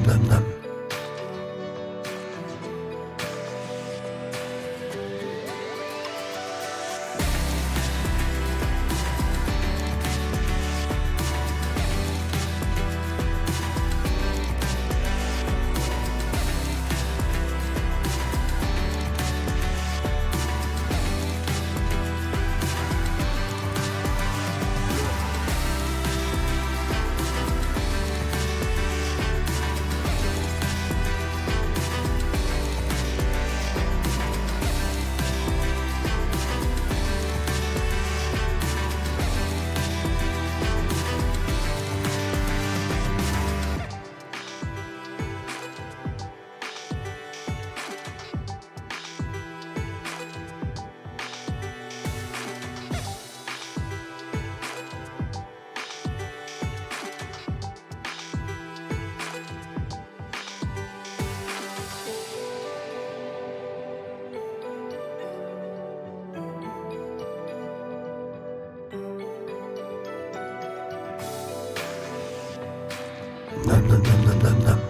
nam nam. Nam nam nam nam nam nam.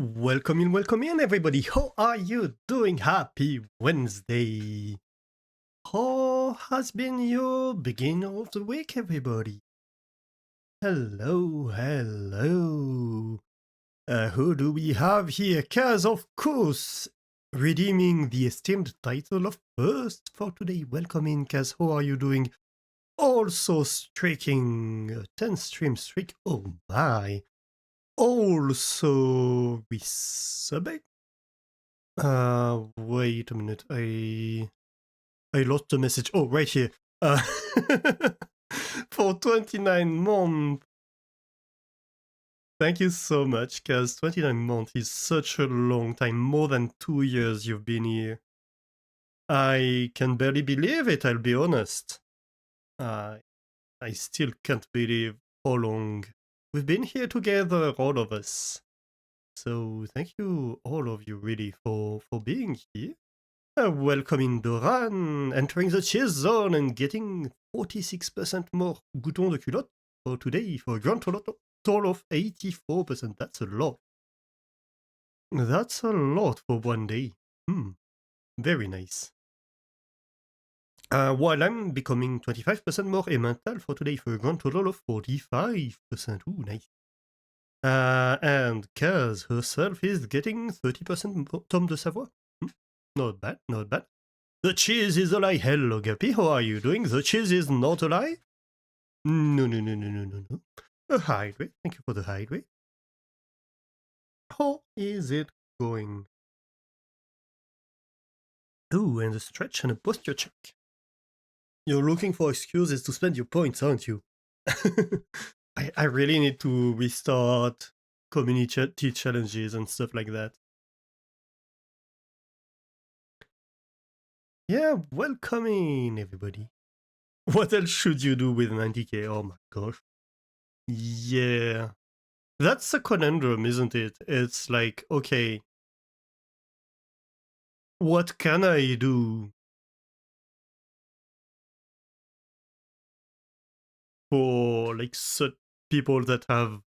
Welcome in, everybody. How are you doing? Happy Wednesday. How has been your beginning of the week, everybody? Hello. Who do we have here? Kaz, of course, redeeming the esteemed title of first for today. Welcome in, Kaz. How are you doing? Also streaking a 10 stream streak. Oh my. Also, Resubek. Wait a minute. I lost the message. Oh, right here. For 29 months. Thank you so much, because 29 months is such a long time. More than 2 years you've been here. I can barely believe it, I'll be honest. I still can't believe how long we've been here together, all of us. So thank you, all of you, really, for being here. Welcoming Doran, entering the cheese zone and getting 46% more boutons de culotte for today for a grand total of 84%. That's a lot. That's a lot for one day. Very nice. While I'm becoming 25% more elemental for today for a grand total of 45%. Ooh, nice. And Kaz herself is getting 30% Tom de Savoie. Not bad. The cheese is a lie. Hello, Guppy. How are you doing? The cheese is not a lie? No. A hydrate. Thank you for the hydrate. How is it going? Ooh, and a stretch and a posture check. You're looking for excuses to spend your points, aren't you? I really need to restart community challenges and stuff like that. Yeah, welcoming everybody. What else should you do with 90k? Oh my gosh. Yeah. That's a conundrum, isn't it? It's like, okay, what can I do for like such people that have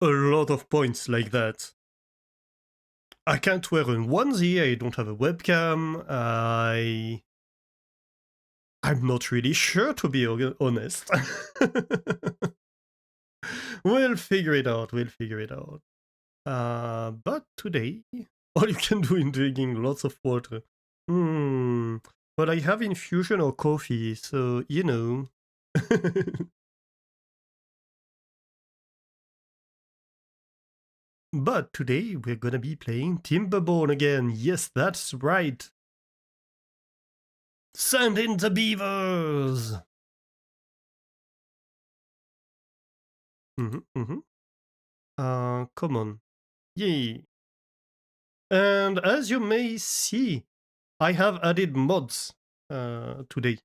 a lot of points like that? I can't wear a onesie, I don't have a webcam, I'm not really sure, to be honest. We'll figure it out. But today, all you can do is drinking lots of water. But I have infusion or coffee, so you know. But today we're gonna be playing Timberborn again. Yes, that's right. Send in the beavers! Come on. Yay. And as you may see, I have added mods today.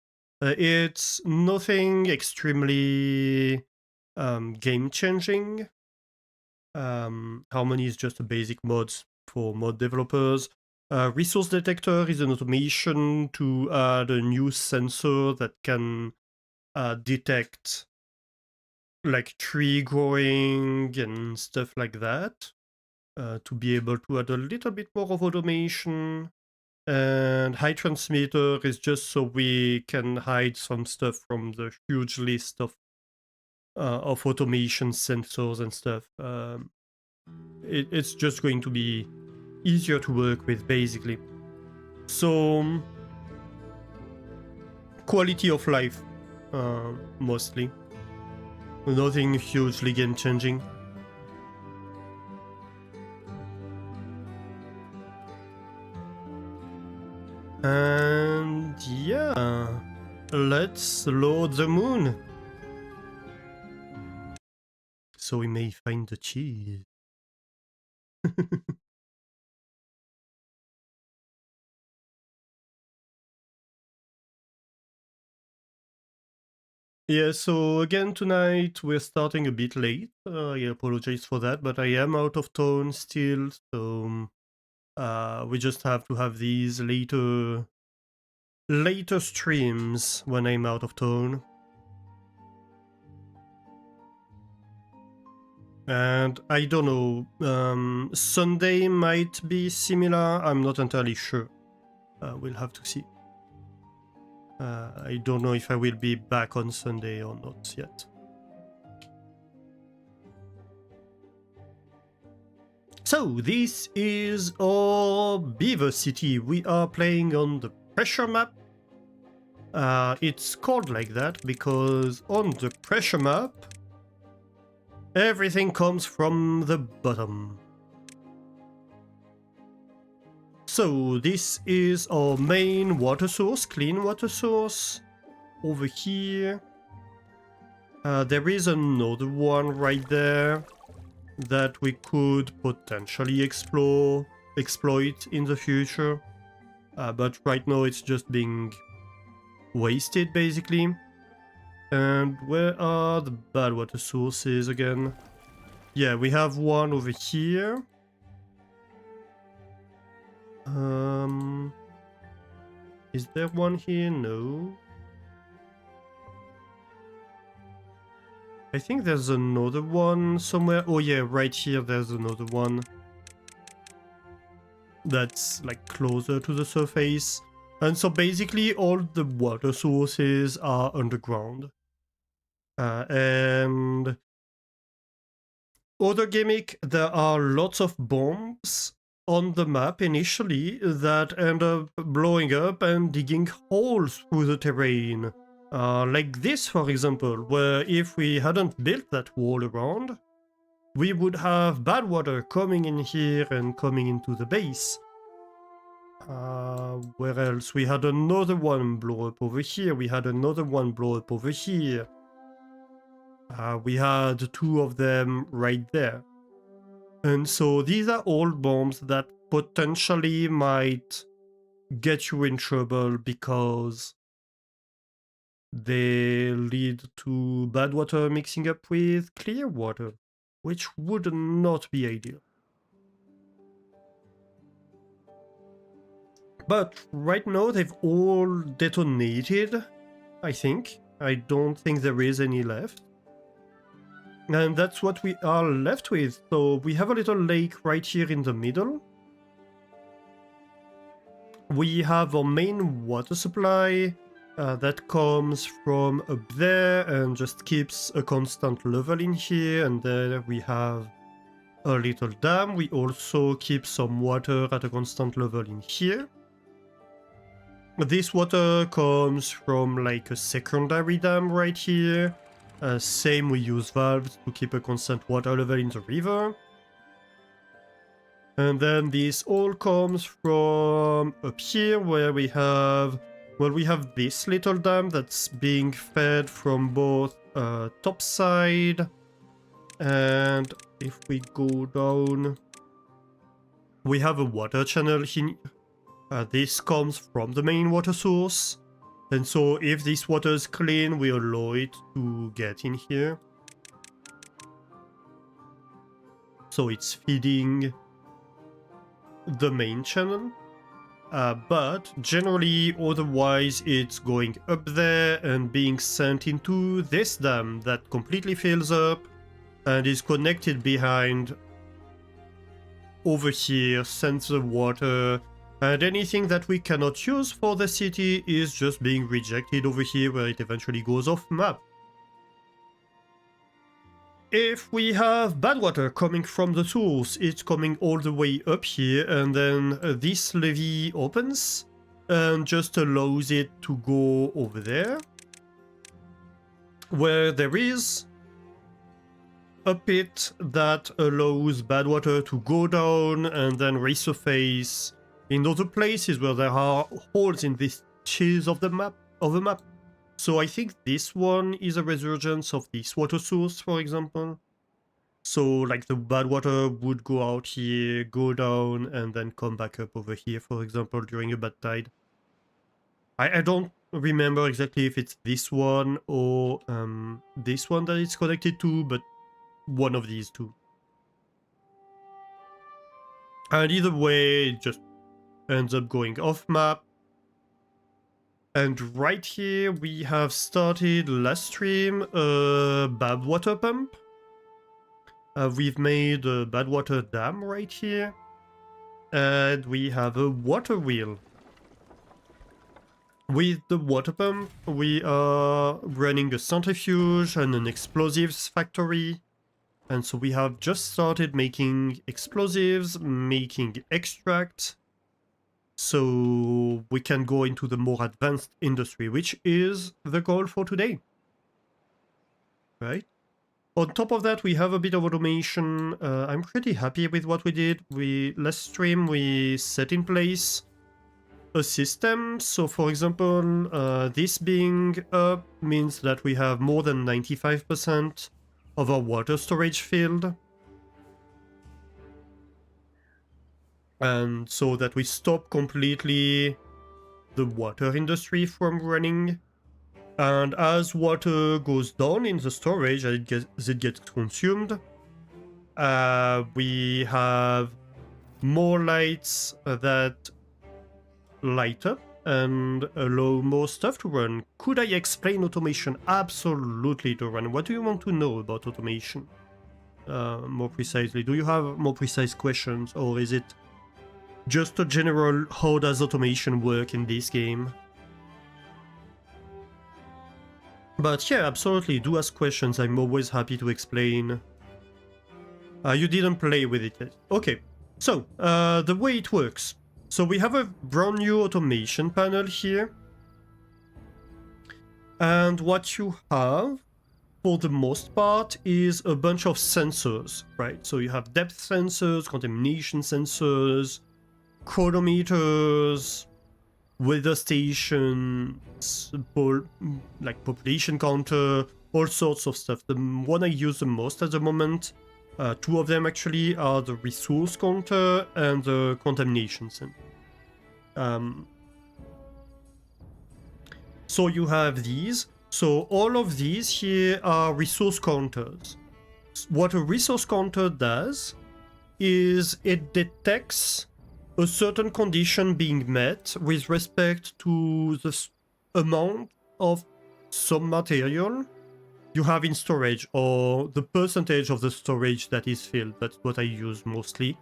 It's nothing extremely game-changing. Harmony is just a basic mods for mod developers. Resource detector is an automation to add a new sensor that can detect like tree growing and stuff like that, to be able to add a little bit more of automation. And high transmitter is just so we can hide some stuff from the huge list of automation sensors and stuff. It's just going to be easier to work with, basically. So, quality of life, mostly. Nothing hugely game-changing. And yeah, let's load the moon. So we may find the cheese. Yeah, so again tonight we're starting a bit late. I apologize for that, but I am out of tone still, so we just have to have these later streams when I'm out of tone. And I don't know, Sunday might be similar, I'm not entirely sure. We'll have to see. I don't know if I will be back on Sunday or not yet. So, this is our Beaver City. We are playing on the pressure map. It's called like that because on the pressure map, everything comes from the bottom. So this is our main water source, clean water source. Over here, there is another one right there that we could potentially exploit in the future. But right now it's just being wasted basically. And where are the Badwater sources again? Yeah, we have one over here. Is there one here? No. I think there's another one somewhere. Oh yeah, right here there's another one. That's like closer to the surface. And so basically all the water sources are underground. And other gimmick, there are lots of bombs on the map initially that end up blowing up and digging holes through the terrain. Like this, for example, where if we hadn't built that wall around, we would have Badwater coming in here and coming into the base. Where else? We had another one blow up over here. We had another one blow up over here. We had two of them right there. And so these are all bombs that potentially might get you in trouble because they lead to bad water mixing up with clear water, which would not be ideal. But right now they've all detonated, I think. I don't think there is any left. And that's what we are left with. So we have a little lake right here in the middle. We have our main water supply that comes from up there and just keeps a constant level in here. And there we have a little dam. We also keep some water at a constant level in here. This water comes from like a secondary dam right here. Same, we use valves to keep a constant water level in the river. And then this all comes from up here where we have, well, we have this little dam that's being fed from both top side. And if we go down, we have a water channel here. This comes from the main water source. And so if this water is clean, we allow it to get in here. So it's feeding the main channel. But generally, otherwise, it's going up there and being sent into this dam that completely fills up and is connected behind over here, sends the water. And anything that we cannot use for the city is just being rejected over here where it eventually goes off map. If we have bad water coming from the source, it's coming all the way up here and then this levee opens and just allows it to go over there. Where there is a pit that allows bad water to go down and then resurface in other places where there are holes in this cheese of the map. So I think this one is a resurgence of this water source, for example. So like the bad water would go out here, go down, and then come back up over here, for example, during a bad tide. I don't remember exactly if it's this one or this one that it's connected to, but one of these two. And either way, it just ends up going off map. And right here we have started last stream a Badwater pump. We've made a Badwater dam right here. And we have a water wheel. With the water pump, we are running a centrifuge and an explosives factory. And so we have just started making explosives, making extract. So we can go into the more advanced industry, which is the goal for today. Right? On top of that, we have a bit of automation. I'm pretty happy with what we did. Last stream, we set in place a system. So for example, this being up means that we have more than 95% of our water storage filled. And so that we stop completely the water industry from running. And as water goes down in the storage, as it gets consumed, we have more lights that light up and allow more stuff to run. Could I explain automation? Absolutely, Doran. What do you want to know about automation? More precisely, do you have more precise questions, or is it just a general how does automation work in this game? But yeah, absolutely, do ask questions. I'm always happy to explain. You didn't play with it yet. Okay, so the way it works. So we have a brand new automation panel here. And what you have, for the most part, is a bunch of sensors, right? So you have depth sensors, contamination sensors, chronometers, weather stations, like population counter, all sorts of stuff. The one I use the most at the moment, two of them actually, are the resource counter and the contamination center. So you have these. So all of these here are resource counters. What a resource counter does is it detects a certain condition being met with respect to the amount of some material you have in storage, or the percentage of the storage that is filled. That's what I use mostly.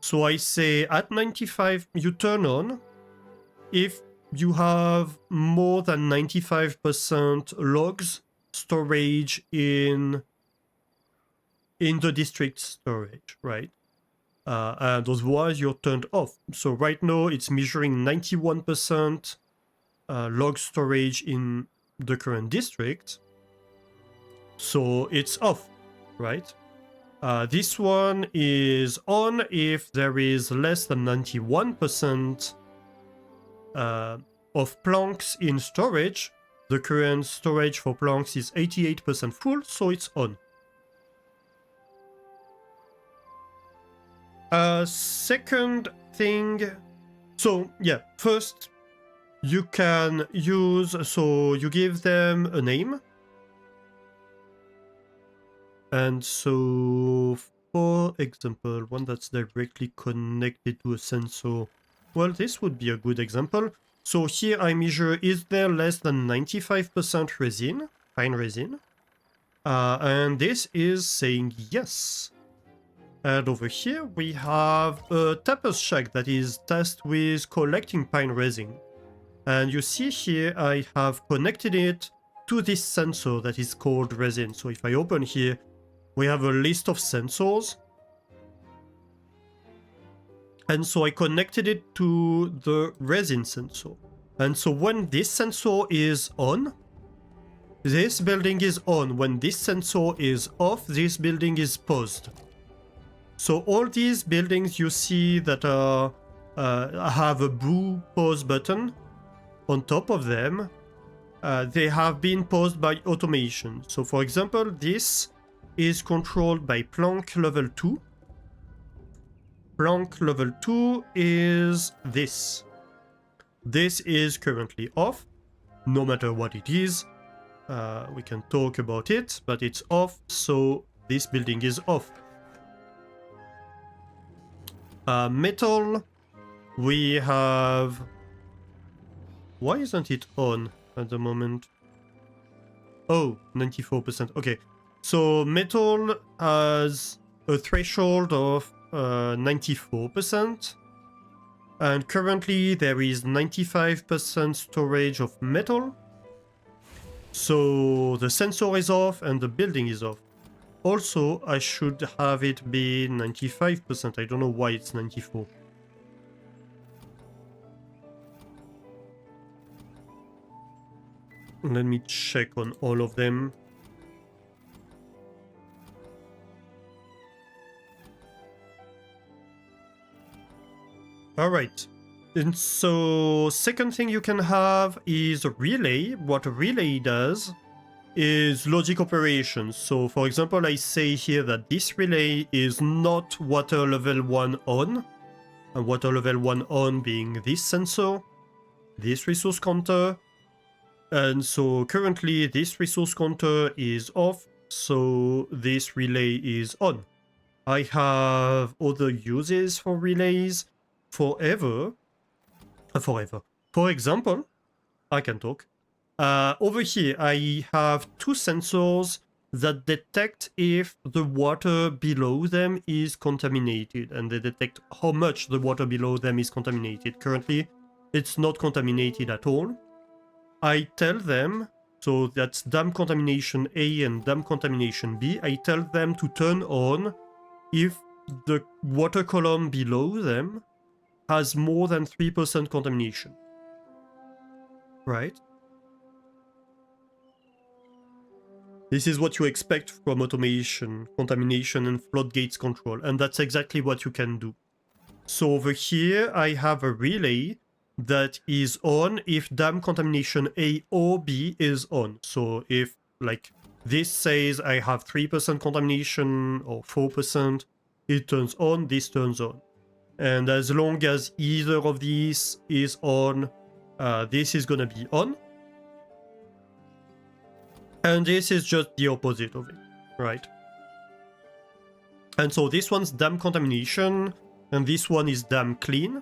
So I say at 95, you turn on if you have more than 95% logs storage in the district storage, right? And otherwise you're turned off. So right now it's measuring 91% log storage in the current district. So it's off, right? This one is on if there is less than 91% of planks in storage. The current storage for planks is 88% full, so it's on. Second thing, so yeah, first you can use, so you give them a name. And so, for example, one that's directly connected to a sensor, well, this would be a good example. So here I measure, is there less than 95% resin, fine resin? And this is saying yes. And over here we have a tapper's shack that is tasked with collecting pine resin. And you see here I have connected it to this sensor that is called resin. So if I open here, we have a list of sensors. And so I connected it to the resin sensor. And so when this sensor is on, this building is on. When this sensor is off, this building is paused. So all these buildings you see that have a blue pause button on top of them, they have been paused by automation. So for example, this is controlled by Planck level 2. Planck level 2 is this. This is currently off, no matter what it is. We can talk about it, but it's off, so this building is off. Metal, we have... Why isn't it on at the moment? Oh, 94%. Okay. So metal has a threshold of 94%. And currently there is 95% storage of metal. So the sensor is off and the building is off. Also, I should have it be 95%. I don't know why it's 94. Let me check on all of them. Alright. And so, second thing you can have is a relay. What a relay does is logic operations. So, for example, I say here that this relay is not water level 1 on, and water level 1 on being this sensor, this resource counter, and so currently this resource counter is off, so this relay is on. I have other uses for relays forever. For example, I can talk. Over here, I have two sensors that detect if the water below them is contaminated, and they detect how much the water below them is contaminated. Currently, it's not contaminated at all. I tell them, so that's dam contamination A and dam contamination B, I tell them to turn on if the water column below them has more than 3% contamination. Right? This is what you expect from automation, contamination, and floodgates control, and that's exactly what you can do. So over here, I have a relay that is on if dam contamination A or B is on. So if, like, this says I have 3% contamination or 4%, it turns on, this turns on. And as long as either of these is on, this is gonna be on. And this is just the opposite of it, right? And so this one's dam contamination, and this one is dam clean.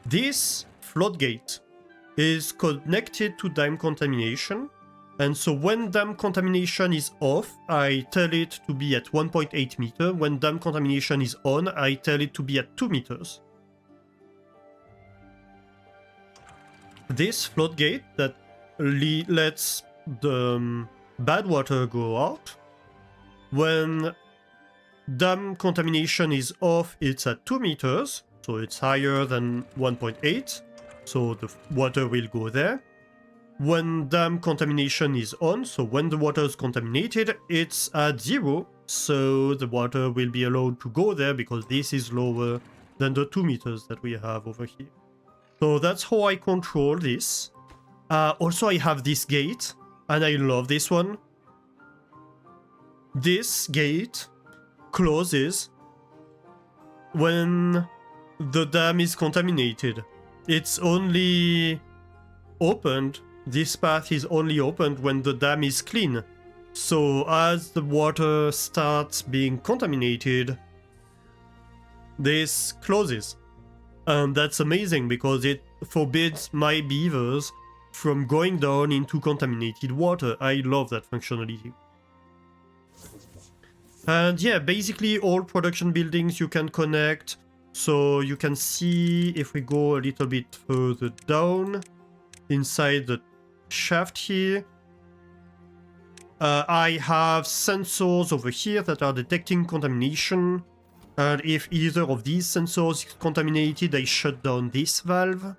This floodgate is connected to dam contamination, and so when dam contamination is off, I tell it to be at 1.8 meter. When dam contamination is on, I tell it to be at 2 meters. This floodgate that lets the bad water go out. When dam contamination is off, it's at 2 meters, so it's higher than 1.8, so the water will go there. When dam contamination is on, so when the water is contaminated, it's at 0, so the water will be allowed to go there because this is lower than the 2 meters that we have over here. So that's how I control this. Also, I have this gate, and I love this one. This gate closes when the dam is contaminated. It's only opened, this path is only opened when the dam is clean. So as the water starts being contaminated, this closes. And that's amazing because it forbids my beavers from going down into contaminated water. I love that functionality. And yeah, basically all production buildings you can connect. So you can see if we go a little bit further down inside the shaft here, I have sensors over here that are detecting contamination. And if either of these sensors is contaminated, I shut down this valve.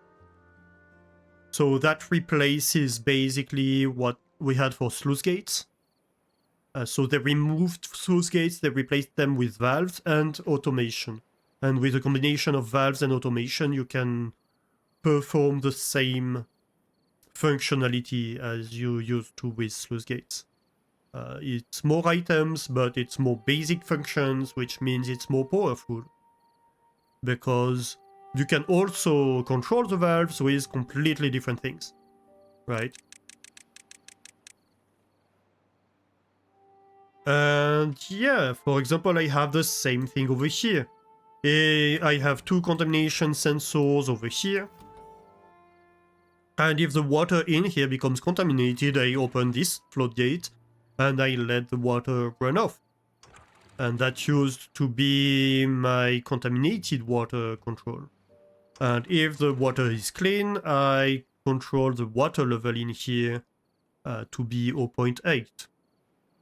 So that replaces basically what we had for sluice gates. So they removed sluice gates, they replaced them with valves and automation. And with a combination of valves and automation, you can perform the same functionality as you used to with sluice gates. It's more items, but it's more basic functions, which means it's more powerful. Because you can also control the valves with completely different things, right? And yeah, for example, I have the same thing over here. I have two contamination sensors over here. And if the water in here becomes contaminated, I open this floodgate and I let the water run off. And that used to be my contaminated water control. And if the water is clean, I control the water level in here to be 0.8.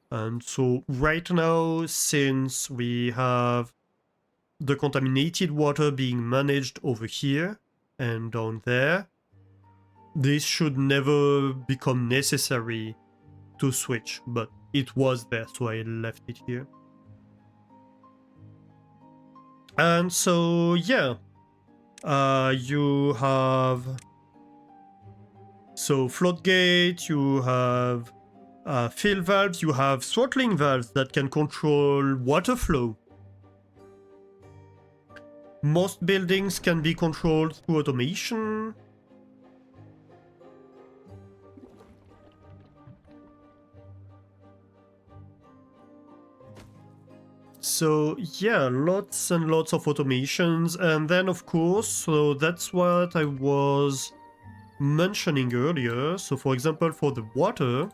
And so right now, since we have the contaminated water being managed over here and down there, this should never become necessary to switch, but it was there, so I left it here. And so, yeah, you have float gate, you have fill valves, you have throttling valves that can control water flow. Most buildings can be controlled through automation. So yeah, lots and lots of automations, and then of course, so that's what I was mentioning earlier. So for example, for the water,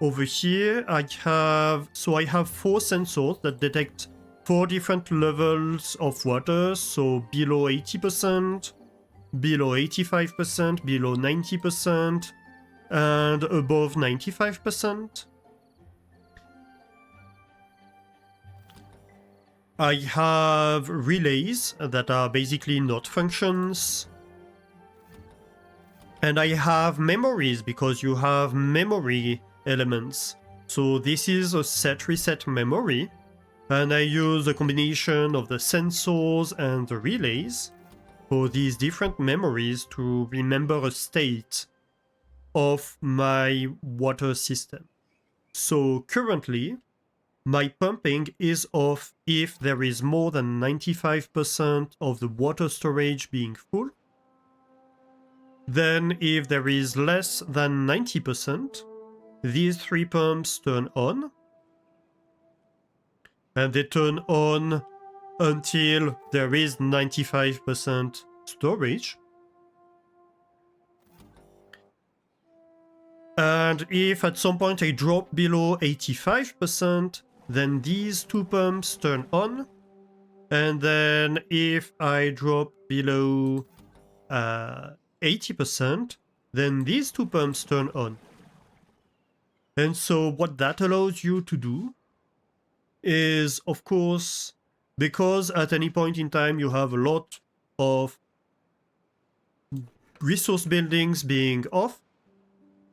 over here I have 4 sensors that detect 4 different levels of water, so below 80%, below 85%, below 90%, and above 95%. I have relays that are basically not functions. And I have memories because you have memory elements. So this is a set reset memory. And I use a combination of the sensors and the relays for these different memories to remember a state of my water system. So currently, my pumping is off if there is more than 95% of the water storage being full. Then if there is less than 90%, these 3 pumps turn on. And they turn on until there is 95% storage. And if at some point I drop below 85%, then these 2 pumps turn on. And then if I drop below 80%, then these 2 pumps turn on. And so what that allows you to do is, of course, because at any point in time you have a lot of resource buildings being off,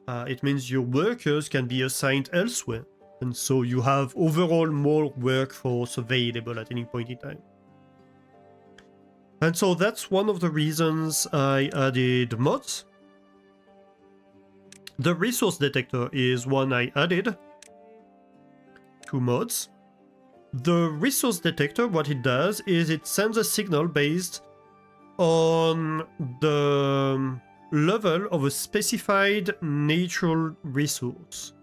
it means your workers can be assigned elsewhere. And so you have overall more workforce available at any point in time. And so that's one of the reasons I added mods. The resource detector is one I added. 2 mods. The resource detector, what it does is it sends a signal based on the level of a specified natural resource.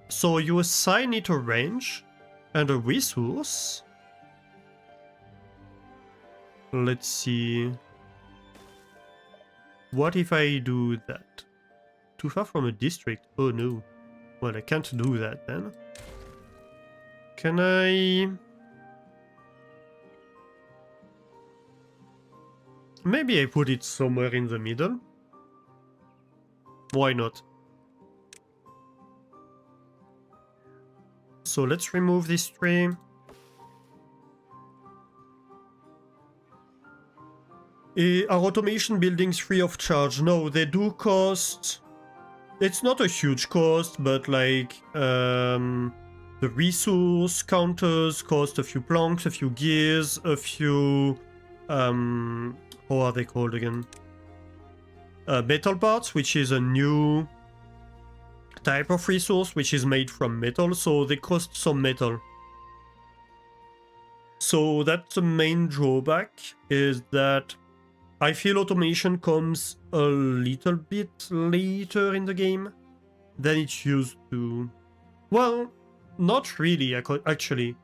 So you assign it a range and a resource. Let's see. What if I do that? Too far from a district? Oh no. Well, I can't do that then. Can I... Maybe I put it somewhere in the middle. Why not? So let's remove this tree. Are automation buildings free of charge? No, they do cost... It's not a huge cost, but like... the resource counters cost a few planks, a few gears, a few... how are they called again? Metal parts, which is a new type of resource which is made from metal, so they cost some metal. So that's the main drawback, is that I feel automation comes a little bit later in the game than it used to. Well, not really, actually.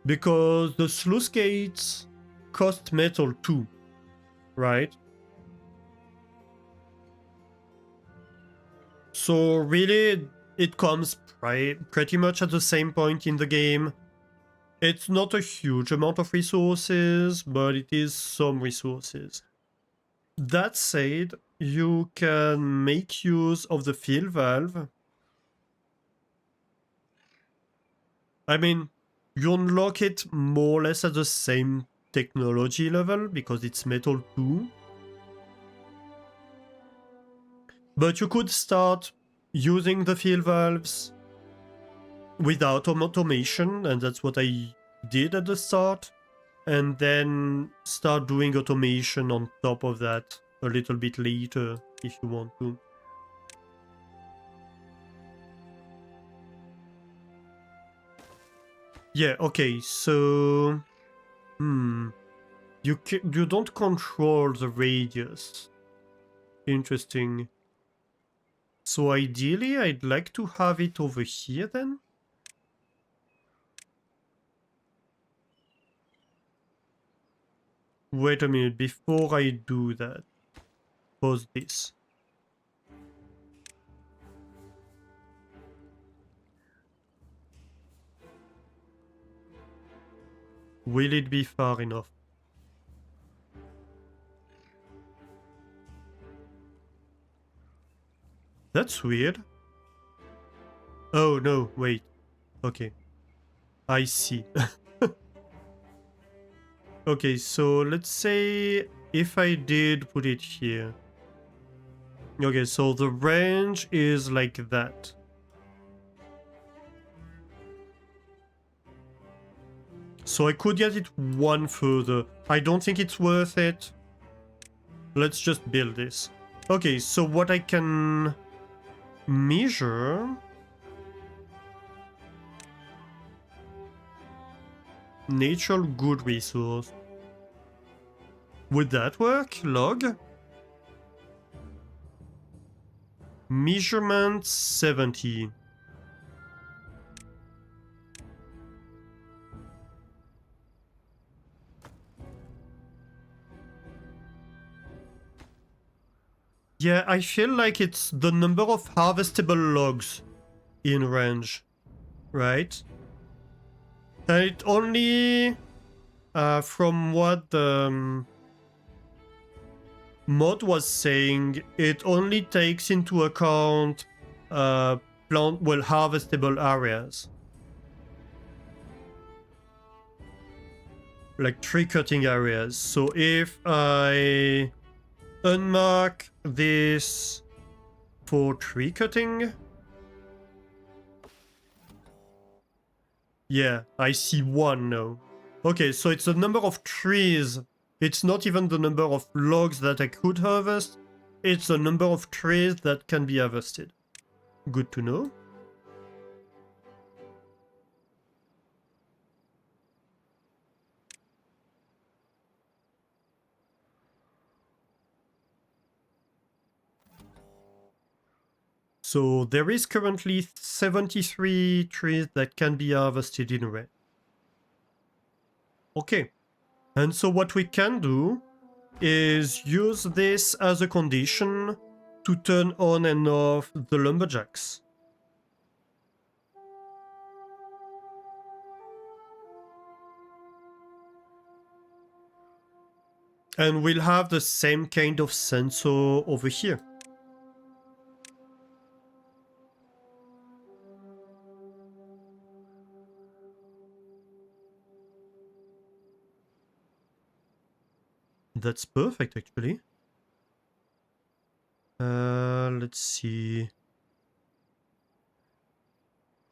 Because the sluice gates cost metal too, right? So really, It comes pretty much at the same point in the game. It's not a huge amount of resources, but it is some resources. That said, you can make use of the fill valve. I mean, you unlock it more or less at the same technology level because it's metal too. But you could start using the fill valves without automation, and that's what I did at the start. And then start doing automation on top of that a little bit later if you want to. Yeah, okay, so... You don't control the radius. Interesting. So ideally, I'd like to have it over here then? Wait a minute, before I do that, pause this. Will it be far enough? That's weird. Oh no, wait. Okay. I see. Okay, so let's say if I did put it here. Okay, so the range is like that. So I could get it one further. I don't think it's worth it. Let's just build this. Okay, so what I can measure... Natural good resource. Would that work? Log? Measurement 70. Yeah, I feel like it's the number of harvestable logs in range, right? And it only, from what the mod was saying, it only takes into account harvestable areas. Like tree cutting areas. So if I unmark this for tree cutting... Yeah, I see one now. Okay, so it's the number of trees. It's not even the number of logs that I could harvest. It's the number of trees that can be harvested. Good to know. So there is currently 73 trees that can be harvested in red. Okay. And so what we can do is use this as a condition to turn on and off the lumberjacks. And we'll have the same kind of sensor over here. That's perfect, actually. Let's see.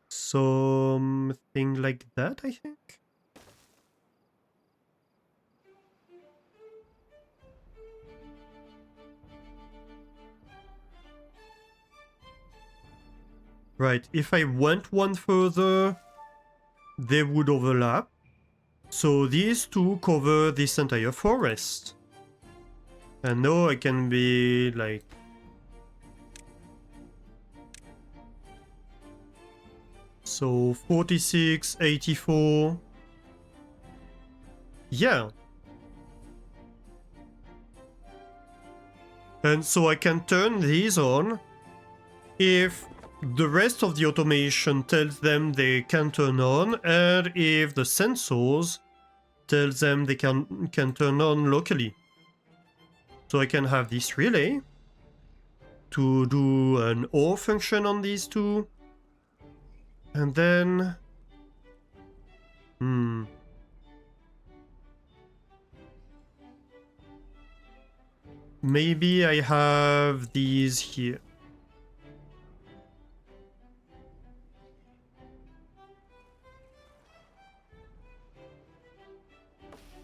Something like that, I think. Right, if I went one further, they would overlap. So these two cover this entire forest. And now I can be like... So 46, 84... Yeah. And so I can turn these on if the rest of the automation tells them they can turn on, and if the sensors tells them they can turn on locally. So I can have this relay to do an OR function on these two, and then maybe I have these here.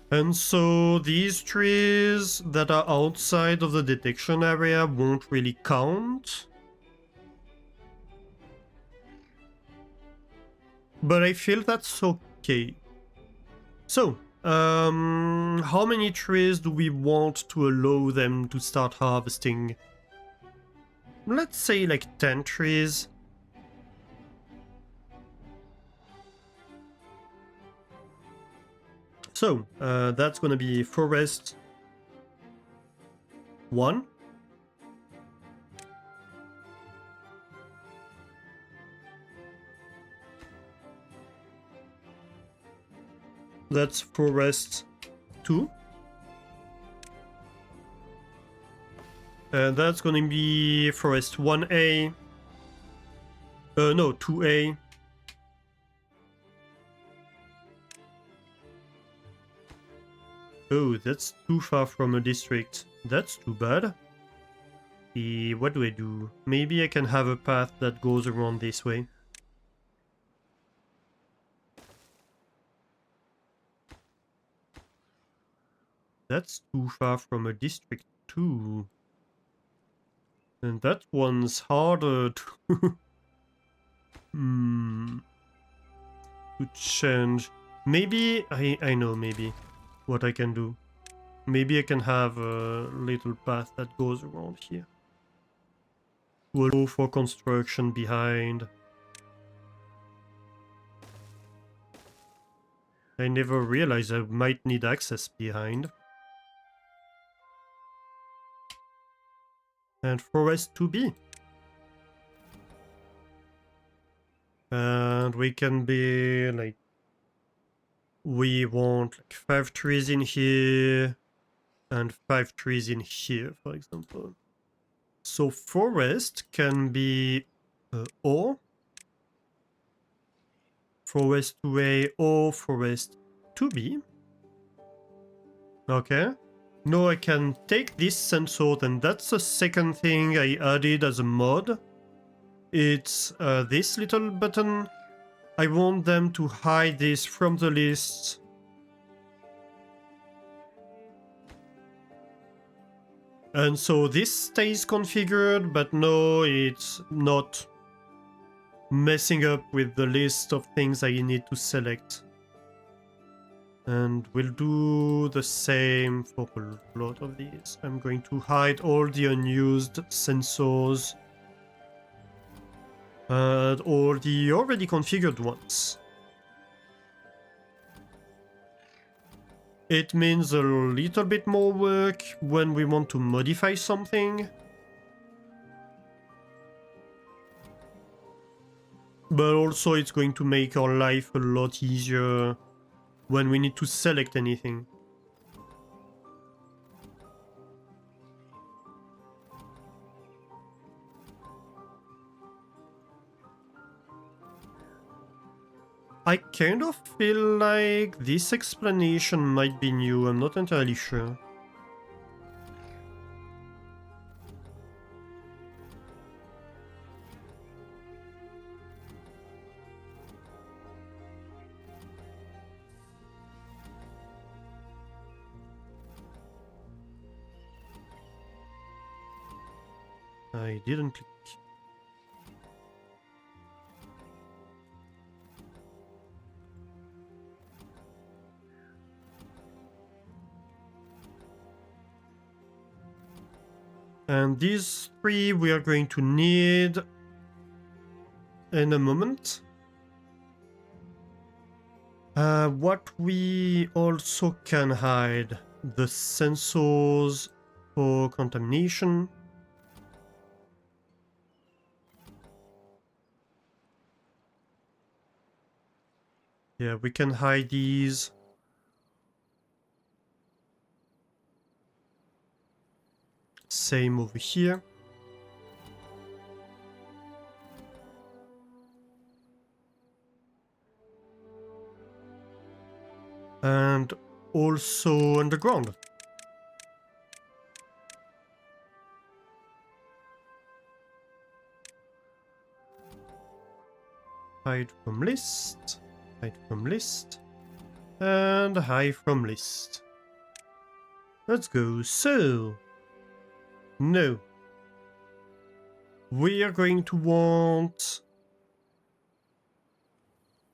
And so these trees that are outside of the detection area won't really count. But I feel that's okay. So, how many trees do we want to allow them to start harvesting? Let's say like 10 trees. So, that's gonna be forest 1. That's forest 2. And that's gonna be forest 1A. No, 2A. Oh, that's too far from a district. That's too bad. What do I do? Maybe I can have a path that goes around this way. That's too far from a district too. And that one's harder to... to change. Maybe, I know maybe what I can do. Maybe I can have a little path that goes around here. To allow for construction behind. I never realized I might need access behind. And forest 2B. And we can be like... We want like 5 trees in here and 5 trees in here, for example. So forest can be or forest 2A or forest 2B. Okay. Now I can take this sensor, and that's the second thing I added as a mod. It's this little button. I want them to hide this from the list. And so this stays configured, but no, it's not messing up with the list of things I need to select. And we'll do the same for a lot of these. I'm going to hide all the unused sensors and all the already configured ones. It means a little bit more work when we want to modify something. But also it's going to make our life a lot easier when we need to select anything. I kind of feel like this explanation might be new, I'm not entirely sure. I didn't click. And these 3 we are going to need in a moment. What we also can hide, the sensors for contamination. Yeah, we can hide these. Same over here. And also underground. Hide from list. Hide from list. And hide from list. Let's go. So, no. We are going to want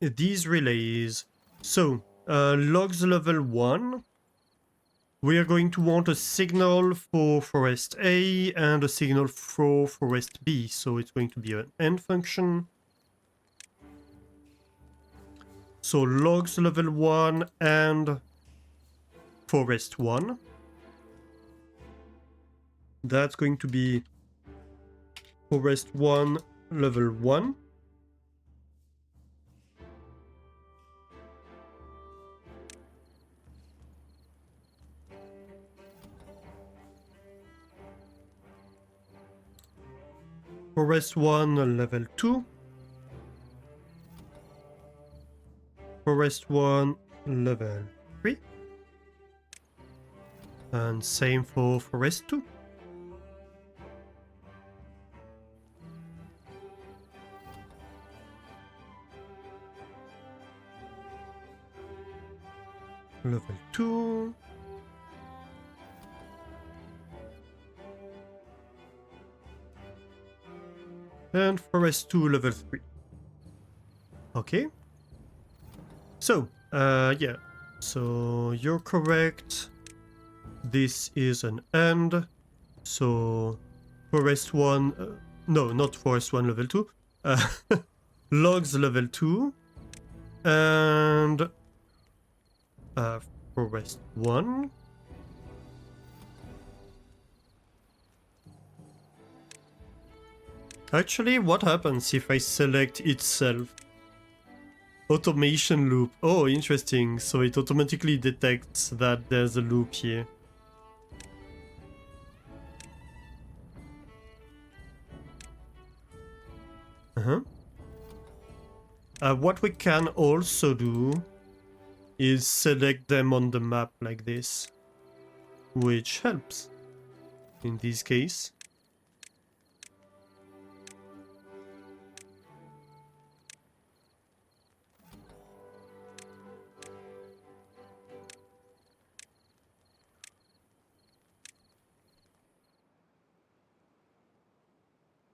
these relays. So, logs level 1. We are going to want a signal for forest A and a signal for forest B. So it's going to be an AND function. So logs level 1 and forest 1. That's going to be forest 1 level 1. Forest 1 level 2. Forest 1 level 3. And same for forest 2. Level 2. And forest 2 level 3. Okay. So, yeah. So you're correct. This is an AND. So forest 1, no, not forest 1 level 2. Logs level 2. And forest 1. Actually, what happens if I select itself? Automation loop. Oh, interesting. So it automatically detects that there's a loop here. What we can also do is select them on the map like this, which helps in this case.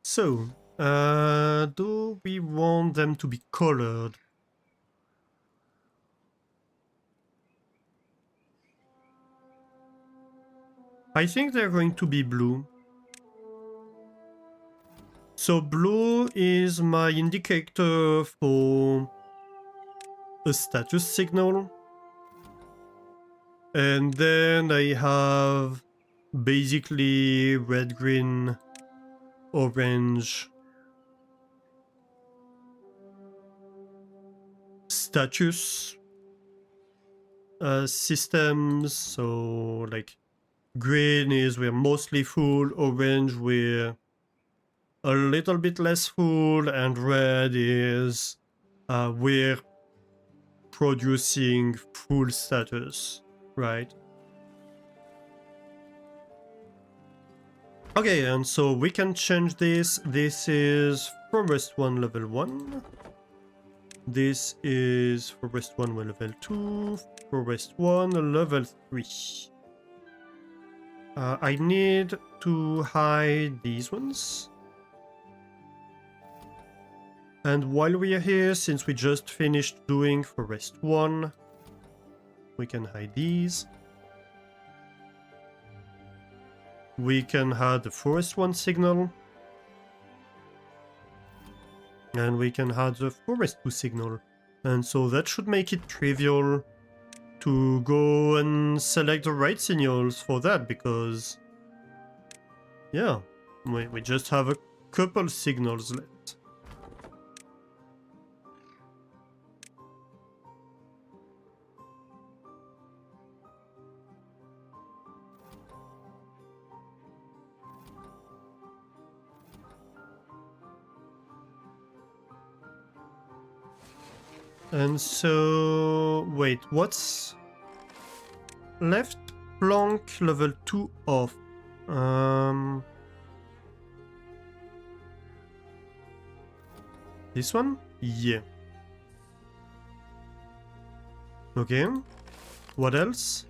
So, do we want them to be colored? I think they're going to be blue. So blue is my indicator for a status signal. And then I have basically red, green, orange status systems. So like green is we're mostly full, orange we're a little bit less full, and red is we're producing full status, right? Okay, and so we can change this. This is forest 1 level 1. This is forest 1 level 2. Forest 1 level 3. I need to hide these ones. And while we are here, since we just finished doing forest 1, we can hide these. We can add the forest 1 signal. And we can add the forest 2 signal. And so that should make it trivial to go and select the right signals for that, because yeah, we just have a couple signals left. And so... wait, what's left? Plank level 2 off. This one? Yeah. Okay. What else?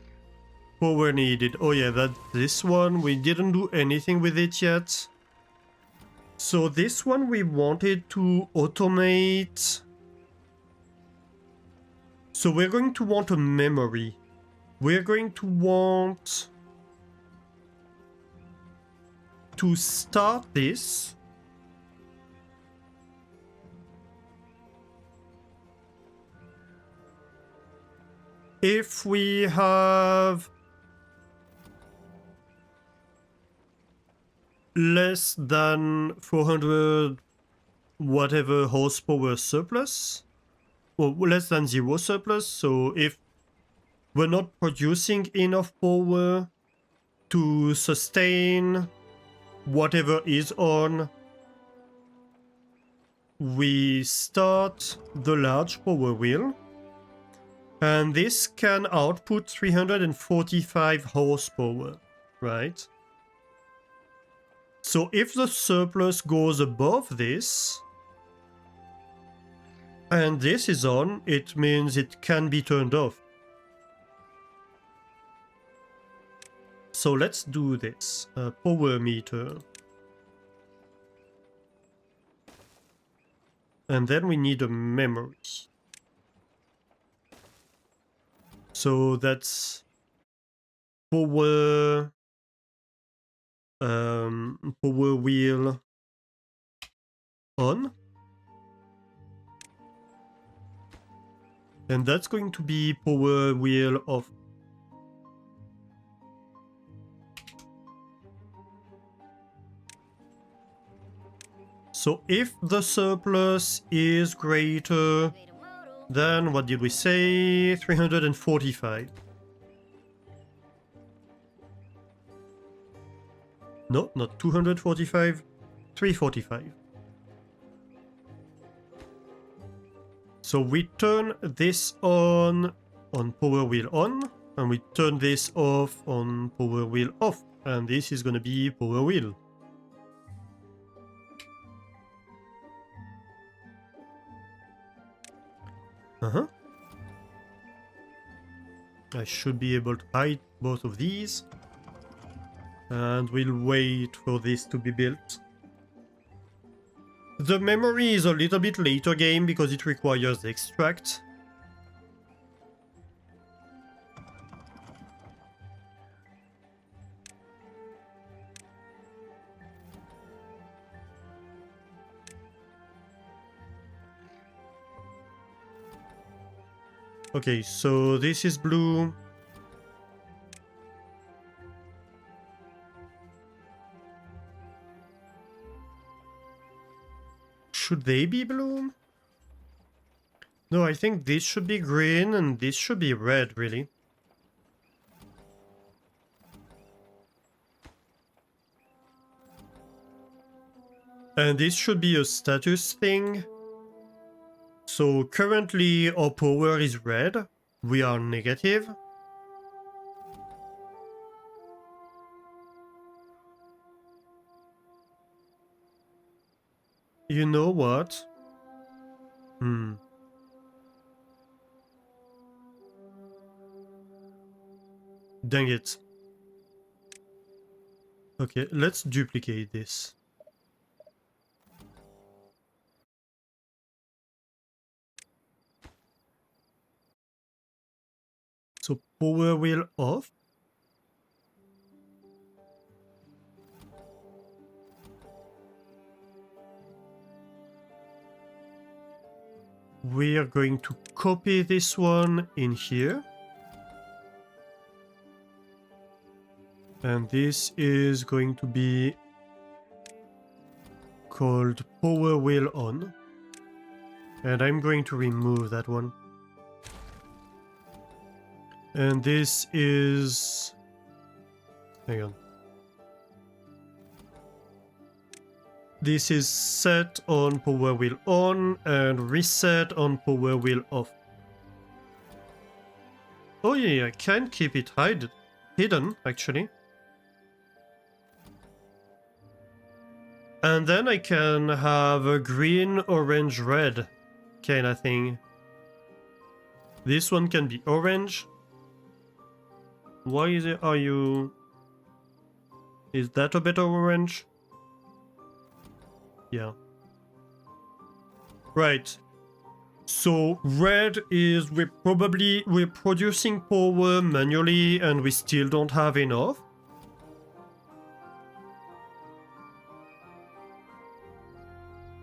Power needed. Oh yeah, that's this one. We didn't do anything with it yet. So this one we wanted to automate. So we're going to want a memory. We're going to want to start this. If we have less than 400 whatever horsepower surplus, or less than 0 surplus, so if we're not producing enough power to sustain whatever is on, we start the large power wheel, and this can output 345 horsepower, right? So if the surplus goes above this, and this is on, it means it can be turned off. So let's do this. Power meter. And then we need a memory. So that's power wheel on. And that's going to be power wheel off. So if the surplus is greater than, what did we say, 345? No, not 245, 345. So we turn this on power wheel on, and we turn this off on power wheel off, and this is gonna be power wheel. I should be able to hide both of these. And we'll wait for this to be built. The memory is a little bit later game because it requires extract. Okay, so this is blue. Should they be blue? No, I think this should be green and this should be red, really. And this should be a status thing. So currently our power is red. We are negative. You know what? Dang it. Okay, let's duplicate this. So power wheel off. We are going to copy this one in here. And this is going to be called power wheel on. And I'm going to remove that one. And this is... hang on. This is set on power wheel on and reset on power wheel off. Oh yeah, I can keep it hidden actually. And then I can have a green, orange, red kind of thing. This one can be orange. Why is it? Is that a better orange? Yeah. Right. So red is we're producing power manually and we still don't have enough.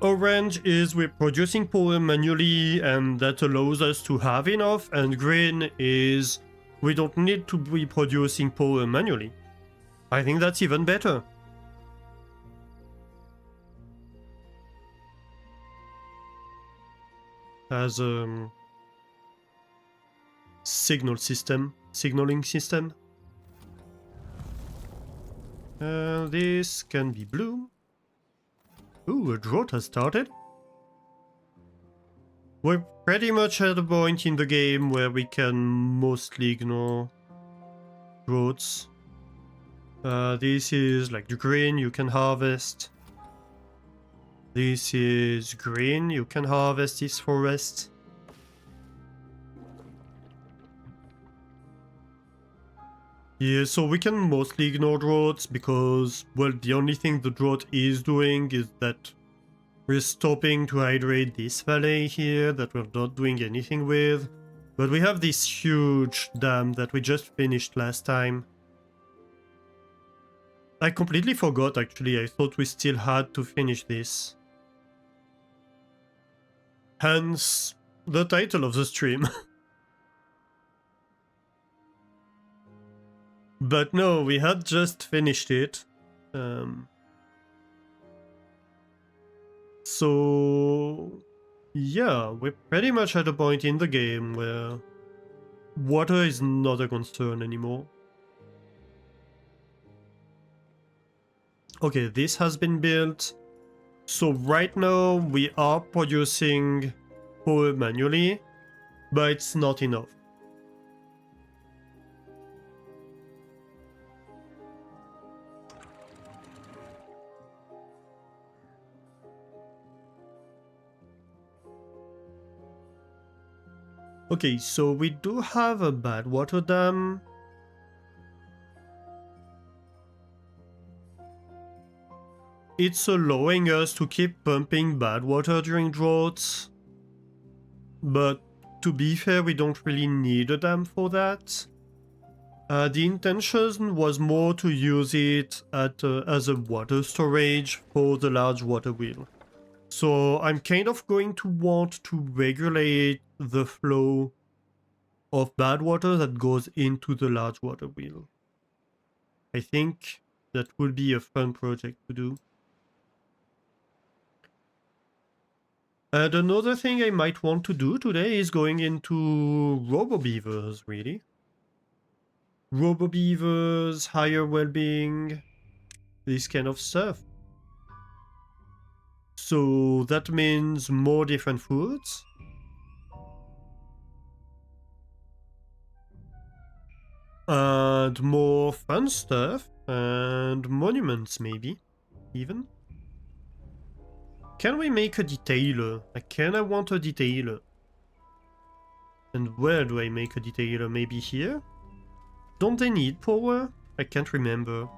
Orange is we're producing power manually and that allows us to have enough, and green is we don't need to be producing power manually. I think that's even better. As a signaling system. This can be blue. Ooh, a drought has started. We're pretty much at a point in the game where we can mostly ignore droughts. This is like the green you can harvest. This is green, you can harvest this forest. Yeah, so we can mostly ignore droughts because, well, the only thing the drought is doing is that we're stopping to hydrate this valley here that we're not doing anything with. But we have this huge dam that we just finished last time. I completely forgot actually, I thought we still had to finish this. Hence the title of the stream. But no, we had just finished it. So yeah, we're pretty much at a point in the game where water is not a concern anymore. Okay, this has been built. So right now we are producing power manually, but it's not enough. Okay, so we do have a Badwater dam. It's allowing us to keep pumping Badwater during droughts. But to be fair, we don't really need a dam for that. The intention was more to use it as a water storage for the large water wheel. So I'm kind of going to want to regulate the flow of bad water that goes into the large water wheel. I think that would be a fun project to do. And another thing I might want to do today is going into robo-beavers, really. Robo-beavers, higher well-being, this kind of stuff. So that means more different foods. And more fun stuff. And monuments, maybe. Even. Can we make a detailer? I want a detailer. And where do I make a detailer? Maybe here? Don't they need power? I can't remember.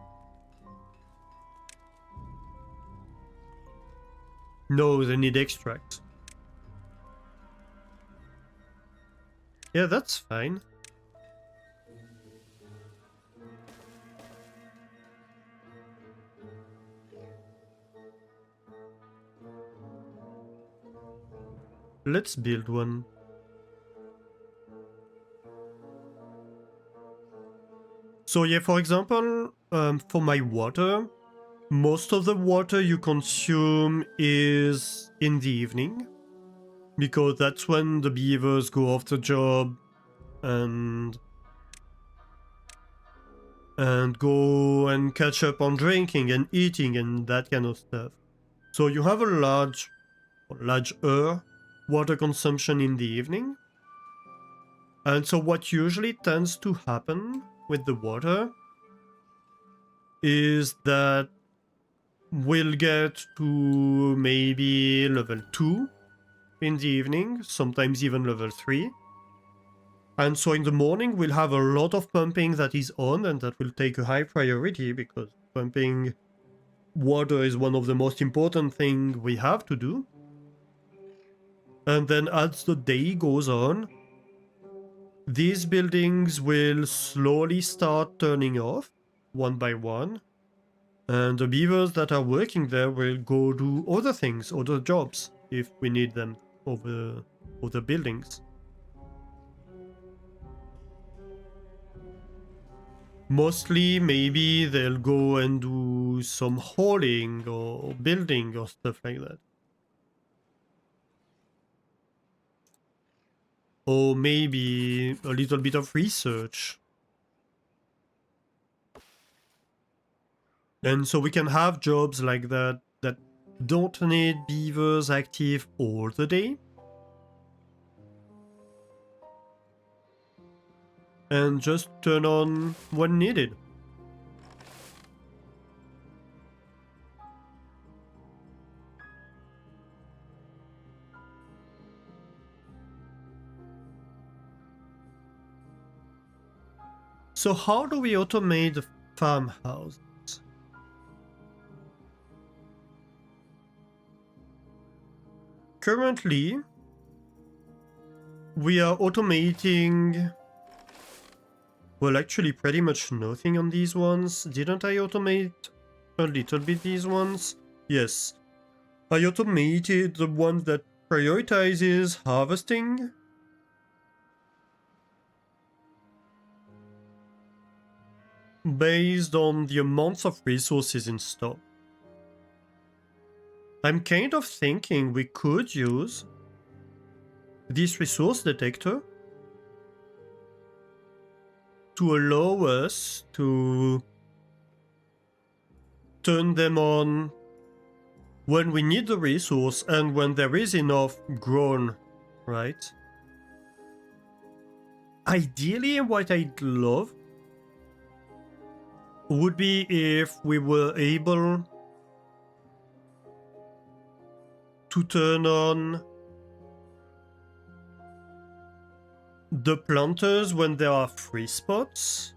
No, they need extract. Yeah, that's fine. Let's build one. So yeah, for example, for my water, most of the water you consume is in the evening, because that's when the beavers go off the job and go and catch up on drinking and eating and that kind of stuff. So you have a larger water consumption in the evening. And so what usually tends to happen with the water is that we'll get to maybe level 2 in the evening, sometimes even level 3. And so in the morning we'll have a lot of pumping that is on, and that will take a high priority because pumping water is one of the most important things we have to do. And then as the day goes on, these buildings will slowly start turning off one by one, and the beavers that are working there will go do other things, other jobs, if we need them over other buildings. Mostly, maybe they'll go and do some hauling or building or stuff like that. Or maybe a little bit of research. And so we can have jobs like that that don't need beavers active all the day. And just turn on when needed. So how do we automate the farmhouse? Currently, we are automating, well, actually pretty much nothing on these ones. Didn't I automate a little bit these ones? Yes. I automated the one that prioritizes harvesting. Based on the amounts of resources in stock. I'm kind of thinking we could use this resource detector to allow us to turn them on when we need the resource and when there is enough grown, right? Ideally, what I'd love would be if we were able to turn on the planters when there are free spots.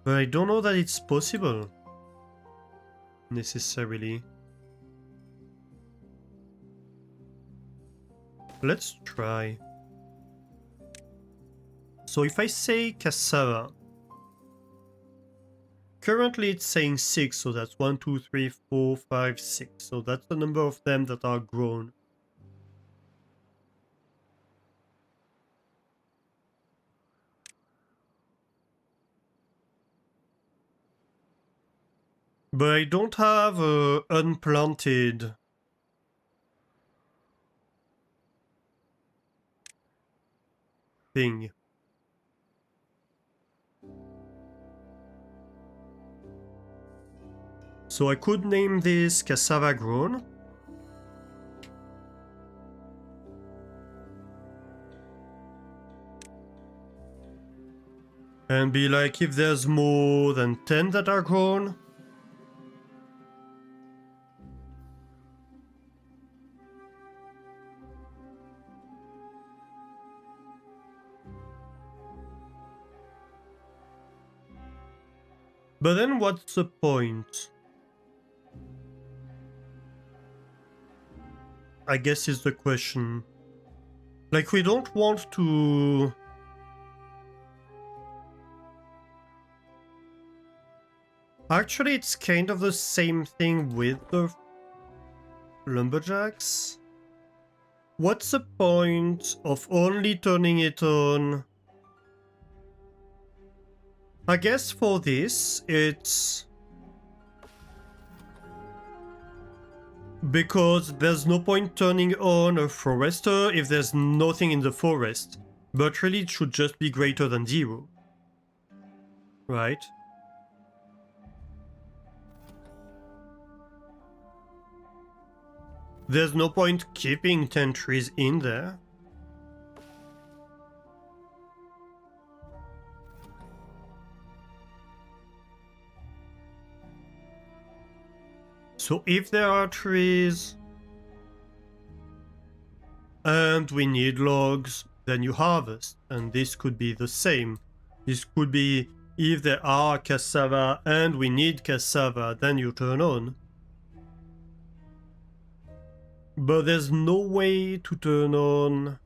But I don't know that it's possible, necessarily. Let's try. So if I say cassava, currently it's saying 6, so that's 1, 2, 3, 4, 5, 6. So that's the number of them that are grown. But I don't have a unplanted thing. So I could name this cassava grown. And be like, if there's more than 10 that are grown, but then what's the point? I guess is the question. Like, we don't want to... Actually, it's kind of the same thing with the lumberjacks. What's the point of only turning it on? I guess for this, it's... because there's no point turning on a forester if there's nothing in the forest. But really it should just be greater than 0. Right? There's no point keeping 10 trees in there. So if there are trees and we need logs, then you harvest. And this could be the same. This could be if there are cassava and we need cassava, then you turn on. But there's no way to turn on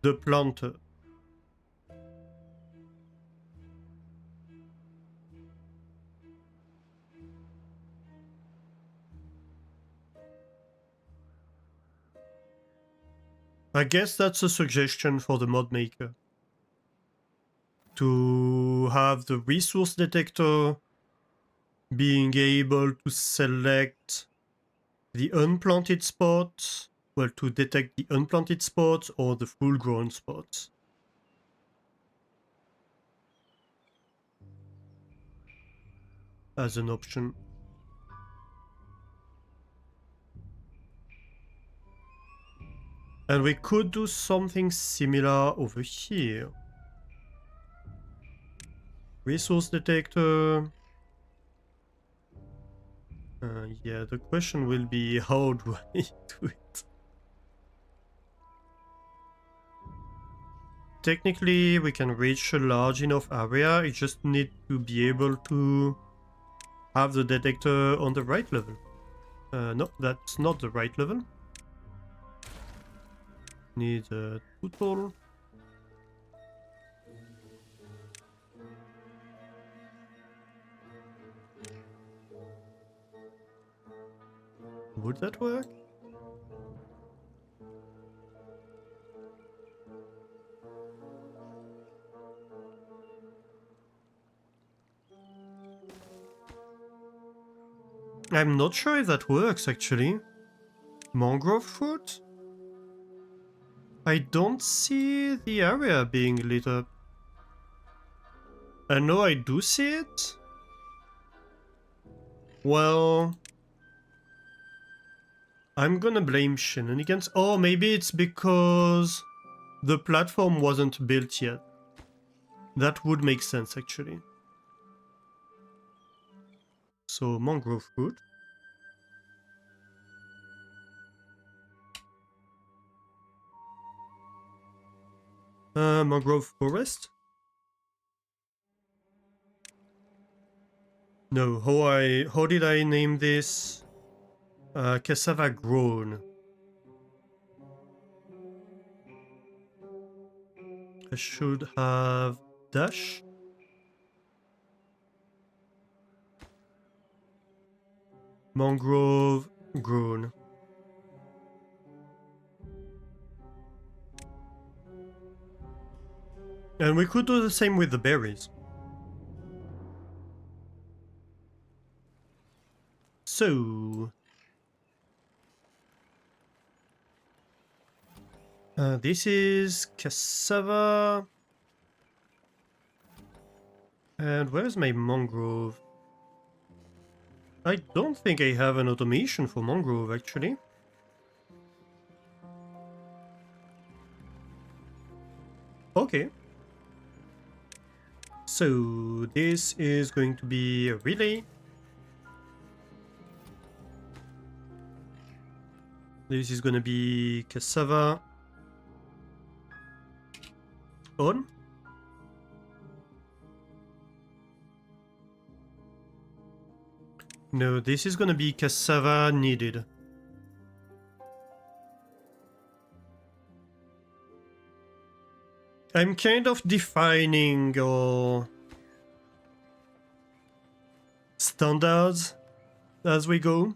the planter. I guess that's a suggestion for the mod maker. To have the resource detector being able to select the unplanted spots, well, to detect the unplanted spots or the full-grown spots. As an option. And we could do something similar over here. Resource detector. Yeah, the question will be how do I do it? Technically, we can reach a large enough area. I just need to be able to have the detector on the right level. No, that's not the right level. Need a total. Would that work? I'm not sure if that works actually. Mangrove fruit? I don't see the area being lit up. I know I do see it. Well, I'm gonna blame shenanigans. Oh, maybe it's because the platform wasn't built yet. That would make sense actually. So, mangrove fruit. Mangrove forest? No, how did I name this? Cassava grown. I should have dash. Mangrove grown. And we could do the same with the berries. So... this is cassava. And where's my mangrove? I don't think I have an automation for mangrove actually. Okay. So this is going to be a relay. This is gonna be cassava on. No, this is gonna be cassava needed. I'm kind of defining our standards as we go.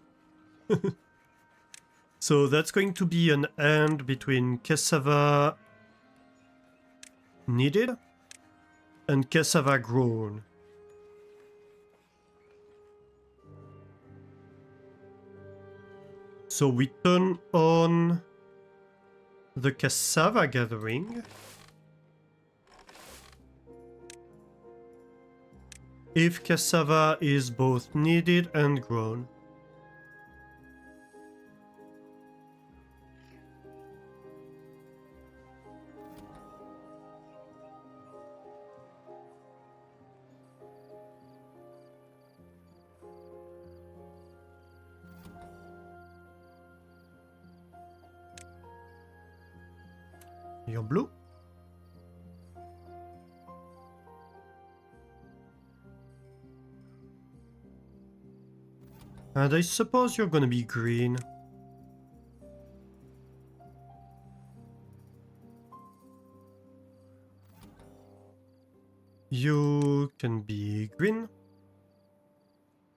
So that's going to be an and between cassava needed and cassava grown. So we turn on the cassava gathering if cassava is both needed and grown. You're blue. And I suppose you're gonna be green. You can be green.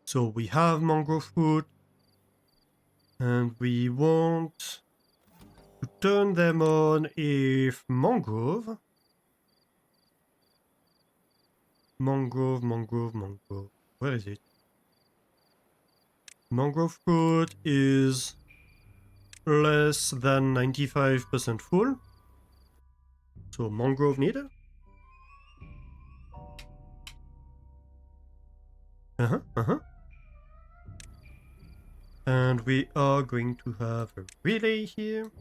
So we have mangrove fruit. And we want to turn them on if mangrove. Mangrove. Where is it? Mangrove fruit is less than 95% full. So mangrove needed. And we are going to have a relay here.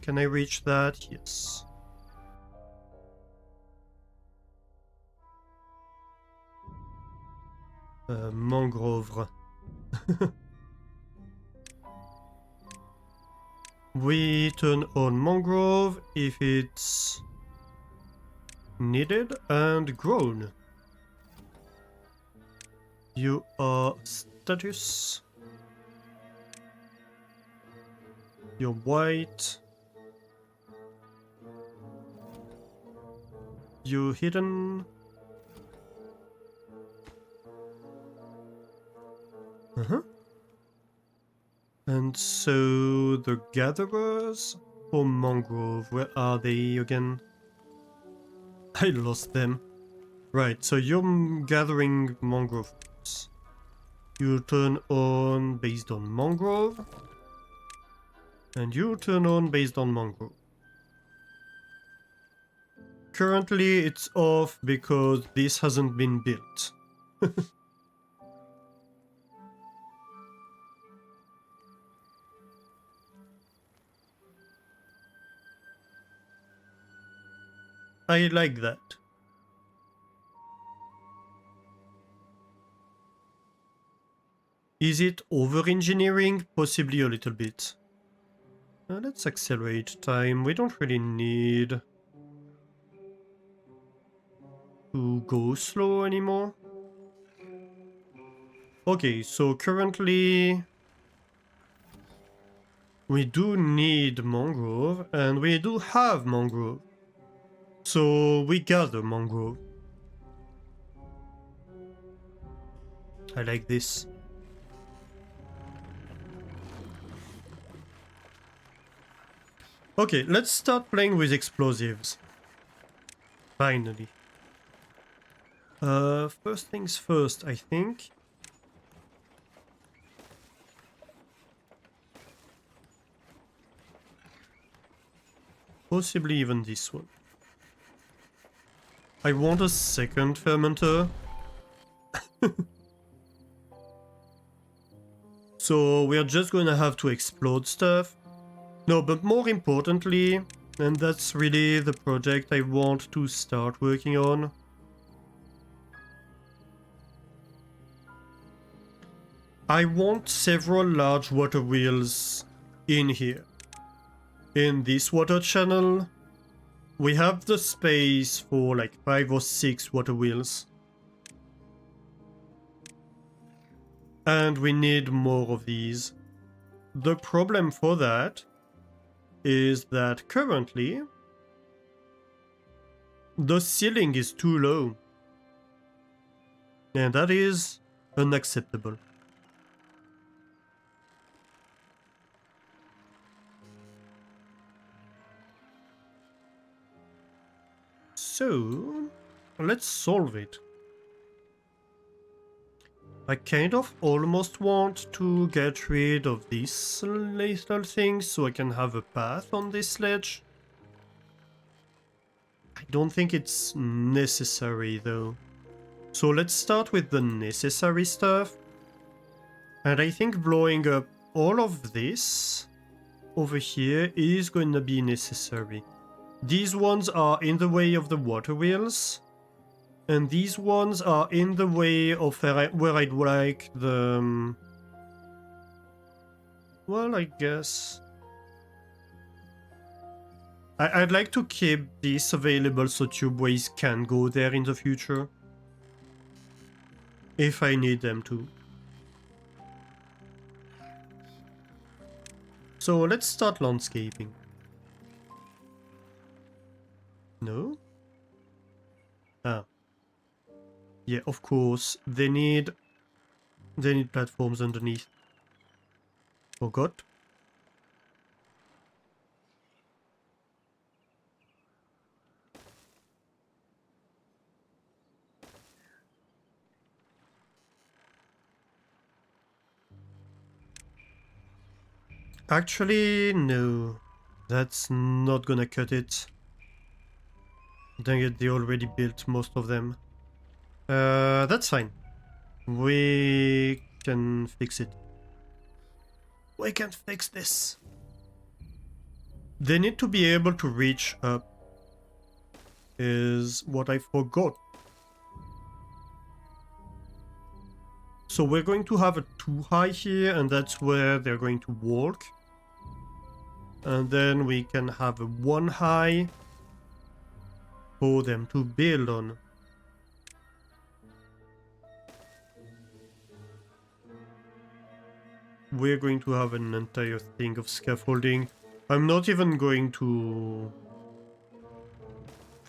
Can I reach that? Yes. Mangrove. We turn on mangrove if it's needed and grown. You are status. You're white. You hidden. And so the gatherers for mangrove, where are they again? I lost them. Right, so you're gathering mangrove fruits. You turn on based on mangrove. And you turn on based on mangrove. Currently it's off because this hasn't been built. I like that. Is it over-engineering? Possibly a little bit. Let's accelerate time. We don't really need to go slow anymore. Okay, so currently we do need mangrove and we do have mangrove. So we gather mangrove. I like this. Okay, let's start playing with explosives. Finally. First things first, I think. Possibly even this one. I want a second fermenter. So we're just gonna have to explode stuff. No, but more importantly, and that's really the project I want to start working on. I want several large water wheels in here. In this water channel, we have the space for like 5 or 6 water wheels. And we need more of these. The problem for that is that currently the ceiling is too low. And that is unacceptable. So, let's solve it. I kind of almost want to get rid of these little things so I can have a path on this ledge. I don't think it's necessary though. So let's start with the necessary stuff. And I think blowing up all of this over here is going to be necessary. These ones are in the way of the water wheels. And these ones are in the way of where I'd like the... well, I guess... I'd like to keep this available so tubeways can go there in the future. If I need them to. So let's start landscaping. No? Ah. Yeah, of course. They need platforms underneath. Forgot. Actually, no. That's not gonna cut it. Dang it, they already built most of them. That's fine. We can fix it. We can fix this. They need to be able to reach up. Is what I forgot. So we're going to have a 2 high here, and that's where they're going to walk. And then we can have a 1 high for them to build on. We're going to have an entire thing of scaffolding. I'm not even going to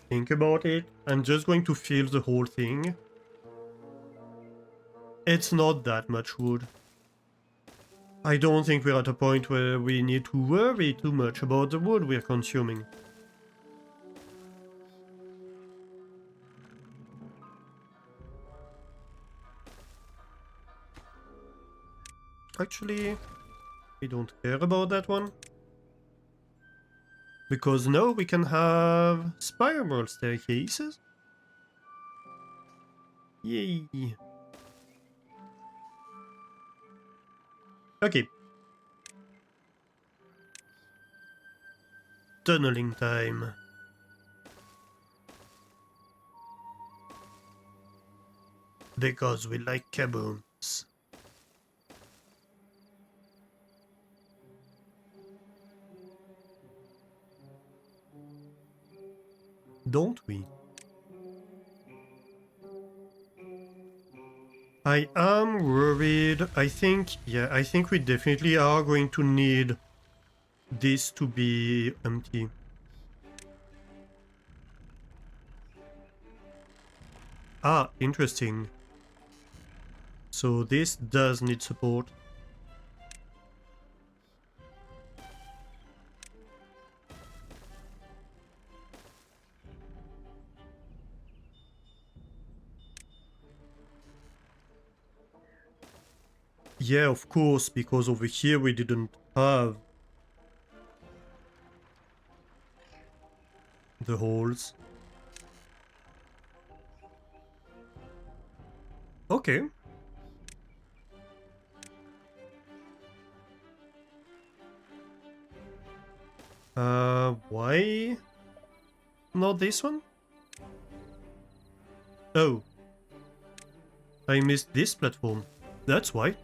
think about it. I'm just going to fill the whole thing. It's not that much wood. I don't think we're at a point where we need to worry too much about the wood we're consuming. Actually, we don't care about that one. Because now we can have spiral staircases. Yay. Okay. Tunneling time. Because we like kabooms. Don't we? I am worried. I think we definitely are going to need this to be empty. Ah, interesting. So this does need support. Yeah, of course, because over here we didn't have the holes. Okay. Why not this one? Oh. I missed this platform. That's why.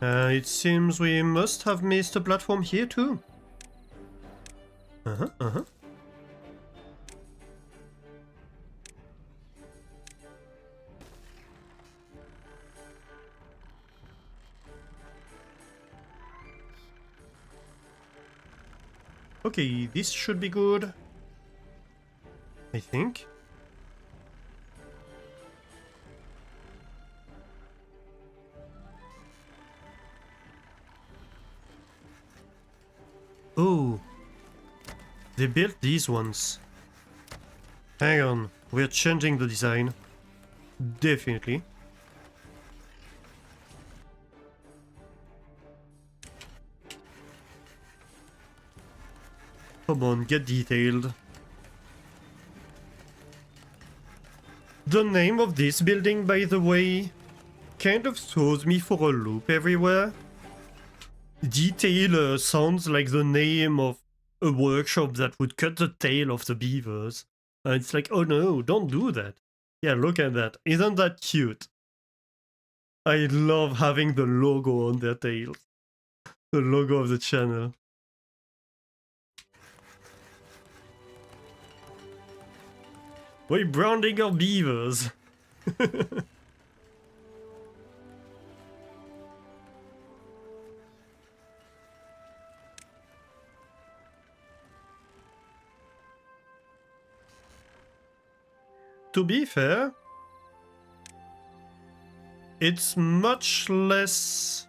It seems we must have missed a platform here too. Uh-huh. Okay, this should be good. I think. Oh. They built these ones. Hang on, we're changing the design. Definitely. Come on, get detailed. The name of this building, by the way, kind of throws me for a loop everywhere. Detail sounds like the name of a workshop that would cut the tail of the beavers. And it's like, oh no, don't do that. Yeah, look at that. Isn't that cute? I love having the logo on their tails. The logo of the channel. We're branding our beavers. To be fair, it's much less...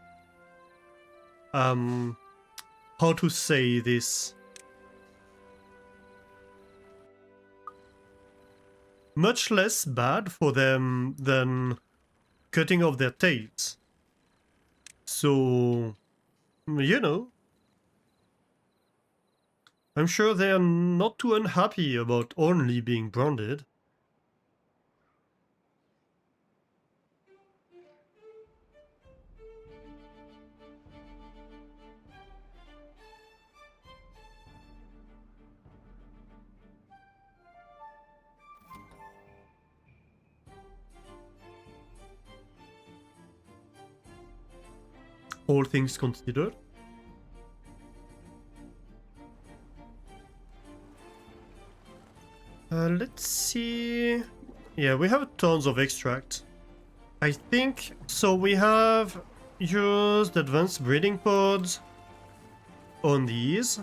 how to say this? Much less bad for them than cutting off their tails. So, you know, I'm sure they're not too unhappy about only being branded. All things considered. Let's see... Yeah, we have tons of extract. I think... So we have used advanced breeding pods on these.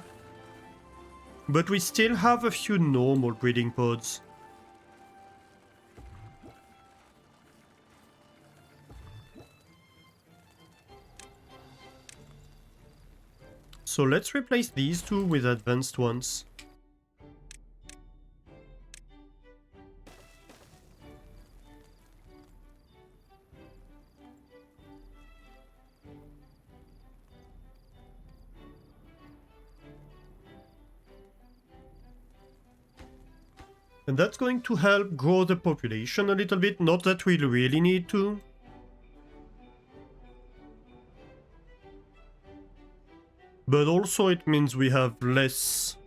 But we still have a few normal breeding pods. So let's replace these two with advanced ones. And that's going to help grow the population a little bit, not that we really need to. But also it means we have less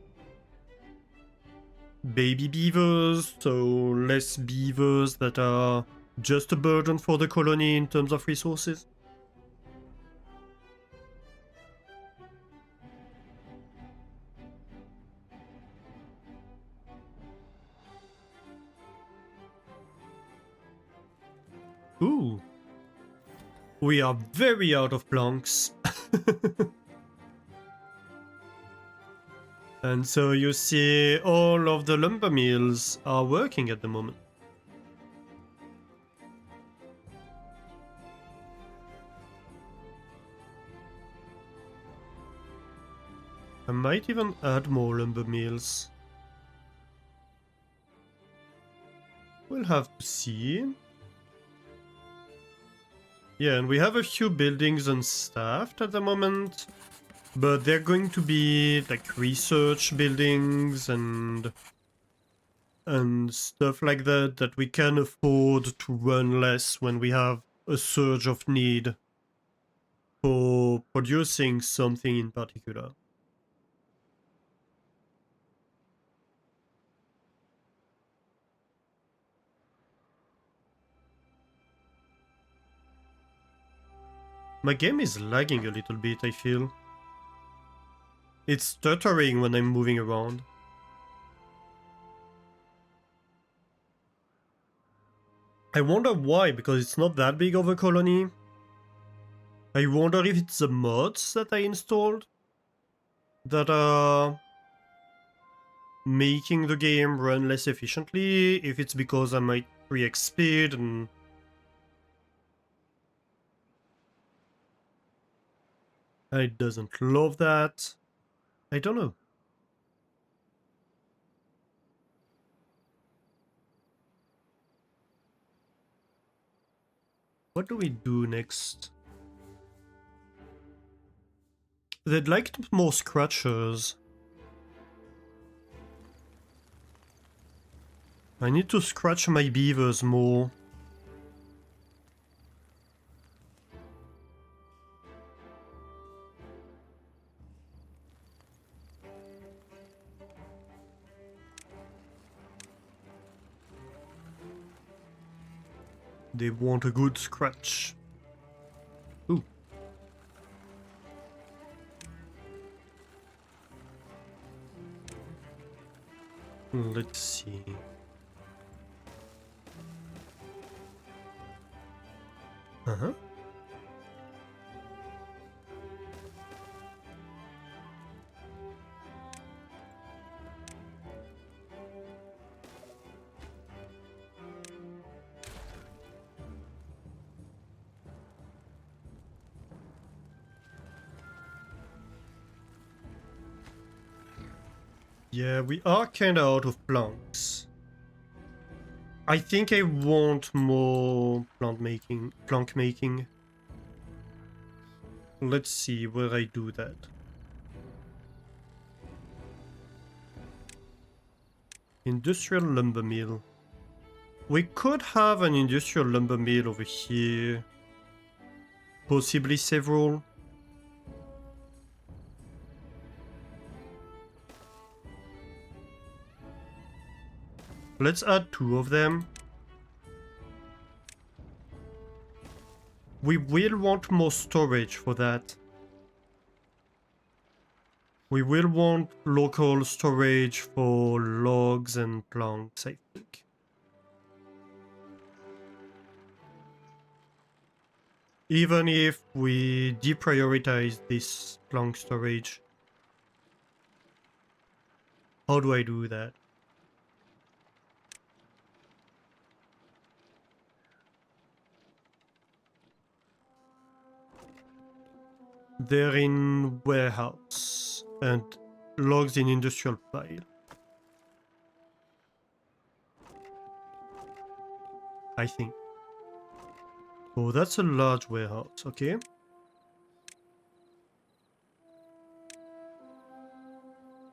baby beavers, so less beavers that are just a burden for the colony in terms of resources. Ooh. We are very out of planks. And so you see all of the lumber mills are working at the moment. I might even add more lumber mills. We'll have to see. Yeah, and we have a few buildings unstaffed at the moment. But they're going to be like research buildings and stuff like that that we can afford to run less when we have a surge of need for producing something in particular. My game is lagging a little bit, I feel. It's stuttering when I'm moving around. I wonder why, because it's not that big of a colony. I wonder if it's the mods that I installed that are making the game run less efficiently, if it's because I might 3x speed and... I doesn't love that. I don't know. What do we do next? They'd like more scratchers. I need to scratch my beavers more. They want a good scratch. Ooh. Let's see. Uh-huh. Yeah, we are kinda out of planks. I think I want more plank making. Let's see where I do that. Industrial lumber mill. We could have an industrial lumber mill over here. Possibly several. Let's add 2 of them. We will want more storage for that. We will want local storage for logs and planks, I think. Even if we deprioritize this plank storage. How do I do that? They're in warehouse and logs in industrial pile. I think. Oh, that's a large warehouse, okay.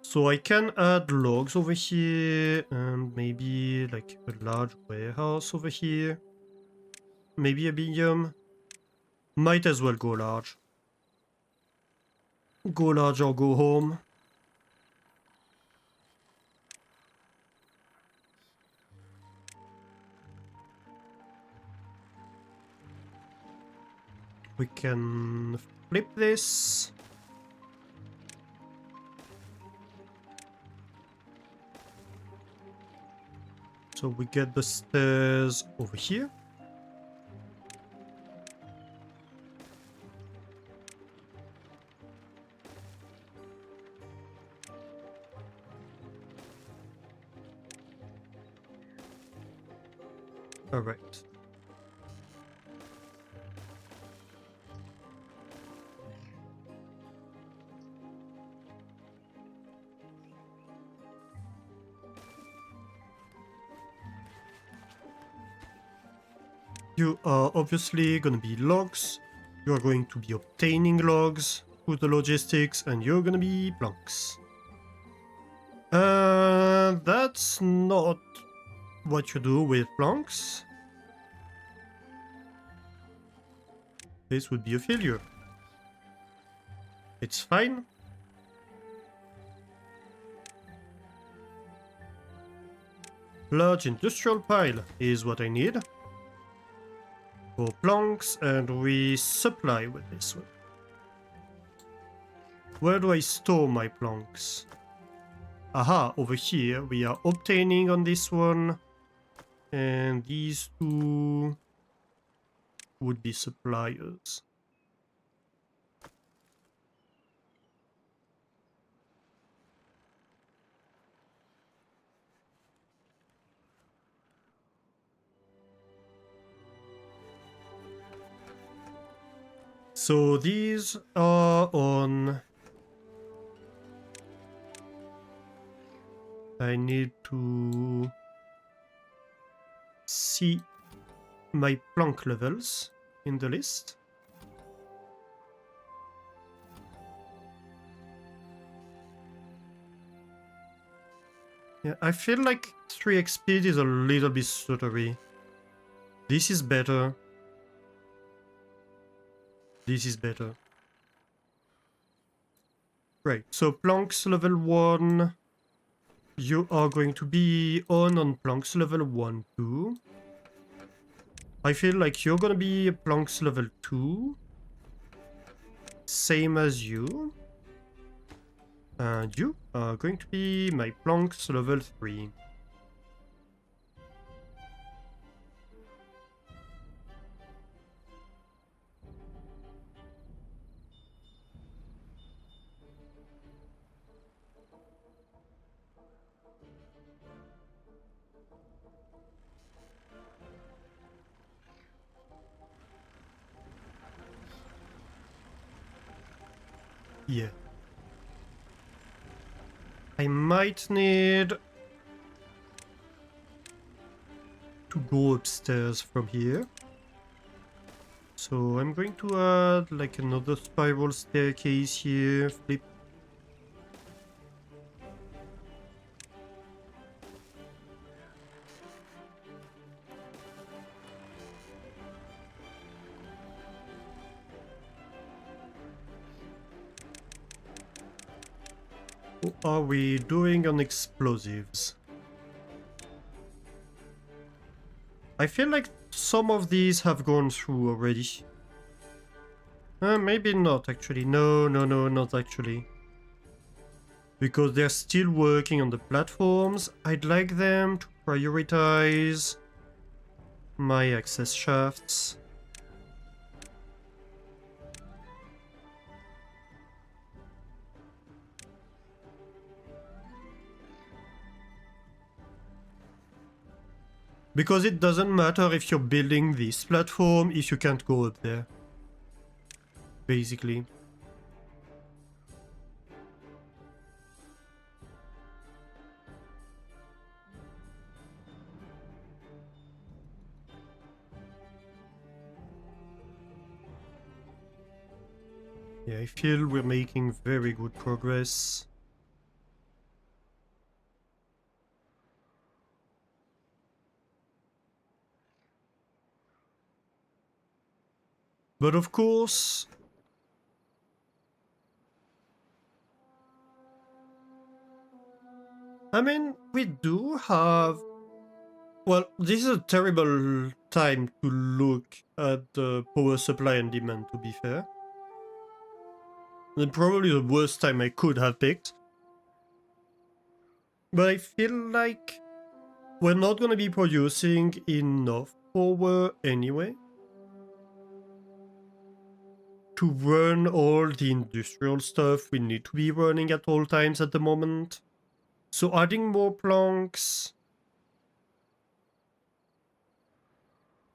So I can add logs over here and maybe like a large warehouse over here. Maybe a medium. Might as well go large. Go large or go home. We can flip this. So we get the stairs over here. All right. You are obviously going to be logs. You are going to be obtaining logs through the logistics, and you're going to be planks. That's not what you do with planks. This would be a failure. It's fine. Large industrial pile is what I need for planks, and we supply with this one. Where do I store my planks? Aha, over here we are obtaining on this one, and these 2 would be suppliers. So these are on... I need to see my plank levels in the list. Yeah, I feel like 3x speed is a little bit stuttery. This is better. This is better. Right, so planks level 1. You are going to be on planks level 1 too. I feel like you're gonna be planks level 2. Same as you. And you are going to be my planks level 3. Yeah. I might need to go upstairs from here. So I'm going to add like another spiral staircase here, flip. What are we doing on explosives? I feel like some of these have gone through already. Maybe not actually. No, not actually. Because they're still working on the platforms. I'd like them to prioritize my access shafts. Because it doesn't matter if you're building this platform if you can't go up there. Basically. Yeah, I feel we're making very good progress. But of course, I mean, we do have... Well, this is a terrible time to look at the power supply and demand, to be fair. And probably the worst time I could have picked. But I feel like we're not gonna be producing enough power anyway to run all the industrial stuff we need to be running at all times at the moment. So adding more planks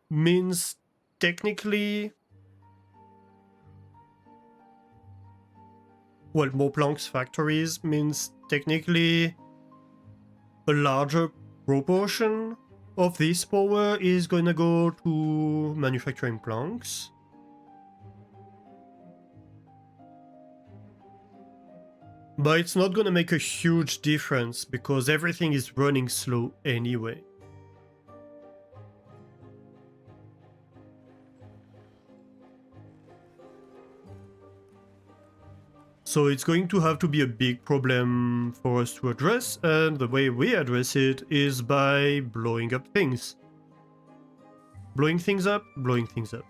means technically... Well, more planks factories means technically a larger proportion of this power is gonna go to manufacturing planks. But it's not gonna make a huge difference because everything is running slow anyway. So it's going to have to be a big problem for us to address, and the way we address it is by blowing up things. Blowing things up, blowing things up.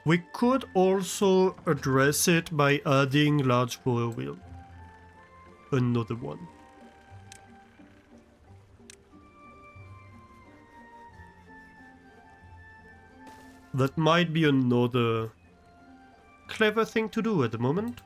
We could also address it by adding large power wheel. Another one. That might be another clever thing to do at the moment.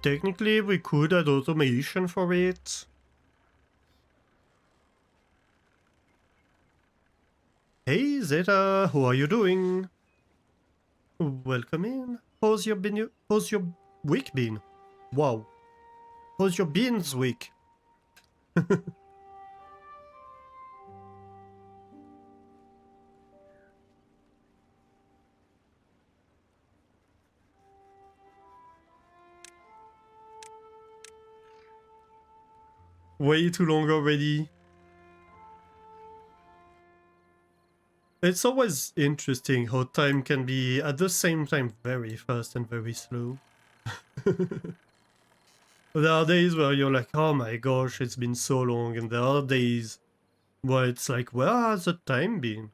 Technically, we could add automation for it. Hey Zeta, how are you doing? Welcome in. How's your week been? Wow. How's your beans week? Way too long already. It's always interesting how time can be at the same time very fast and very slow. There are days where you're like, oh my gosh, it's been so long, and there are days where it's like, where has the time been?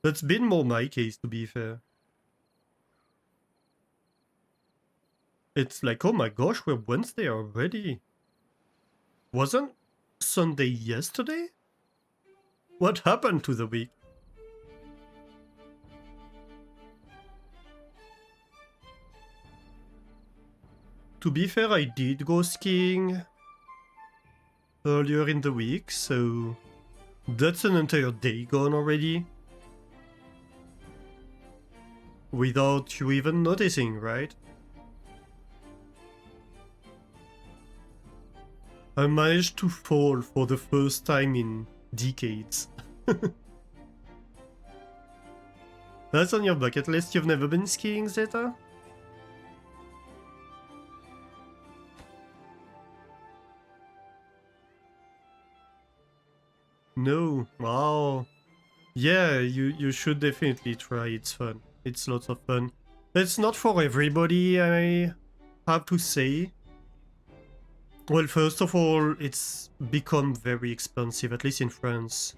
That's been more my case, to be fair. It's like, oh my gosh, we're Wednesday already. Wasn't Sunday yesterday? What happened to the week? To be fair, I did go skiing earlier in the week, so that's an entire day gone already. Without you even noticing, right? I managed to fall for the first time in decades. That's on your bucket list. You've never been skiing, Zeta? No. Wow. Yeah, you should definitely try. It's fun. It's lots of fun. It's not for everybody, I have to say. Well, first of all, it's become very expensive, at least in France.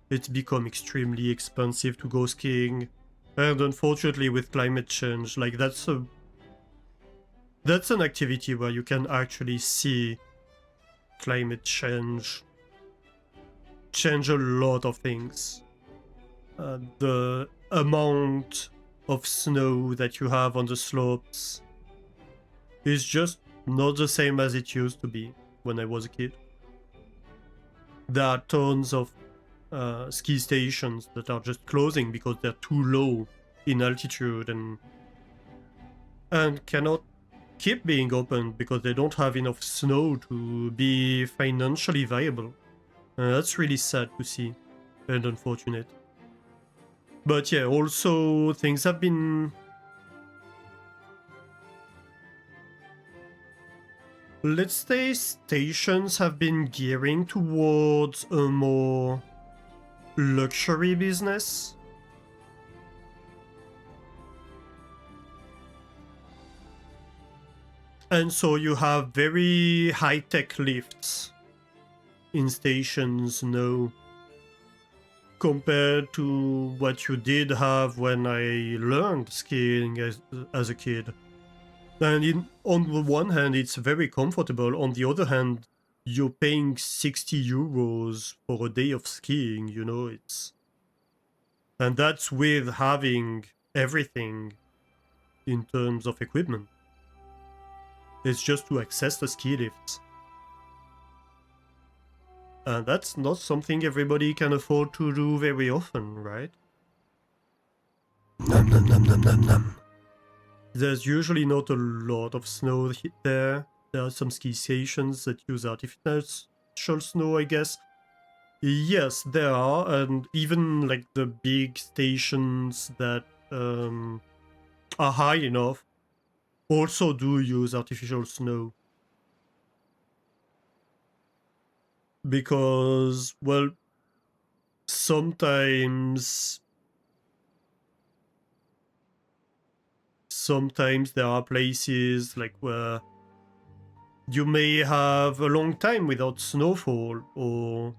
It's become extremely expensive to go skiing. And unfortunately with climate change, like that's an activity where you can actually see climate change a lot of things. The amount of snow that you have on the slopes is just not the same as it used to be when I was a kid. There are tons of ski stations that are just closing because they're too low in altitude and cannot keep being open because they don't have enough snow to be financially viable. That's really sad to see and unfortunate. But yeah, also things have been... Let's say stations have been gearing towards a more luxury business. And so you have very high-tech lifts in stations now compared to what you did have when I learned skiing as a kid. And on the one hand, it's very comfortable. On the other hand, you're paying 60 euros for a day of skiing, you know, it's... And that's with having everything in terms of equipment. It's just to access the ski lifts. And that's not something everybody can afford to do very often, right? Nom nom nom nom nom nom. There's usually not a lot of snow there. There are some ski stations that use artificial snow, I guess. Yes, there are, and even like the big stations that are high enough also do use artificial snow. Because, well, sometimes there are places like where you may have a long time without snowfall, or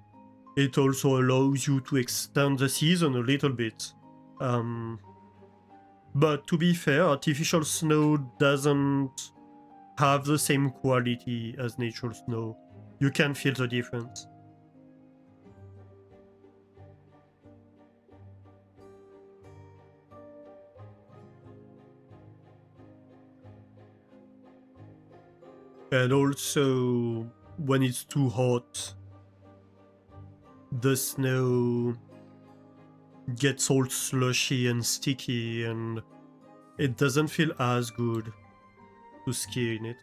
it also allows you to extend the season a little bit. But to be fair, artificial snow doesn't have the same quality as natural snow. You can feel the difference. And also, when it's too hot, the snow gets all slushy and sticky, and it doesn't feel as good to ski in it.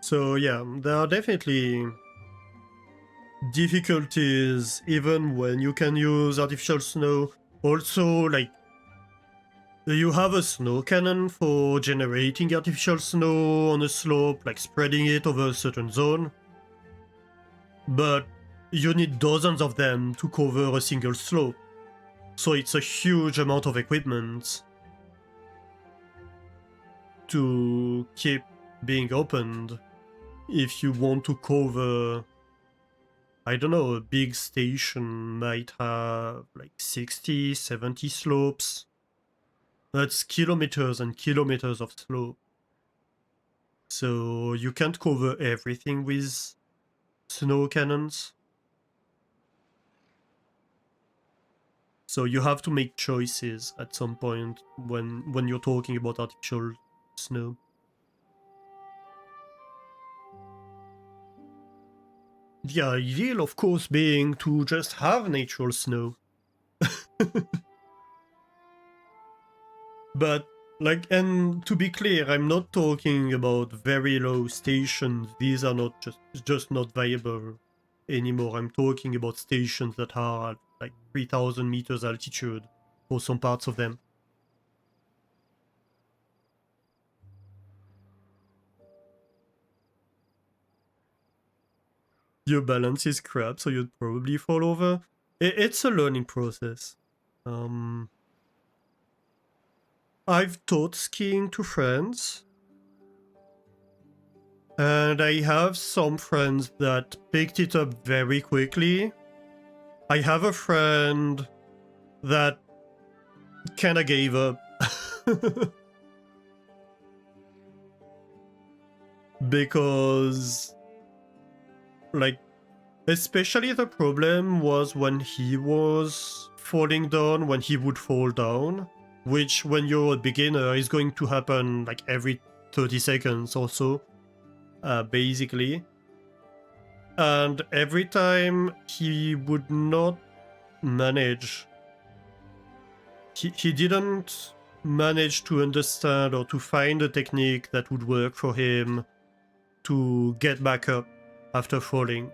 So yeah, there are definitely difficulties even when you can use artificial snow. Also, like, you have a snow cannon for generating artificial snow on a slope, like spreading it over a certain zone. But you need dozens of them to cover a single slope. So it's a huge amount of equipment to keep being opened if you want to cover, I don't know, a big station might have like 60, 70 slopes. That's kilometers and kilometers of slope. So you can't cover everything with snow cannons. So you have to make choices at some point when you're talking about artificial snow. The ideal, of course, being to just have natural snow. But, like, and to be clear, I'm not talking about very low stations. These are not just not viable anymore. I'm talking about stations that are at like 3,000 meters altitude for some parts of them. Your balance is crap, so you'd probably fall over. It's a learning process. I've taught skiing to friends, and I have some friends that picked it up very quickly. I have a friend that kinda gave up. Because, like, especially the problem was when he was falling down, when he would fall down, which when you're a beginner is going to happen like every 30 seconds or so, basically. And every time he would not manage, he didn't manage to understand or to find a technique that would work for him to get back up after falling.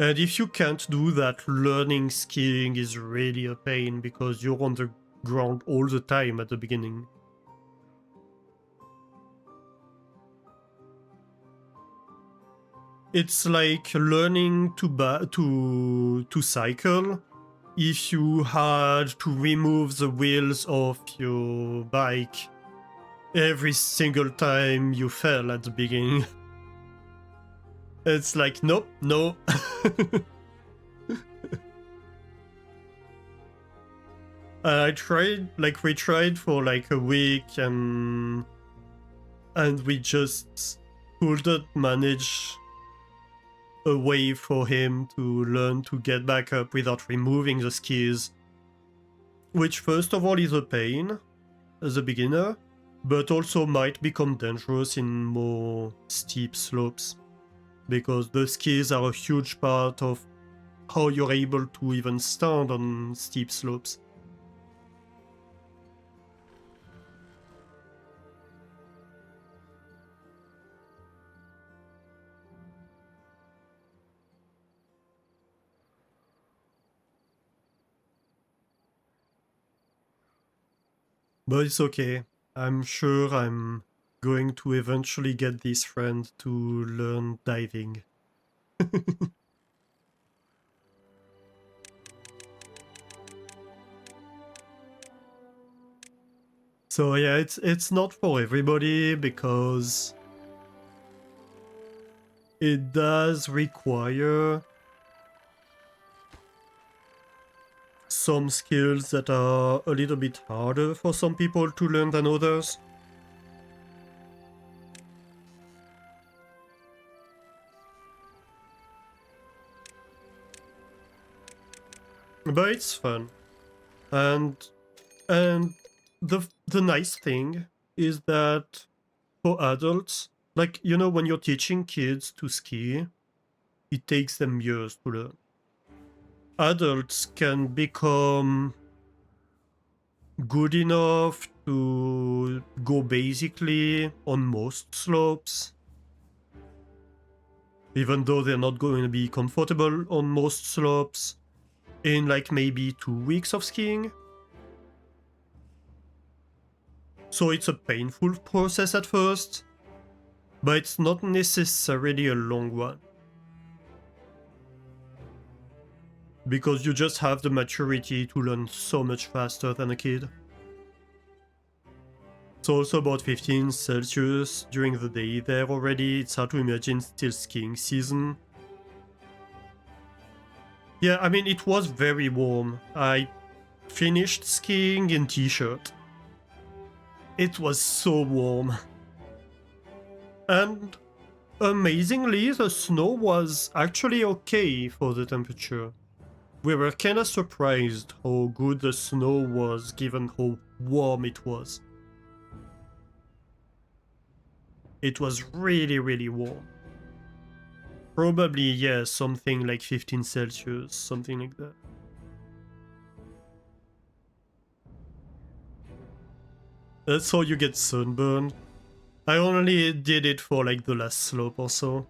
And if you can't do that, learning skiing is really a pain because you're on the ground all the time at the beginning. It's like learning to cycle if you had to remove the wheels of your bike every single time you fell at the beginning. It's like, nope, no. I tried, like, we tried for like a week and we just couldn't manage a way for him to learn to get back up without removing the skis. Which, first of all, is a pain as a beginner, but also might become dangerous in more steep slopes. Because the skis are a huge part of how you're able to even stand on steep slopes. But it's okay. I'm sure I'm going to eventually get this friend to learn diving. So yeah, it's not for everybody because it does require some skills that are a little bit harder for some people to learn than others. But it's fun. And the nice thing is that for adults, like, you know, when you're teaching kids to ski, it takes them years to learn. Adults can become good enough to go basically on most slopes even though they're not going to be comfortable on most slopes in like maybe 2 weeks of skiing. So it's a painful process at first, but it's not necessarily a long one. Because you just have the maturity to learn so much faster than a kid. It's also about 15 Celsius during the day there already. It's hard to imagine still skiing season. Yeah, I mean, it was very warm. I finished skiing in t-shirt. It was so warm. And amazingly, the snow was actually okay for the temperature. We were kinda surprised how good the snow was given how warm it was. It was really, really warm. Probably, yeah, something like 15 Celsius, something like that. That's how you get sunburned. I only did it for like the last slope or so.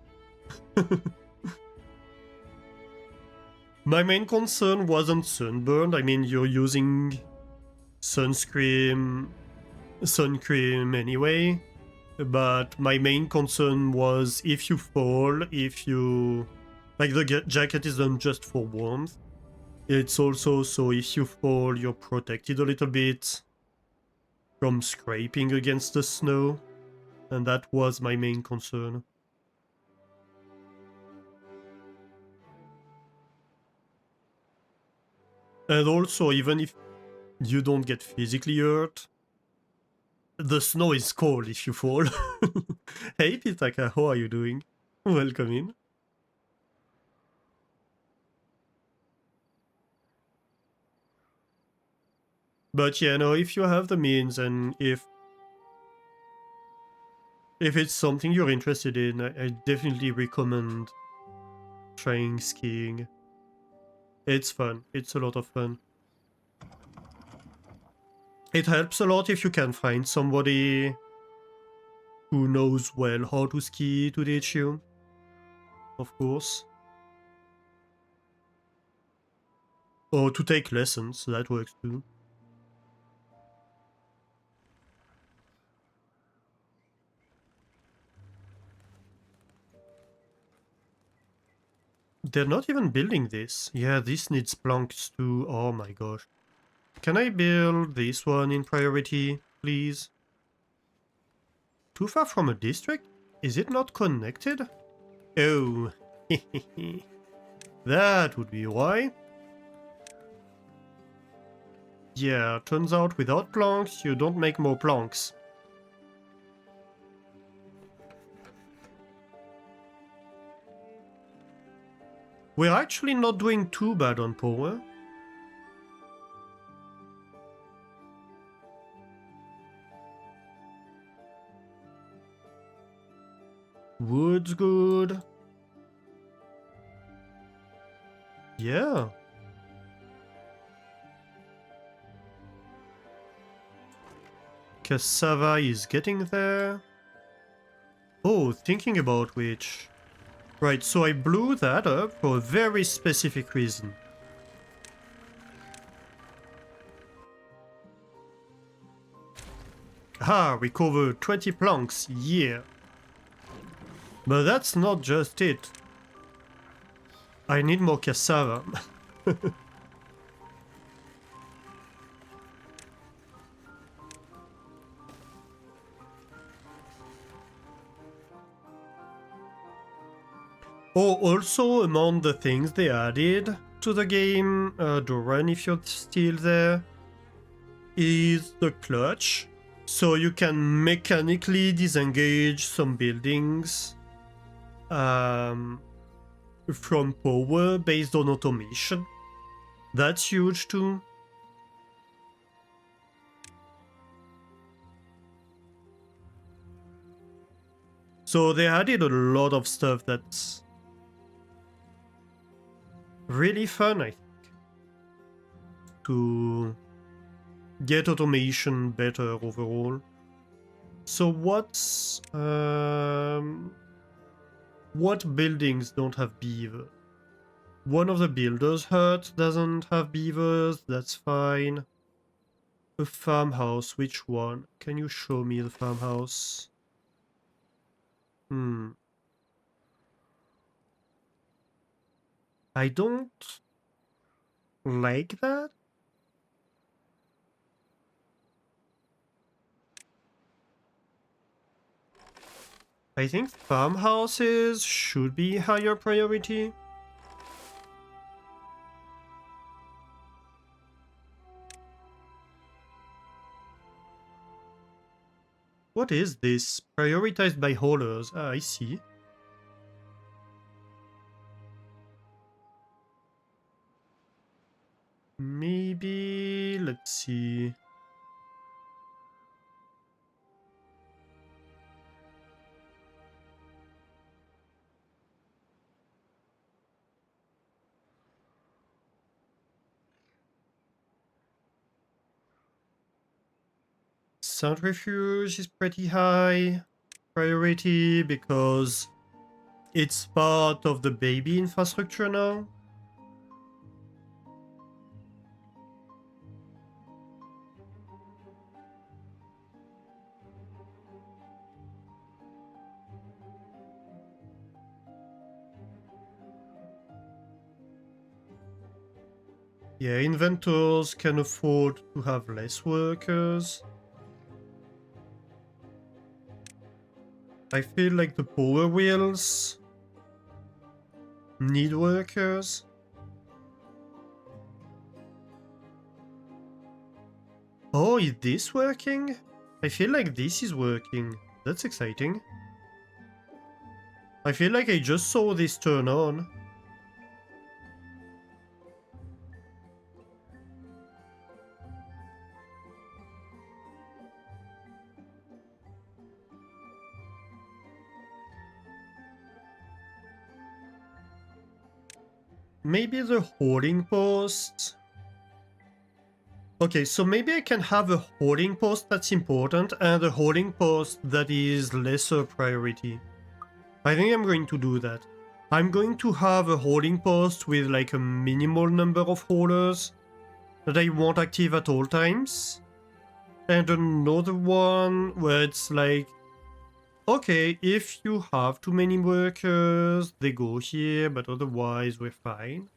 My main concern wasn't sunburned. I mean, you're using sunscreen anyway. But my main concern was if you fall, like the jacket isn't just for warmth. It's also so if you fall, you're protected a little bit from scraping against the snow. And that was my main concern. And also, even if you don't get physically hurt, the snow is cold if you fall. Hey Pitaka, how are you doing? Welcome in. But yeah, no, if you have the means and if it's something you're interested in, I definitely recommend trying skiing. It's fun. It's a lot of fun. It helps a lot if you can find somebody who knows well how to ski to teach you, of course. Or to take lessons, that works too. They're not even building this. Yeah, this needs planks too. Oh my gosh. Can I build this one in priority, please? Too far from a district? Is it not connected? Oh, that would be why. Yeah, turns out without planks, you don't make more planks. We're actually not doing too bad on power. Wood's good. Yeah. Cassava is getting there. Oh, thinking about which. Right, so I blew that up for a very specific reason. Ah, we covered 20 planks, yeah. But that's not just it. I need more cassava. Oh, also among the things they added to the game, Doran, if you're still there, is the clutch. So you can mechanically disengage some buildings from power based on automation. That's huge too. So they added a lot of stuff that's really fun, I think, to get automation better overall. So what's What buildings don't have beaver? One of the builders' hut doesn't have beavers, that's fine. A farmhouse, which one? Can you show me the farmhouse? I don't like that. I think farmhouses should be higher priority. What is this? Prioritized by haulers. Ah, I see. Maybe... let's see. Centrifuge is pretty high priority because it's part of the baby infrastructure now. Yeah, inventors can afford to have less workers. I feel like the power wheels need workers. Oh, is this working? I feel like this is working. That's exciting. I feel like I just saw this turn on. Maybe the holding post. Okay, so maybe I can have a holding post that's important and a holding post that is lesser priority. I think I'm going to do that. I'm going to have a holding post with like a minimal number of holders that I want active at all times. And another one where it's like, okay, if you have too many workers, they go here, but otherwise we're fine.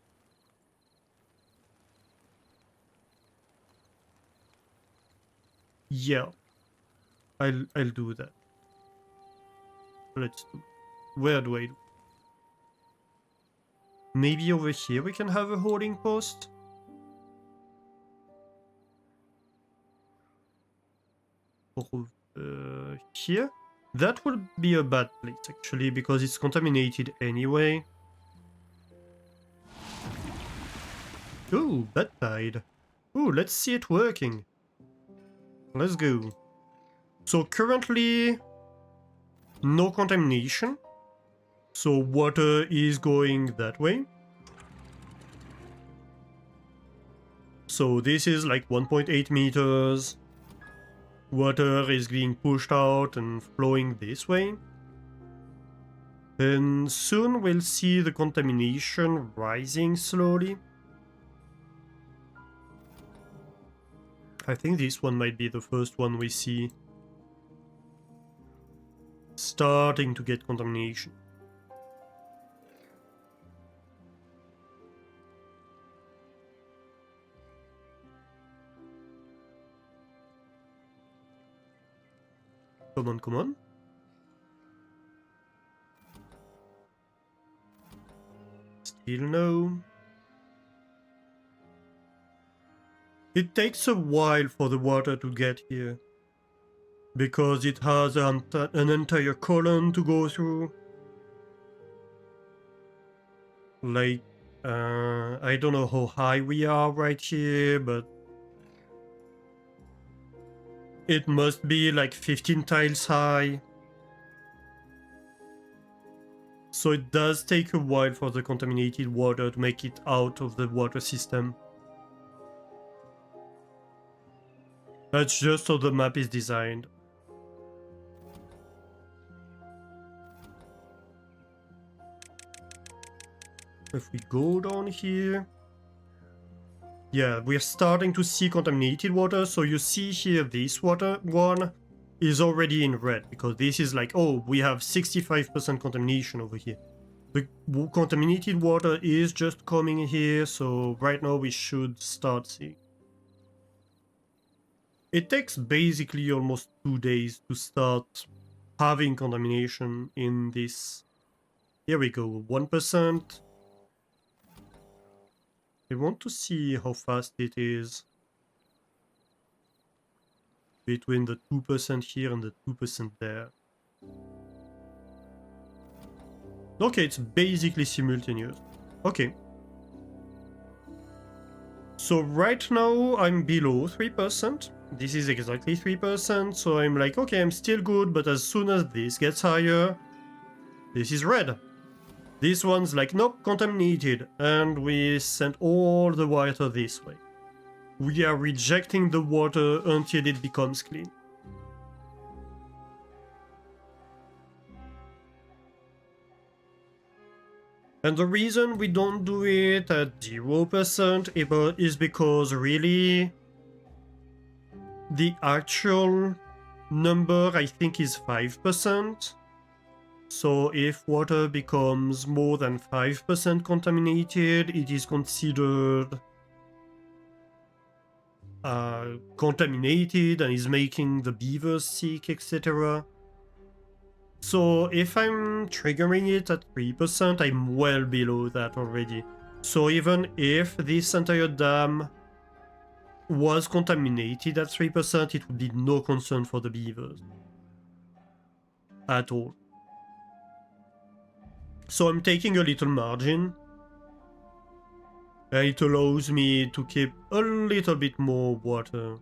Yeah, I'll do that. Let's do. Where do I do? Maybe over here we can have a holding post? Or here? That would be a bad place actually, because it's contaminated anyway. Ooh, bad tide. Ooh, let's see it working. Let's go. So currently, no contamination. So water is going that way. So this is like 1.8 meters. Water is being pushed out and flowing this way. Then soon we'll see the contamination rising slowly. I think this one might be the first one we see starting to get contamination. Come on, come on. Still no. It takes a while for the water to get here, because it has an entire column to go through. Like, I don't know how high we are right here, but it must be like 15 tiles high. So it does take a while for the contaminated water to make it out of the water system. That's just how the map is designed. If we go down here, yeah, we're starting to see contaminated water. So you see here, this water one is already in red because this is like, oh, we have 65% contamination over here. The contaminated water is just coming here, so right now we should start seeing. It takes basically almost 2 days to start having contamination in this. Here we go, 1%. I want to see how fast it is between the 2% here and the 2% there. Okay, it's basically simultaneous. Okay. So right now I'm below 3%. This is exactly 3%, so I'm like, okay, I'm still good, but as soon as this gets higher, this is red. This one's like, nope, contaminated, and we sent all the water this way. We are rejecting the water until it becomes clean. And the reason we don't do it at 0% is because really the actual number I think is 5%. So if water becomes more than 5% contaminated, it is considered contaminated and is making the beavers sick, etc. So if I'm triggering it at 3%, I'm well below that already. So even if this entire dam was contaminated at 3%, it would be no concern for the beavers. At all. So I'm taking a little margin. And it allows me to keep a little bit more water.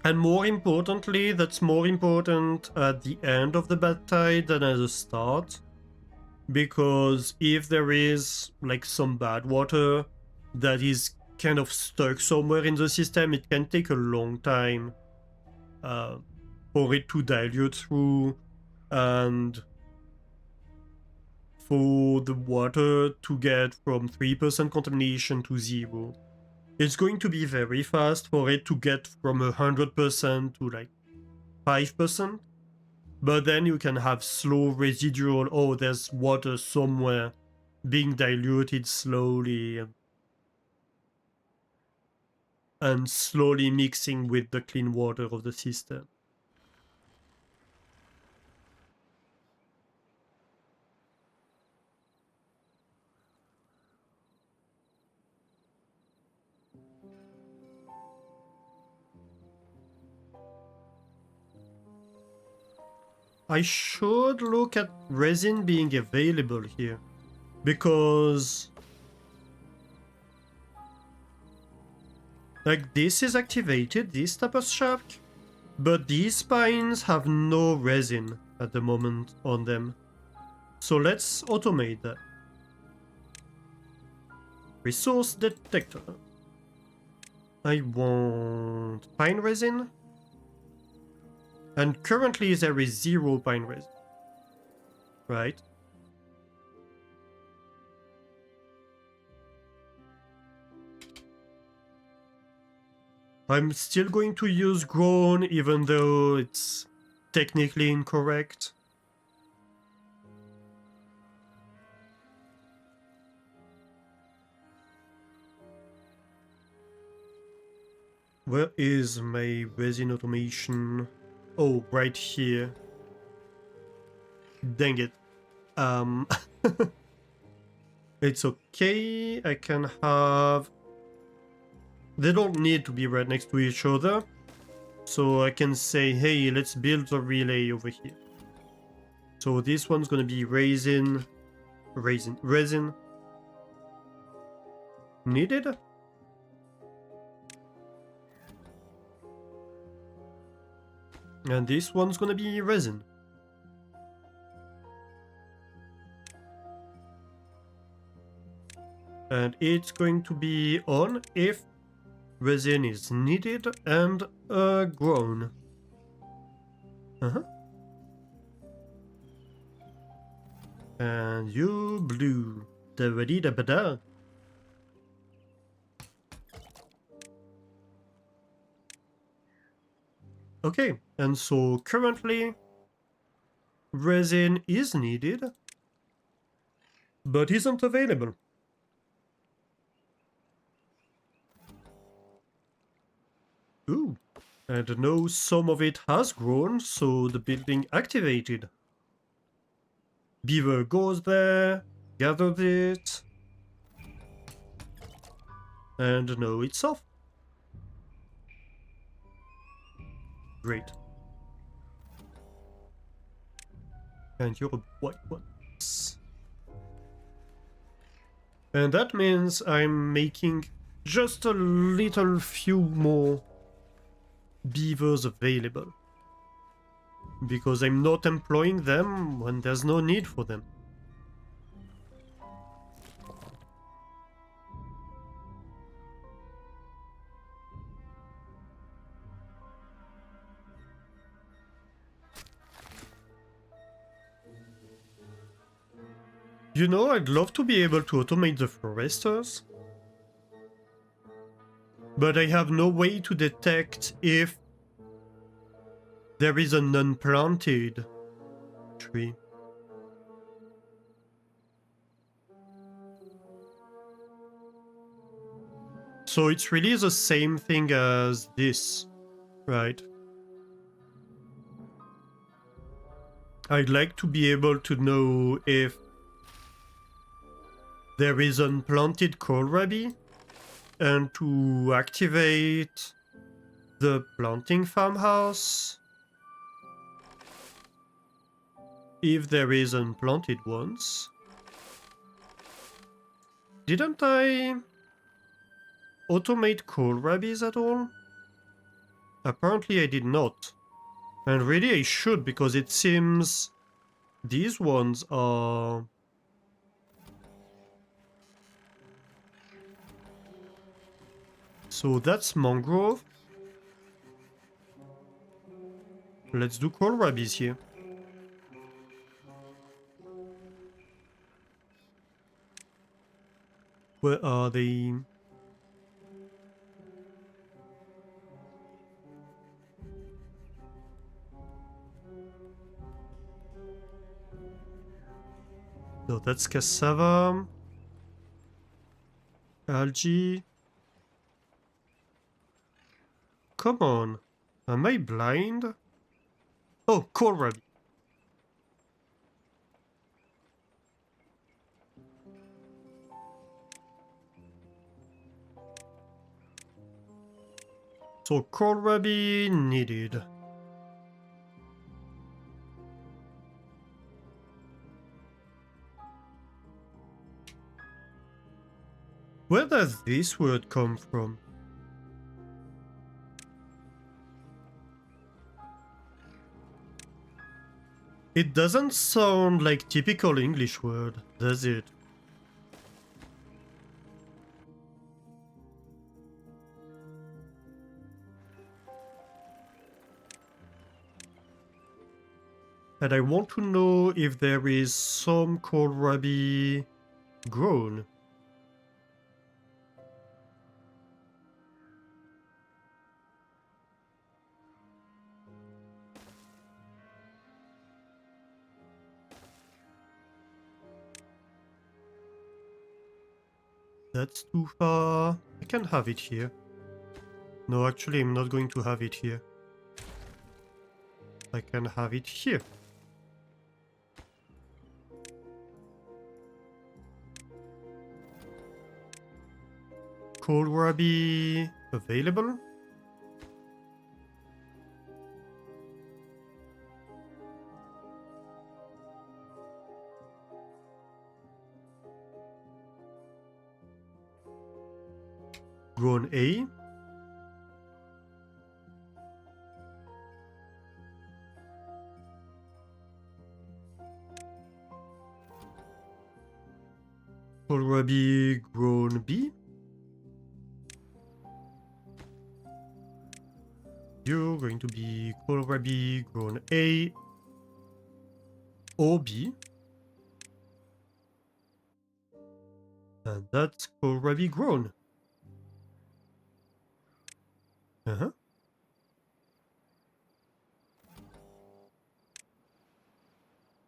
And more importantly, that's more important at the end of the bad tide than at the start. Because if there is like some bad water that is kind of stuck somewhere in the system, it can take a long time for it to dilute through and for the water to get from 3% contamination to 0. It's going to be very fast for it to get from 100% to like 5%. But then you can have slow residual, oh, there's water somewhere being diluted slowly and slowly mixing with the clean water of the system. I should look at resin being available here, because like this is activated, this type of shark, but these spines have no resin at the moment on them. So let's automate that. Resource detector. I want pine resin. And currently there is 0 pine resin. Right? I'm still going to use grown even though it's technically incorrect. Where is my resin automation? Oh, right here. Dang it. It's okay. I can have... They don't need to be right next to each other. So I can say, hey, let's build a relay over here. So this one's gonna be resin. Needed? And this one's gonna be resin. And it's going to be on if resin is needed and grown. Uh-huh. And you blue. Da-ba-dee-da-ba-da. Okay, and so currently resin is needed, but isn't available. Ooh, and now some of it has grown, so the building activated. Beaver goes there, gathers it, and now it's off. Great. And you're a white one. And that means I'm making just a little few more beavers available. Because I'm not employing them when there's no need for them. You know, I'd love to be able to automate the foresters. But I have no way to detect if there is an unplanted tree. So it's really the same thing as this, right? I'd like to be able to know if there is unplanted kohlrabi and to activate the planting farmhouse if there is unplanted ones. Didn't I automate kohlrabis at all? Apparently I did not. And really I should, because it seems these ones are... So that's mangrove. Let's do kohlrabis here. Where are they? No, that's cassava. Algae. Come on. Am I blind? Oh, kohlrabi. So kohlrabi needed. Where does this word come from? It doesn't sound like typical English word, does it? And I want to know if there is some kohlrabi grown. That's too far. I can have it here. No, actually, I'm not going to have it here. I can have it here. Kohlrabi available? Grown A. Kohlrabi grown B. you're going to be kohlrabi grown A or B. And that's kohlrabi grown. Uh-huh.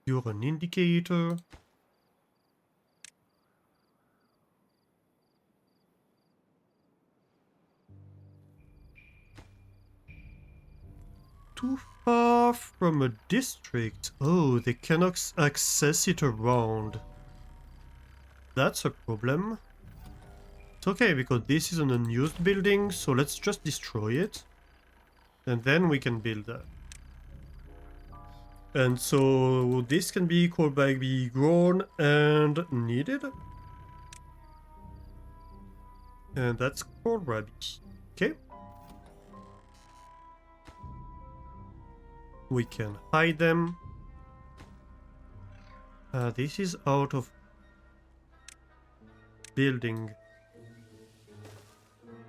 You're an indicator. Too far from a district. Oh, they cannot access it around. That's a problem. It's okay, because this is an unused building, so let's just destroy it. And then we can build that. And so this can be kohlrabi grown and needed. And that's kohlrabi. Okay. We can hide them. This is out of building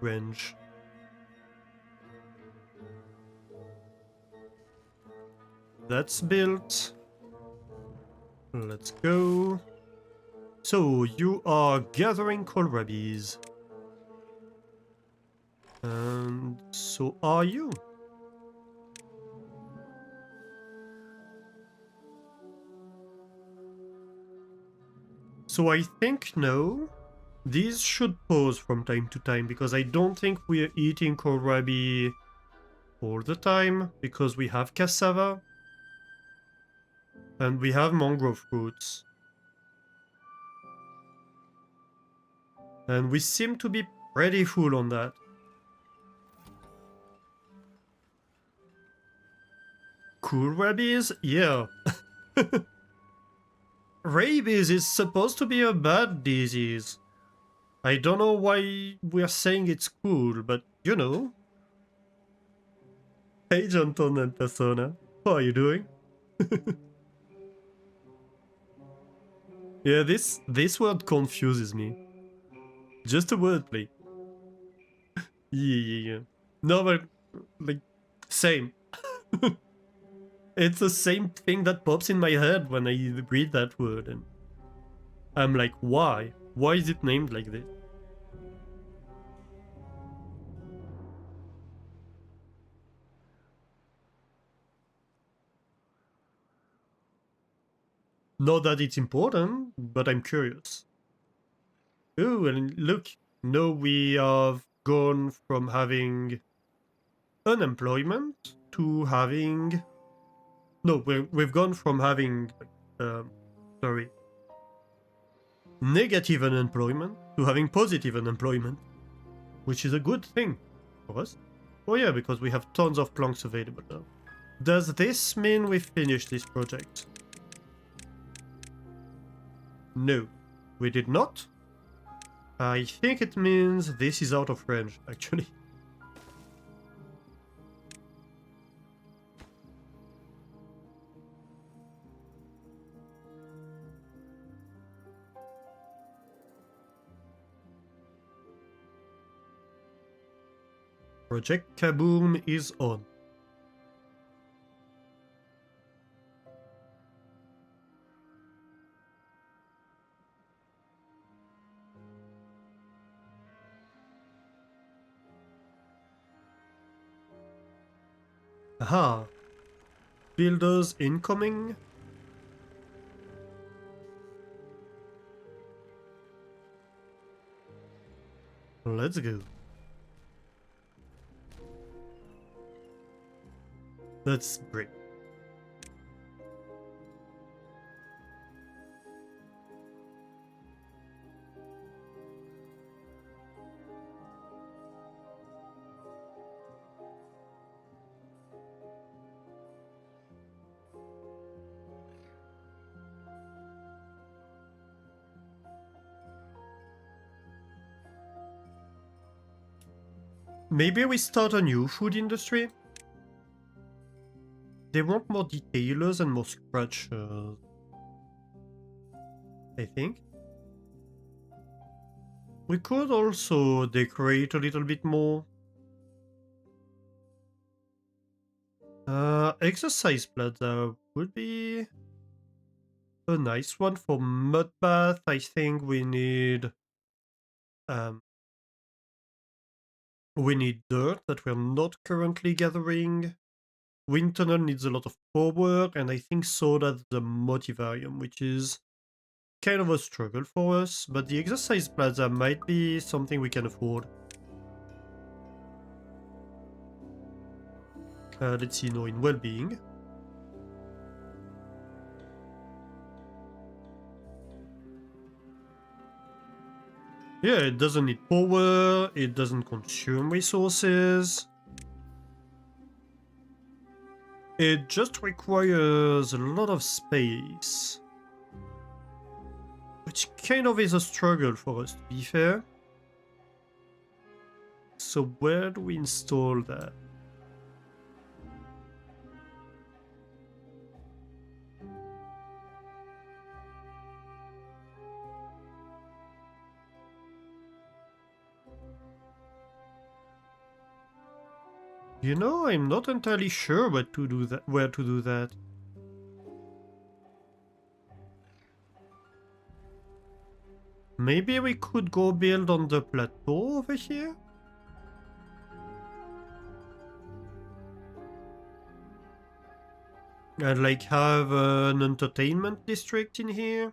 range. That's built. Let's go. So you are gathering kohlrabis. And so are you. So I think no. These should pause from time to time, because I don't think we're eating kohlrabi all the time, because we have cassava and we have mangrove fruits. And we seem to be pretty full on that. Kohlrabis? Yeah. Rabies is supposed to be a bad disease. I don't know why we're saying it's cool, but you know. Hey Jonton and Persona, how are you doing? Yeah, this word confuses me. Just a wordplay. Yeah. No, but like same. It's the same thing that pops in my head when I read that word, and I'm like, why? Why is it named like this? Not that it's important, but I'm curious. Oh, and look, no, we have gone from having unemployment to having... No, we've gone from having, sorry, negative unemployment to having positive unemployment, which is a good thing for us. Oh yeah, because we have tons of planks available now. Does this mean we finished this project? No, we did not. I think it means this is out of range, actually. Project Kaboom is on. Aha! Builders incoming. Let's go. That's great. Maybe we start a new food industry? They want more detailers and more scratchers, I think. We could also decorate a little bit more. Exercise plaza would be a nice one for mud bath. I think um we need dirt that we're not currently gathering. Wind tunnel needs a lot of power, and I think so does the motivarium, which is kind of a struggle for us, but the exercise plaza might be something we can afford. Let's see, no, in well-being. Yeah, it doesn't need power, it doesn't consume resources. It just requires a lot of space. Which kind of is a struggle for us, to be fair. So where do we install that? You know, I'm not entirely sure where to do that. Maybe we could go build on the plateau over here? And like have an entertainment district in here?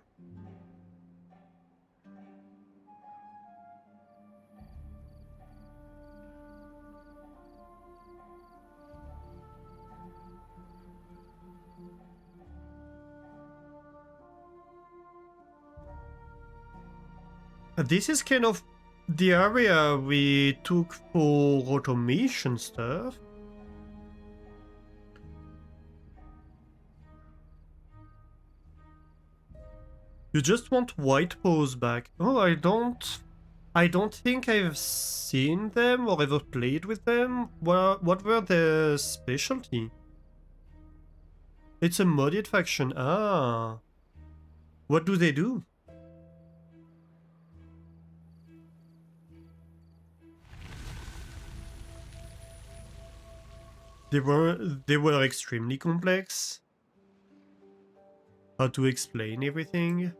This is kind of the area we took for automation stuff. You just want white paws back. Oh, I don't think I've seen them or ever played with them. What were their specialty? It's a modded faction. Ah. What do they do? They were extremely complex. How to explain everything?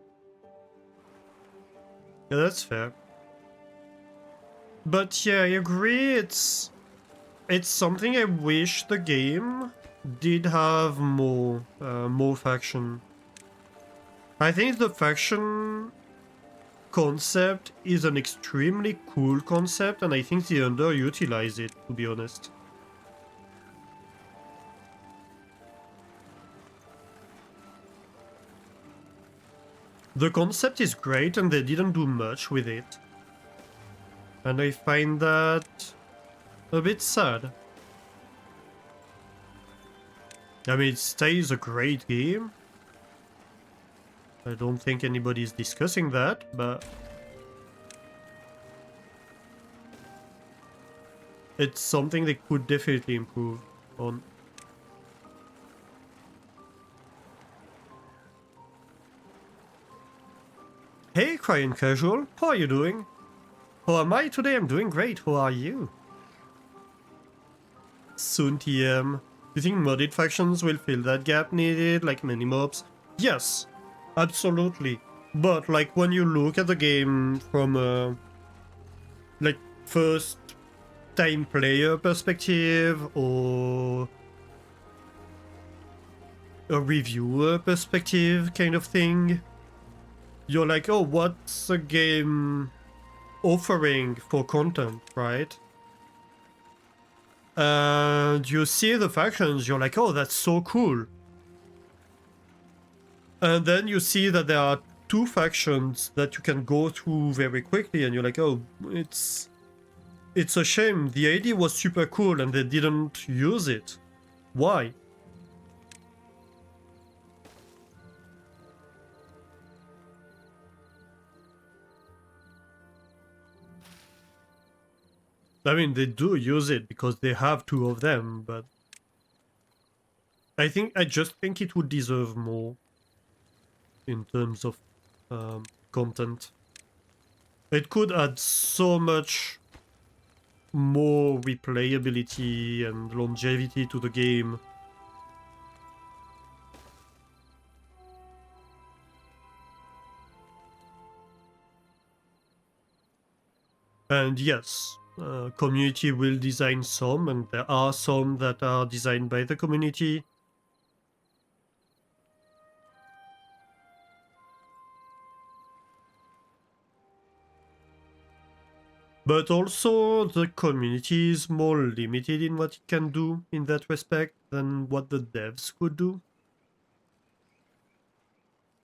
Yeah, that's fair. But yeah, I agree. It's something I wish the game did have more faction. I think the faction concept is an extremely cool concept, and I think they underutilize it, to be honest. The concept is great, and they didn't do much with it. And I find that a bit sad. I mean, it stays a great game. I don't think anybody's discussing that, but it's something they could definitely improve on. Hey, Crying Casual, how are you doing? How am I today? I'm doing great. How are you? Soon TM. You think modded factions will fill that gap needed, like many mobs? Yes, absolutely. But like when you look at the game from a like first time player perspective or a reviewer perspective kind of thing, you're like, oh, what's a game offering for content, right? And you see the factions, you're like, oh, that's so cool. And then you see that there are two factions that you can go through very quickly, and you're like, oh, it's a shame. The idea was super cool and they didn't use it. Why? I mean, they do use it because they have two of them, but I just think it would deserve more in terms of content. It could add so much more replayability and longevity to the game And yes, community will design some, and there are some that are designed by the community. But also, the community is more limited in what it can do in that respect than what the devs could do.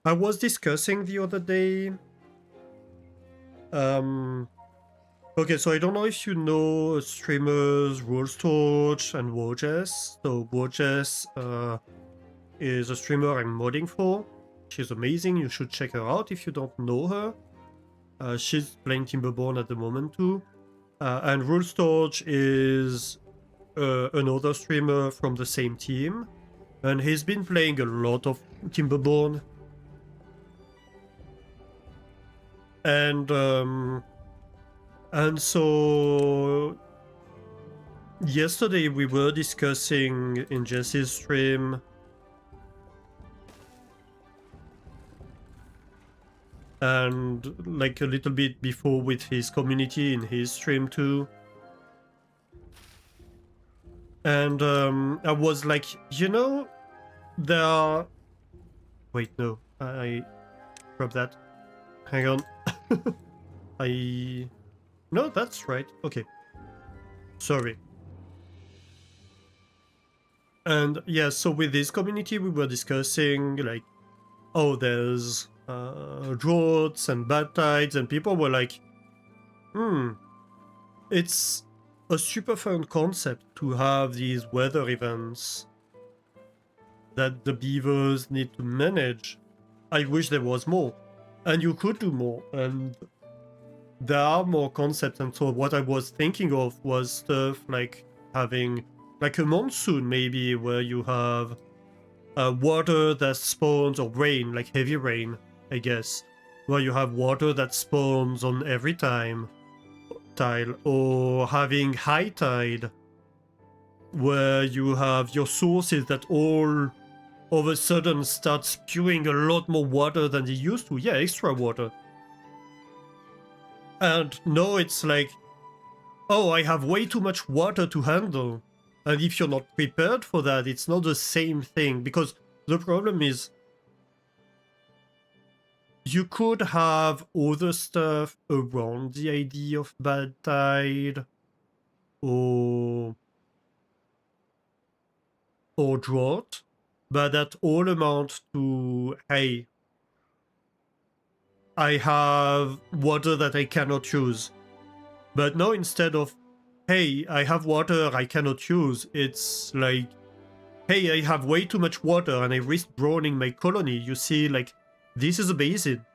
I was discussing the other day. Okay, so I don't know if you know streamers RuleStorch and Wojess. So Wojess is a streamer I'm modding for. She's amazing. You should check her out if you don't know her. She's playing Timberborn at the moment too. And RuleStorch is another streamer from the same team. And he's been playing a lot of Timberborn. And so yesterday we were discussing in Jesse's stream and like a little bit before with his community in his stream too. And I was like, you know, there are... Wait, no, I dropped that. Hang on. No, that's right. Okay. Sorry. And yeah, so with this community we were discussing like, oh, there's droughts and bad tides, and people were like, it's a super fun concept to have these weather events that the beavers need to manage. I wish there was more, and you could do more, and there are more concepts. And so what I was thinking of was stuff like having like a monsoon maybe, where you have water that spawns, or rain, like heavy rain, I guess, where you have water that spawns on every tile, or having high tide, where you have your sources that all of a sudden start spewing a lot more water than they used to. Yeah, extra water. And no, it's like, oh, I have way too much water to handle. And if you're not prepared for that, it's not the same thing. Because the problem is, you could have other stuff around the idea of bad tide or drought, but that all amount to, hey, I have water that I cannot use. But now instead of, hey, I have water I cannot use, it's like, hey, I have way too much water and I risk drowning my colony. You see, like, this is a basin.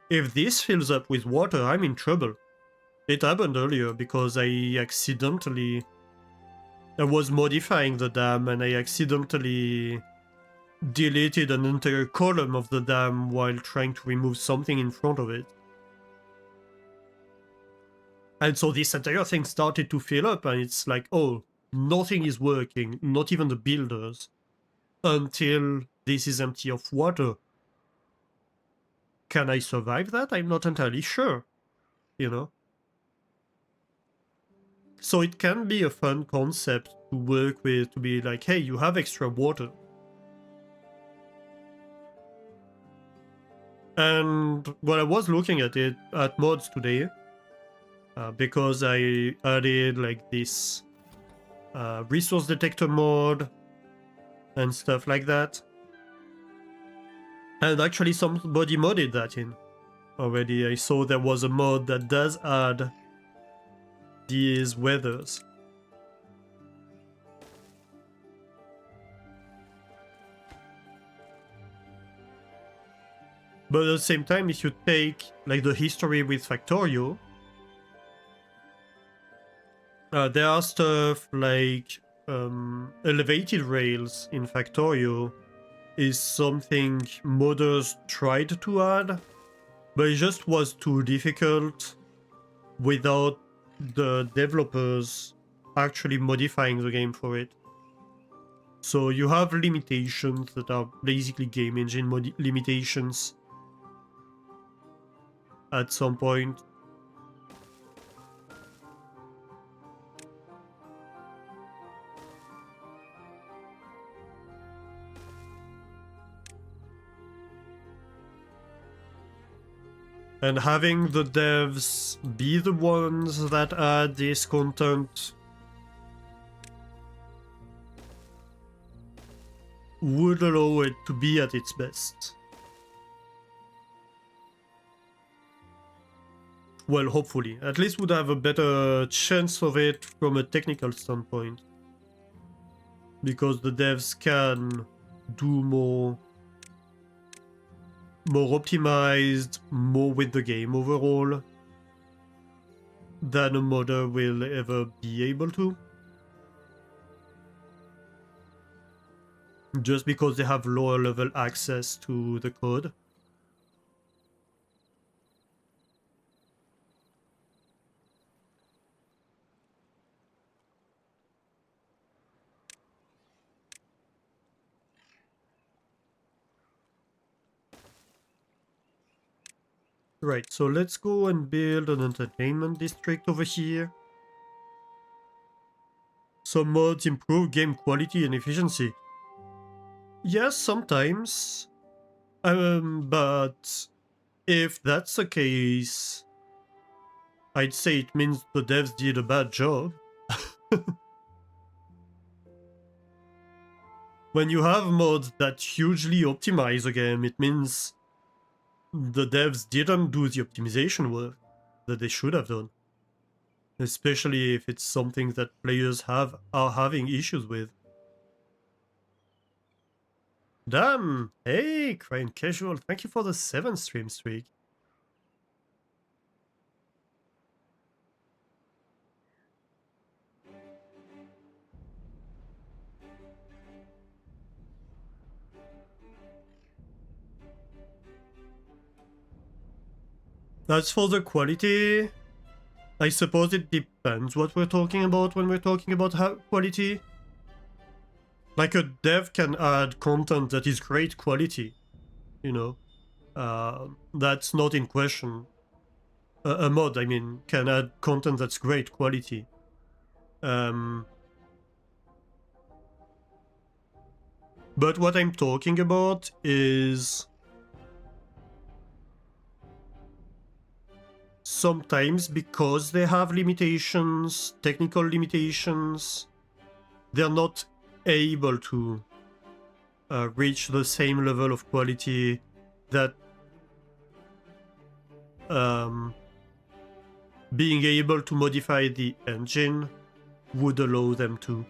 If this fills up with water, I'm in trouble. It happened earlier because I was modifying the dam and I accidentally deleted an entire column of the dam while trying to remove something in front of it. And so this entire thing started to fill up, and it's like, oh, nothing is working, not even the builders, until this is empty of water. Can I survive that? I'm not entirely sure, you know? So it can be a fun concept to work with, to be like, hey, you have extra water. And when I was looking at mods today, because I added like this resource detector mod and stuff like that. And actually somebody modded that in already. I saw there was a mod that does add these weathers. But at the same time, if you take like the history with Factorio, there are stuff like elevated rails in Factorio is something modders tried to add, but it just was too difficult without the developers actually modifying the game for it. So you have limitations that are basically game engine limitations at some point. And having the devs be the ones that add this content would allow it to be at its best. Well, hopefully. At least would have a better chance of it from a technical standpoint. Because the devs can do more optimized, more with the game overall than a modder will ever be able to. Just because they have lower level access to the code. Right, so let's go and build an entertainment district over here. Some mods improve game quality and efficiency. Yes, sometimes. But if that's the case, I'd say it means the devs did a bad job. When you have mods that hugely optimize a game, it means the devs didn't do the optimization work that they should have done. Especially if it's something that players are having issues with. Damn! Hey, Crane Casual, thank you for the 7 stream streak. As for the quality, I suppose it depends what we're talking about when we're talking about quality. Like a dev can add content that is great quality, you know. That's not in question. A mod, I mean, can add content that's great quality. But what I'm talking about is sometimes because they have limitations, technical limitations, they're not able to reach the same level of quality that being able to modify the engine would allow them to.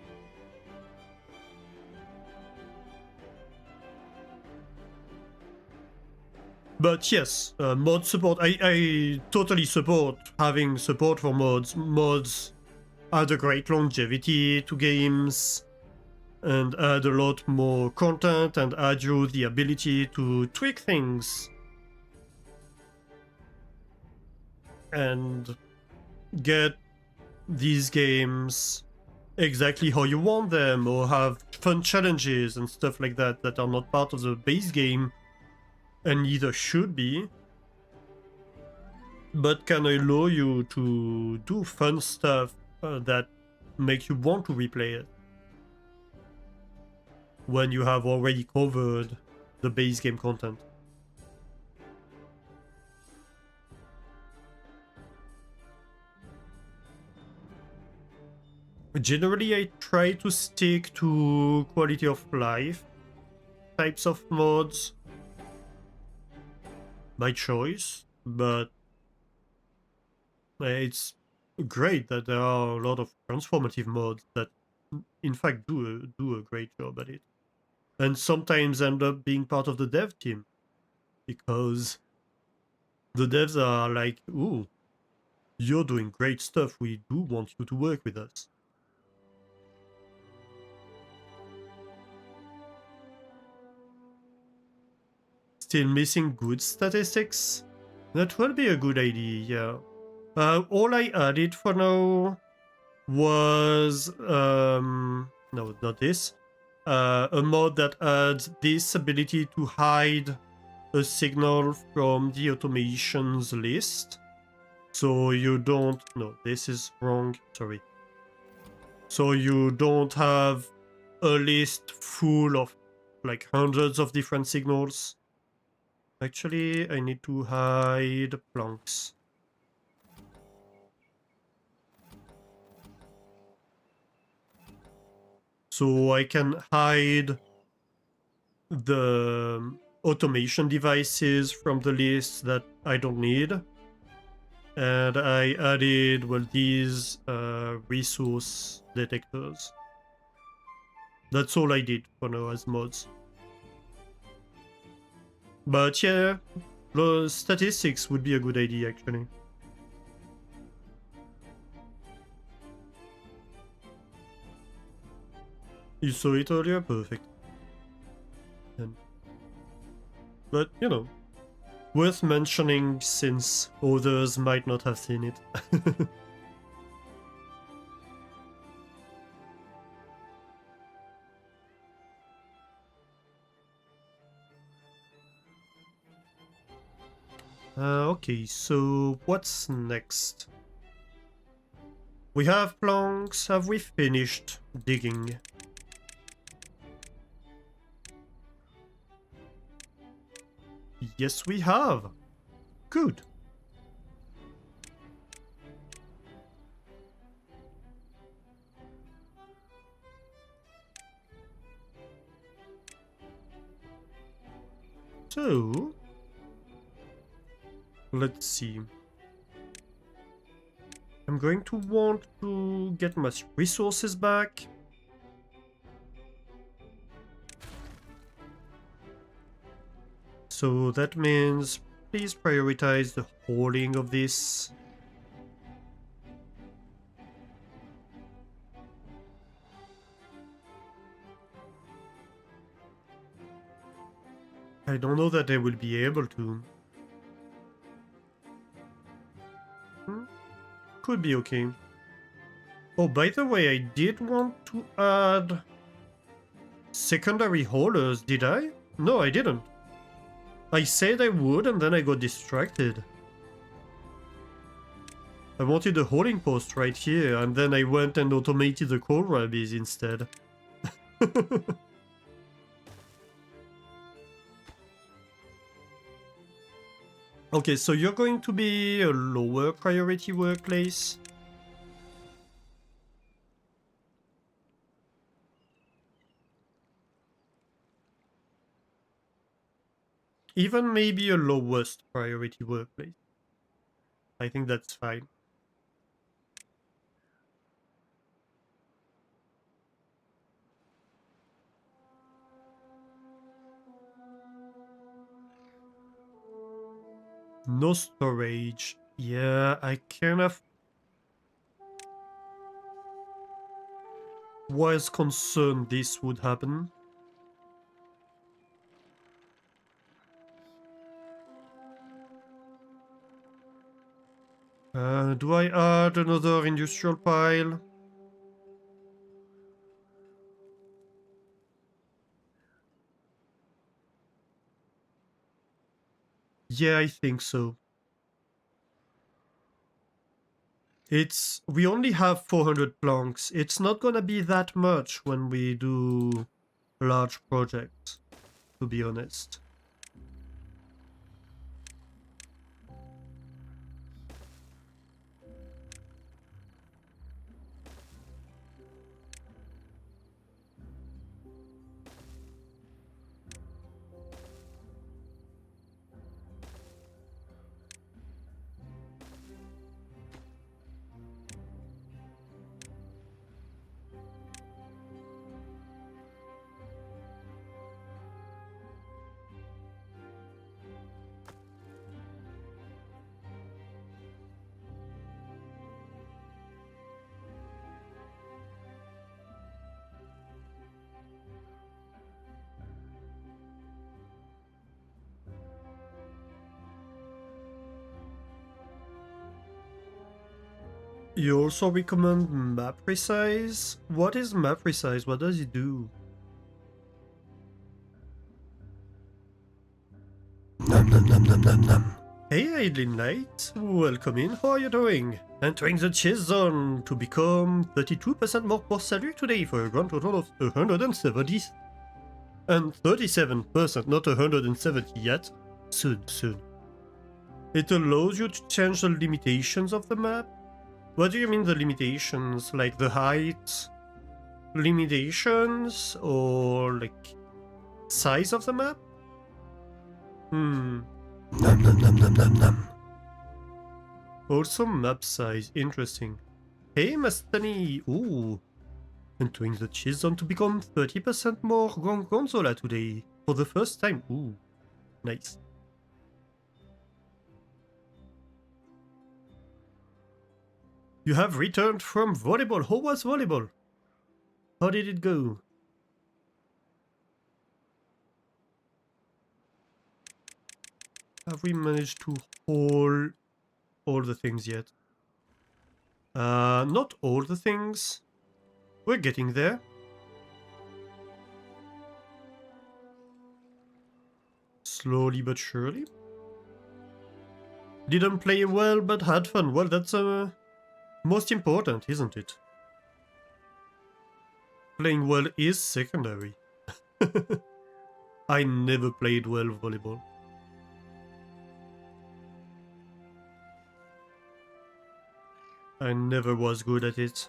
But yes, mod support, I totally support having support for mods. Mods add a great longevity to games and add a lot more content and add you the ability to tweak things and get these games exactly how you want them, or have fun challenges and stuff like that that are not part of the base game and neither should be, but can allow you to do fun stuff that make you want to replay it when you have already covered the base game content. Generally, I try to stick to quality of life types of mods by choice, but it's great that there are a lot of transformative mods that in fact do a great job at it, and sometimes end up being part of the dev team because the devs are like, ooh, you're doing great stuff, we do want you to work with us. Still missing good statistics? That would be a good idea, yeah. All I added for now was, no, not this, a mod that adds this ability to hide a signal from the automations list. So you don't, no, this is wrong, sorry. So you don't have a list full of like hundreds of different signals Actually, I need to hide planks. So I can hide the automation devices from the list that I don't need. And I added, well, these resource detectors. That's all I did for now as mods. But yeah, the statistics would be a good idea actually. You saw it earlier? Perfect. But, you know, worth mentioning since others might not have seen it. Okay, so what's next? We have planks. Have we finished digging? Yes, we have. Good. So, let's see. I'm going to want to get my resources back. So that means please prioritize the hauling of this. I don't know that I will be able to. Could be okay. Oh, by the way, I did want to add secondary haulers, did I? No, I didn't. I said I would and then I got distracted. I wanted a hauling post right here and then I went and automated the coal rabbies instead. Okay, so you're going to be a lower priority workplace. Even maybe a lowest priority workplace. I think that's fine. No storage. Yeah, I kind of was concerned this would happen. Do I add another industrial pile? Yeah, I think so. We only have 400 planks. It's not gonna be that much when we do large projects, to be honest. You also recommend map resize? What is map resize? What does it do? Num num num num num num. Hey Aidlin Knight, welcome in, how are you doing? Entering the chase zone to become 32% more per salary today for a grand total of 170 and 37%, not 170 yet. Soon. It allows you to change the limitations of the map. What do you mean the limitations? Like the height limitations or like size of the map? Num num num num num num. Also map size, interesting. Hey Mastani, ooh. Entering the cheese zone to become 30% more Gorgonzola today. For the first time, ooh. Nice. You have returned from volleyball. How was volleyball? How did it go? Have we managed to haul all the things yet? Not all the things. We're getting there. Slowly but surely. Didn't play well, but had fun. Well, that's most important, isn't it? Playing well is secondary. I never played well volleyball. I never was good at it.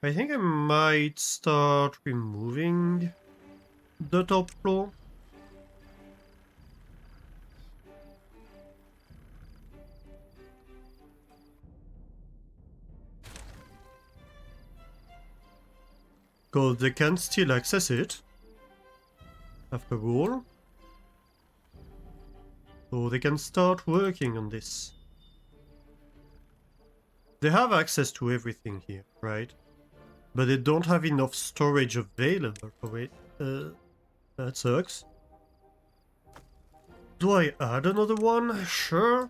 I think I might start removing the top floor. Because they can still access it, after all. So they can start working on this. They have access to everything here, right? But they don't have enough storage available for it. That sucks. Do I add another one? Sure.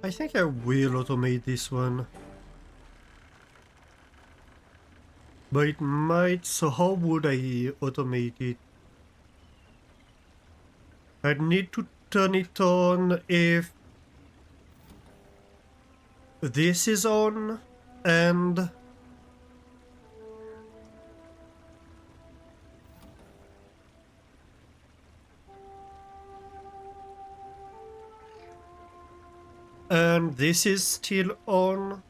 I think I will automate this one. But it might, so how would I automate it? I'd need to turn it on if this is on and this is still on.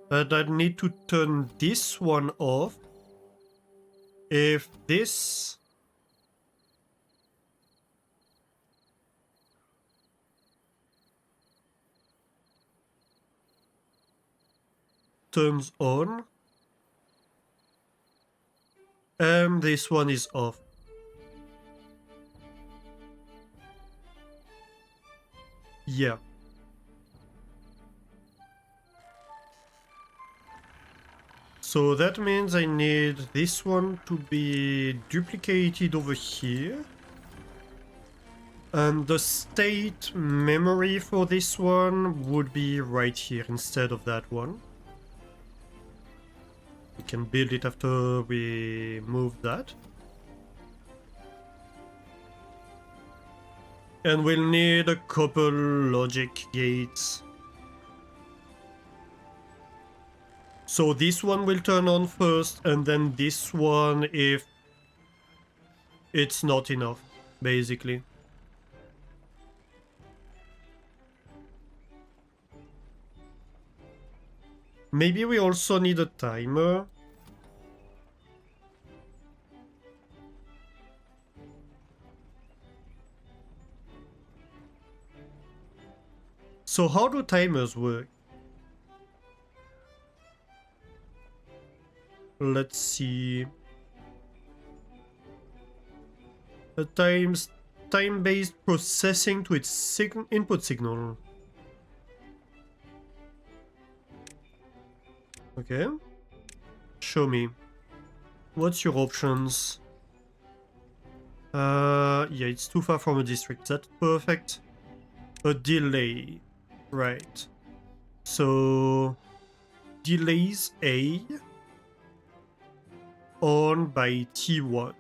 But I need to turn this one off if this turns on and this one is off. Yeah. So that means I need this one to be duplicated over here. And the state memory for this one would be right here instead of that one. We can build it after we move that. And we'll need a couple logic gates. So this one will turn on first, and then this one if it's not enough, basically. Maybe we also need a timer. So how do timers work? Let's see. A time-based processing to its input signal. Okay. Show me. What's your options? Yeah, it's too far from a district. That's perfect. A delay. Right. So delays A on by T1.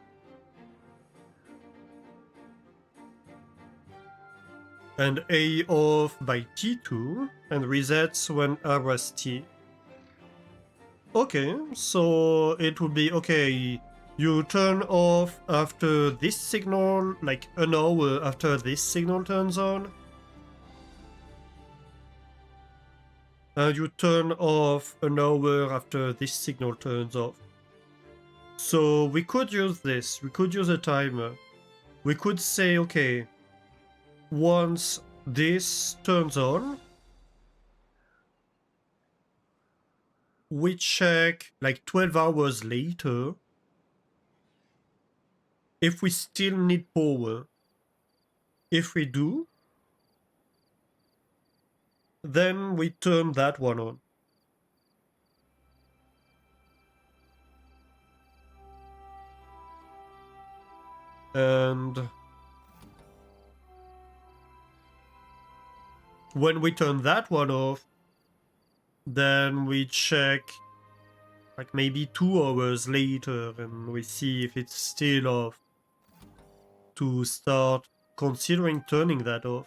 And A off by T2 and resets when RS T. Okay, so it would be okay. You turn off after this signal, like an hour after this signal turns on. And you turn off an hour after this signal turns off. So we could use this. We could use a timer. We could say, okay, once this turns on, we check like 12 hours later if we still need power. If we do, then we turn that one on. And when we turn that one off, then we check like maybe 2 hours later and we see if it's still off to start considering turning that off.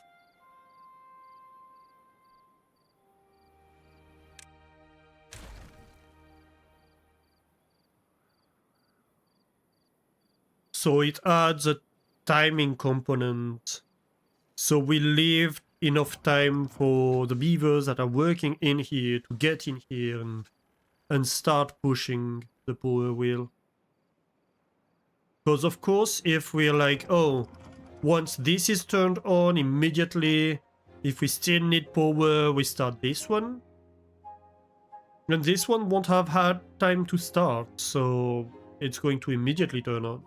So it adds a timing component. So we leave enough time for the beavers that are working in here to get in here and start pushing the power wheel. Because of course, if we're like, oh, once this is turned on immediately, if we still need power, we start this one. And this one won't have had time to start, so it's going to immediately turn on.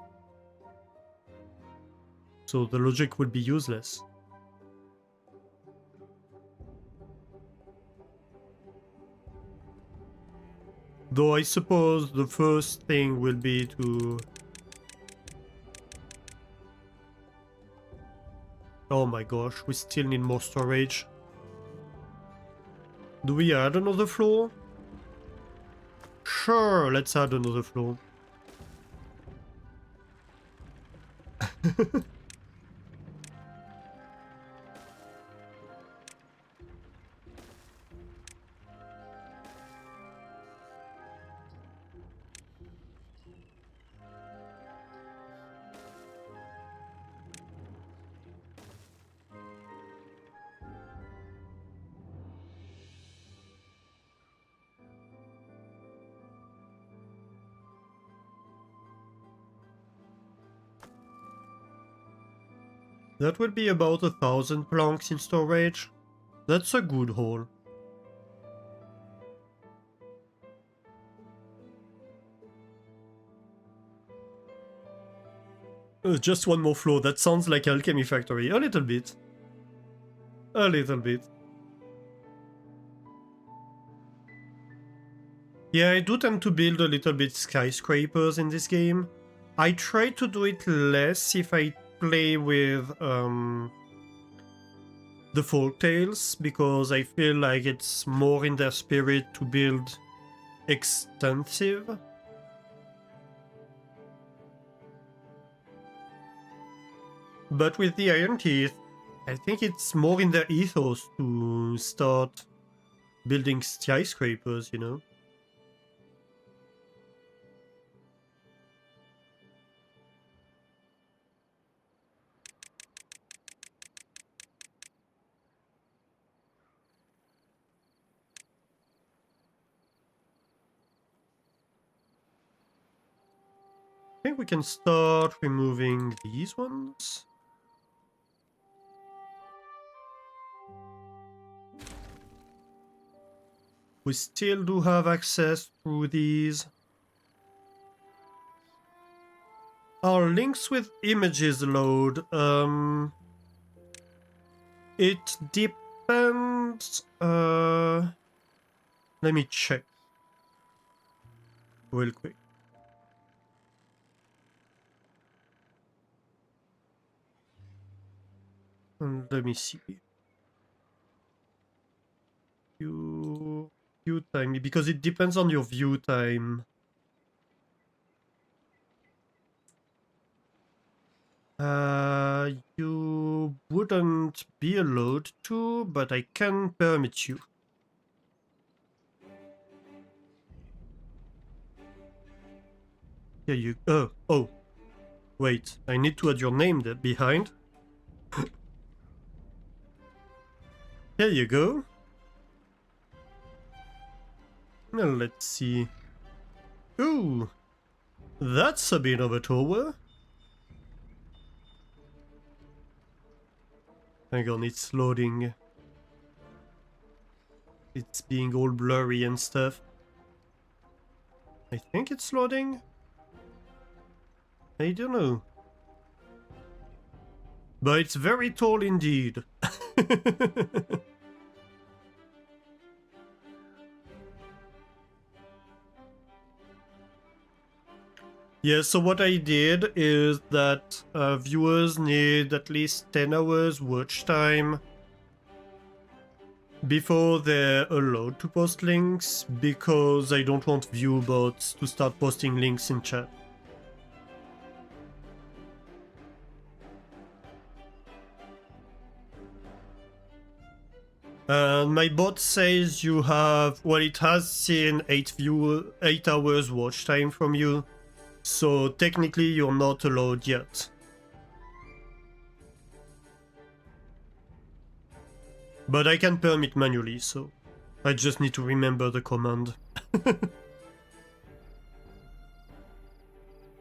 So the logic would be useless. Though I suppose the first thing will be to... Oh my gosh, we still need more storage. Do we add another floor? Sure, let's add another floor. That would be about 1,000 planks in storage. That's a good haul. Just one more floor. That sounds like Alchemy Factory. A little bit. A little bit. Yeah, I do tend to build a little bit skyscrapers in this game. I try to do it less if I play with the folktales, because I feel like it's more in their spirit to build extensive. But with the Iron Teeth, I think it's more in their ethos to start building skyscrapers, you know? I think we can start removing these ones. We still do have access to these. Our links with images load. It depends. Let me check real quick. And let me see. View time, because it depends on your view time. You wouldn't be allowed to, but I can permit you. Here you. Oh. Wait, I need to add your name there behind. Here you go. Now let's see. Ooh, that's a bit of a tower. Hang on, it's loading. It's being all blurry and stuff. I think it's loading. I don't know. But it's very tall indeed. Yeah, so what I did is that viewers need at least 10 hours watch time before they're allowed to post links, because I don't want view bots to start posting links in chat. And my bot says you have, well, it has seen 8 hours watch time from you, so technically you're not allowed yet. But I can permit manually, so I just need to remember the command.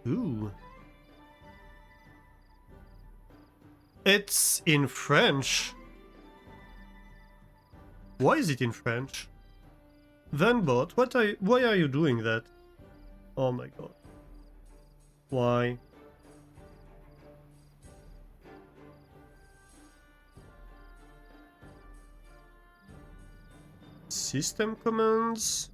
Ooh. It's in French. Why is it in French? Then bot, why are you doing that? Oh my god. Why? System commands?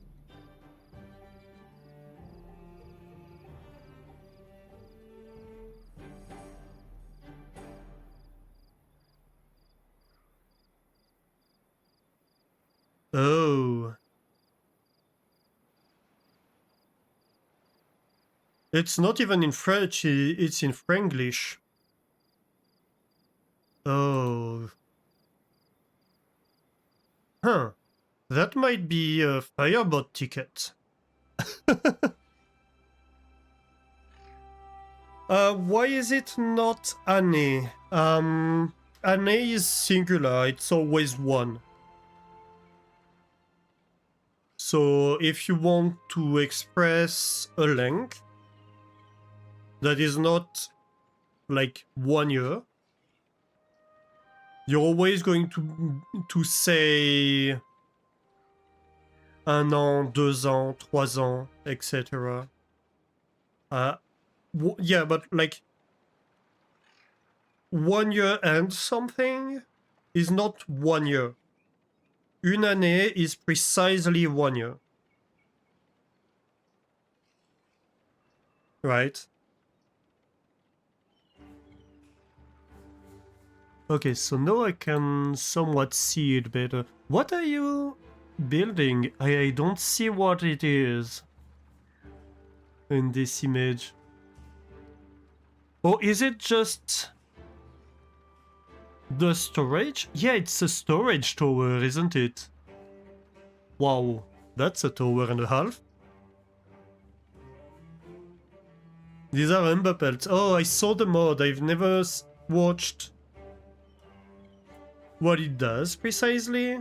Oh. It's not even in French, it's in Franglish. Oh. Huh. That might be a Firebot ticket. Why is it not année? Année is singular, it's always one. So if you want to express a length that is not like 1 year, you're always going to say 1 an, 2 ans, 3 ans, etc. Yeah, but like 1 year and something is not 1 year. Une année is precisely 1 year. Right. Okay, so now I can somewhat see it better. What are you building? I don't see what it is in this image. Or is it just the storage? Yeah, it's a storage tower, isn't it? Wow, that's a tower and a half. These are ember pelts. Oh, I saw the mod. I've never watched what it does precisely.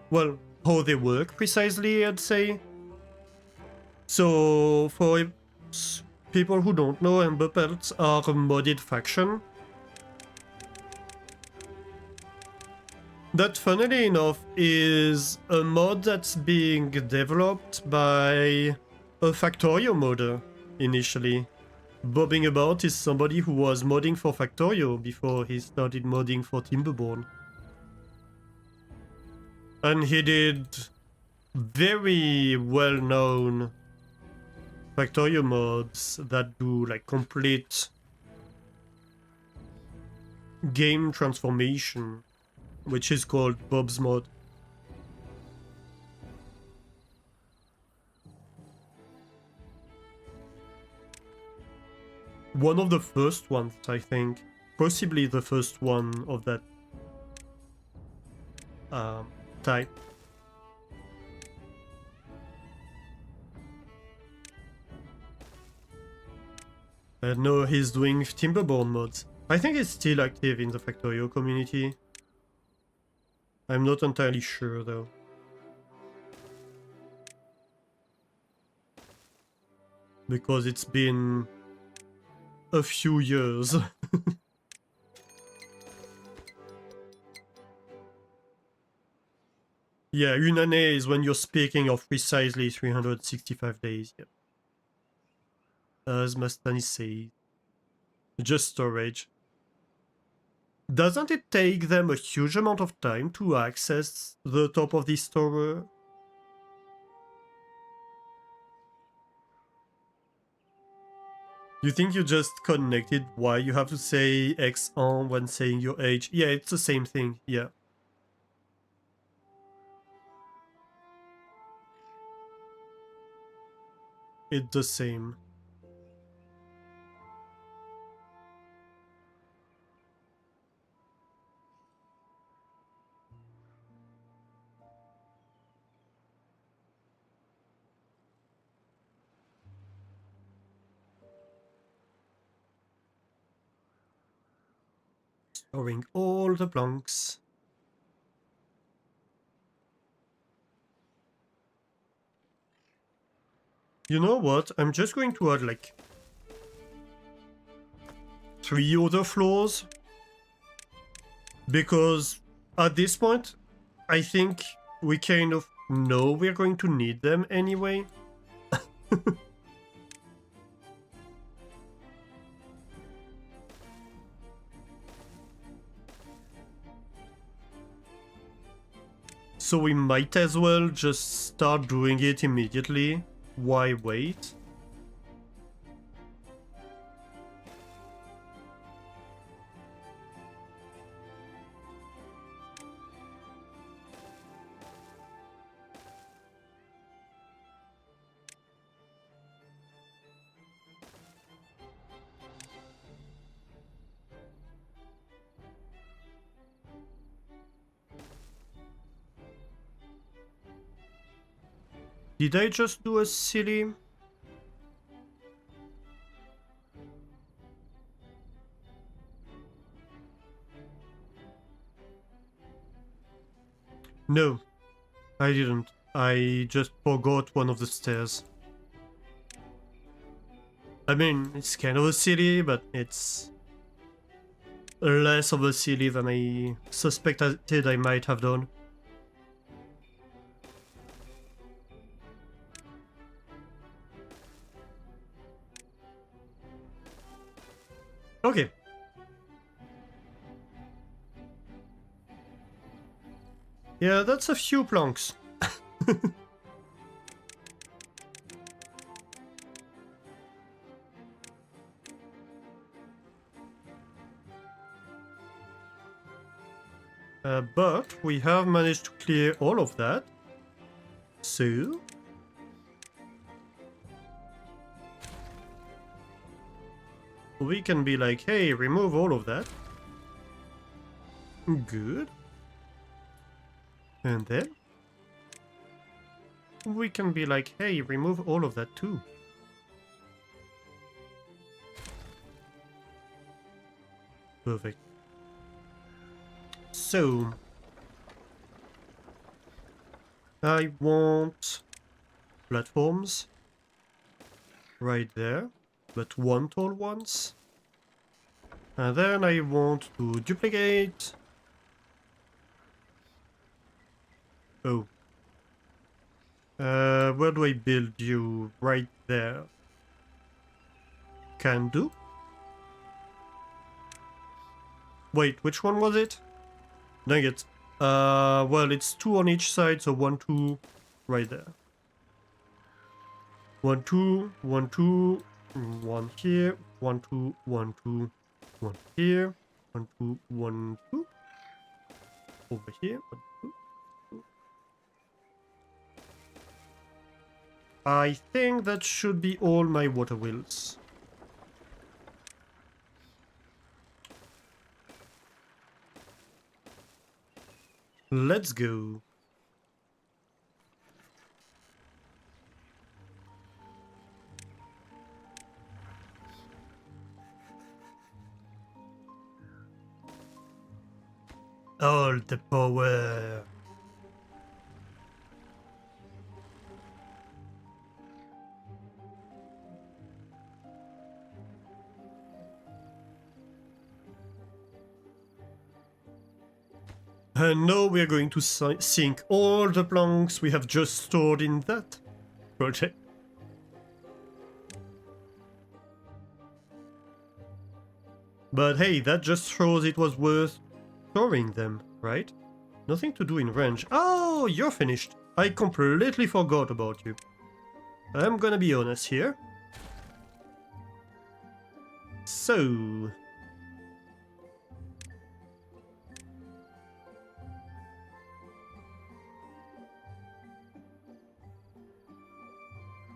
Well, how they work precisely, I'd say. So, for people who don't know, ember pelts are a modded faction that, funnily enough, is a mod that's being developed by a Factorio modder initially. Bobbing About is somebody who was modding for Factorio before he started modding for Timberborn. And he did very well-known Factorio mods that do like complete game transformation, which is called Bob's mod. One of the first ones, I think. Possibly the first one of that type. No, he's doing Timberborn mods. I think he's still active in the Factorio community. I'm not entirely sure though. Because it's been a few years. Yeah, une année is when you're speaking of precisely 365 days. Yeah. As Mastani says. Just storage. Doesn't it take them a huge amount of time to access the top of this tower? You think you just connected why you have to say X on when saying your age? Yeah, it's the same thing, yeah. It's the same. Storing all the blocks. You know what? I'm just going to add like 3 other floors. Because at this point, I think we kind of know we're going to need them anyway. So we might as well just start doing it immediately. Why wait? Did I just do a silly... No, I didn't. I just forgot one of the stairs. I mean, it's kind of a silly, but it's less of a silly than I suspected I might have done. Okay. Yeah, that's a few planks. But we have managed to clear all of that. So... we can be like, hey, remove all of that. Good. And then... we can be like, hey, remove all of that too. Perfect. So... I want platforms right there, but one tall ones. And then I want to duplicate. Oh. Where do I build you? Right there. Can do. Wait, which one was it? Dang it. Well, it's 2 on each side, so 1, 2, right there. 1, 2, 1, 2, 1 here, 1, 2, 1, 2, 1 here, 1, 2, 1, 2. Over here, 1, 2. I think that should be all my water wheels. Let's go. All the power. And now we are going to sink all the planks we have just stored in that project. But hey, that just shows it was worth storing them, right? Nothing to do in range. Oh, you're finished. I completely forgot about you. I'm gonna be honest here. So...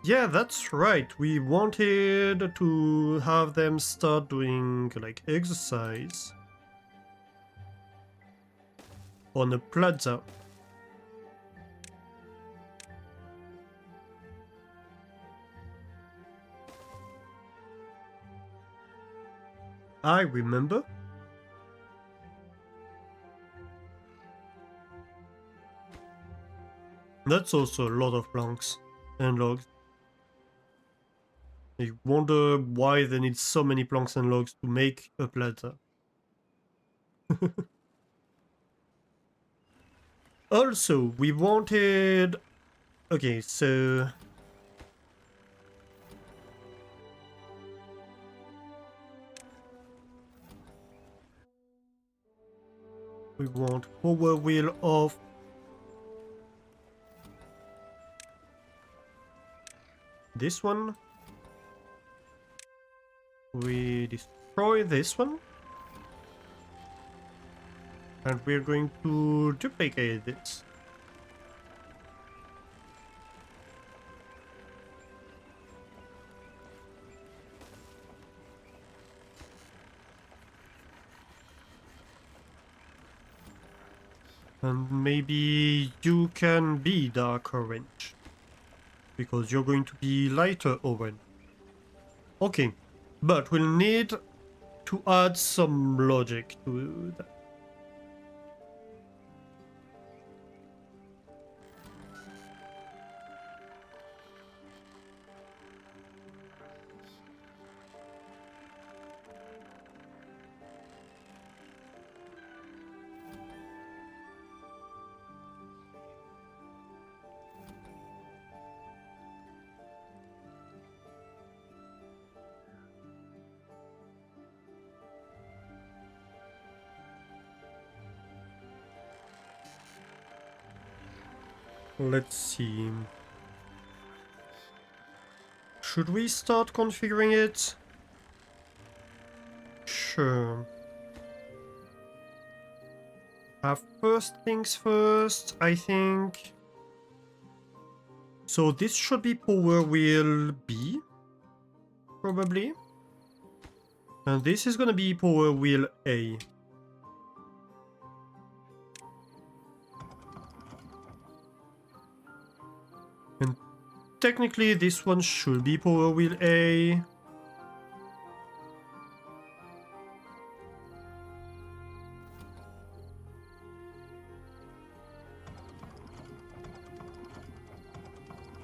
yeah, that's right. We wanted to have them start doing, like, exercise on a plaza. I remember. That's also a lot of planks and logs. I wonder why they need so many planks and logs to make a plaza. Also, we wanted... okay, so... we want power wheel of... this one. We destroy this one. And we're going to duplicate this. And maybe you can be dark orange. Because you're going to be lighter orange. Okay, but we'll need to add some logic to that. Let's see. Should we start configuring it? Sure. First things first, I think. So this should be power wheel B, probably. And this is gonna be power wheel A. And technically this one should be power wheel A.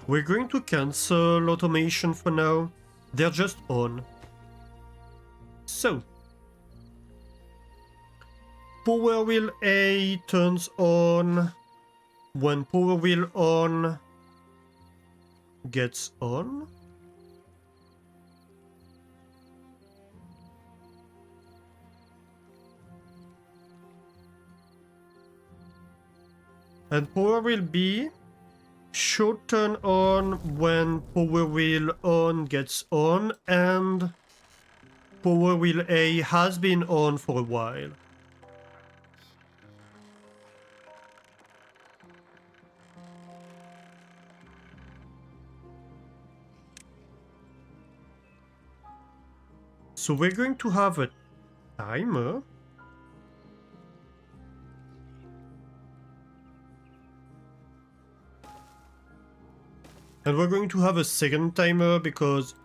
We're going to cancel automation for now. They're just on. So, power wheel A turns on when power wheel on gets on. And power wheel B should turn on when power wheel on gets on and power wheel A has been on for a while. So we're going to have a timer. And we're going to have a second timer because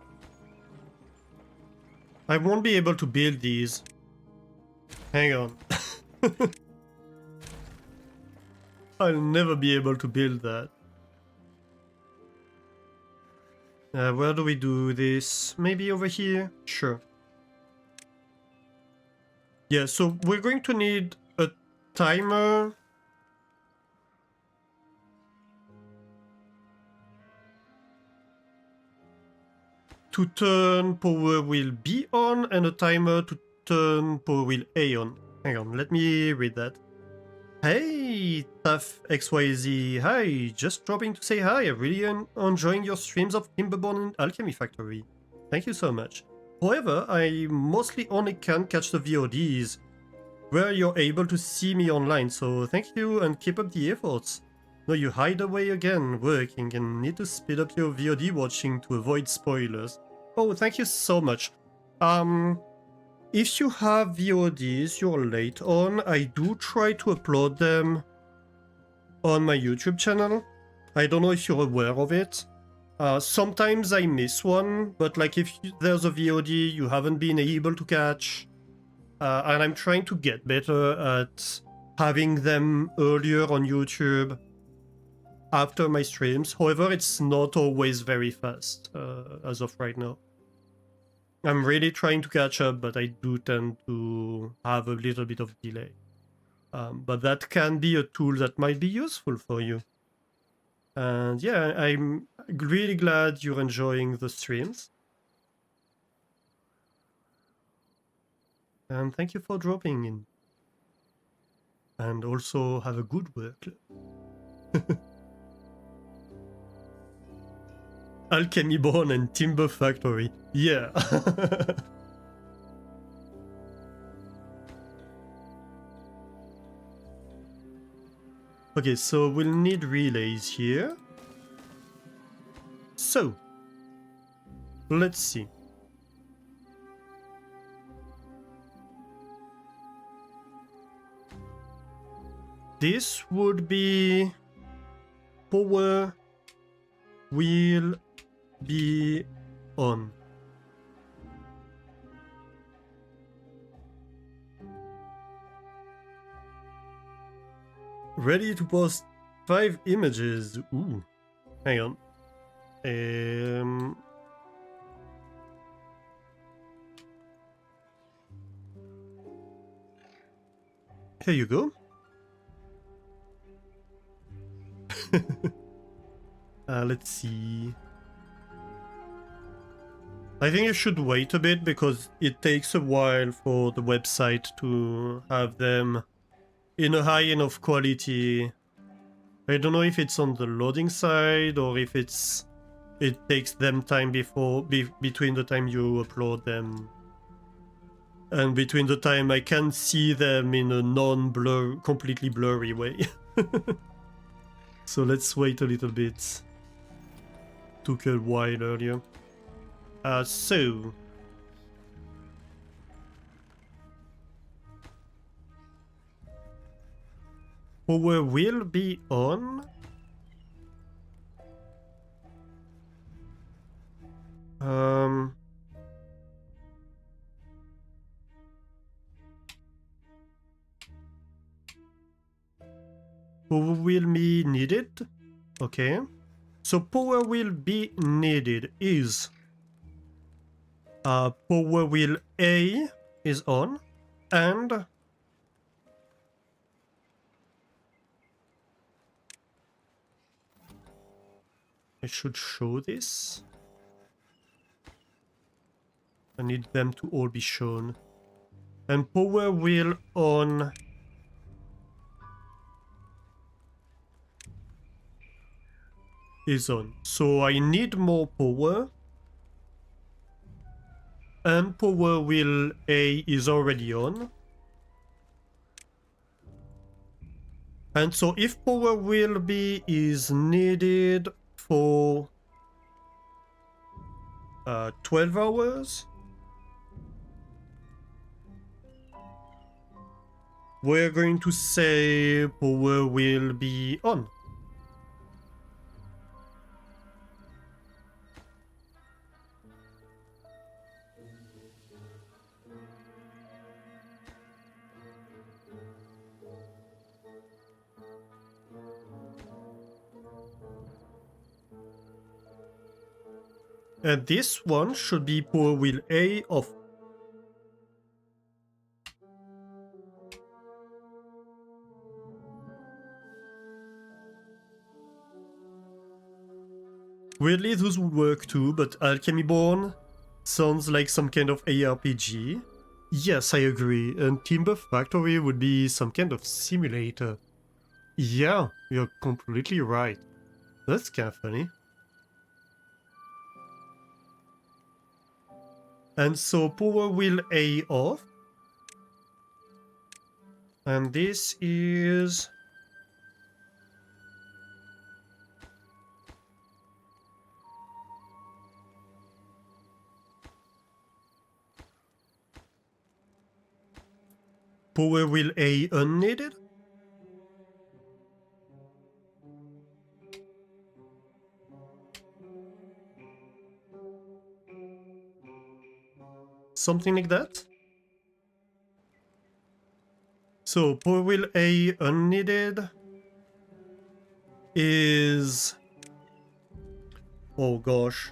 I won't be able to build these. Hang on. I'll never be able to build that. Where do we do this? Maybe over here? Sure. Yeah, so we're going to need a timer. To turn power wheel B on and a timer to turn power wheel A on. Hang on, let me read that. Hey, Tough XYZ. Hi, just dropping to say hi. I'm really enjoying your streams of Timberborn and Alchemy Factory. Thank you so much. However, I mostly only can catch the VODs where you're able to see me online, so thank you and keep up the efforts. No, you hide away again, working, and need to speed up your VOD watching to avoid spoilers. Oh, thank you so much. If you have VODs you're late on, I do try to upload them on my YouTube channel. I don't know if you're aware of it. Sometimes I miss one, but like if there's a VOD you haven't been able to catch, and I'm trying to get better at having them earlier on YouTube after my streams. However, it's not always very fast as of right now. I'm really trying to catch up, but I do tend to have a little bit of delay. But that can be a tool that might be useful for you. And yeah, I'm really glad you're enjoying the streams. And thank you for dropping in. And also have a good work. Alchemyborn and Timber Factory. Yeah. Okay, so we'll need relays here. So, let's see. This would be power will be on. Ready to post 5 images. Ooh. Hang on. Here you go. Let's see. I think you should wait a bit because it takes a while for the website to have them in a high enough quality. I don't know if it's on the loading side or if it takes them time between the time you upload them. And between the time I can see them in a non-blur, completely blurry way. So let's wait a little bit. Took a while earlier. So... Power will be on. Power will be needed. Okay. So power will be needed is power wheel A is on, and I should show this. I need them to all be shown. And power wheel on is on. So I need more power. And power wheel A is already on. And so if power wheel B is needed for 12 hours, we're going to say power will be on. And this one should be power wheel A off. Weirdly, those would work too, but Timberborn sounds like some kind of ARPG. Yes, I agree, and Timber Factory would be some kind of simulator. Yeah, you're completely right. That's kind of funny. And so power wheel A off. And this is... Power wheel A unneeded? Something like that? So power wheel A unneeded is... Oh gosh.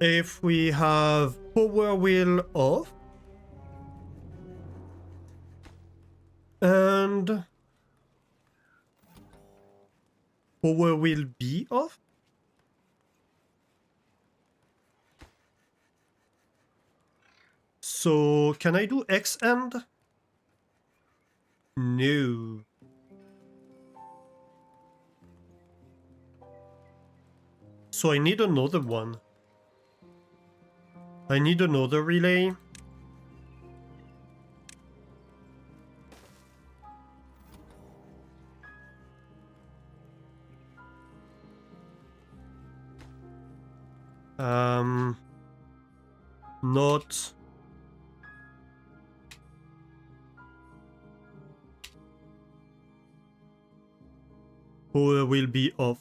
If we have power wheel off and power wheel B off. So can I do X and? No. So I need another one. I need another relay. Not... Power will be off.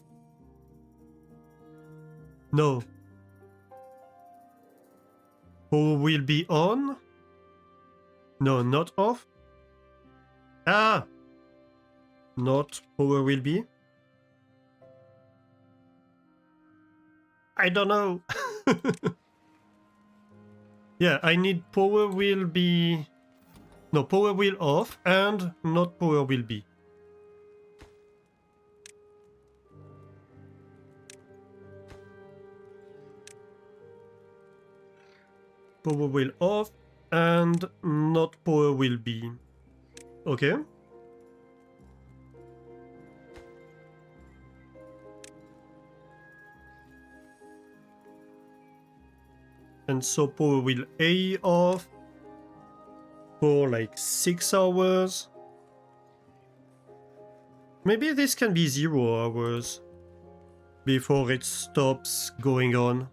No. Power will be on? No, not off. Ah! Not power will be. I don't know. Yeah, I need power will be... No, power will off and not power will be. Power will off and not power will be. Okay. And so power will A off. for like 6 hours. Maybe this can be 0 hours before it stops going on.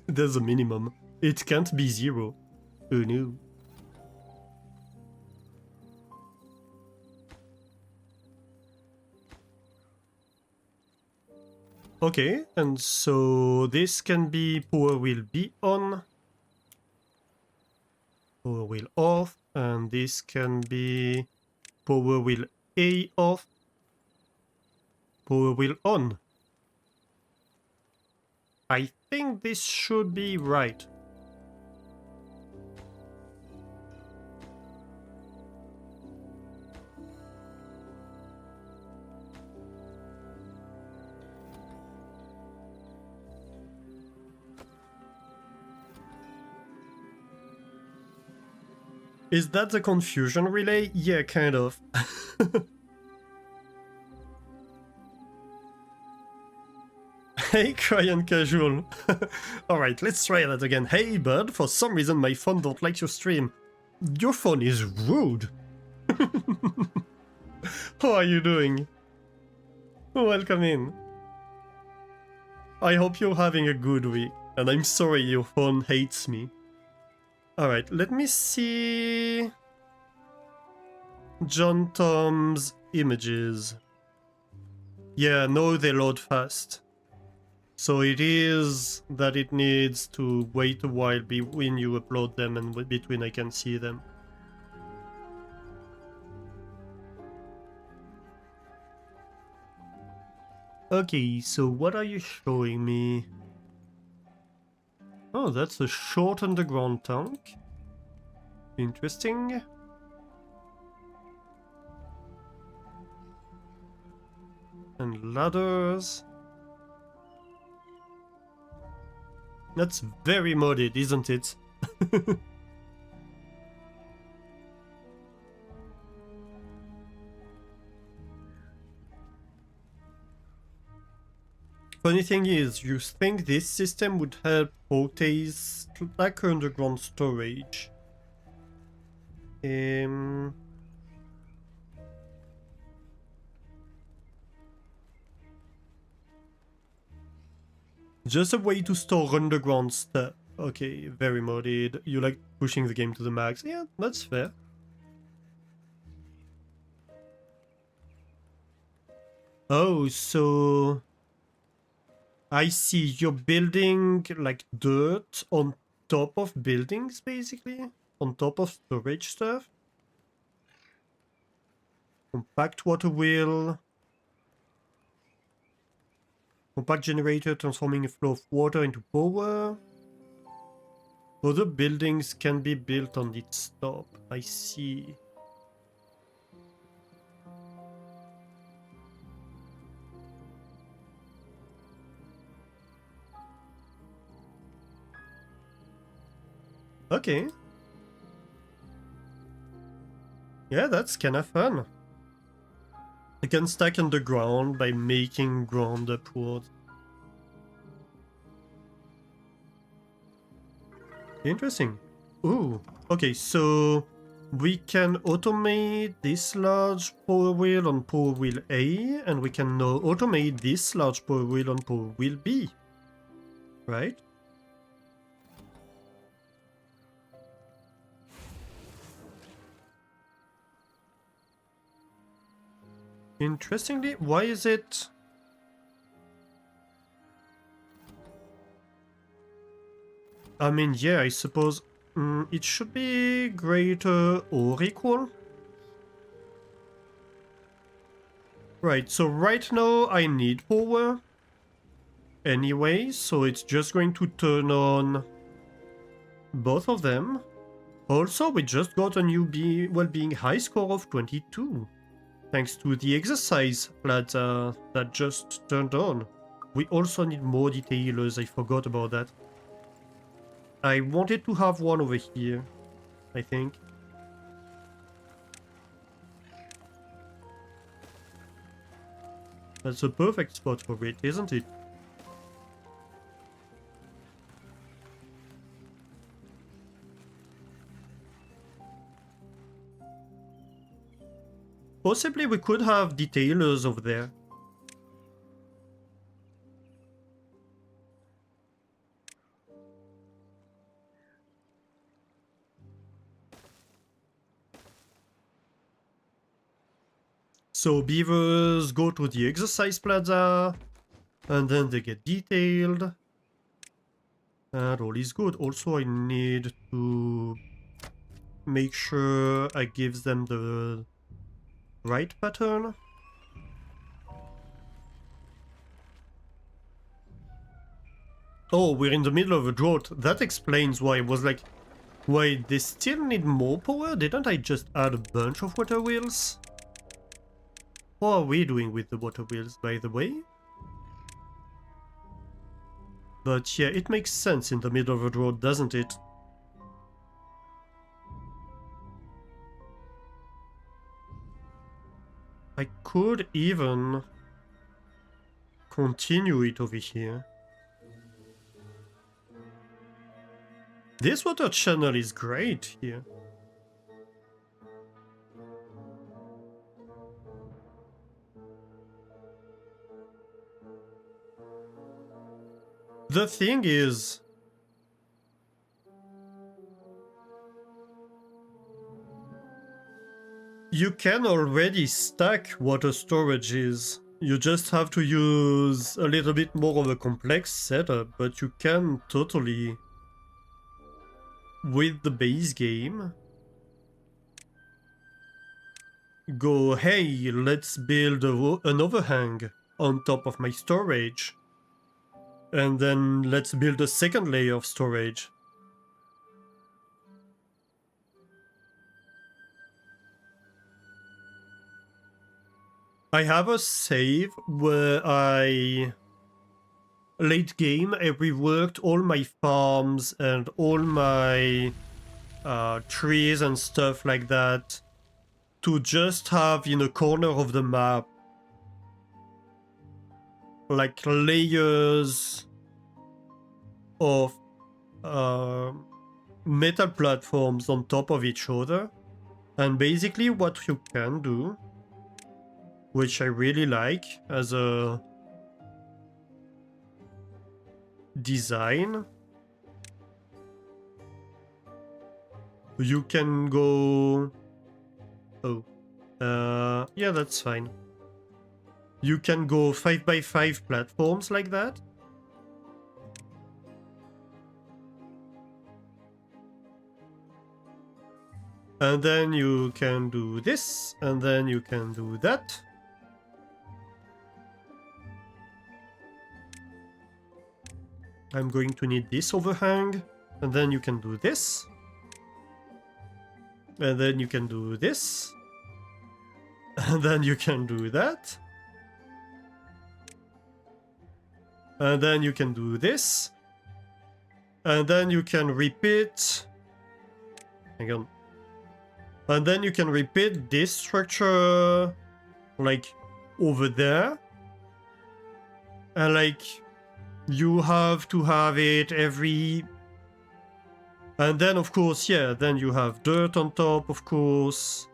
There's a minimum. It can't be 0. Oh no. Okay, and so this can be power wheel B on, power wheel off, and this can be power wheel A off, power wheel on. I think this should be right. Is that the confusion relay? Yeah, kind of. Hey, Crying Casual. Alright, let's try that again. Hey, bud, for some reason my phone don't like your stream. Your phone is rude. How are you doing? Welcome in. I hope you're having a good week, and I'm sorry your phone hates me. Alright, let me see John Tom's images. Yeah, no, they load fast. So it is that it needs to wait a while when you upload them and between I can see them. Okay, so what are you showing me? Oh, that's a short underground tank. Interesting. And ladders. That's very modded, isn't it? Funny thing is, you think this system would help rotate like underground storage. Just a way to store underground stuff. Okay, very modded. You like pushing the game to the max. Yeah, that's fair. Oh, so... I see, you're building like dirt on top of buildings, basically? On top of storage stuff? Compact water wheel. Compact generator transforming a flow of water into power. Other buildings can be built on its top. I see. Okay. Yeah, that's kinda fun. You can stack underground by making ground upward. Interesting. Ooh, okay, so we can automate this large power wheel on power wheel A, and we can now automate this large power wheel on power wheel B. Right? Interestingly, why is it... I mean, yeah, I suppose it should be greater or equal. Right, so right now I need power anyway, so it's just going to turn on both of them. Also, we just got a new well-being high score of 22. Thanks to the exercise plaza that just turned on. We also need more detailers, I forgot about that. I wanted to have one over here, I think. That's a perfect spot for it, isn't it? Possibly we could have detailers over there. So beavers go to the exercise plaza, and then they get detailed. And all is good. Also, I need to make sure I give them the right pattern. Oh, we're in the middle of a drought. That explains why I was like, wait, they still need more power? Didn't I just add a bunch of water wheels? How are we doing with the water wheels, by the way? But yeah, it makes sense in the middle of a drought, doesn't it? I could even continue it over here. This water channel is great here. The thing is, you can already stack water storages. You just have to use a little bit more of a complex setup, but you can totally, with the base game, go, hey, let's build an overhang on top of my storage. And then let's build a second layer of storage. I have a save where late game, I reworked all my farms and all my trees and stuff like that to just have in a corner of the map like layers of metal platforms on top of each other. And basically what you can do, which I really like as a design, you can go... Oh, yeah, that's fine. You can go 5x5 platforms like that. And then you can do this, and then you can do that. I'm going to need this overhang, and then you can do this. And then you can do this. And then you can do that. And then you can do this. And then you can repeat... Hang on. And then you can repeat this structure, like, over there. And, like, you have to have it every... And then, of course, yeah, then you have dirt on top, of course.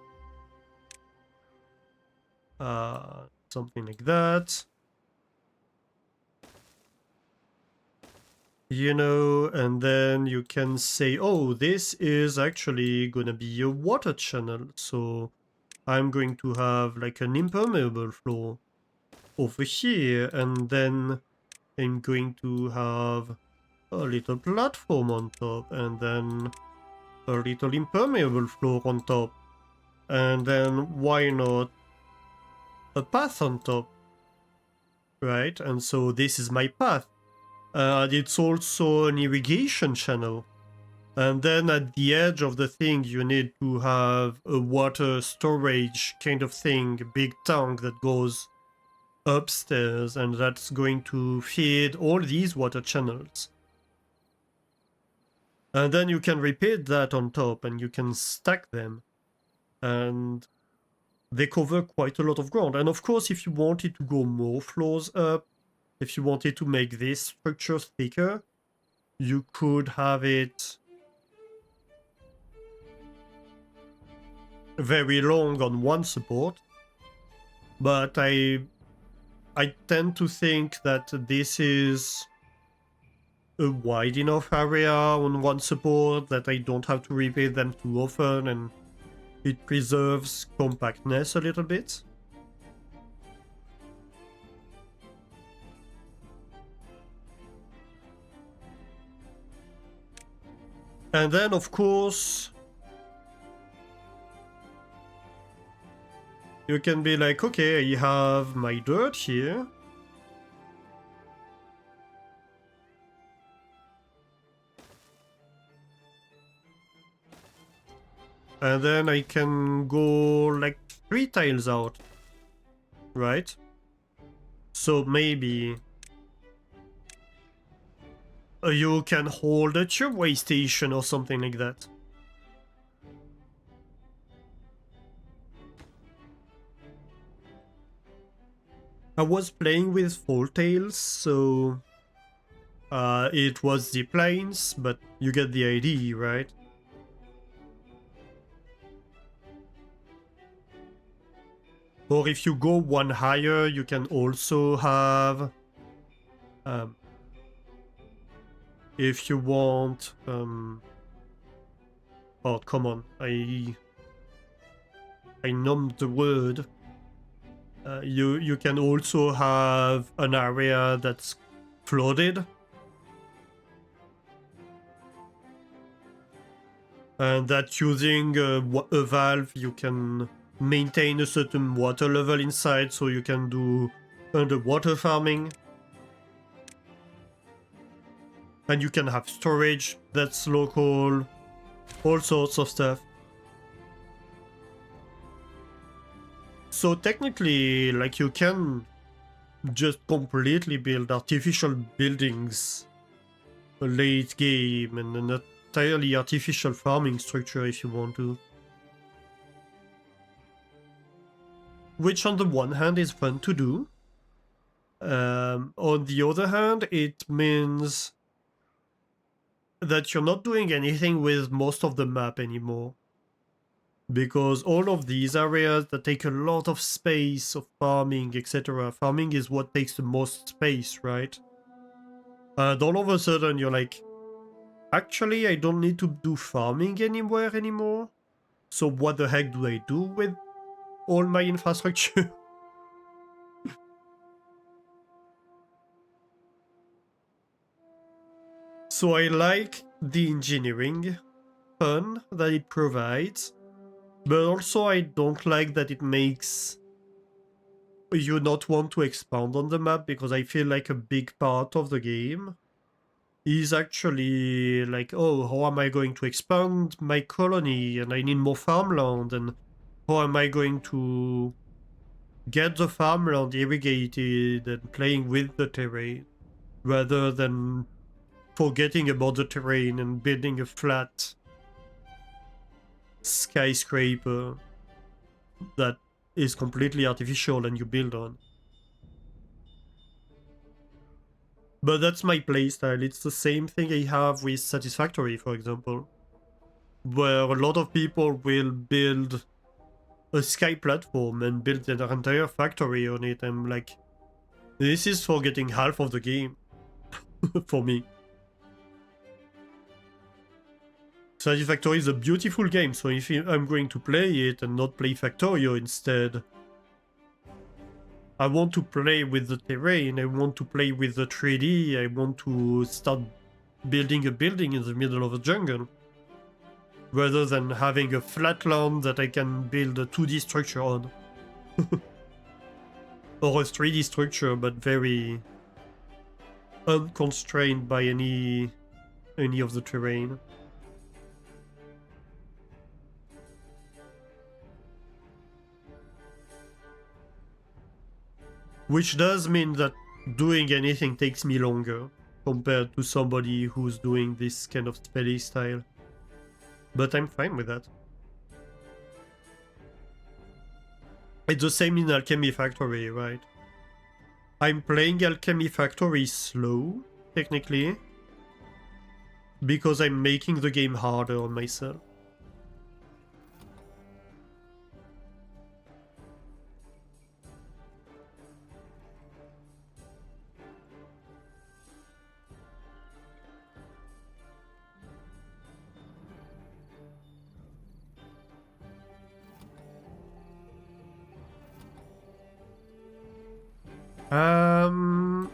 Something like that. You know, and then you can say, oh, this is actually gonna be a water channel, so I'm going to have like an impermeable floor over here, and then I'm going to have a little platform on top, and then a little impermeable floor on top, and then why not a path on top, right? And so this is my path. It's also an irrigation channel. And then at the edge of the thing, you need to have a water storage kind of thing, a big tank that goes upstairs, and that's going to feed all these water channels. And then you can repeat that on top, and you can stack them. And they cover quite a lot of ground. And of course, if you wanted to go more floors up, if you wanted to make this structure thicker, you could have it very long on one support. But I tend to think that this is a wide enough area on one support that I don't have to repeat them too often, and it preserves compactness a little bit. And then, of course, you can be like, okay, I have my dirt here. And then I can go like 3 tiles out, right? So maybe you can hold a tubeway station or something like that. I was playing with Fall Tales, so it was zip lines, but you get the idea, right? Or if you go one higher, you can also have, if you want, oh come on, I numbed the word. You can also have an area that's flooded, and that using a valve you can maintain a certain water level inside, so you can do underwater farming. And you can have storage that's local, all sorts of stuff. So technically, like, you can just completely build artificial buildings late game and an entirely artificial farming structure if you want to. Which on the one hand is fun to do. On the other hand, it means that you're not doing anything with most of the map anymore. Because all of these areas that take a lot of space of farming, etc. Farming is what takes the most space, right? And all of a sudden you're like, actually I don't need to do farming anywhere anymore. So what the heck do I do with all my infrastructure? So I like the engineering fun that it provides, but also I don't like that it makes you not want to expand on the map, because I feel like a big part of the game is actually like, oh, how am I going to expand my colony, and I need more farmland, and how am I going to get the farmland irrigated and playing with the terrain, rather than forgetting about the terrain and building a flat skyscraper that is completely artificial and you build on. But that's my playstyle. It's the same thing I have with Satisfactory, for example, where a lot of people will build a sky platform and build their entire factory on it. I'm like, this is for getting half of the game for me. Satisfactory is a beautiful game, so if I'm going to play it and not play Factorio instead, I want to play with the terrain, I want to play with the 3D, I want to start building a building in the middle of a jungle, rather than having a flat land that I can build a 2D structure on. Or a 3D structure, but very unconstrained by any of the terrain. Which does mean that doing anything takes me longer compared to somebody who's doing this kind of spelly style. But I'm fine with that. It's the same in Alchemy Factory, right? I'm playing Alchemy Factory slow, technically, because I'm making the game harder on myself.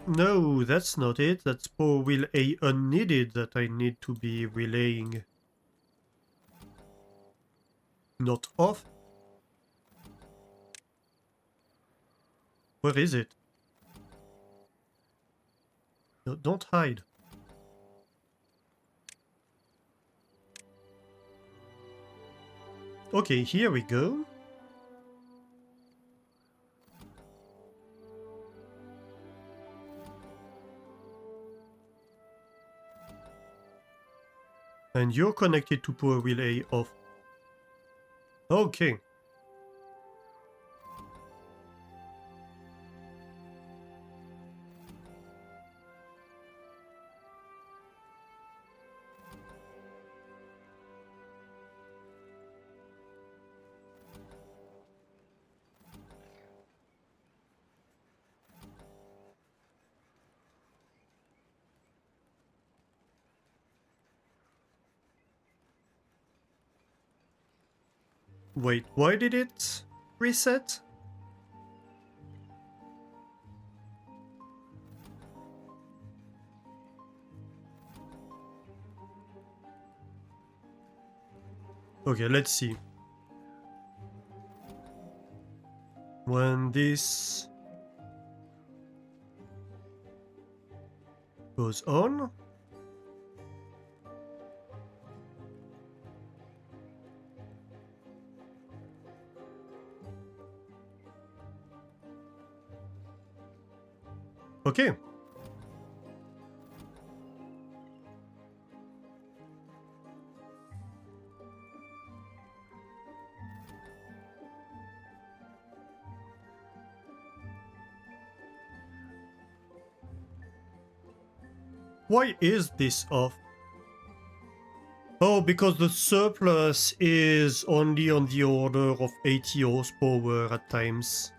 No, that's not it. That's Power Wheel A unneeded that I need to be relaying. Not off. Where is it? No, don't hide. Okay, here we go. And you're connected to Power Wheel A off. Okay. Wait, why did it reset? Okay, let's see. When this goes on. Okay. Why is this off? Oh, because the surplus is only on the order of 80 horsepower at times.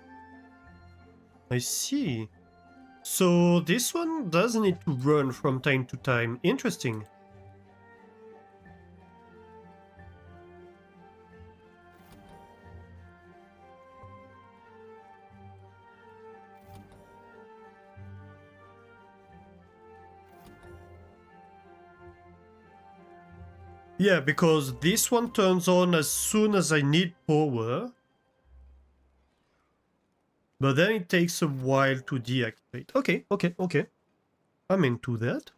I see. So this one does need to run from time to time. Interesting. Yeah, because this one turns on as soon as I need power. But then it takes a while to deactivate. Okay. I'm into that.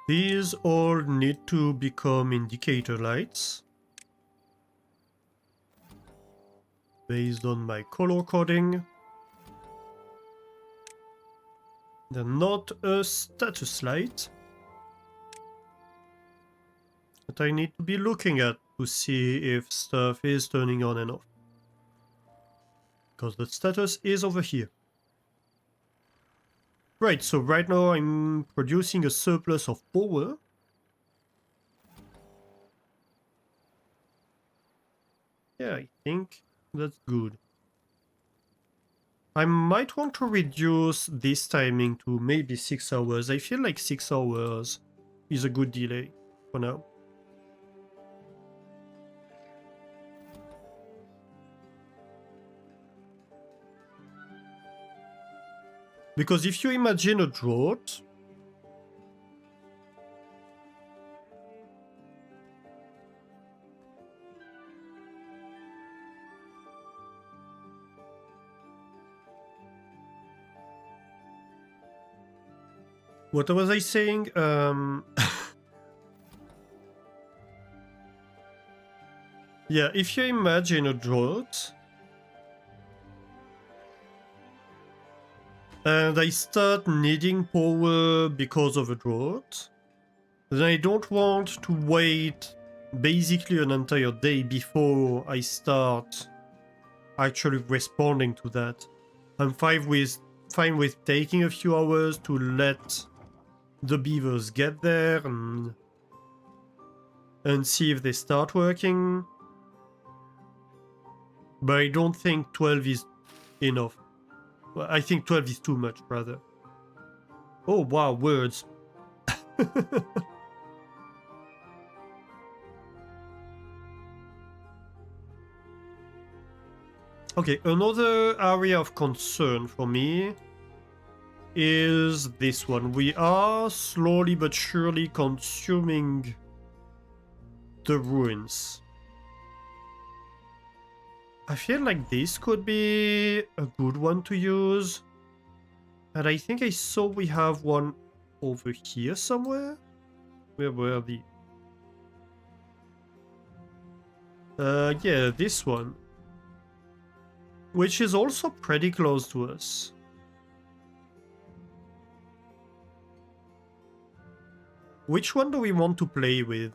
These all need to become indicator lights. Based on my color coding. They're not a status light. That I need to be looking at to see if stuff is turning on and off. Because the status is over here. Right, so right now I'm producing a surplus of power. Yeah, I think that's good. I might want to reduce this timing to maybe 6 hours. I feel like 6 hours is a good delay for now. Because if you imagine a drought, what was I saying? Yeah, if you imagine a drought, and I start needing power because of a drought, then I don't want to wait basically an entire day before I start actually responding to that. I'm fine with taking a few hours to let the beavers get there and see if they start working. But I don't think 12 is enough. Well, I think 12 is too much, rather. Oh wow, words. Okay, another area of concern for me is this one. We are slowly but surely consuming the ruins. I feel like this could be a good one to use. And I think I saw we have one over here somewhere. Where were the... yeah, this one. Which is also pretty close to us. Which one do we want to play with?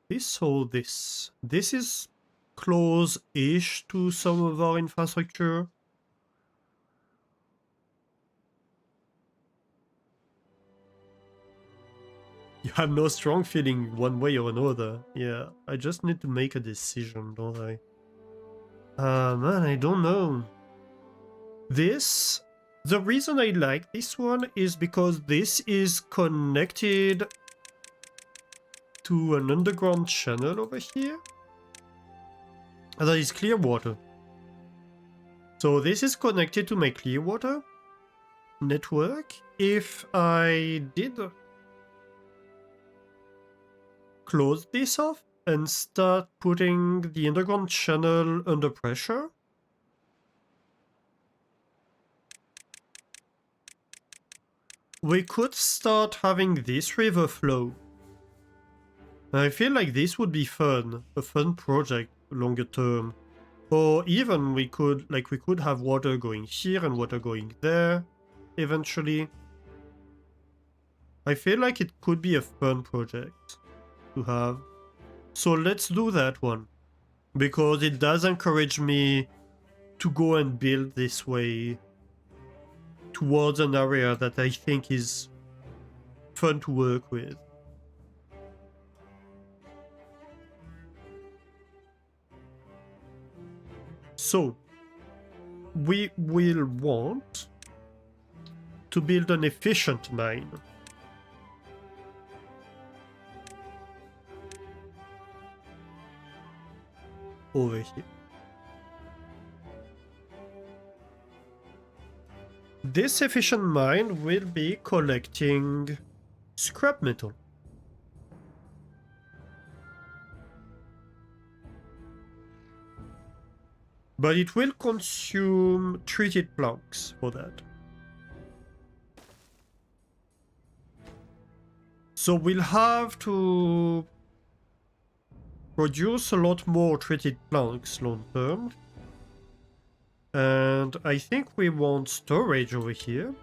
This or this? This is close-ish to some of our infrastructure. You have no strong feeling one way or another. Yeah, I just need to make a decision, don't I? Man, I don't know. This... The reason I like this one is because this is connected to an underground channel over here. And that is clear water. So this is connected to my clear water network. If I did close this off and start putting the underground channel under pressure, we could start having this river flow. And I feel like this would be fun, a fun project longer term. Or even we could have water going here and water going there eventually. I feel like it could be a fun project to have. So let's do that one. Because it does encourage me to go and build this way towards an area that I think is fun to work with. So, we will want to build an efficient mine. Over here. This efficient mine will be collecting scrap metal. But it will consume treated planks for that. So we'll have to produce a lot more treated planks long term. And I think we want storage over here.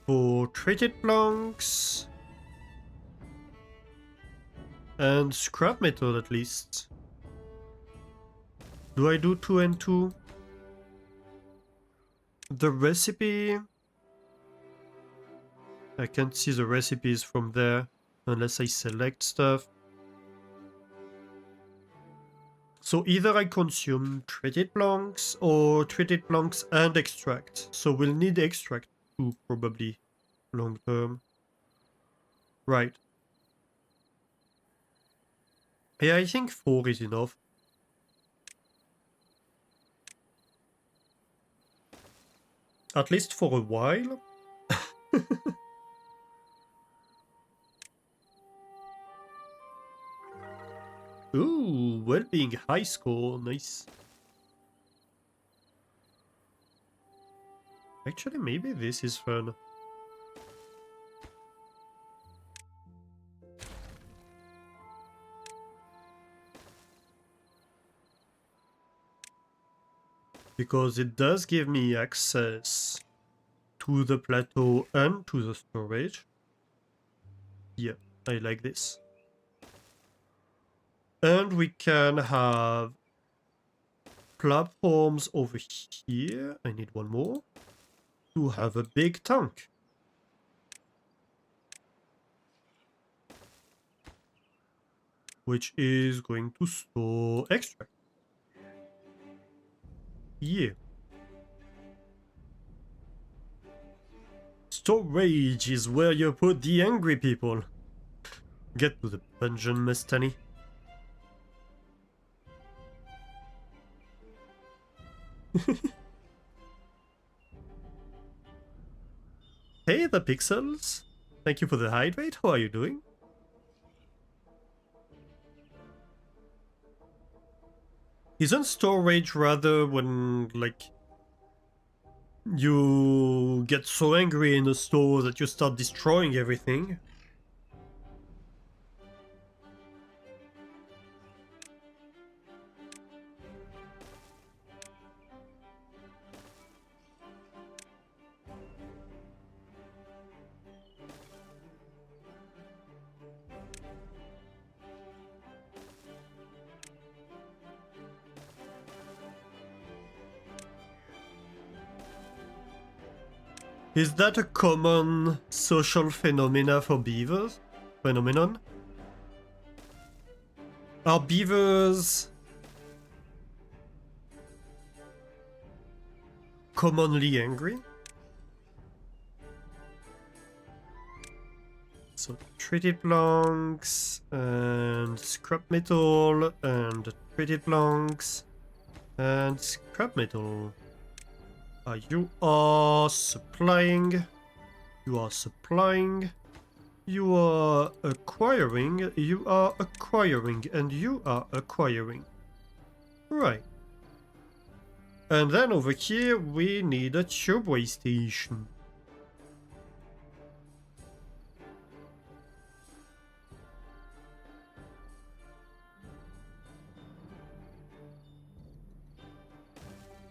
For treated planks. And scrap metal at least. Do I do 2 and 2? The recipe... I can't see the recipes from there unless I select stuff. So either I consume treated planks or treated planks and extract. So we'll need extract too, probably, long term. Right. Yeah, I think 4 is enough. At least for a while. Ooh, well-being high score, nice. Actually, maybe this is fun. Because it does give me access to the plateau and to the storage. Yeah, I like this. And we can have platforms over here. I need one more to have a big tank. Which is going to store extract. Yeah. Storage is where you put the angry people. Get to the dungeon, Mustani. Hey, the pixels. Thank you for the hydrate. How are you doing? Isn't storage rather when, like, you get so angry in a store that you start destroying everything? Is that a common social phenomena for beavers? Phenomenon? Are beavers commonly angry? So treated planks and scrap metal and treated planks and scrap metal. You are supplying. You are supplying. You are acquiring. You are acquiring. And you are acquiring. Right. And then over here we need a tubeway station.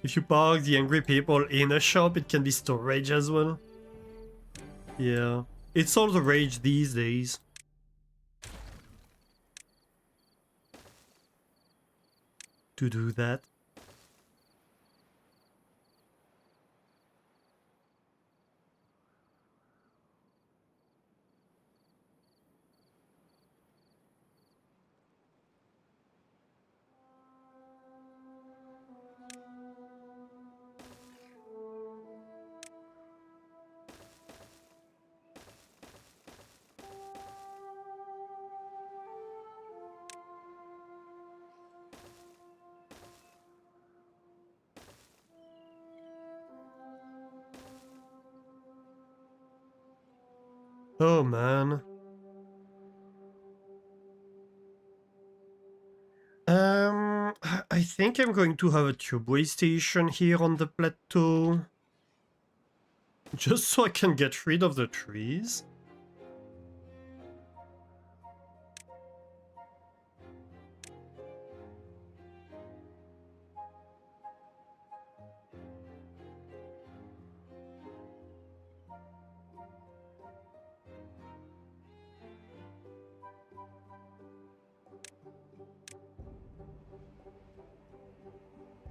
If you park the angry people in a shop, it can be storage as well. Yeah, it's all the rage these days. To do that. Oh man. I think I'm going to have a tubeway station here on the plateau. Just so I can get rid of the trees.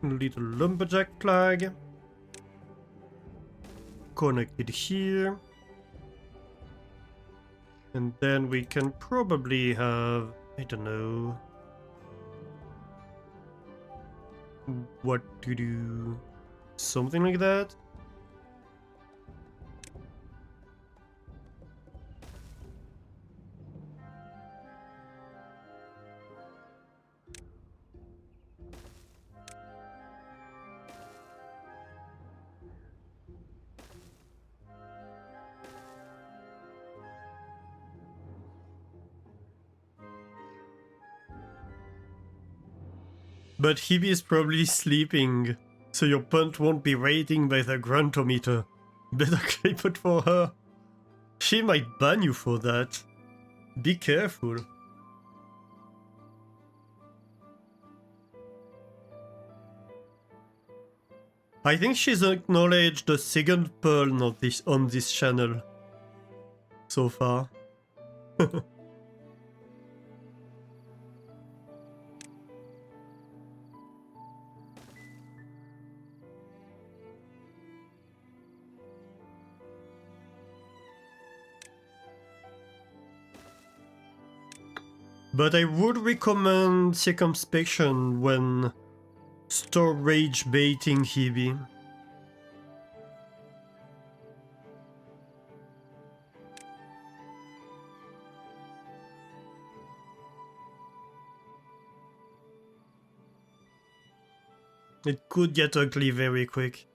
Little lumberjack flag. Connected here. And then we can probably have, I don't know, what to do. Something like that. But Hebe is probably sleeping, so your punt won't be rating by the gruntometer. Better clip it for her. She might ban you for that. Be careful. I think she's acknowledged the second pearl on this channel so far. But I would recommend circumspection when storage baiting Hebe. It could get ugly very quick.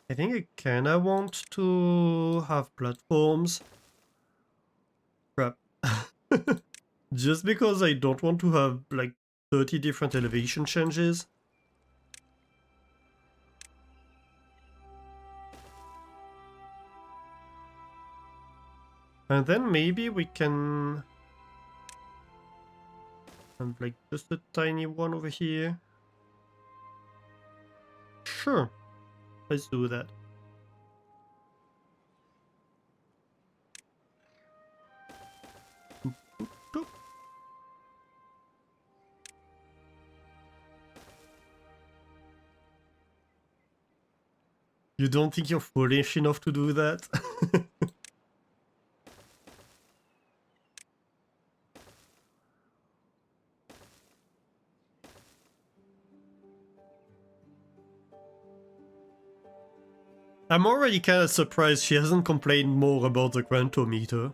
I think I kinda want to have platforms. Crap. Just because I don't want to have like 30 different elevation changes. And then maybe we can have like just a tiny one over here. Sure, let's do that. You don't think you're foolish enough to do that? I'm already kinda surprised she hasn't complained more about the grantometer.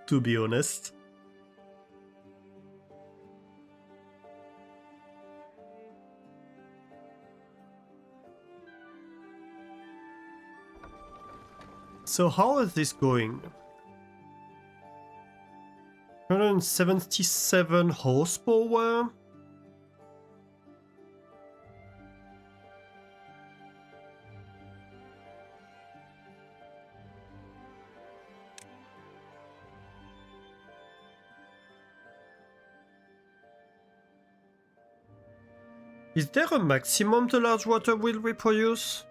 To be honest. So how is this going? 177 horsepower? Is there a maximum the large water will reproduce?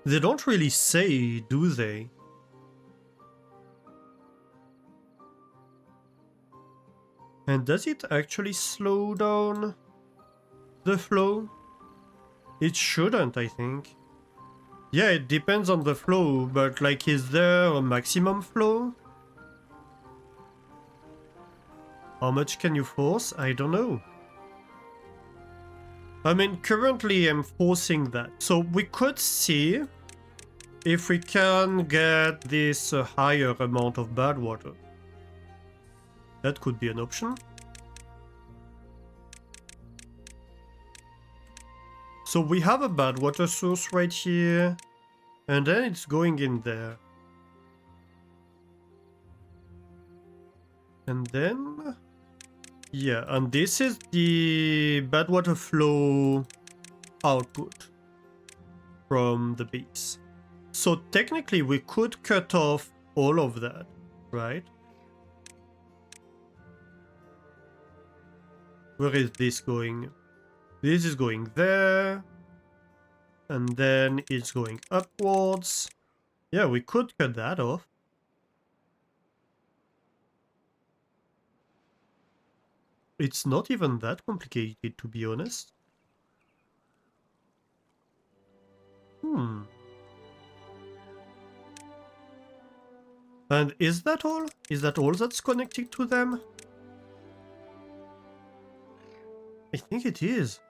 They don't really say, do they? And does it actually slow down the flow? It shouldn't, I think. Yeah, it depends on the flow, but like, is there a maximum flow? How much can you force? I don't know. I mean, currently I'm forcing that. So we could see if we can get this higher amount of Badwater. That could be an option. So we have a Badwater source right here, and then it's going in there. And then... yeah, and this is the Badwater flow output from the base. So technically we could cut off all of that, right? Where is this going? This is going there. And then it's going upwards. Yeah, we could cut that off. It's not even that complicated, to be honest. And is that all? Is that all that's connected to them? I think it is.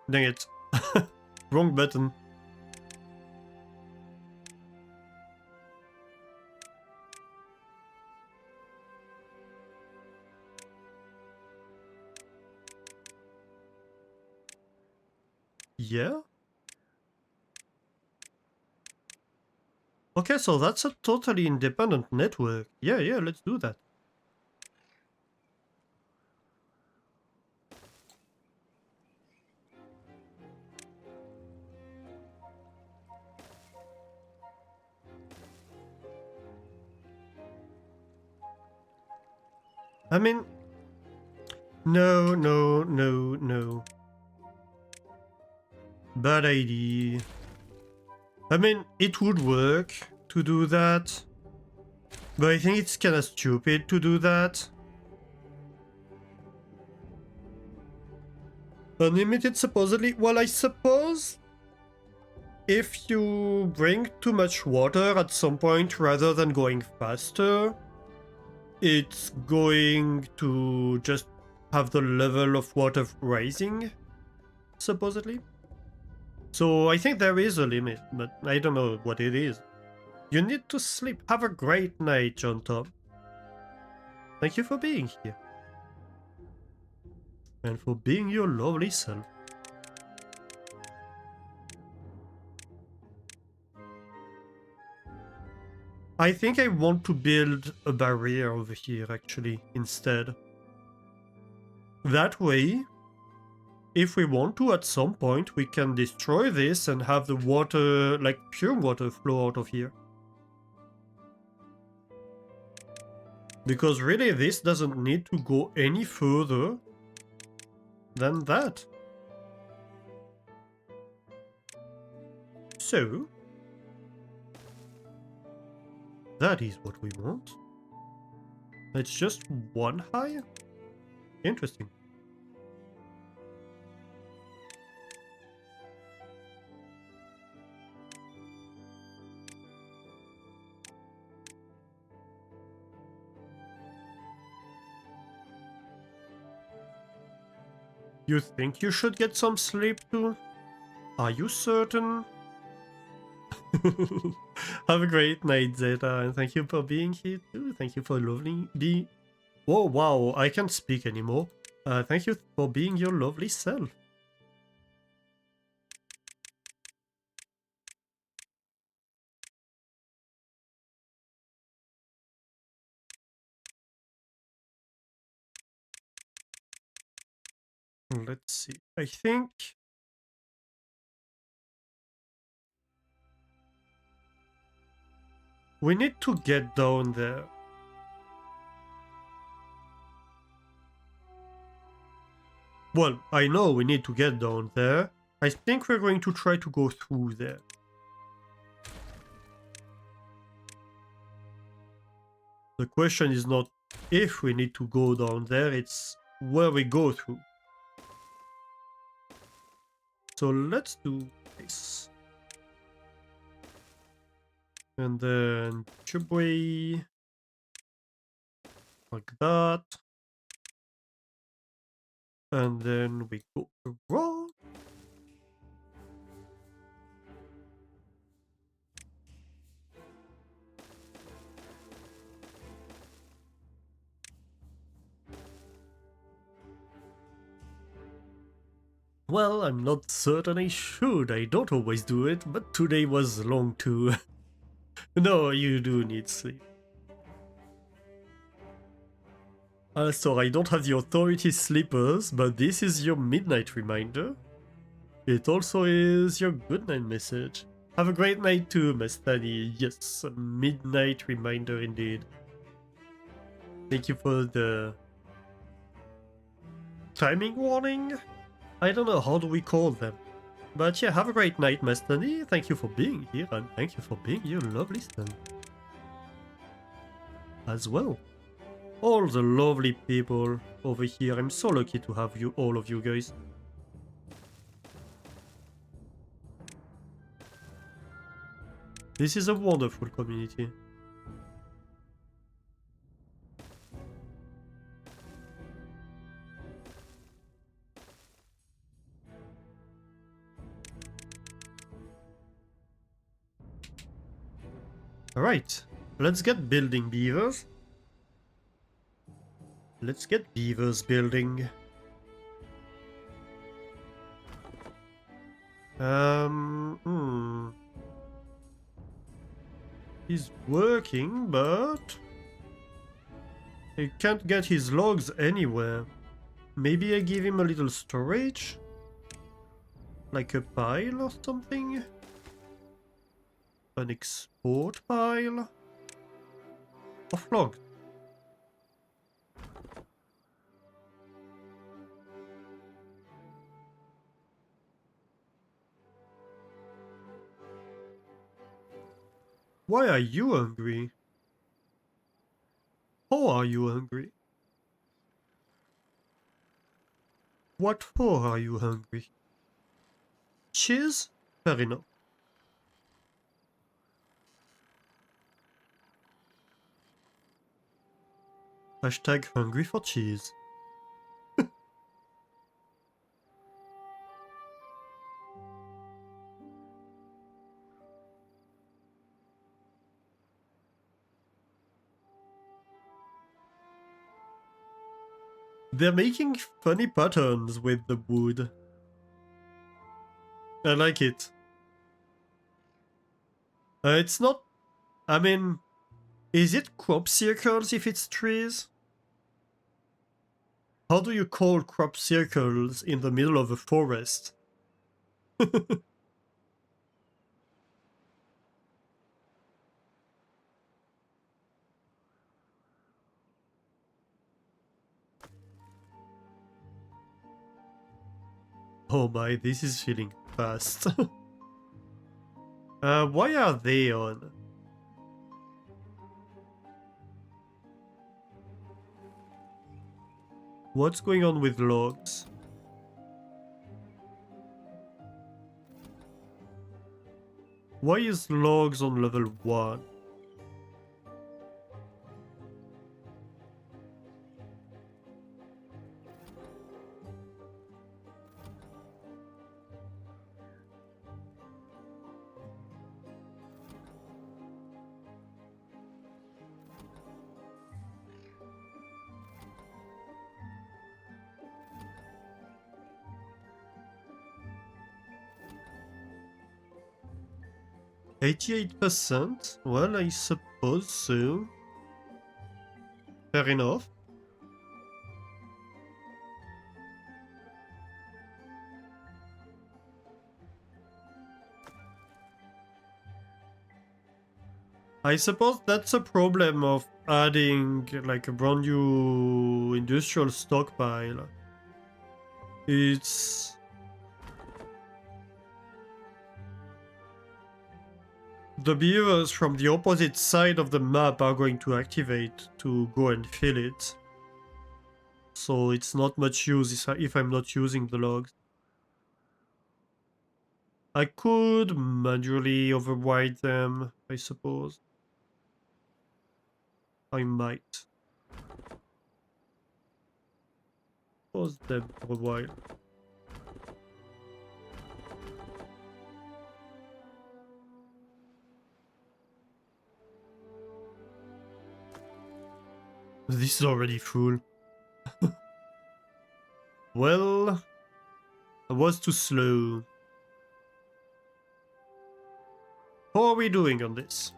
Dang it. Wrong button. Yeah. Okay, so that's a totally independent network. Yeah, let's do that. I mean, no. Bad idea. I mean, it would work to do that, but I think it's kind of stupid to do that. Unlimited supposedly? Well, I suppose if you bring too much water at some point rather than going faster, it's going to just have the level of water rising, supposedly. So I think there is a limit, but I don't know what it is. You need to sleep. Have a great night, John Tom. Thank you for being here. And for being your lovely self. I think I want to build a barrier over here, actually, instead. That way, if we want to at some point, we can destroy this and have the water, like pure water, flow out of here. Because really, this doesn't need to go any further than that. So, that is what we want. It's just one high? Interesting. You think you should get some sleep too? Are you certain? Have a great night, Zeta, and thank you for being here too. Thank you for lovely be. Oh wow, I can't speak anymore. Thank you for being your lovely self. Let's see. I think we need to get down there. Well, I know we need to get down there. I think we're going to try to go through there. The question is not if we need to go down there, it's where we go through. So let's do this. And then Chubway. Like that. And then we go around. Well, I'm not certain I should. I don't always do it, but today was long too. No, you do need sleep. So I don't have the authority slippers, but this is your midnight reminder. It also is your good night message. Have a great night too, Mastani. Yes, a midnight reminder indeed. Thank you for the timing warning? I don't know, how do we call them? But yeah, have a great night, Mastani. Thank you for being here, and thank you for being your lovely son. As well. All the lovely people over here. I'm so lucky to have you, all of you guys. This is a wonderful community. Alright, let's get building, beavers. Let's get beavers building. Hmm. He's working, but he can't get his logs anywhere. Maybe I give him a little storage? Like a pile or something? An export pile? Of logs. Why are you hungry? How are you hungry? What for are you hungry? Cheese? Fair enough. Hashtag hungry for cheese. They're making funny patterns with the wood. I like it. It's not... I mean... Is it crop circles if it's trees? How do you call crop circles in the middle of a forest? Oh my, this is feeling fast. Why are they on? What's going on with logs? Why is logs on level 1? %? Well, I suppose so. Fair enough. I suppose that's a problem of adding like a brand new industrial stockpile. It's... The beavers from the opposite side of the map are going to activate to go and fill it. So it's not much use if I'm not using the logs. I could manually override them, I suppose. I might. Pause them for a while. This is already full. Well, I was too slow. How are we doing on this?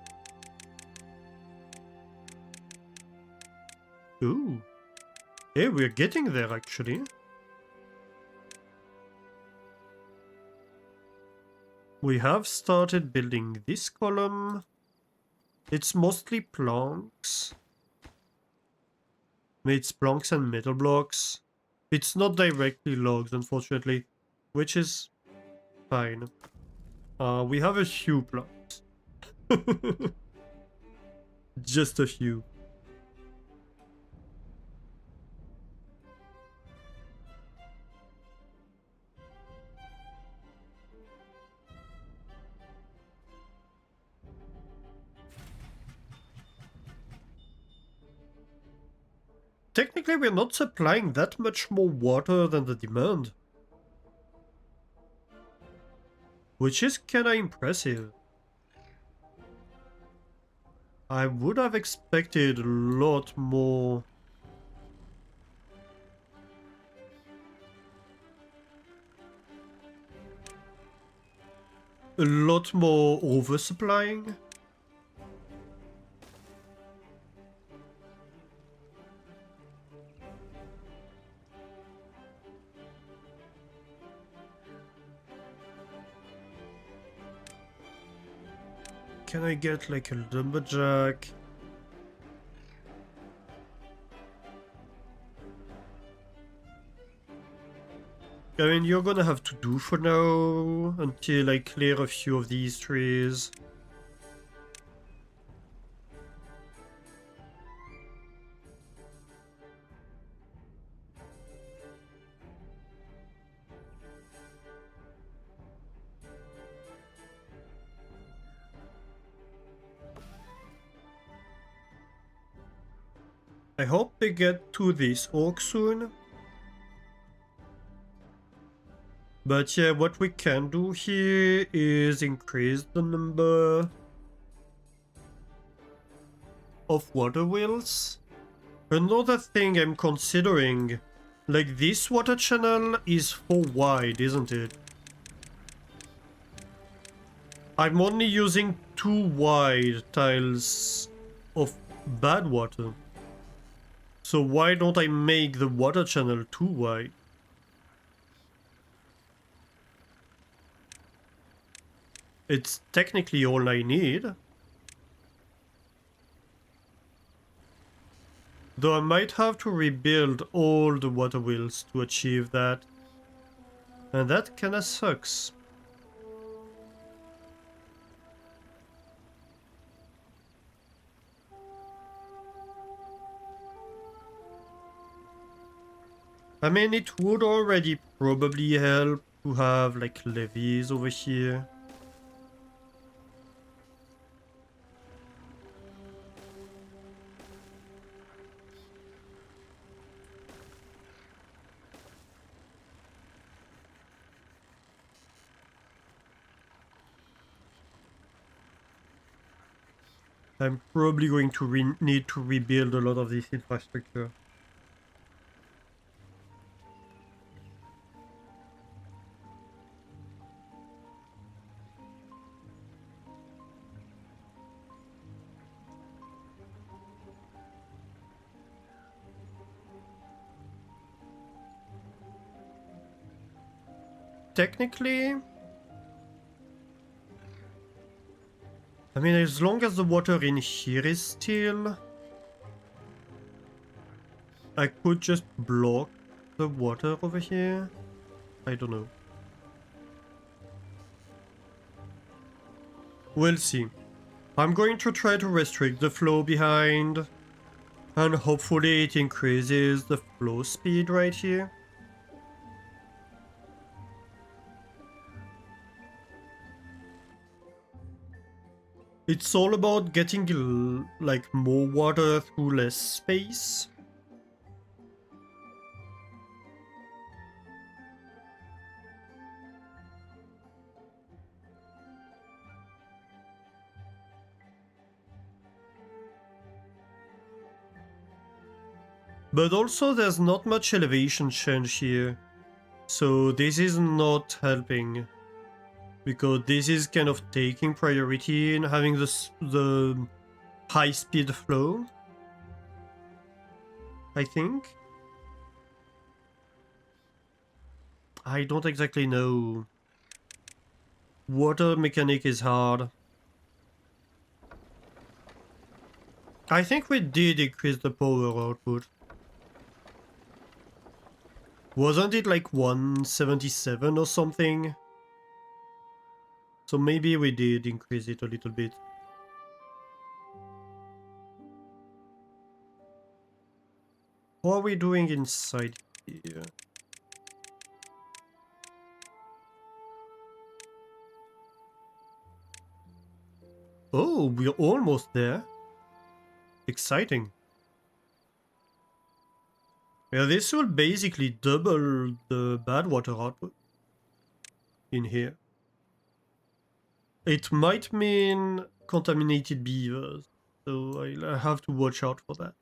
Ooh. Hey, we're getting there actually. We have started building this column. It's mostly planks. It's planks and metal blocks. It's not directly logs, unfortunately, which is fine. We have a few planks. Just a few. Technically, we're not supplying that much more water than the demand. Which is kinda impressive. I would have expected a lot more. a lot more oversupplying. Can I get like a lumberjack? I mean, you're gonna have to do for now until I clear a few of these trees. I hope they get to this oak soon. But yeah, what we can do here is increase the number of water wheels. Another thing I'm considering, like this water channel is 4 wide, isn't it? I'm only using 2 wide tiles of Badwater. So why don't I make the water channel 2 wide? It's technically all I need. Though I might have to rebuild all the water wheels to achieve that. And that kinda sucks. I mean, it would already probably help to have like levees over here. I'm probably going to need to rebuild a lot of this infrastructure. Technically, I mean, as long as the water in here is still, I could just block the water over here. I don't know. We'll see. I'm going to try to restrict the flow behind, and hopefully it increases the flow speed right here. It's all about getting like more water through less space. But also there's not much elevation change here. So this is not helping. Because this is kind of taking priority in having the high speed flow. I think. I don't exactly know. Water mechanic is hard. I think we did increase the power output. Wasn't it like 177 or something? So maybe we did increase it a little bit. What are we doing inside here? Oh, we're almost there. Exciting. Yeah, this will basically double the Badwater output in here. It might mean contaminated beavers, so I'll have to watch out for that.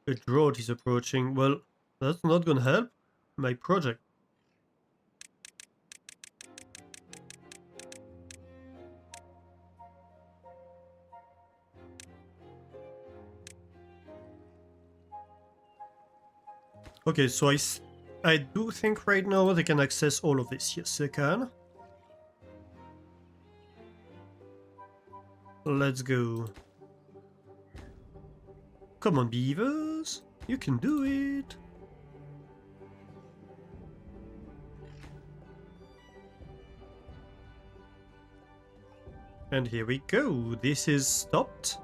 A drought is approaching. Well, that's not gonna help my project. Okay, so I do think right now they can access all of this. Yes, they can. Let's go. Come on, beavers. You can do it. And here we go. This is stopped.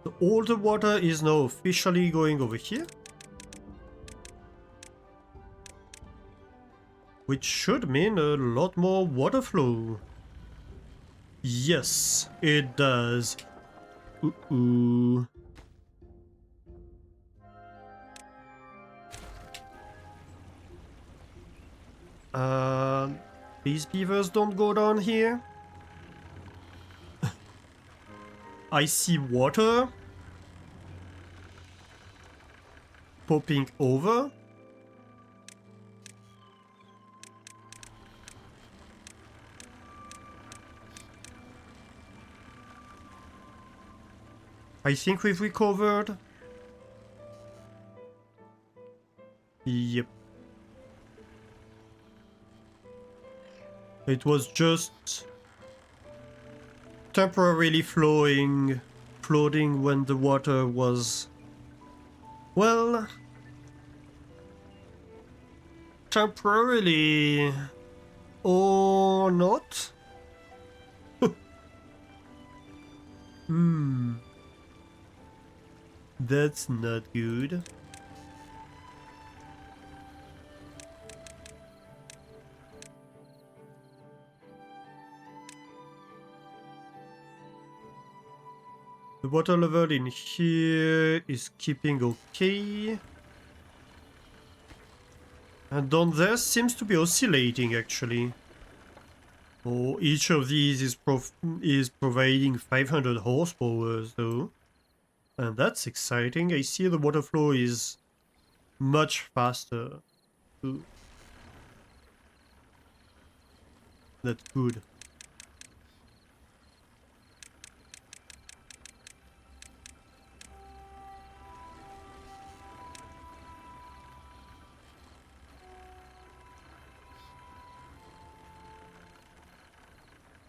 So all the water is now officially going over here. Which should mean a lot more water flow. Yes, it does. Ooh. These beavers don't go down here. I see water popping over. I think we've recovered. Yep. It was just temporarily floating when the water was, well, temporarily or not. That's not good. The water level in here is keeping okay. And down there seems to be oscillating actually. Oh, each of these is providing 500 horsepower though. And that's exciting. I see the water flow is much faster. Ooh. That's good.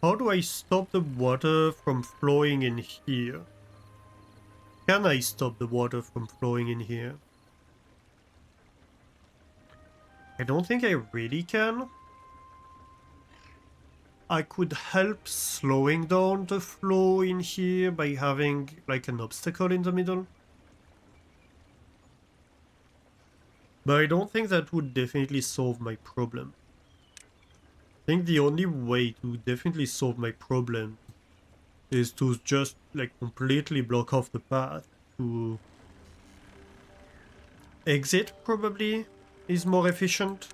How do I stop the water from flowing in here? Can I stop the water from flowing in here? I don't think I really can. I could help slowing down the flow in here by having like an obstacle in the middle. But I don't think that would definitely solve my problem. I think the only way to definitely solve my problem is to just like completely block off the path to exit, probably is more efficient.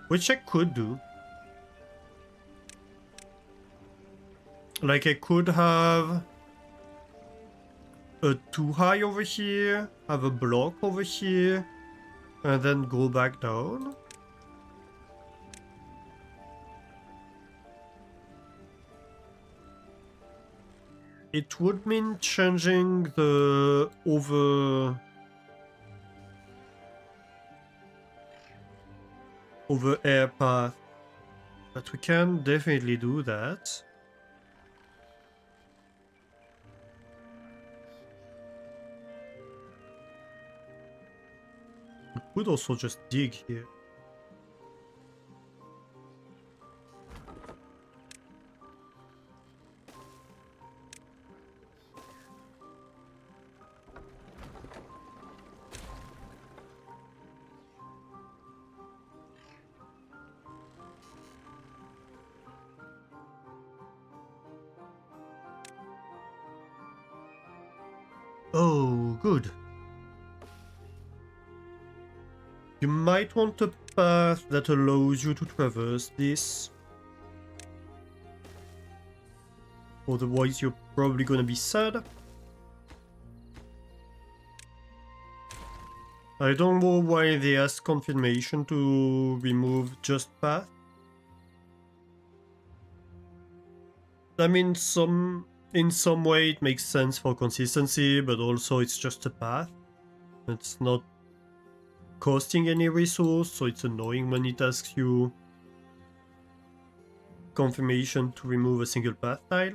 Which I could do. Like I could have a too high over here, have a block over here, and then go back down. It would mean changing the over air path, but we can definitely do that. We could also just dig here. Oh, good. You might want a path that allows you to traverse this. Otherwise, you're probably gonna be sad. I don't know why they asked confirmation to remove just path. I mean, in some way it makes sense for consistency, but also it's just a path. It's not costing any resource, so it's annoying when it asks you confirmation to remove a single path tile.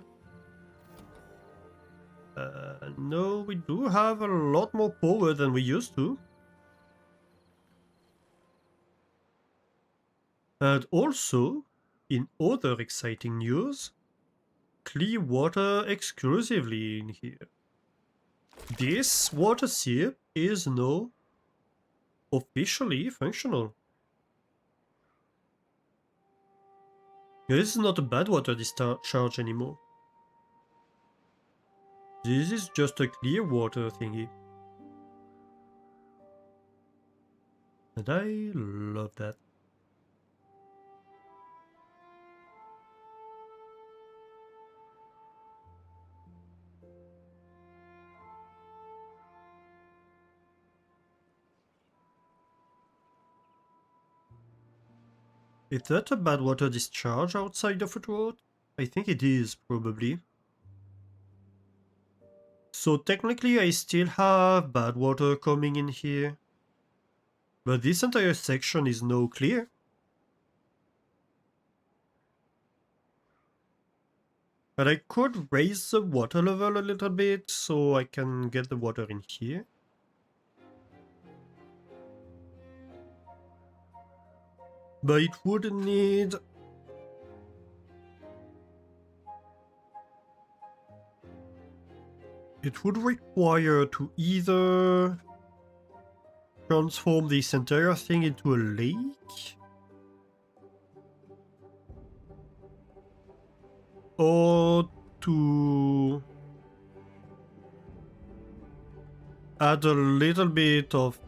No, we do have a lot more power than we used to. And also, in other exciting news, clear water exclusively in here. This water sip is now officially functional. This is not a Badwater discharge anymore. This is just a clear water thingy. And I love that. Is that a Badwater discharge outside the footroad? I think it is, probably. So technically I still have Badwater coming in here. But this entire section is now clear. But I could raise the water level a little bit so I can get the water in here. But it would need... It would require to either transform this entire thing into a lake, or to add a little bit of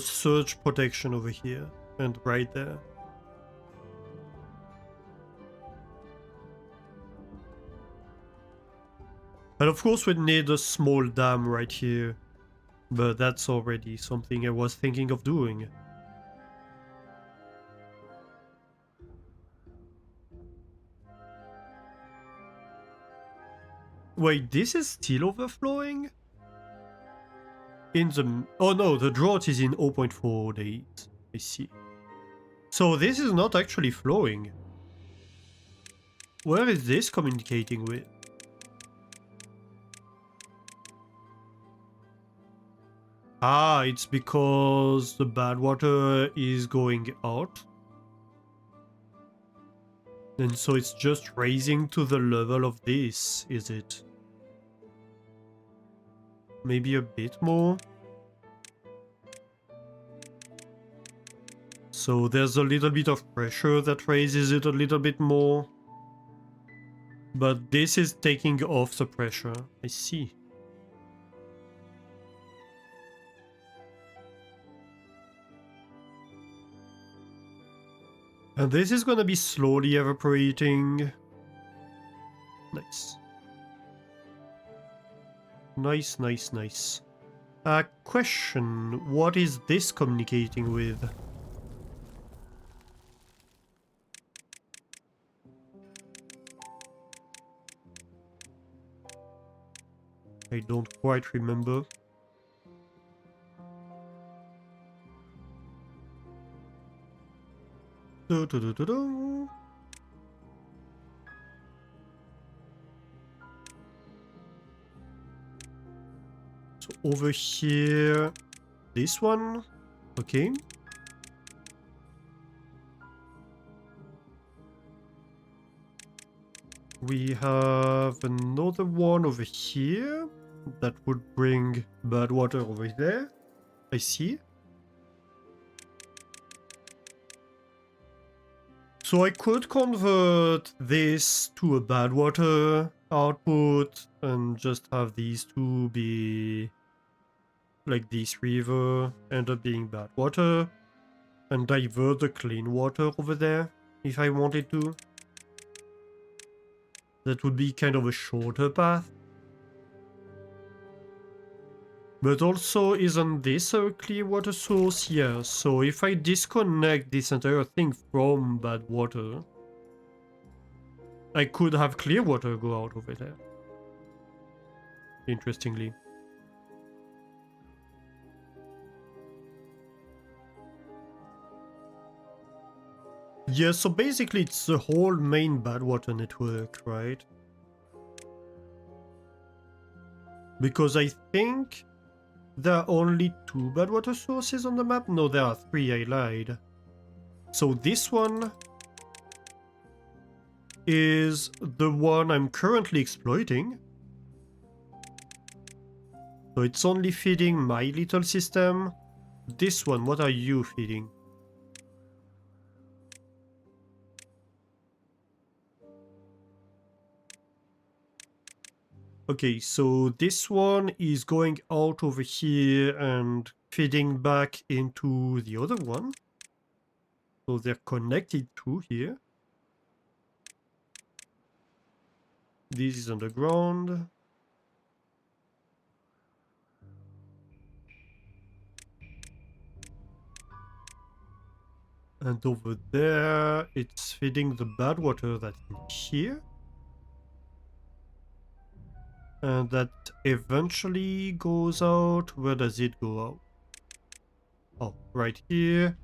surge protection over here and right there. And of course we need a small dam right here, but that's already something I was thinking of doing. Wait, this is still overflowing? In the... Oh no, the drought is in 0.4 days. I see. So this is not actually flowing. Where is this communicating with? Ah, it's because the Badwater is going out. And so it's just raising to the level of this, is it? Maybe a bit more? So there's a little bit of pressure that raises it a little bit more. But this is taking off the pressure. I see. And this is gonna be slowly evaporating. Nice. Nice, nice, nice. Question. What is this communicating with? I don't quite remember. So over here, this one, okay. We have another one over here that would bring Badwater over there. I see. So I could convert this to a Badwater output and just have these two be like this river end up being Badwater and divert the clean water over there if I wanted to. That would be kind of a shorter path. But also, isn't this a clear water source? Yeah, so if I disconnect this entire thing from Badwater, I could have clear water go out over there. Interestingly. Yeah, so basically it's the whole main Badwater network, right? Because I think there are only 2 Badwater sources on the map? No, there are 3, I lied. So this one is the one I'm currently exploiting. So it's only feeding my little system. This one, what are you feeding? Okay, so this one is going out over here and feeding back into the other one. So they're connected through here. This is underground. And over there, it's feeding the bad water that's in here. And that eventually goes out. Where does it go out? Oh, right here.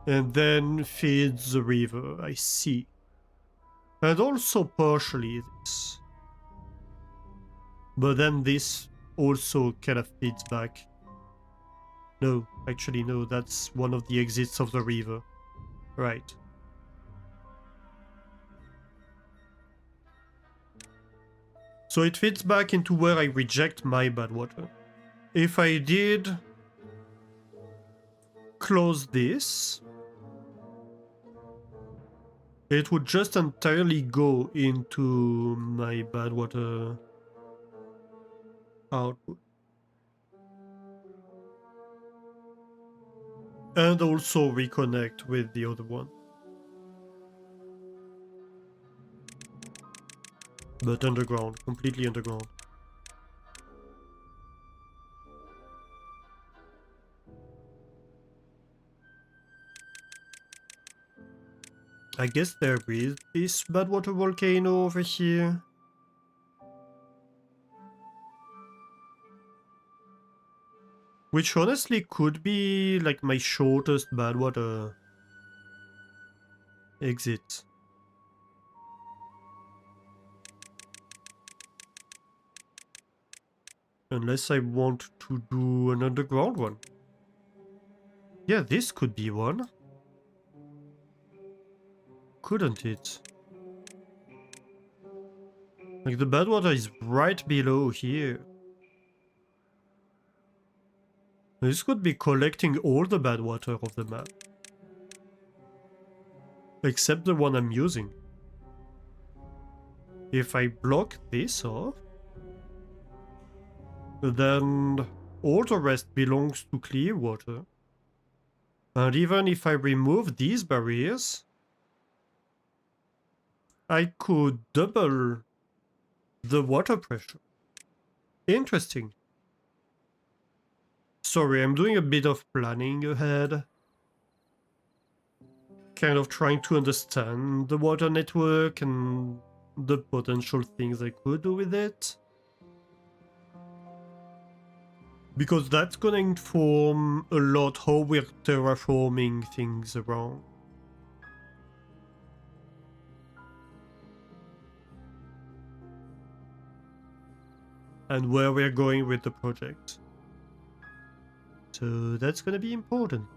And then feeds the river, I see. And also partially this. But then this also kind of feeds back. No, actually no, that's one of the exits of the river. Right. So it fits back into where I reject my bad water. If I did close this, it would just entirely go into my bad water output. And also reconnect with the other one. But underground, completely underground. I guess there is this Badwater volcano over here. Which honestly could be like my shortest Badwater exit. Unless I want to do an underground one. Yeah, this could be one. Couldn't it? Like the Badwater is right below here. This could be collecting all the Badwater of the map. Except the one I'm using. If I block this off, then all the rest belongs to clear water. And even if I remove these barriers, I could double the water pressure. Interesting. Sorry, I'm doing a bit of planning ahead. Kind of trying to understand the water network and the potential things I could do with it. Because that's gonna inform a lot how we're terraforming things around. And where we're going with the project. So that's gonna be important.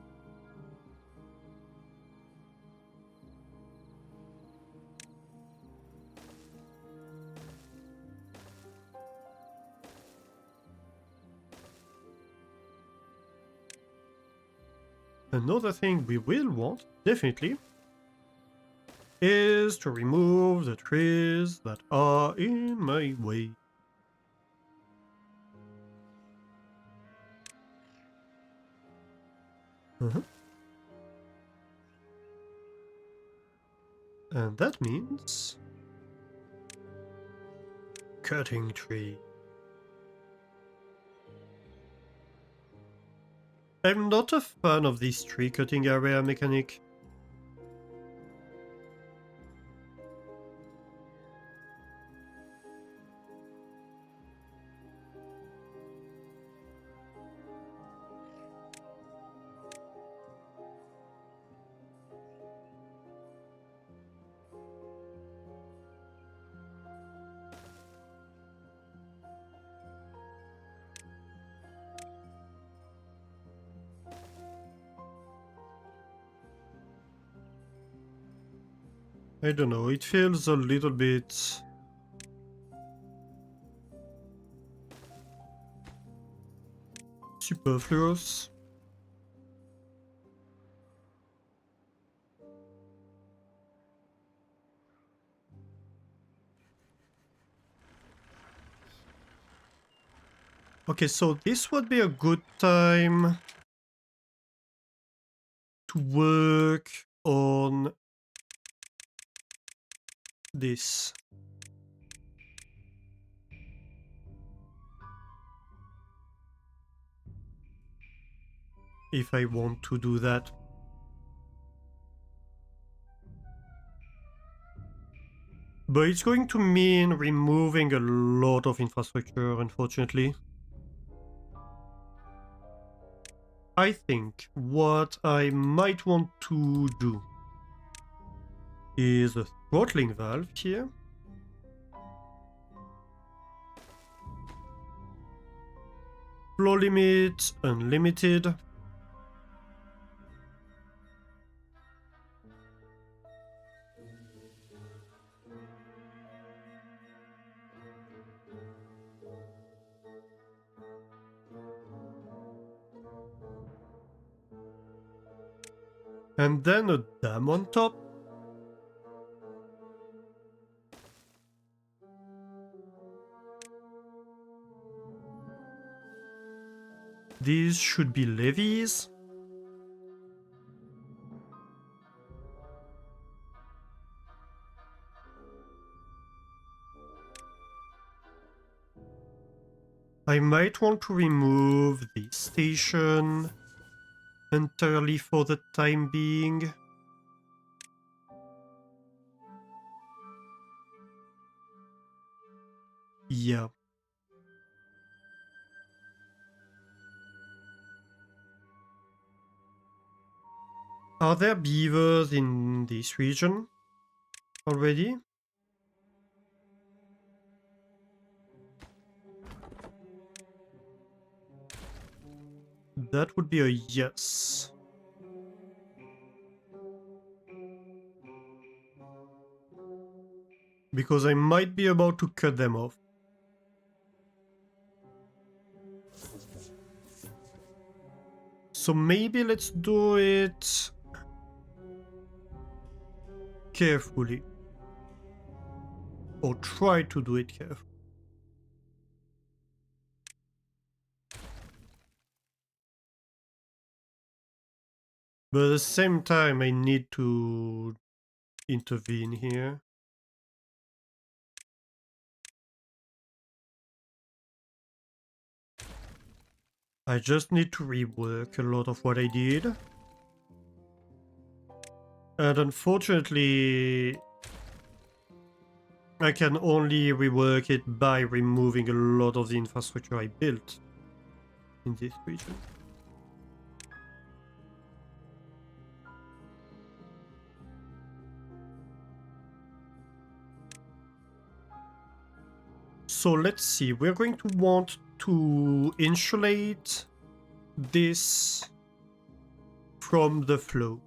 Another thing we will want, definitely, is to remove the trees that are in my way. And that means cutting tree. I'm not a fan of this tree cutting area mechanic. I don't know, it feels a little bit superfluous. Okay, so this would be a good time to work on this. If I want to do that. But it's going to mean removing a lot of infrastructure, unfortunately. I think what I might want to do is a throttling valve here. Flow limit, unlimited. And then a dam on top. These should be levees. I might want to remove this station entirely for the time being. Yeah. Are there beavers in this region already? That would be a yes. Because I might be about to cut them off. So maybe let's do it carefully. Or try to do it carefully. But at the same time, I need to intervene here. I just need to rework a lot of what I did. And unfortunately, I can only rework it by removing a lot of the infrastructure I built in this region. So let's see, we're going to want to insulate this from the flow,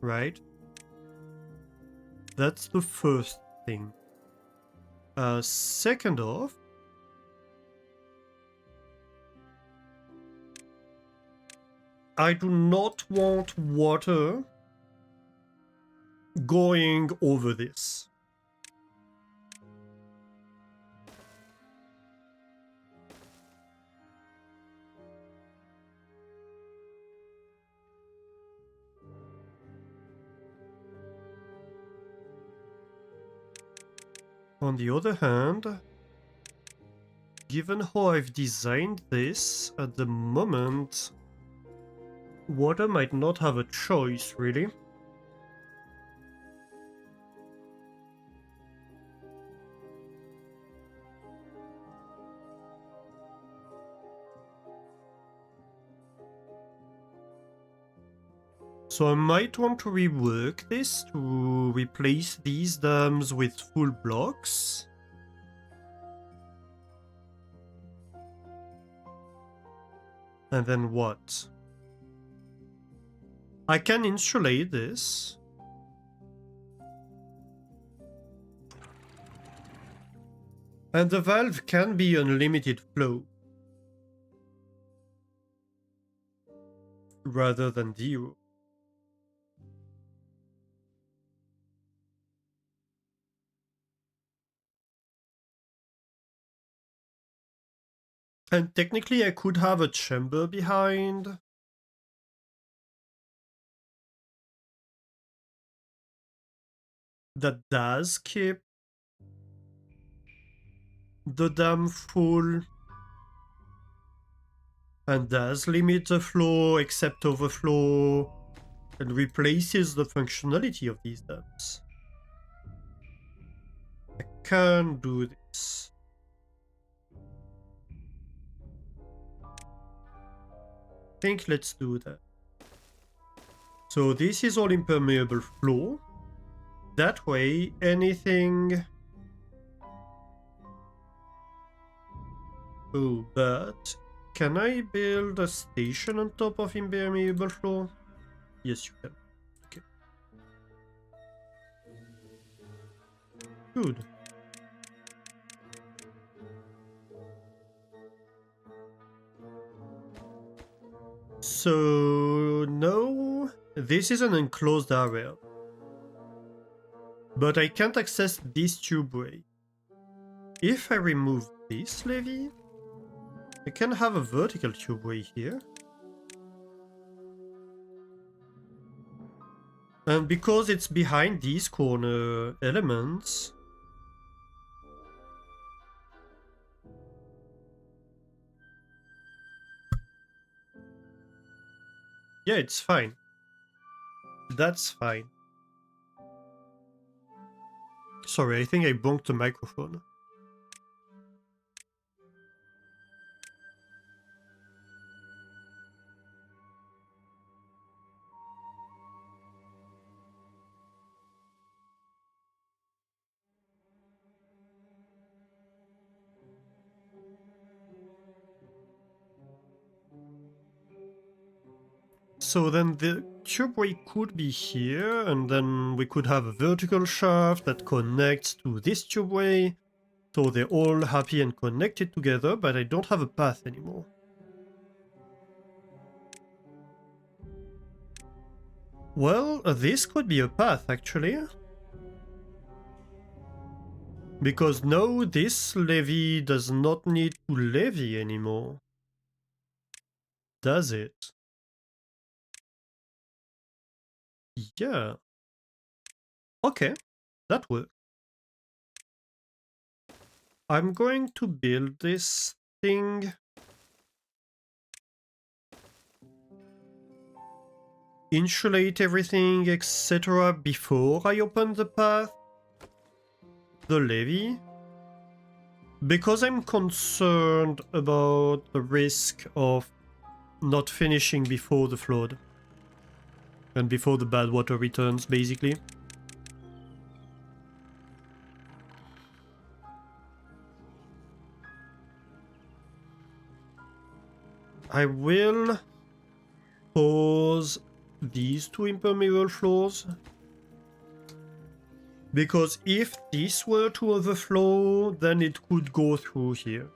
right? That's the first thing. Second off, I do not want water going over this. On the other hand, given how I've designed this at the moment, water might not have a choice, really. So I might want to rework this to replace these dams with full blocks. And then what? I can insulate this. And the valve can be unlimited flow. Rather than 0. And technically I could have a chamber behind. That does keep the dam full. And does limit the flow except overflow. And replaces the functionality of these dams. I can do this. I think let's do that. So this is all impermeable flow. That way, anything... Oh, but... Can I build a station on top of impermeable flow? Yes, you can. Okay. Good. So... No... This is an enclosed area. But I can't access this tubeway. If I remove this levee, I can have a vertical tubeway here. And because it's behind these corner elements, yeah, it's fine. That's fine. Sorry, I think I bonked the microphone. So then the tubeway could be here, and then we could have a vertical shaft that connects to this tubeway. So they're all happy and connected together, but I don't have a path anymore. Well, this could be a path, actually. Because no, this levee does not need to levee anymore. Does it? Yeah. Okay, that works. I'm going to build this thing. Insulate everything, etc. before I open the path. The levee. Because I'm concerned about the risk of not finishing before the flood. And before the Badwater returns, basically. I will pause these two impermeable floors. Because if this were to overflow, then it could go through here.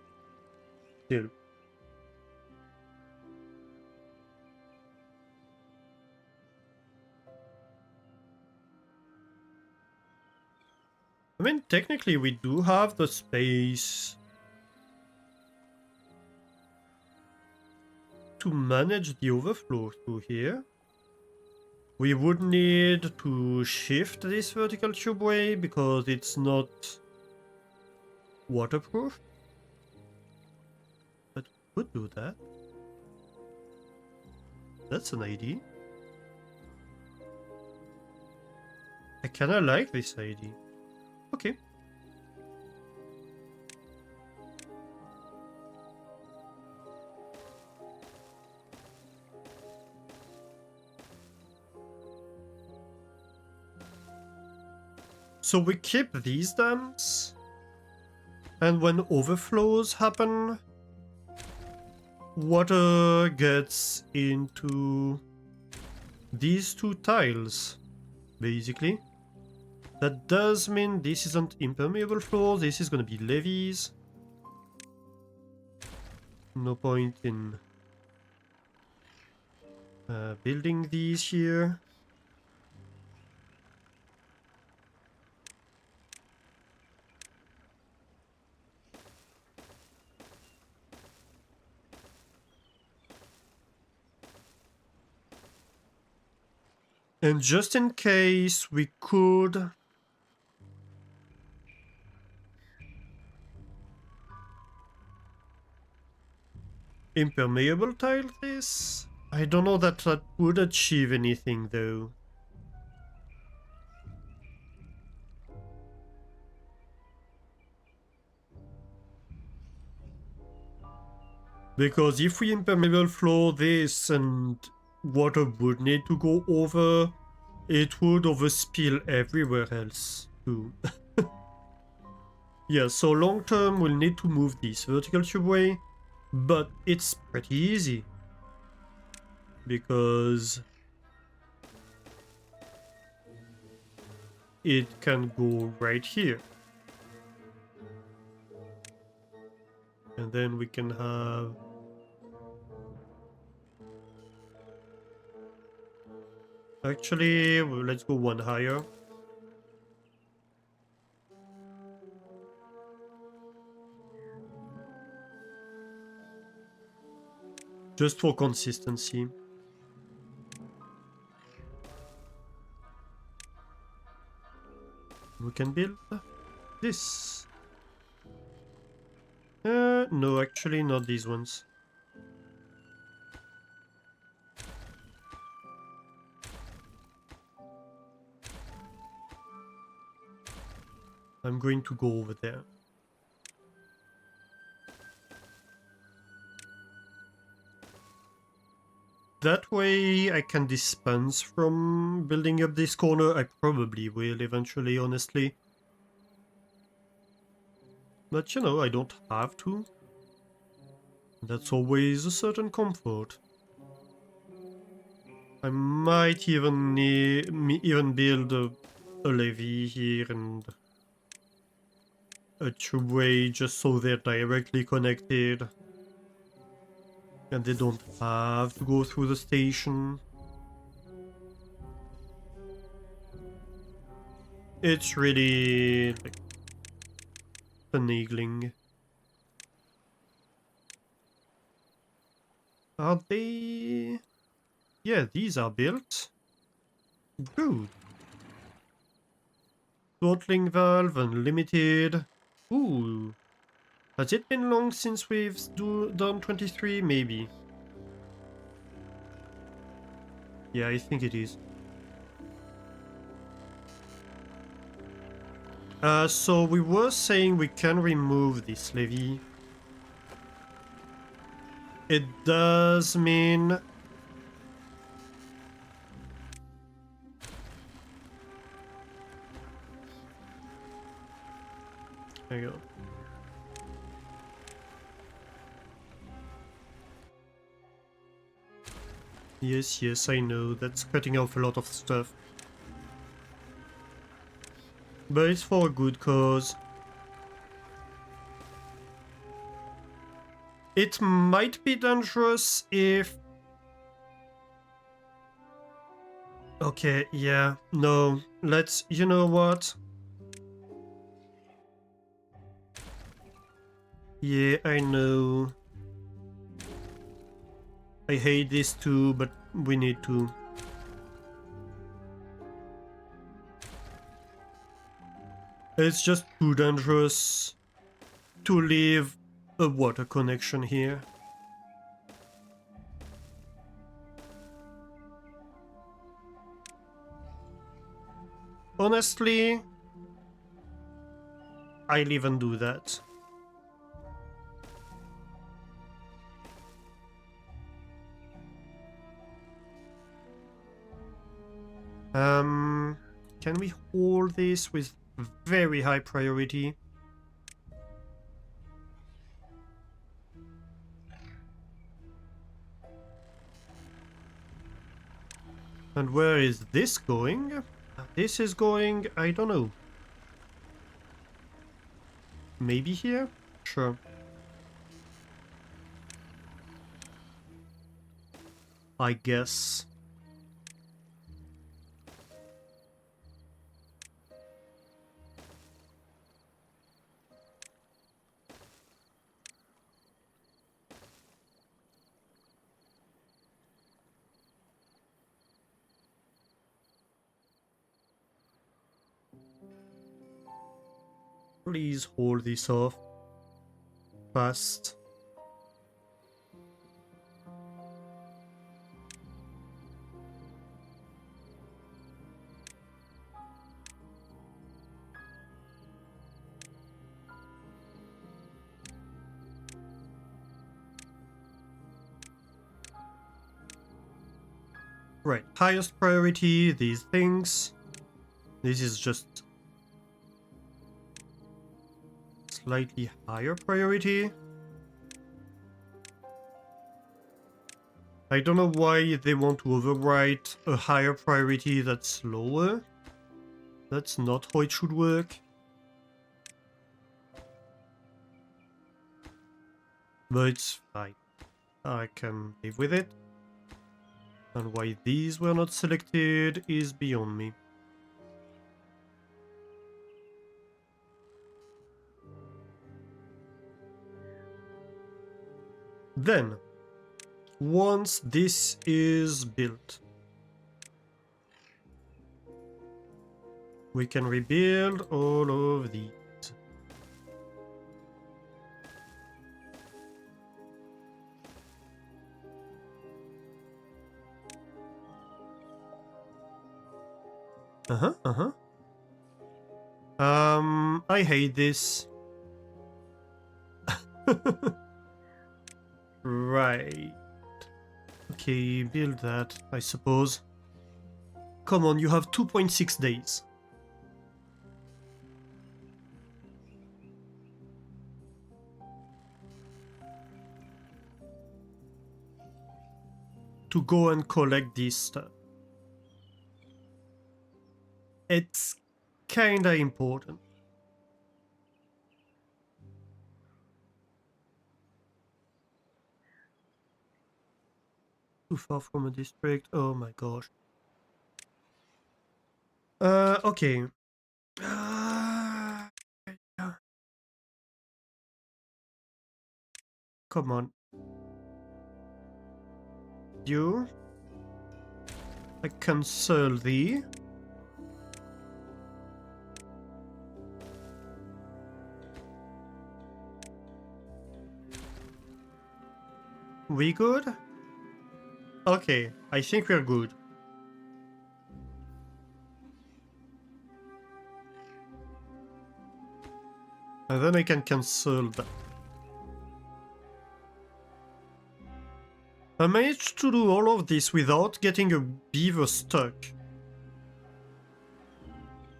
Still. I mean, technically we do have the space to manage the overflow through here. We would need to shift this vertical tubeway because it's not waterproof. could do that. That's an idea. I kinda like this idea. Okay. So we keep these dams, and when overflows happen, water gets into these two tiles, basically. That does mean this isn't impermeable floor, this is gonna be levees. No point in building these here. And just in case, we could impermeable tile this? I don't know that that would achieve anything though. Because if we impermeable floor this and water would need to go over, it would overspill everywhere else too. Yeah, so long term we'll need to move this vertical tubeway, but it's pretty easy. Because it can go right here. And then we can have actually, let's go one higher. Just for consistency. We can build this. No, actually not these ones. I'm going to go over there. That way I can dispense from building up this corner. I probably will eventually, honestly. But you know, I don't have to. That's always a certain comfort. I might even build a levee here and a tubeway just so they're directly connected. And they don't have to go through the station. It's really like finagling. Are they? Yeah, these are built. Good. Throttling valve unlimited. Ooh. Has it been long since we've done 23? Maybe. Yeah, I think it is. So we were saying we can remove this levee. It does mean... There you go. Yes, yes, I know. That's cutting off a lot of stuff. But it's for a good cause. It might be dangerous if... Okay, yeah, no. Let's... You know what? Yeah, I know. I hate this too, but we need to. It's just too dangerous to leave a water connection here. honestly, I'll even do that. Can we hold this with very high priority? And where is this going? This is going, I don't know. Maybe here? Sure. I guess. Please hold this off. Fast. Right, highest priority, these things. This is just slightly higher priority. I don't know why they want to overwrite a higher priority that's lower. That's not how it should work. But it's fine. I can live with it. And why these were not selected is beyond me. Then, once this is built, we can rebuild all of these. I hate this. Right. Okay, build that, I suppose. Come on, you have 2.6 days. To go and collect this stuff. It's kinda important. Too far from a district, oh my gosh. Okay. Come on. You. I cancel thee. We good? Okay, I think we're good. And then I can cancel that. I managed to do all of this without getting a beaver stuck.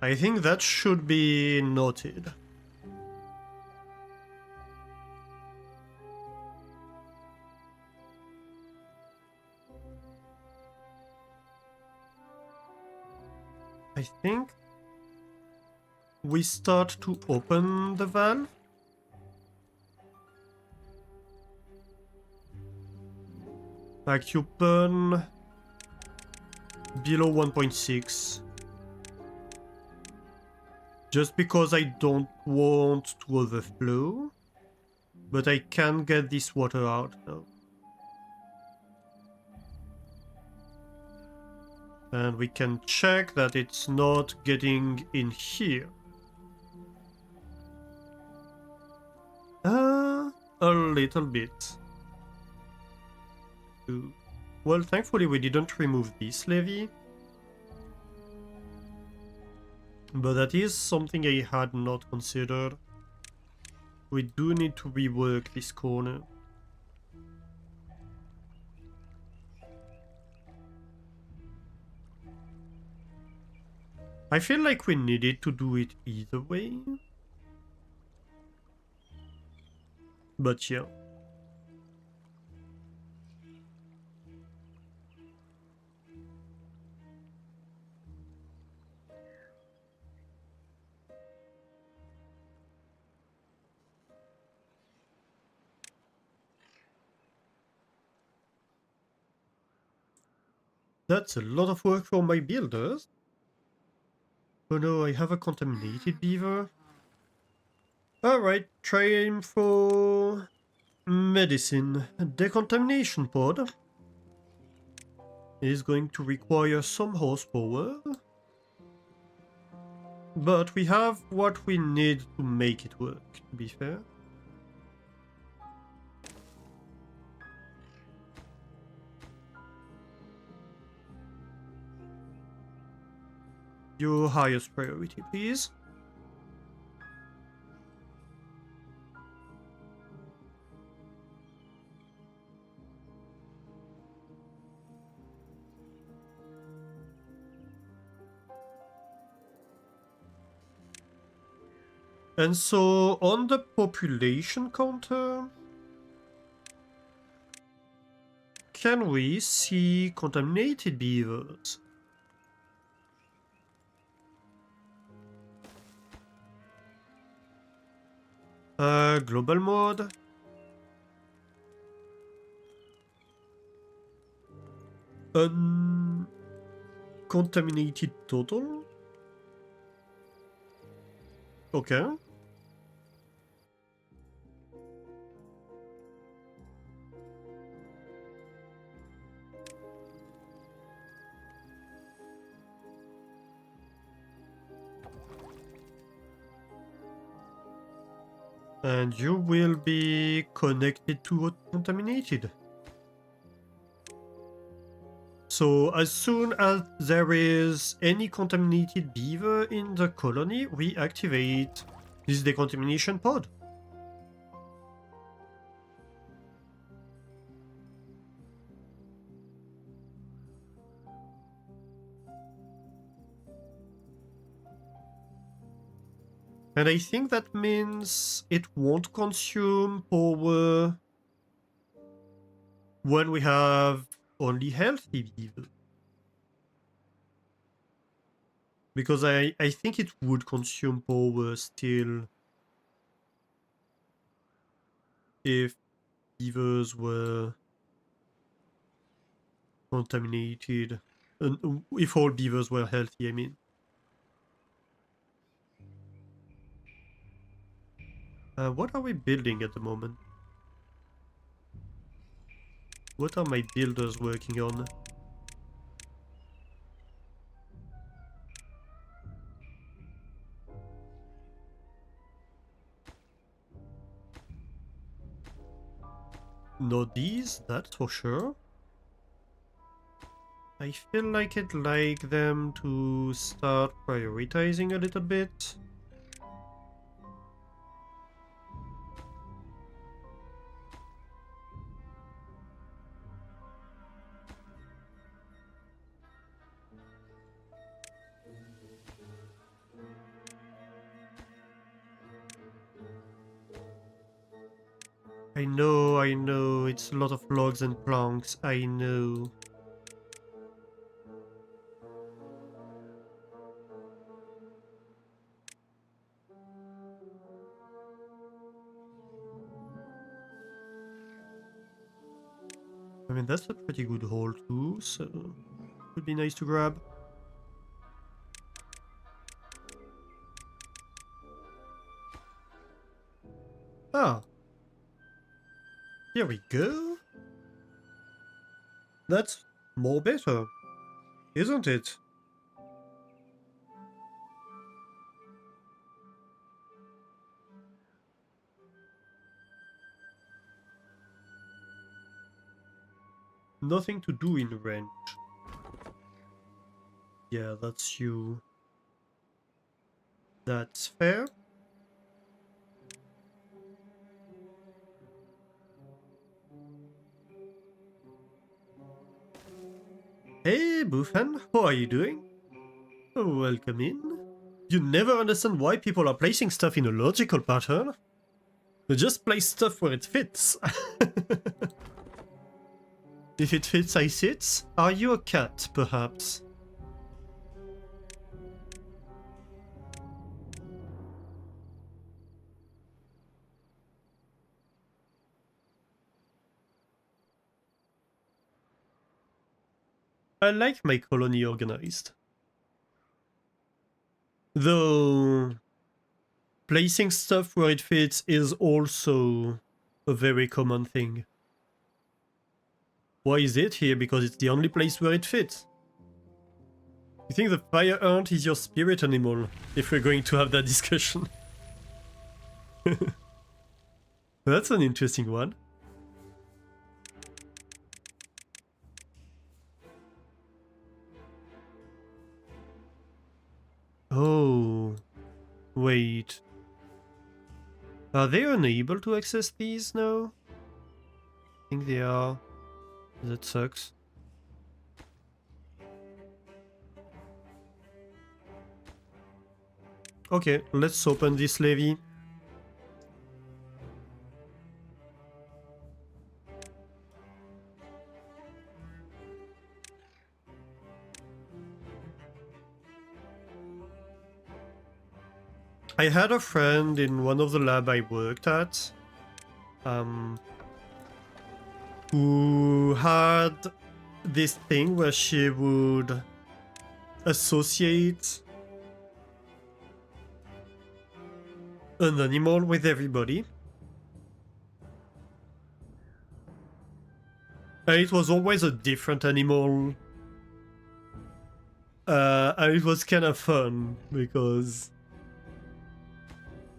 I think that should be noted. I think we start to open the valve. Like you open below 1.6. Just because I don't want to overflow. But I can get this water out now. And we can check that it's not getting in here. A little bit. Well, thankfully we didn't remove this levee. But that is something I had not considered. We do need to rework this corner. I feel like we needed to do it either way. But yeah. That's a lot of work for my builders. Oh no, I have a contaminated beaver. Alright, trying for medicine. Decontamination pod is going to require some horsepower. But we have what we need to make it work, to be fair. Your highest priority, please. And so, on the population counter, can we see contaminated beavers? Global mode. Contaminated total? Okay. And you will be connected to contaminated. So as soon as there is any contaminated beaver in the colony, we activate this decontamination pod. And I think that means it won't consume power when we have only healthy beaver. Because I think it would consume power still if beavers were contaminated. If all beavers were healthy, I mean. What are we building at the moment? What are my builders working on? Not these, that's for sure. I feel like I'd like them to start prioritizing a little bit. I know, it's a lot of logs and planks, I know. I mean, that's a pretty good haul too, so would be nice to grab. Ah, here we go. That's more better, isn't it? Nothing to do in range. Yeah, that's you. That's fair. Hey, Buffen, how are you doing? Welcome in. You never understand why people are placing stuff in a logical pattern. They just place stuff where it fits. If it fits, I sit. Are you a cat, perhaps? I like my colony organized. Though placing stuff where it fits is also a very common thing. Why is it here? Because it's the only place where it fits. You think the fire ant is your spirit animal, if we're going to have that discussion? That's an interesting one. Oh, wait. Are they unable to access these now? I think they are. That sucks. Okay, let's open this levy. I had a friend in one of the lab I worked at, who had this thing where she would associate an animal with everybody. And it was always a different animal. And it was kind of fun because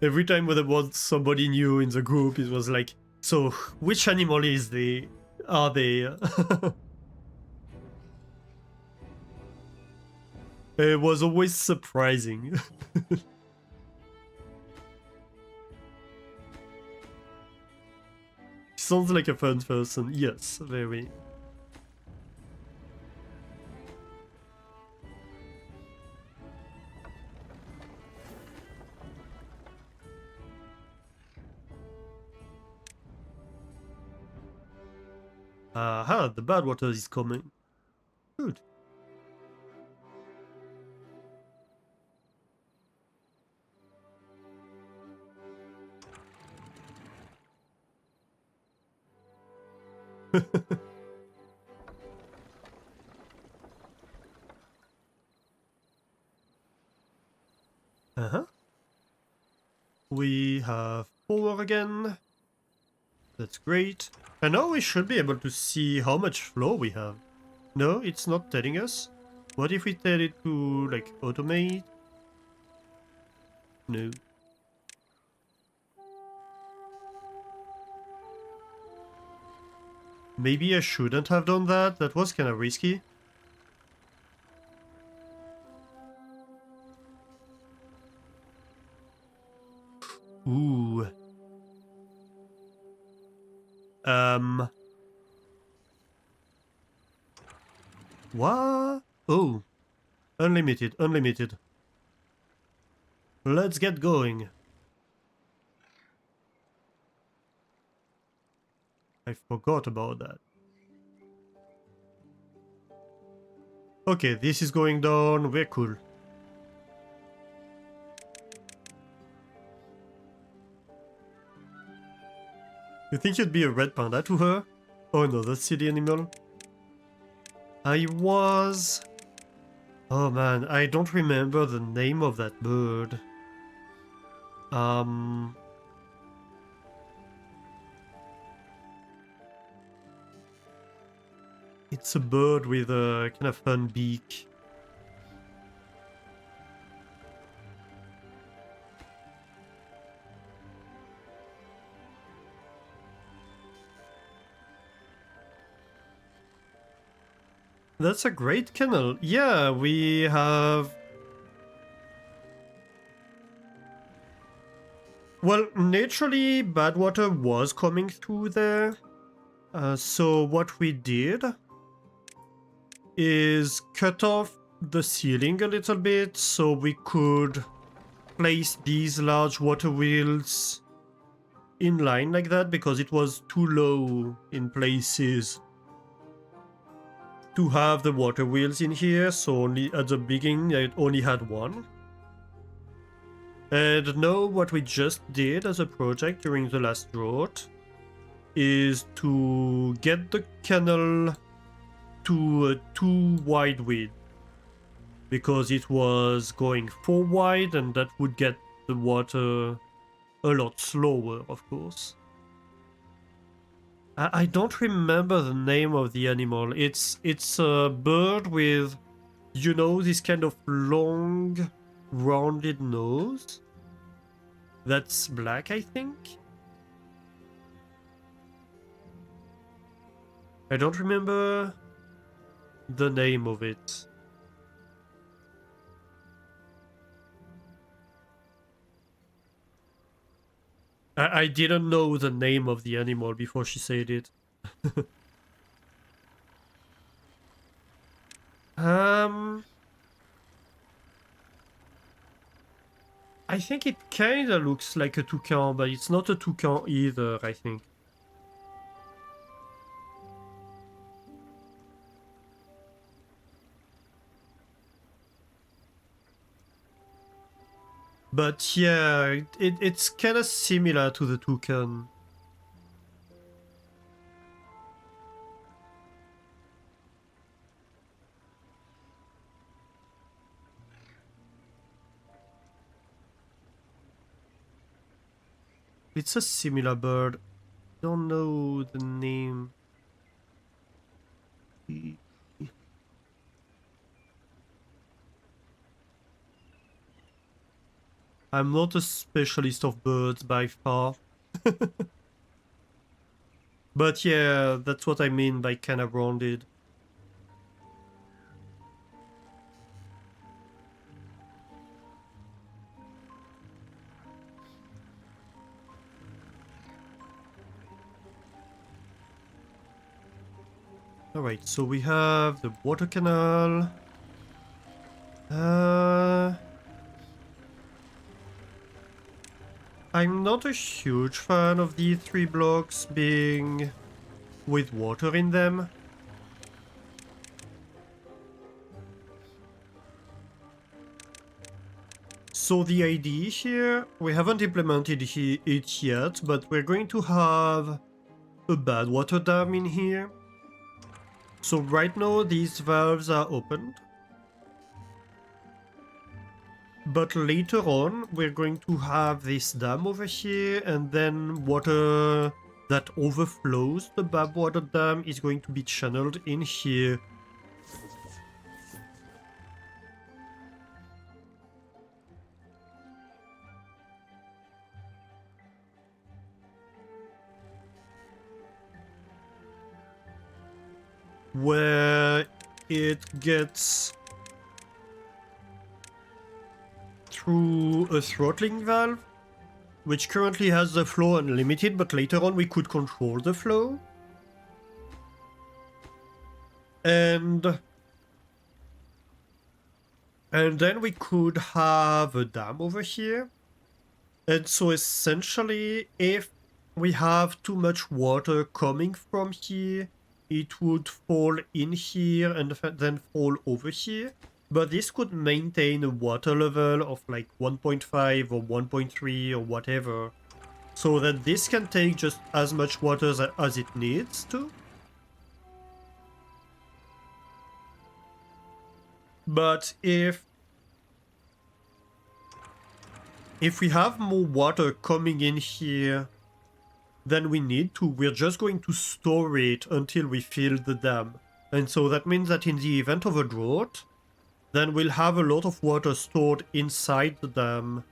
every time there was somebody new in the group, it was like, so which animal are they? It was always surprising. Sounds like a fun person. Yes, very. Aha, the Badwater is coming. Good. Uh-huh. We have power again. That's great. And now we should be able to see how much flow we have. No, it's not telling us. What if we tell it to, like, automate? No. Maybe I shouldn't have done that. That was kind of risky. Ooh. What? Oh. Unlimited, unlimited. Let's get going. I forgot about that. Okay, this is going down. We're cool. You think you'd be a red panda to her? Oh no, that's silly animal. I was... Oh man, I don't remember the name of that bird. It's a bird with a kind of fun beak. That's a great kennel. Yeah, we have Well, naturally, Badwater was coming through there. So what we did is cut off the ceiling a little bit so we could place these large water wheels in line like that, because it was too low in places to have the water wheels in here. So only at the beginning it only had one. And now what we just did as a project during the last drought is to get the canal to a 2 wide width, because it was going 4 wide and that would get the water a lot slower, of course. I don't remember the name of the animal. It's a bird with, you know, this kind of long rounded nose. That's black, I think. I don't remember the name of it. I didn't know the name of the animal before she said it. I think it kinda looks like a toucan, but it's not a toucan either, I think. But yeah, it's kinda similar to the toucan. It's a similar bird. Don't know the name. I'm not a specialist of birds by far. But yeah, that's what I mean by kinda rounded. Alright, so we have the water canal. I'm not a huge fan of the 3 blocks being with water in them. So the idea here, we haven't implemented it yet, but we're going to have a Badwater dam in here. So right now these valves are opened. But later on, we're going to have this dam over here, and then water that overflows the Badwater dam is going to be channeled in here. Where it gets through a throttling valve, which currently has the flow unlimited, but later on we could control the flow. And then we could have a dam over here. And so essentially, if we have too much water coming from here, it would fall in here and then fall over here. But this could maintain a water level of like 1.5 or 1.3 or whatever, so that this can take just as much water as it needs to. But if we have more water coming in here than we need to, we're just going to store it until we fill the dam. And so that means that in the event of a drought, then we'll have a lot of water stored inside the dam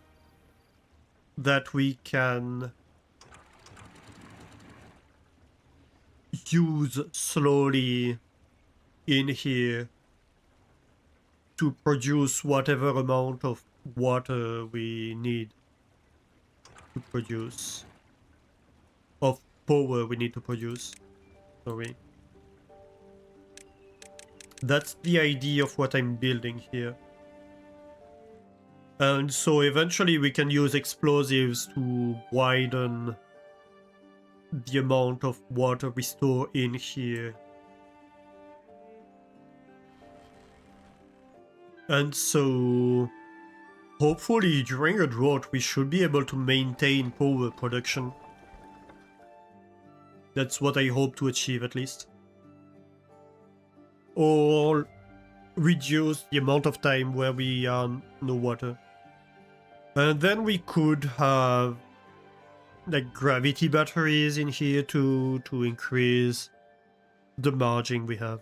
that we can use slowly in here to produce whatever amount of water we need. to produce. Of power we need to produce. Sorry. That's the idea of what I'm building here. And so eventually we can use explosives to widen the amount of water we store in here. And so hopefully during a drought we should be able to maintain power production. That's what I hope to achieve at least. Or reduce the amount of time where we are no water. And then we could have like gravity batteries in here to increase the margin we have.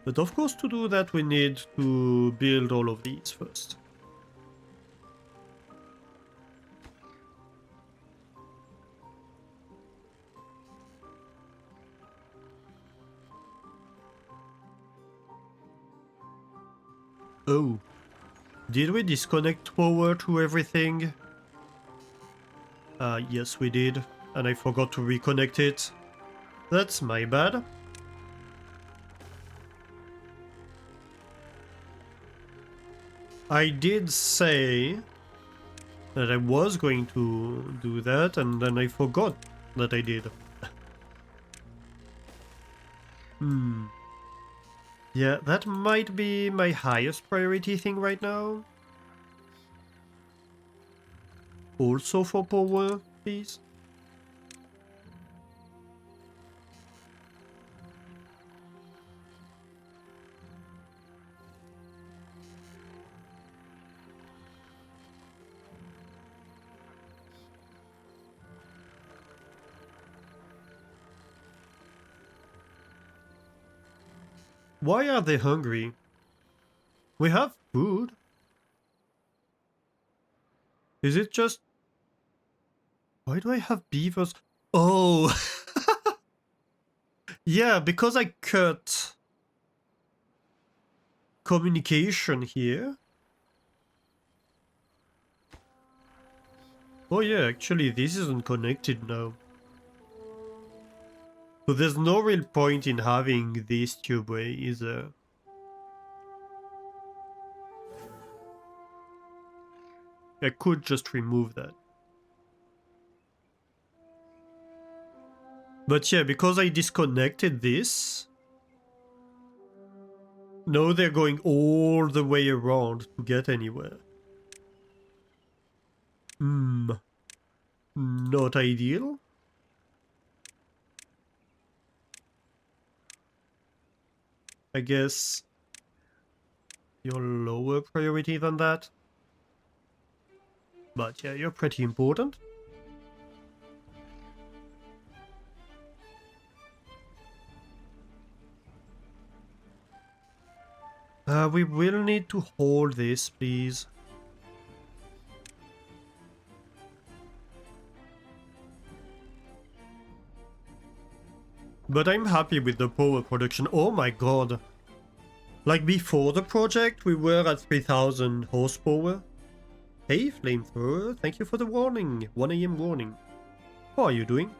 But of course to do that we need to build all of these first. Oh, did we disconnect power to everything? Yes we did, and I forgot to reconnect it. That's my bad. I did say that I was going to do that, and then I forgot that I did. Yeah, that might be my highest priority thing right now. Also for power, please. Why are they hungry? We have food. Is it just... Why do I have beavers? Oh! Yeah, because I cut communication here. Oh yeah, actually this isn't connected now. So there's no real point in having this tubeway, is there? I could just remove that. But yeah, because I disconnected this, now they're going all the way around to get anywhere. Not ideal. I guess you're lower priority than that. But yeah, you're pretty important. We will need to hold this, please. But I'm happy with the power production. Oh my god. Like before the project, we were at 3000 horsepower. Hey, Flamethrower, thank you for the warning. 1 AM warning. How are you doing?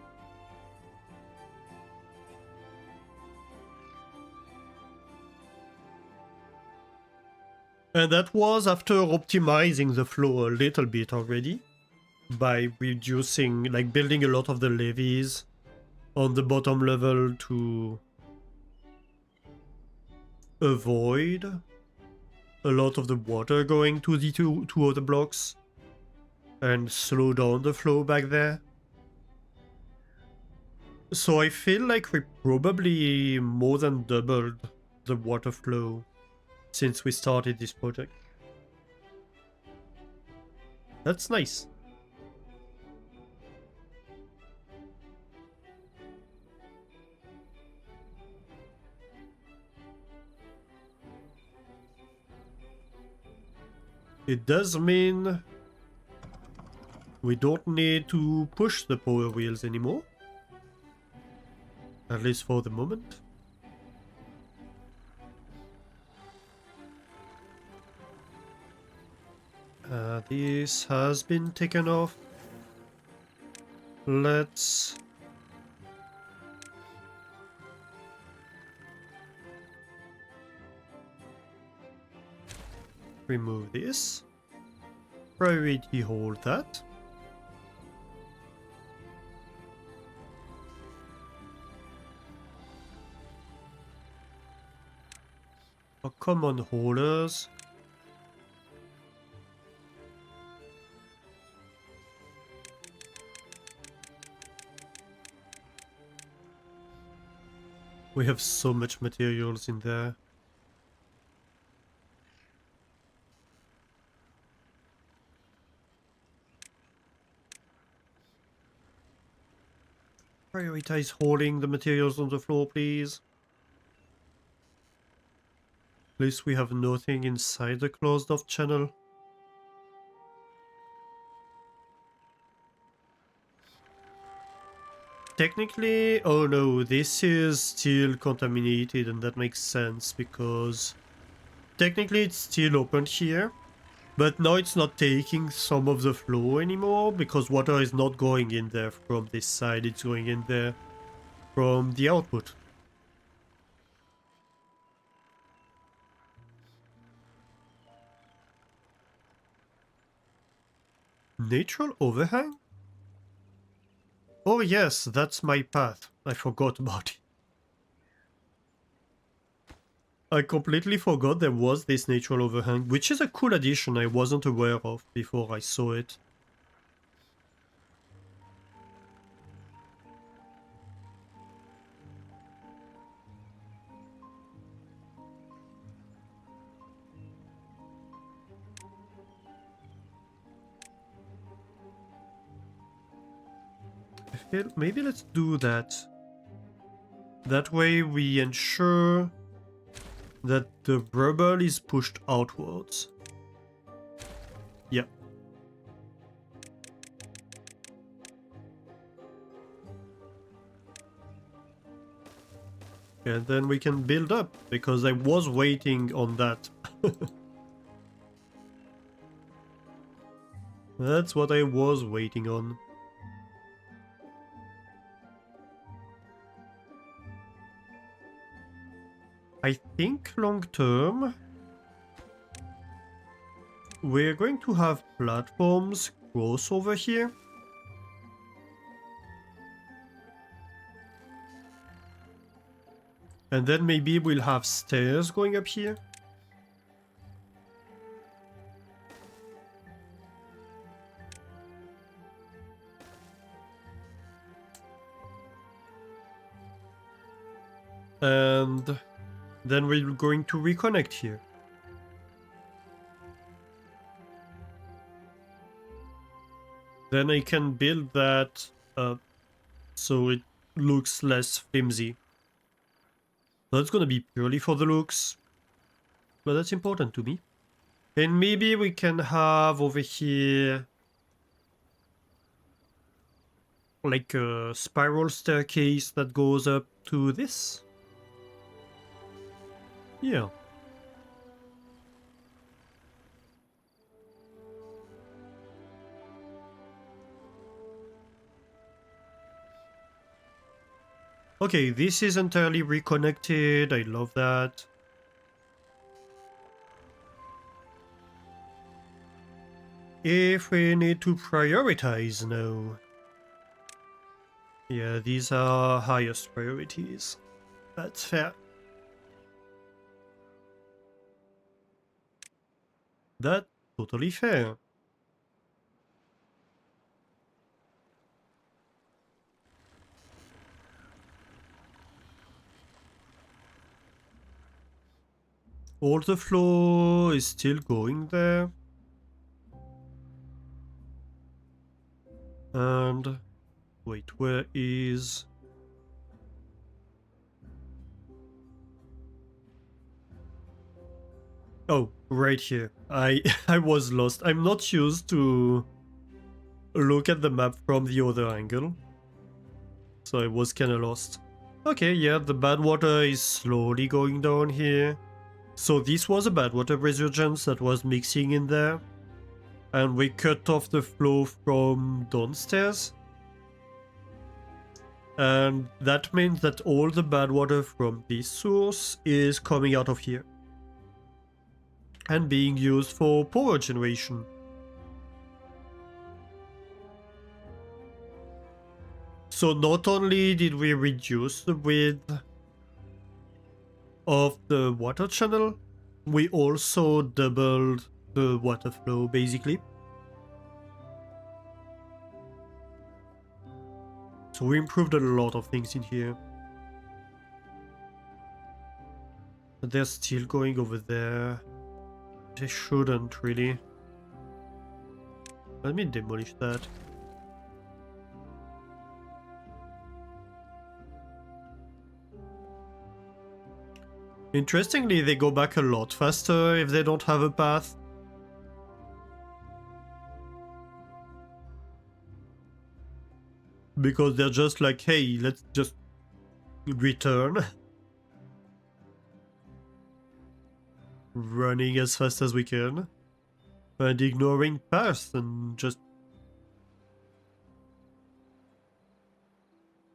And that was after optimizing the flow a little bit already. By reducing, like building a lot of the levees on the bottom level to avoid a lot of the water going to the two other blocks and slow down the flow back there. So I feel like we probably more than doubled the water flow since we started this project. That's nice. It does mean we don't need to push the power wheels anymore. At least for the moment. This has been taken off. Let's remove this. Priority hold that. For common holders. We have so much materials in there. Prioritize holding the materials on the floor, please. At least we have nothing inside the closed off channel. Technically, oh no, this is still contaminated, and that makes sense because technically it's still open here, but now it's not taking some of the flow anymore because water is not going in there from this side, it's going in there from the output. Natural overhang? Oh yes, that's my path. I forgot about it. I completely forgot there was this natural overhang, which is a cool addition I wasn't aware of before I saw it. I feel maybe let's do that. That way we ensure that the rubble is pushed outwards. Yeah. And then we can build up, because I was waiting on that. That's what I was waiting on. I think long term we're going to have platforms cross over here. And then maybe we'll have stairs going up here. And then we're going to reconnect here. Then I can build that up so it looks less flimsy. That's gonna be purely for the looks, but that's important to me. And maybe we can have over here like a spiral staircase that goes up to this. Yeah. Okay, this is entirely reconnected. I love that. If we need to prioritize now. Yeah, these are highest priorities. That's fair. That's totally fair. All the flow is still going there. And wait, where is... Oh, right here. I was lost. I'm not used to look at the map from the other angle. So I was kinda lost. Okay, yeah, the Badwater is slowly going down here. So this was a Badwater resurgence that was mixing in there. and we cut off the flow from downstairs. And that means that all the bad water from this source is coming out of here and being used for power generation. So not only did we reduce the width of the water channel, we also doubled the water flow basically. So we improved a lot of things in here. But they're still going over there. They shouldn't really. Let me demolish that. Interestingly, they go back a lot faster if they don't have a path. Because they're just like, hey, let's just return. Running as fast as we can. And ignoring paths and just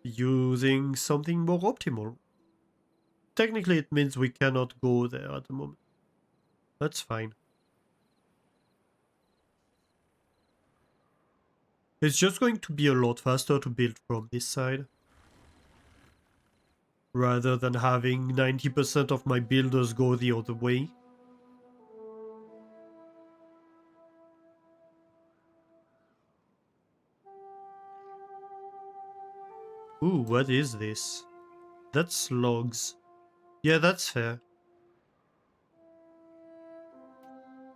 using something more optimal. Technically it means we cannot go there at the moment. That's fine. It's just going to be a lot faster to build from this side. Rather than having 90% of my builders go the other way. Ooh, what is this? That's logs. Yeah, that's fair.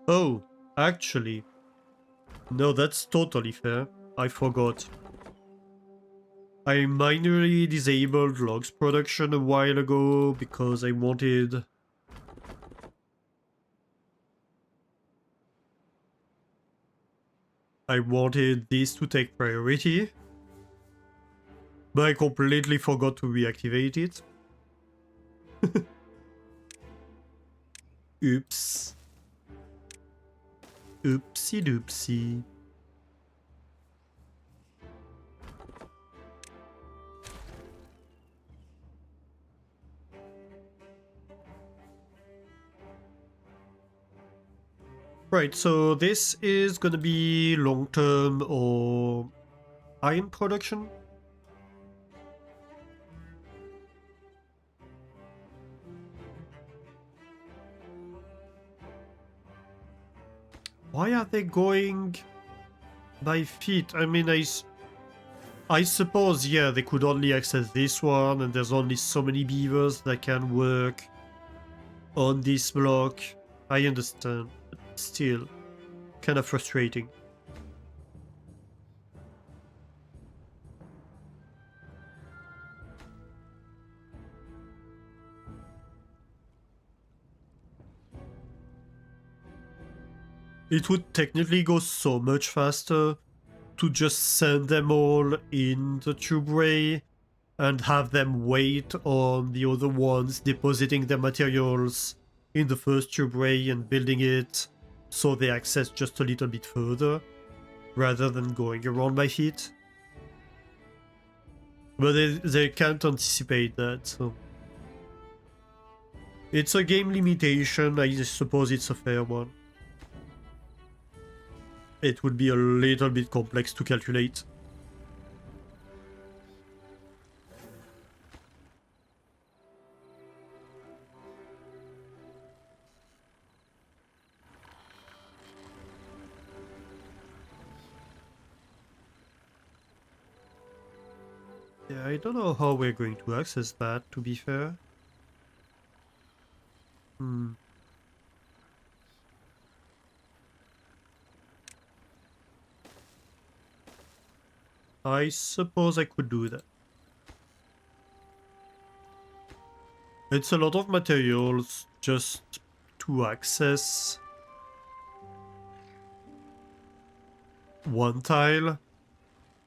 Oh, actually. No, that's totally fair. I forgot. I minorly disabled logs production a while ago because I wanted... this to take priority. But I completely forgot to reactivate it. Oops. Oopsie doopsie. Right, so this is gonna be long-term or iron production. Why are they going by feet? I mean, I suppose, yeah, they could only access this one, and there's only so many beavers that can work on this block. I understand, but still, kind of frustrating. It would technically go so much faster to just send them all in the tubeway and have them wait on the other ones depositing their materials in the first tubeway and building it so they access just a little bit further rather than going around by feet. But they can't anticipate that, so... It's a game limitation, I suppose it's a fair one. It would be a little bit complex to calculate. Yeah, I don't know how we're going to access that, to be fair. I suppose I could do that. It's a lot of materials just to access one tile,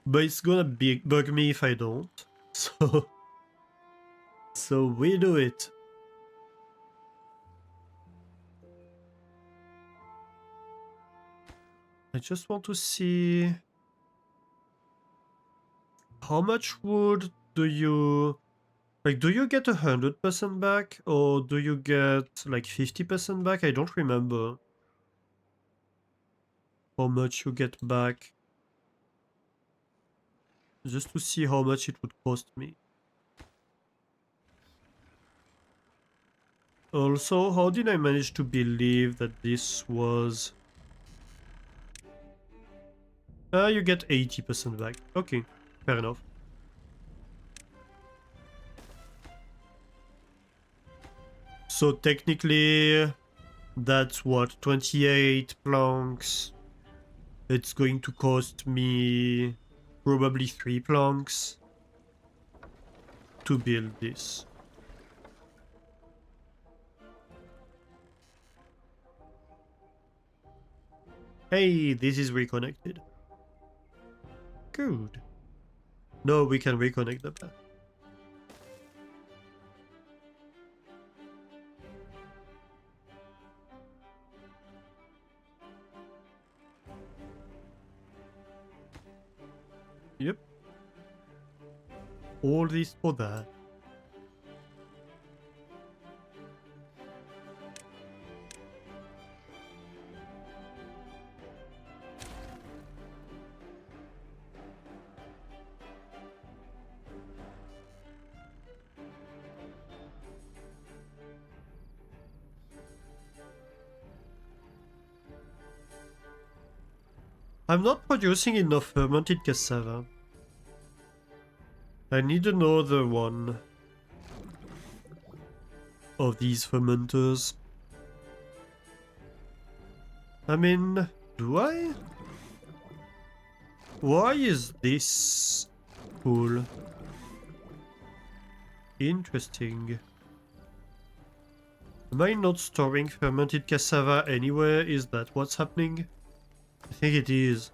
but it's gonna bug me if I don't. So we do it. I just want to see how much wood do you like? Do you get 100% back, or do you get like 50% back? I don't remember how much you get back. Just to see how much it would cost me. Also, how did I manage to believe that this was... you get 80% back. Okay, fair enough. So technically, that's what, 28 planks. It's going to cost me probably 3 planks to build this. Hey, this is reconnected. Good. No, we can reconnect the path. Yep. All this for that. I'm not producing enough fermented cassava. I need another one of these fermenters. I mean, do I? Why is this cool? Interesting. Am I not storing fermented cassava anywhere? Is that what's happening? I think it is.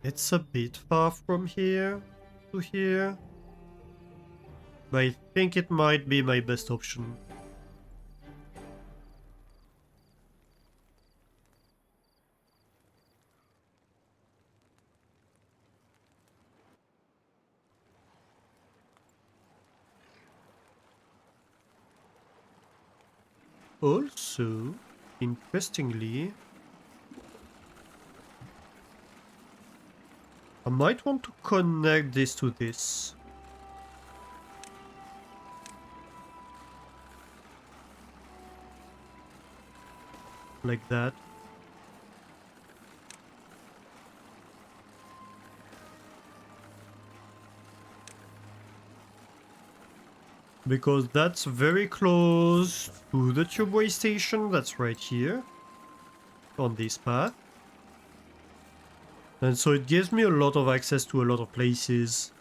It's a bit far from here to here, but I think it might be my best option. Also, interestingly, I might want to connect this to this. Like that. Because that's very close to the tubeway station that's right here. On this path. And so it gives me a lot of access to a lot of places.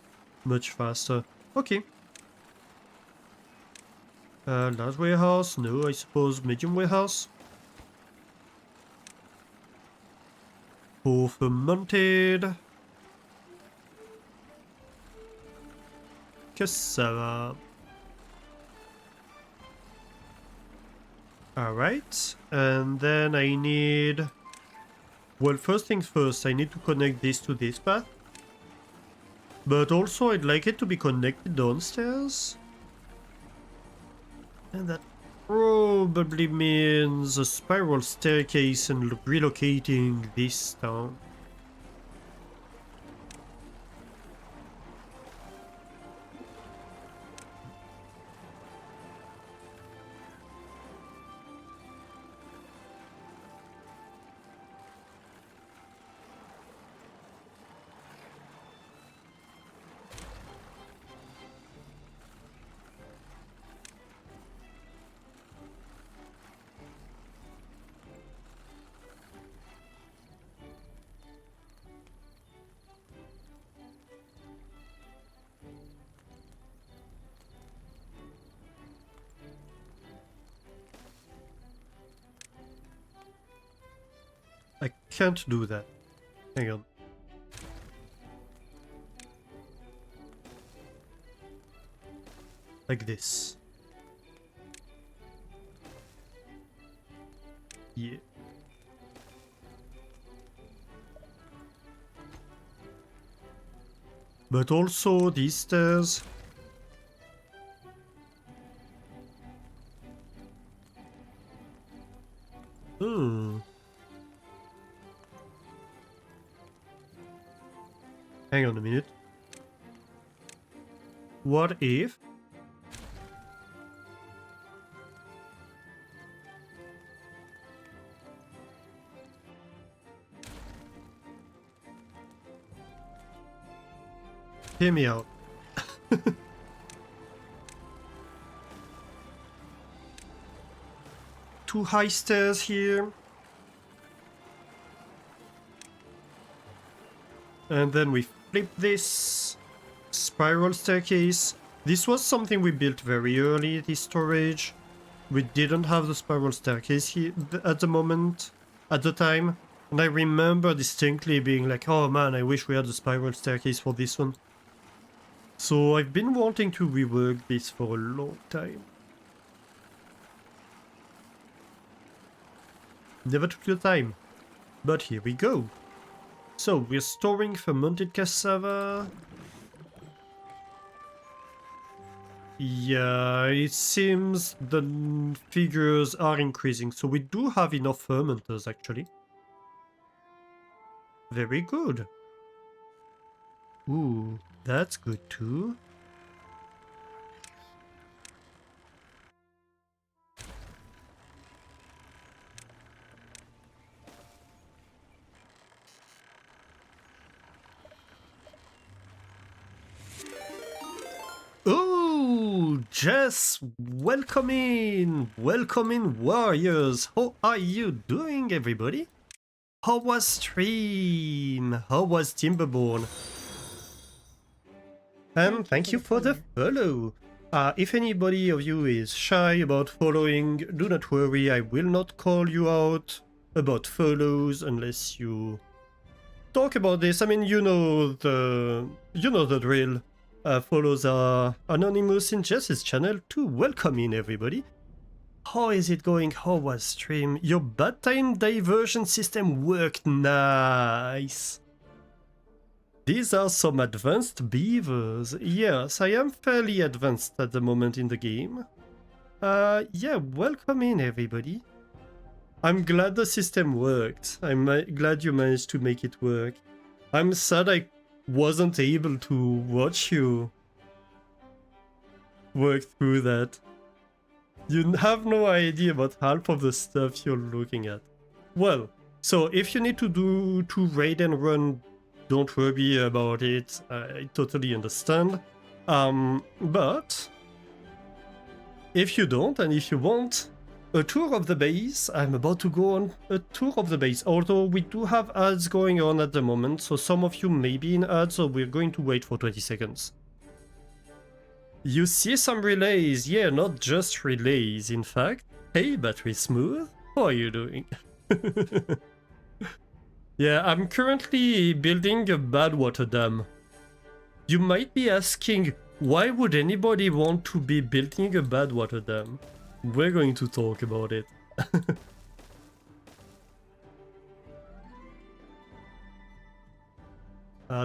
Much faster. Okay. Large warehouse? No, I suppose medium warehouse. For fermented cassava. Alright, and then I need... Well, first things first, I need to connect this to this path. But also I'd like it to be connected downstairs. And that probably means a spiral staircase and relocating this down. I can't do that. Hang on. Like this. Yeah. But also these stairs. Hmm. Hang on a minute. What if... Hear me out. Two high stairs here. And then we flip this spiral staircase. This was something we built very early, this storage. We didn't have the spiral staircase here at the moment, at the time. And I remember distinctly being like, oh man, I wish we had the spiral staircase for this one. So I've been wanting to rework this for a long time. Never took the time. But here we go. So we're storing fermented cassava. Yeah, it seems the figures are increasing. So we do have enough fermenters actually. Very good. Ooh, that's good too. Oh, Jess, welcome in, warriors. How are you doing, everybody? How was stream? How was Timberborn? Thank you for the follow. If anybody of you is shy about following, do not worry, I will not call you out about follows unless you talk about this. I mean, you know the drill. Follows are anonymous in Jess's channel too. Welcome in, everybody. How is it going? How was stream? Your bad time diversion system worked nice. These are some advanced beavers. Yes, I am fairly advanced at the moment in the game. Yeah, welcome in, everybody. I'm glad the system worked. I'm glad you managed to make it work. I'm sad I wasn't able to watch you work through that. You have no idea about half of the stuff you're looking at. Well, so if you need to raid and run, don't worry about it. I totally understand. But if you don't, and if you want a tour of the base, I'm about to go on a tour of the base. Although we do have ads going on at the moment, so some of you may be in ads, so we're going to wait for 20 seconds. You see some relays, yeah, not just relays, in fact. Hey, Battery Smooth, how are you doing? Yeah, I'm currently building a Badwater dam. You might be asking, why would anybody want to be building a Badwater dam? We're going to talk about it.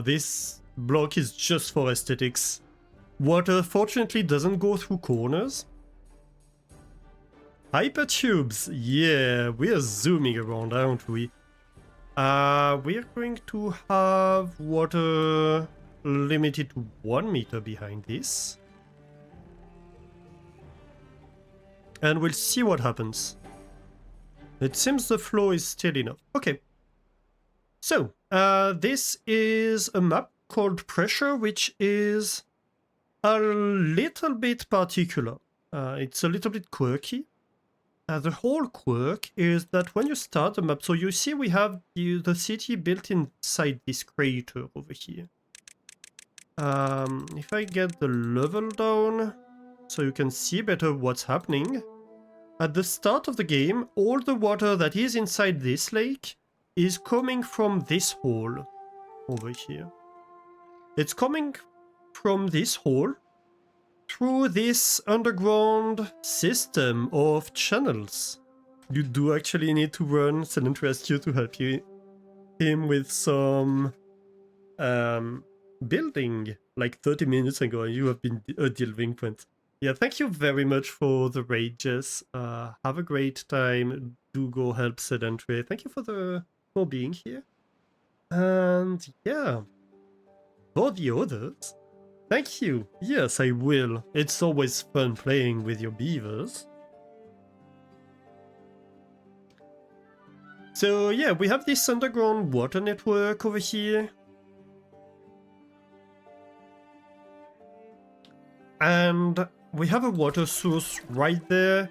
This block is just for aesthetics. Water fortunately doesn't go through corners. Hypertubes, yeah, we're zooming around, aren't we? We're going to have water limited to 1 meter behind this. And we'll see what happens. It seems the flow is still enough. Okay. So, this is a map called Pressure, which is a little bit particular. It's a little bit quirky. The whole quirk is that when you start the map, so you see we have the city built inside this crater over here. If I get the level down, so you can see better what's happening. At the start of the game, all the water that is inside this lake is coming from this hole over here. It's coming from this hole, through this underground system of channels. You do actually need to run Silent Rescue to help him with some building like 30 minutes ago. You have been a delinquent. Yeah, thank you very much for the raid, Jess. Have a great time. Do go help Sedentary. Thank you for being here. And yeah, for the others, thank you. Yes, I will. It's always fun playing with your beavers. So yeah, we have this underground water network over here. And we have a water source right there.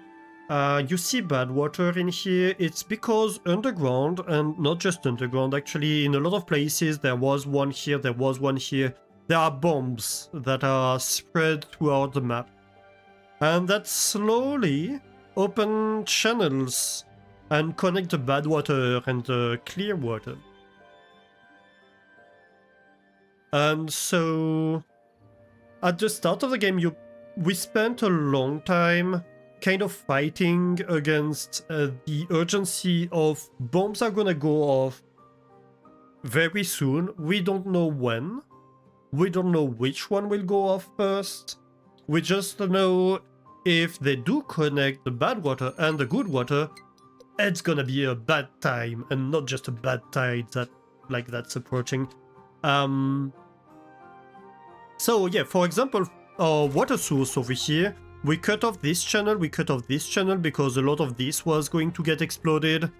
You see Badwater in here. It's because underground, and not just underground, actually, in a lot of places, there was one here, there was one here. There are bombs that are spread throughout the map. And that slowly open channels and connect the Badwater and the clear water. And so at the start of the game, we spent a long time kind of fighting against the urgency of bombs are gonna go off very soon. We don't know when. We don't know which one will go off first. We just know if they do connect the bad water and the good water, it's gonna be a bad time, and not just a bad tide that's approaching. So yeah, for example, our water source over here, we cut off this channel, because a lot of this was going to get exploded.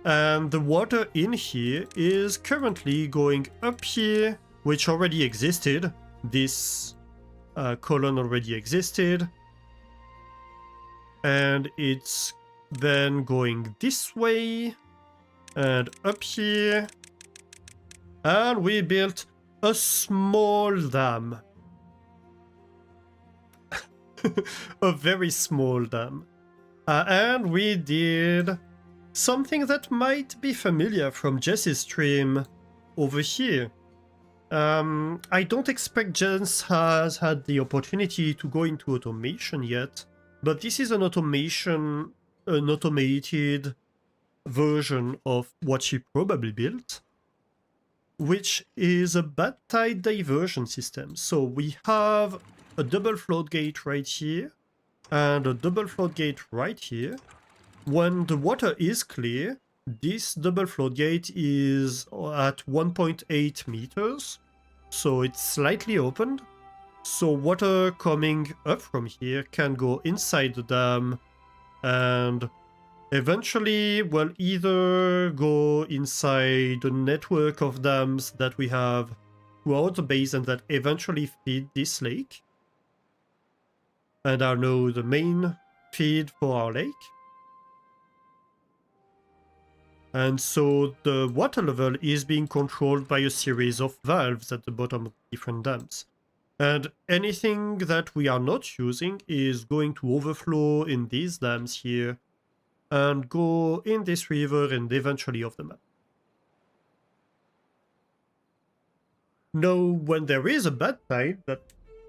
And the water in here is currently going up here, which already existed. This column already existed. And it's then going this way and up here. And we built a small dam. A very small dam. And we did something that might be familiar from Jess's stream over here. I don't expect Jess has had the opportunity to go into automation yet, but this is an automated version of what she probably built, which is a bad tide diversion system. So we have a double float gate right here and a double float gate right here. When the water is clear, this double float gate is at 1.8 meters, so it's slightly opened. So water coming up from here can go inside the dam and eventually will either go inside the network of dams that we have throughout the basin that eventually feed this lake and are now the main feed for our lake. And so the water level is being controlled by a series of valves at the bottom of different dams. And anything that we are not using is going to overflow in these dams here and go in this river and eventually off the map. Now, when there is a bad tide, that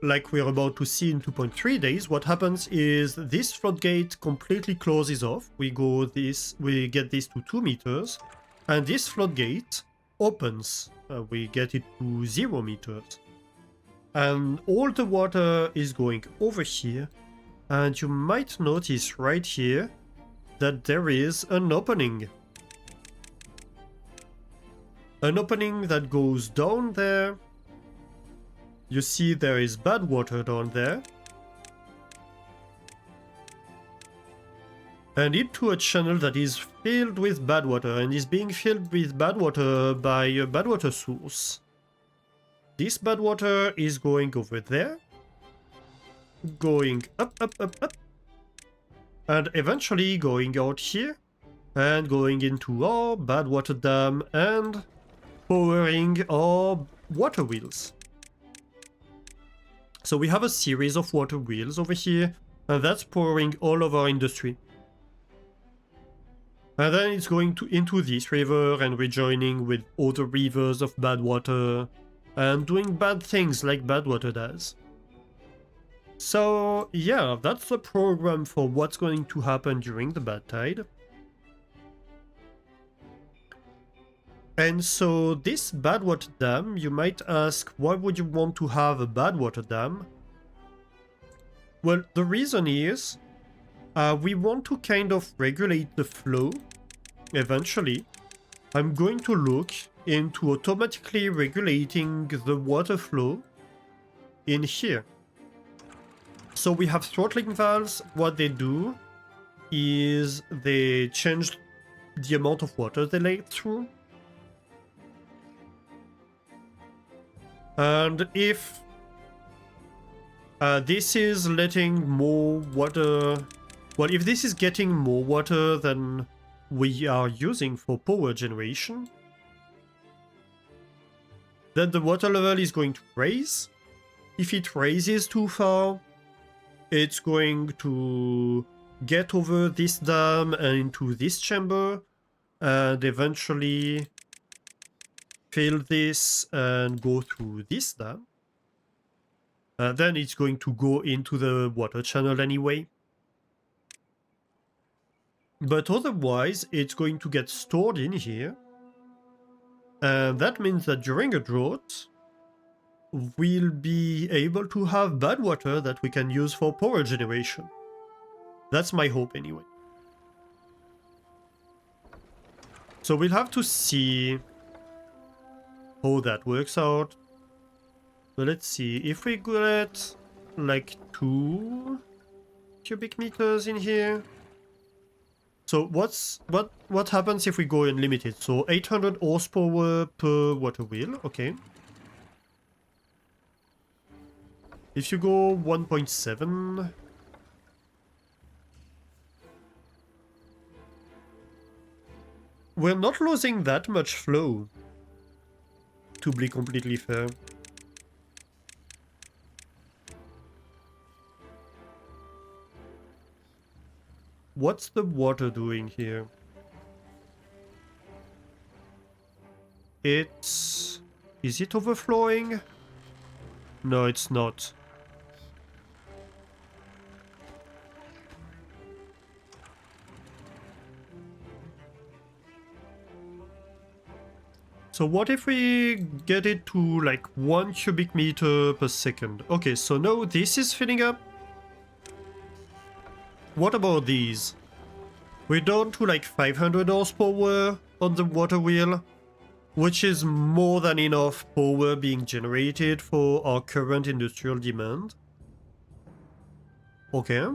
like we're about to see in 2.3 days, what happens is this floodgate completely closes off. We get this to 2 meters, and this floodgate opens. We get it to 0 meters. And all the water is going over here, and you might notice right here that there is an opening. An opening that goes down there. You see there is bad water down there. And into a channel that is filled with bad water and is being filled with bad water by a bad water source. This bad water is going over there, going up, and eventually going out here, and going into our bad water dam and powering our water wheels. So we have a series of water wheels over here, and that's powering all of our industry. And then it's going into this river and rejoining with other rivers of bad water, and doing bad things like Badwater does. So yeah, that's the program for what's going to happen during the bad tide. And so this Badwater dam, you might ask, why would you want to have a Badwater dam? Well, the reason is we want to kind of regulate the flow eventually. I'm going to look into automatically regulating the water flow in here. So we have throttling valves. What they do is they change the amount of water they let through. And if this is letting more water... Well, if this is getting more water than we are using for power generation, then the water level is going to raise. If it raises too far, it's going to get over this dam and into this chamber, and eventually fill this and go through this dam. Then it's going to go into the water channel anyway. But otherwise, it's going to get stored in here. And that means that during a drought, we'll be able to have bad water that we can use for power generation. That's my hope anyway. So we'll have to see how that works out. But let's see, if we get like 2 cubic meters in here. So what happens if we go unlimited? So 800 horsepower per water wheel, okay. If you go 1.7, we're not losing that much flow, to be completely fair. What's the water doing here? Is it overflowing? No, it's not. So what if we get it to like 1 cubic meter per second? Okay, so now this is filling up. What about these? We're down to like 500 horsepower on the water wheel, which is more than enough power being generated for our current industrial demand. Okay.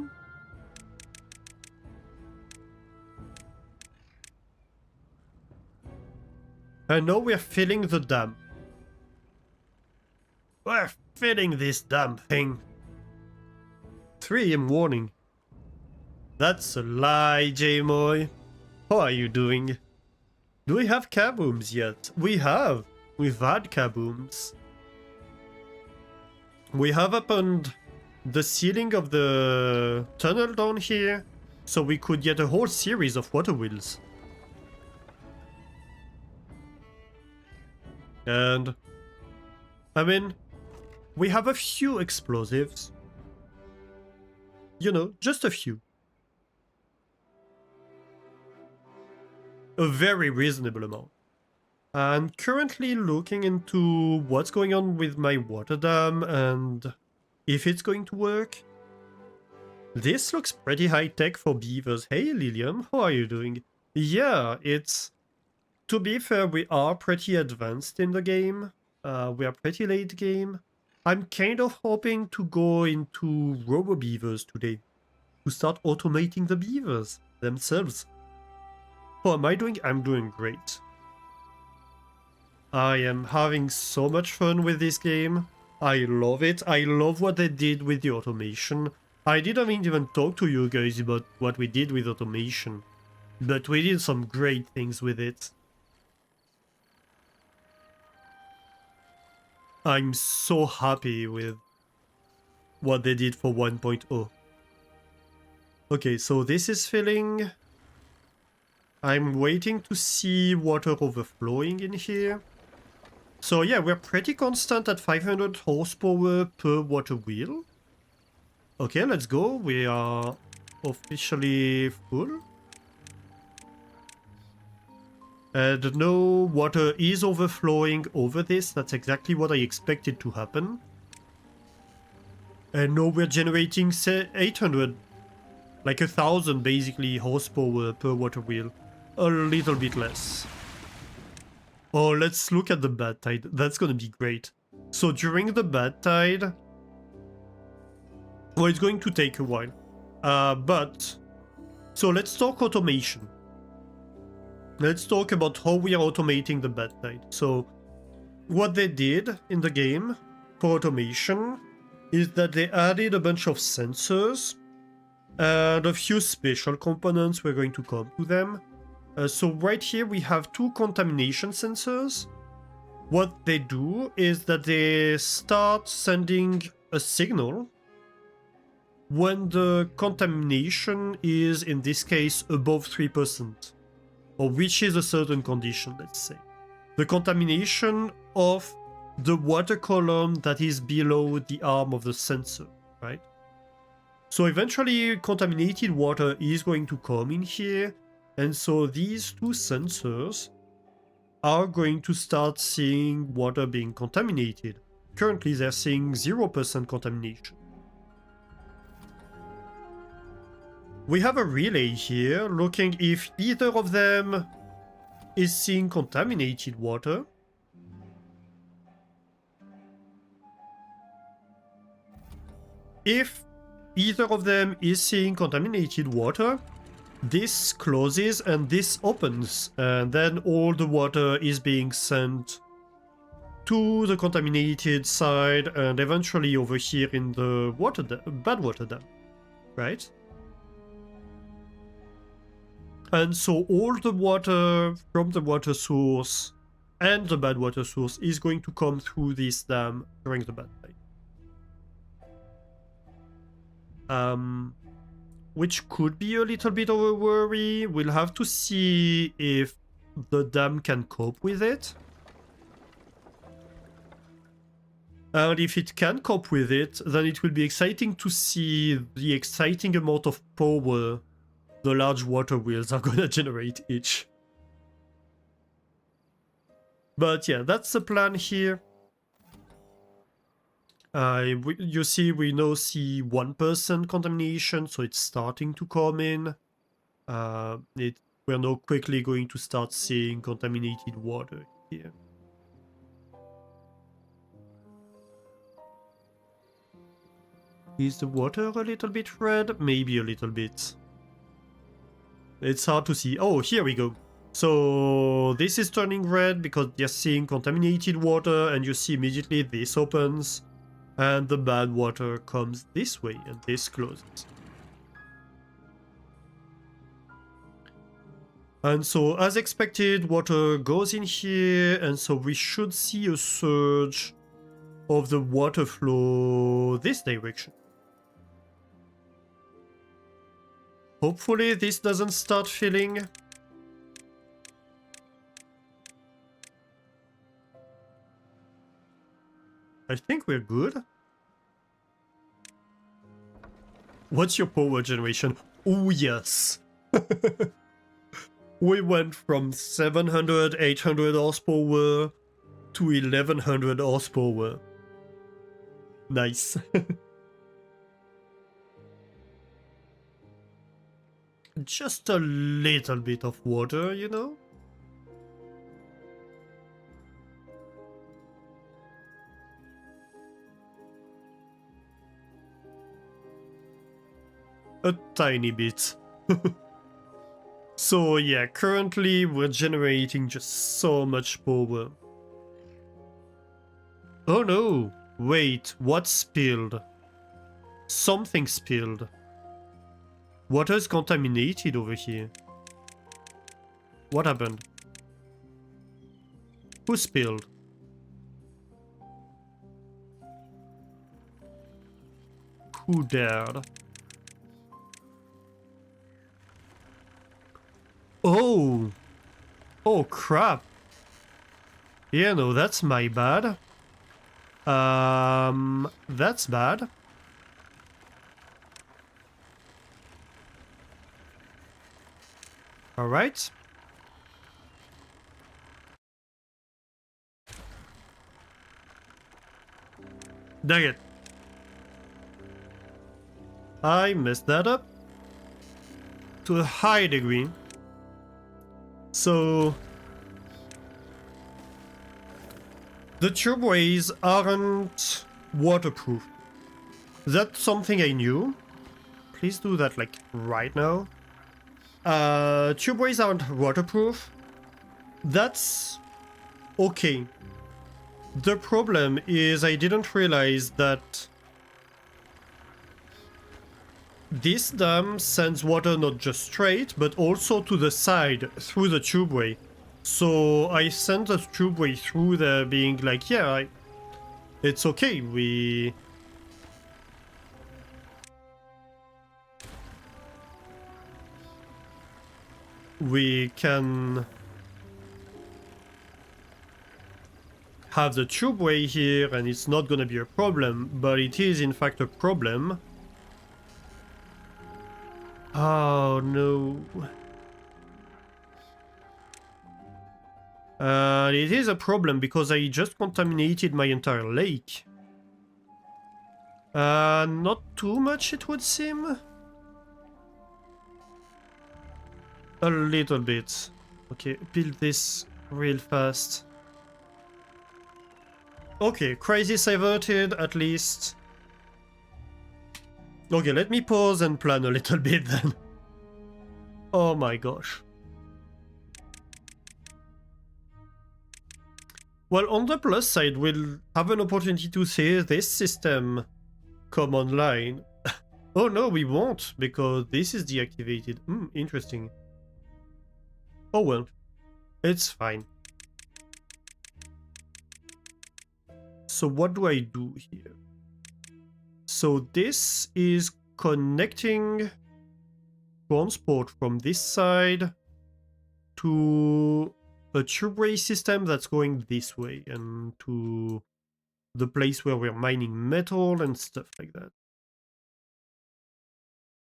And now we're filling the dam. We're filling this damn thing. 3 AM warning. That's a lie, J-Moy. How are you doing? Do we have kabooms yet? We have. We've had kabooms. We have opened the ceiling of the tunnel down here, so we could get a whole series of water wheels. And I mean, we have a few explosives. You know, just a few. A very reasonable amount. I'm currently looking into what's going on with my water dam and if it's going to work. This looks pretty high-tech for beavers. Hey Lilium, how are you doing? Yeah, it's... To be fair, we are pretty advanced in the game. We are pretty late game. I'm kind of hoping to go into robo-beavers today. To start automating the beavers themselves. How am I doing? I'm doing great. I am having so much fun with this game. I love it. I love what they did with the automation. I didn't even talk to you guys about what we did with automation. But we did some great things with it. I'm so happy with what they did for 1.0. Okay, so this is filling. I'm waiting to see water overflowing in here. So yeah, we're pretty constant at 500 horsepower per water wheel. Okay, let's go. We are officially full. And no water is overflowing over this. That's exactly what I expected to happen. And now we're generating 800, like 1,000 basically horsepower per water wheel. A little bit less. Oh, let's look at the bad tide. That's gonna be great. So during the bad tide, well, it's going to take a while. So let's talk automation. Let's talk about how we are automating the bad tide. So what they did in the game for automation is that they added a bunch of sensors and a few special components. We're going to come to them. So right here we have two contamination sensors. What they do is that they start sending a signal when the contamination is, in this case, above 3%, or reaches a certain condition, let's say. The contamination of the water column that is below the arm of the sensor, right? So eventually contaminated water is going to come in here, and so these two sensors are going to start seeing water being contaminated. Currently they're seeing 0% contamination. We have a relay here looking if either of them is seeing contaminated water. If either of them is seeing contaminated water, this closes and this opens, and then all the water is being sent to the contaminated side and eventually over here in the Badwater dam, right? And so all the water from the water source and the Badwater source is going to come through this dam during the bad tide. Which could be a little bit of a worry. We'll have to see if the dam can cope with it. And if it can cope with it, then it will be exciting to see the exciting amount of power the large water wheels are gonna generate each. But yeah, that's the plan here. You see, we now see 1% contamination, so it's starting to come in. We're now quickly going to start seeing contaminated water here. Is the water a little bit red? Maybe a little bit. It's hard to see. Oh, here we go. So this is turning red because they're seeing contaminated water, and you see immediately this opens and the bad water comes this way and this closes. And so as expected, water goes in here, and so we should see a surge of the water flow this direction. Hopefully this doesn't start filling. I think we're good. What's your power generation? Oh yes! We went from 700, 800 horsepower to 1100 horsepower. Nice. Just a little bit of water, you know? A tiny bit. So yeah, currently we're generating just so much power. Oh no! Wait, what spilled? Something spilled. Water is contaminated over here. What happened? Who spilled? Who dared? Oh! Oh crap! Yeah, no, that's my bad. That's bad. Alright. Dang it. I messed that up to a high degree. So the tubeways aren't waterproof. That's something I knew. Please do that like right now. Tubeways aren't waterproof. That's okay. The problem is I didn't realize that this dam sends water not just straight, but also to the side through the tubeway. So I sent the tubeway through there being like, yeah, it's okay, we can have the tubeway here and it's not gonna be a problem, but it is in fact a problem. Oh no. It is a problem because I just contaminated my entire lake. Not too much it would seem. A little bit. Okay, build this real fast. Okay, crisis averted at least. Okay, let me pause and plan a little bit then. Oh my gosh. Well, on the plus side, we'll have an opportunity to see this system come online. Oh no, we won't, because this is deactivated. Interesting. Oh well, it's fine. So what do I do here? So this is connecting transport from this side to a tubeway system that's going this way and to the place where we're mining metal and stuff like that.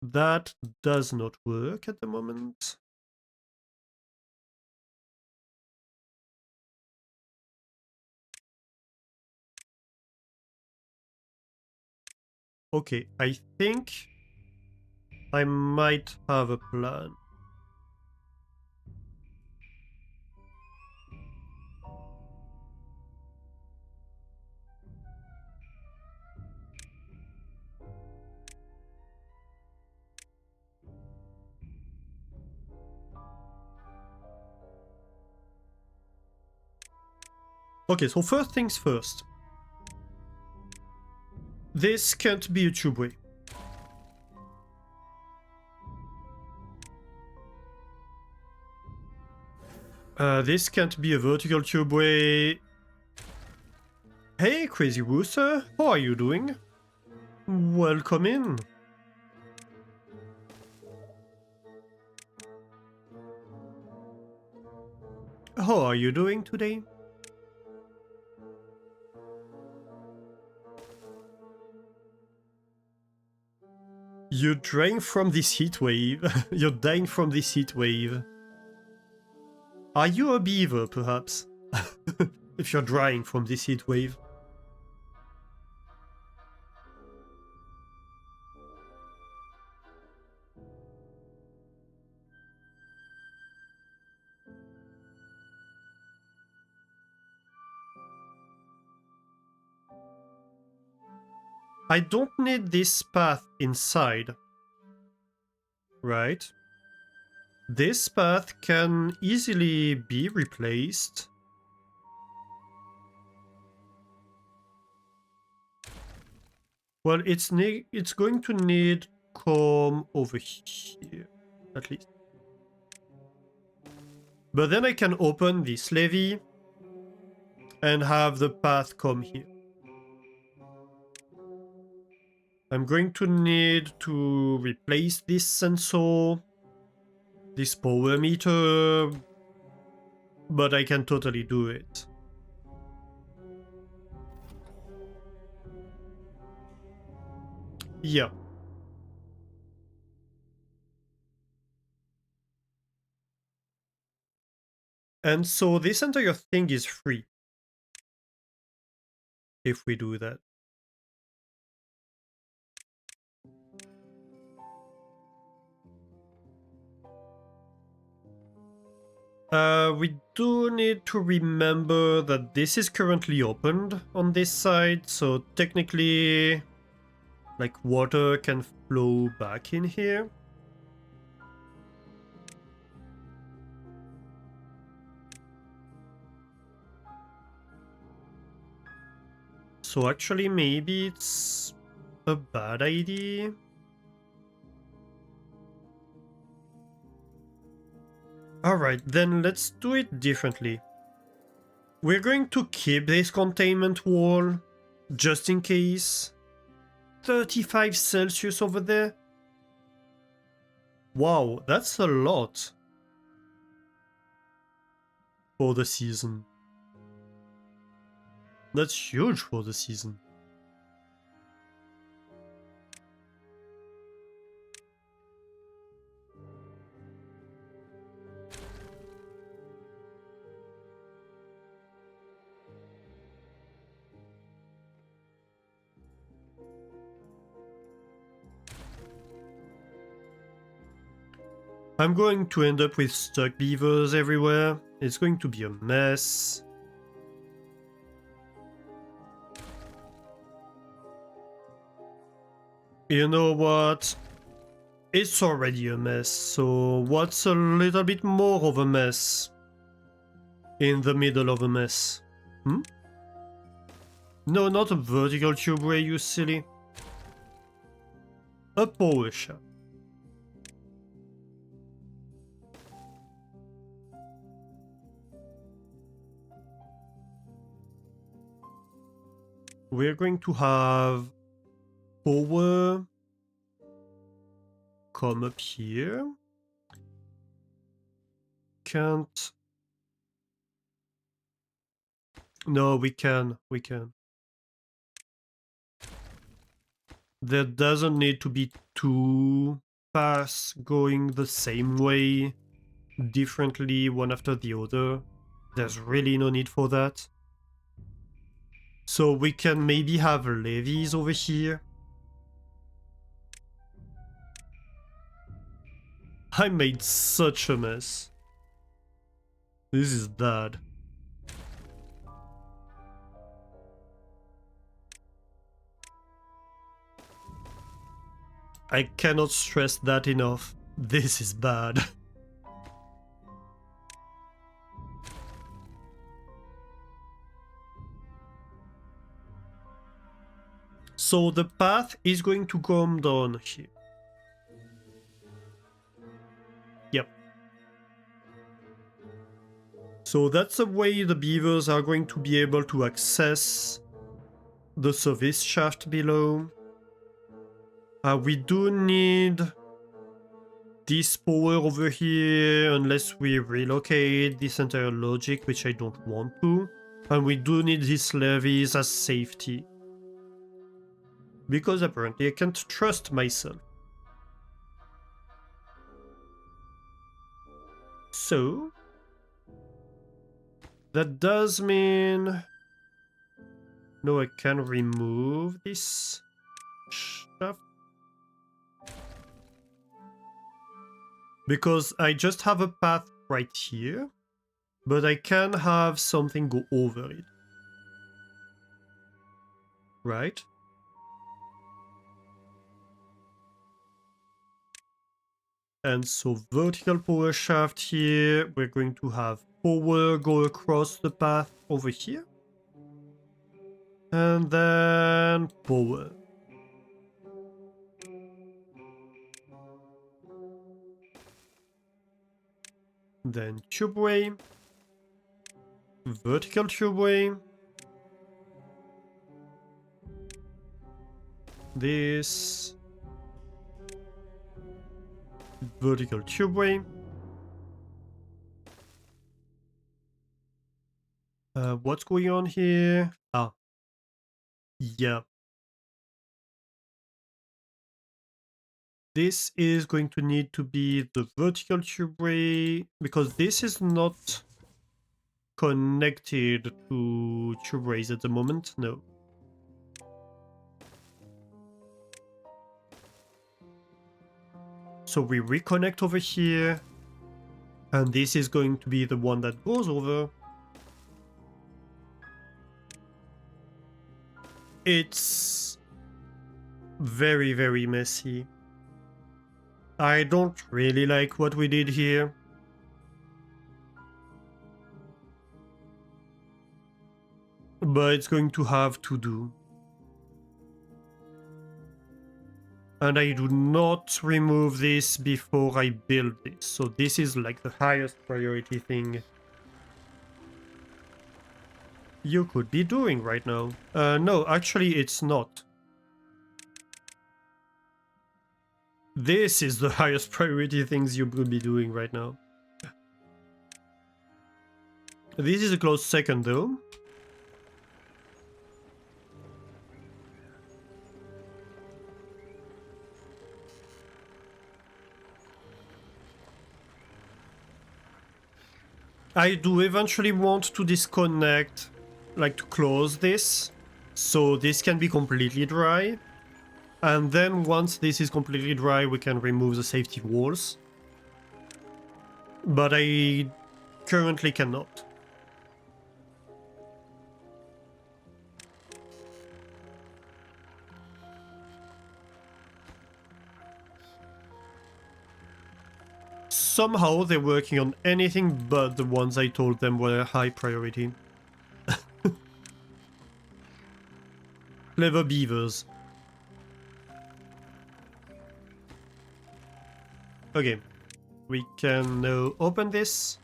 That does not work at the moment. Okay, I think I might have a plan. Okay, so first things first. This can't be a tubeway. This can't be a vertical tubeway. Hey, Crazy Rooster, how are you doing? Welcome in. How are you doing today? You're dying from this heat wave. You're dying from this heat wave. Are you a beaver, perhaps? If you're drying from this heat wave. I don't need this path inside. Right? This path can easily be replaced. Well, it's going to need come over here, at least. But then I can open this levee and have the path come here. I'm going to need to replace this sensor, this power meter, but I can totally do it. Yeah. And so this entire thing is free if we do that. We do need to remember that this is currently opened on this side, so technically, like, water can flow back in here. So actually, maybe it's a bad idea. Alright, then let's do it differently. We're going to keep this containment wall, just in case. 35 Celsius over there? Wow, that's a lot for the season. That's huge for the season. I'm going to end up with stuck beavers everywhere. It's going to be a mess. You know what? It's already a mess, so what's a little bit more of a mess? In the middle of a mess. Hmm? No, not a vertical tubeway, you silly. A power shaft. We're going to have power come up here. Can't. No, we can. We can. There doesn't need to be two paths going the same way, differently, one after the other. There's really no need for that. So we can maybe have levees over here. I made such a mess. This is bad. I cannot stress that enough. This is bad. So the path is going to come down here. Yep. So that's the way the beavers are going to be able to access the service shaft below. We do need this power over here unless we relocate this entire logic, which I don't want to. And we do need these levees as safety. Because apparently I can't trust myself. So that does mean... No, I can remove this shaft. Because I just have a path right here. But I can have something go over it. Right? And so vertical power shaft here. We're going to have power go across the path over here. And then power. Then tubeway. Vertical tubeway. This. Vertical tubeway. What's going on here? Ah. Yeah. This is going to need to be the vertical tubeway because this is not connected to tube race at the moment? No. So we reconnect over here, and this is going to be the one that goes over. It's very, very messy. I don't really like what we did here. But it's going to have to do. And I do not remove this before I build this. So this is like the highest priority thing you could be doing right now. No, actually it's not. This is the highest priority things you could be doing right now. This is a close second though. I do eventually want to disconnect, like to close this, so this can be completely dry. And then once this is completely dry, we can remove the safety walls. But I currently cannot. Somehow they're working on anything but the ones I told them were high priority. Clever beavers. Okay, we can now open this.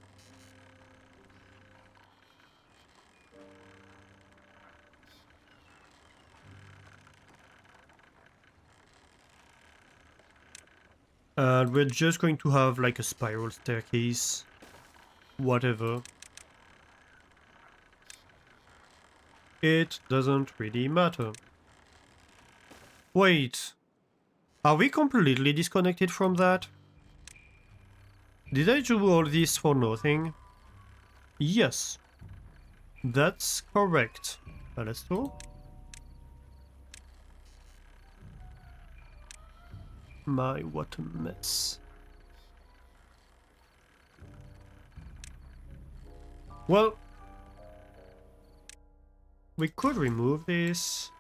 And we're just going to have like a spiral staircase. Whatever. It doesn't really matter. Wait. Are we completely disconnected from that? Did I do all this for nothing? Yes. That's correct. Let's go. My, what a mess. Well, we could remove this.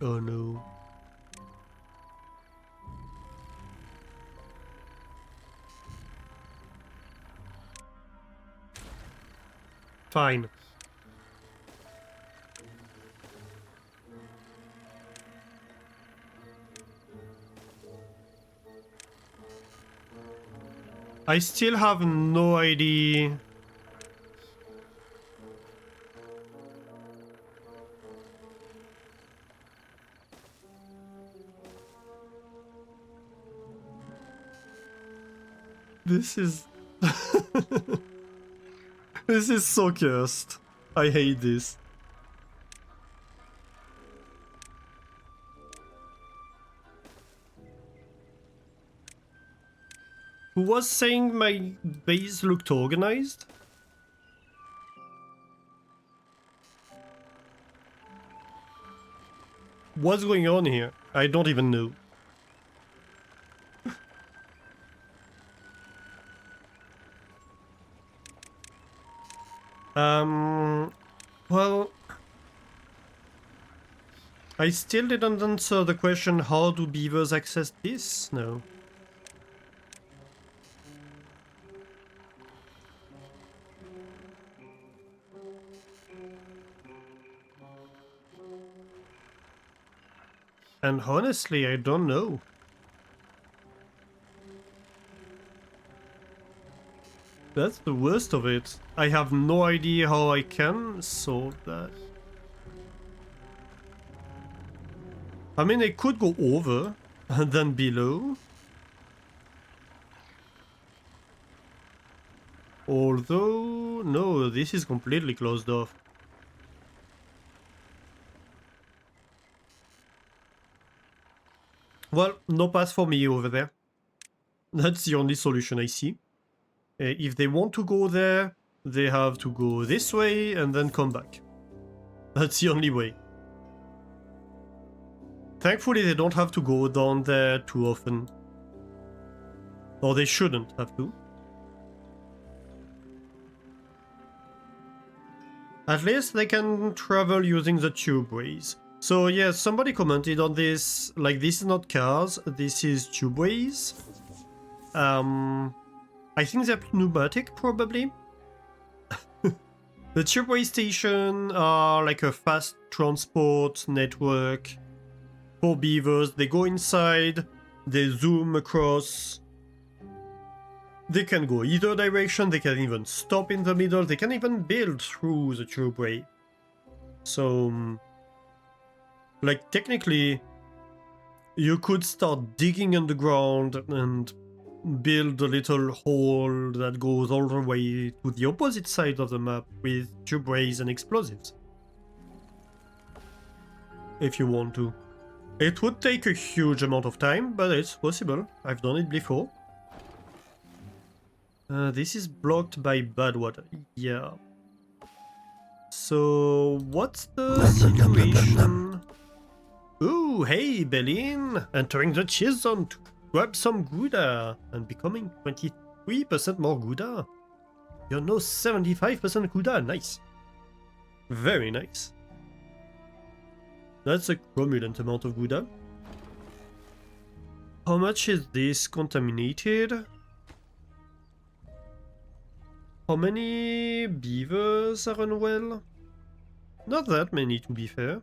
Oh no. Fine. I still have no idea. This is... This is so cursed. I hate this. Who was saying my base looked organized? What's going on here? I don't even know. Well... I still didn't answer the question, how do beavers access this? No. And honestly, I don't know. That's the worst of it. I have no idea how I can solve that. I mean, I could go over and then below. Although, no, this is completely closed off. Well, no pass for me over there. That's the only solution I see. If they want to go there, they have to go this way and then come back. That's the only way. Thankfully, they don't have to go down there too often. Or they shouldn't have to. At least they can travel using the tubeways. So yeah, somebody commented on this, like this is not cars, this is tubeways. I think they're pneumatic probably. The tubeway station are like a fast transport network for beavers. They go inside, they zoom across. They can go either direction, they can even stop in the middle, they can even build through the tubeway. So, like technically, you could start digging underground and build a little hole that goes all the way to the opposite side of the map with tubeways and explosives. If you want to. It would take a huge amount of time, but it's possible. I've done it before. This is blocked by Badwater. Yeah. So, what's the situation? Ooh, hey, Belin! Entering the cheese zone to grab some Gouda and becoming 23% more Gouda. You're now 75% Gouda. Nice. Very nice. That's a cromulent amount of Gouda. How much is this contaminated? How many beavers are unwell? Not that many, to be fair.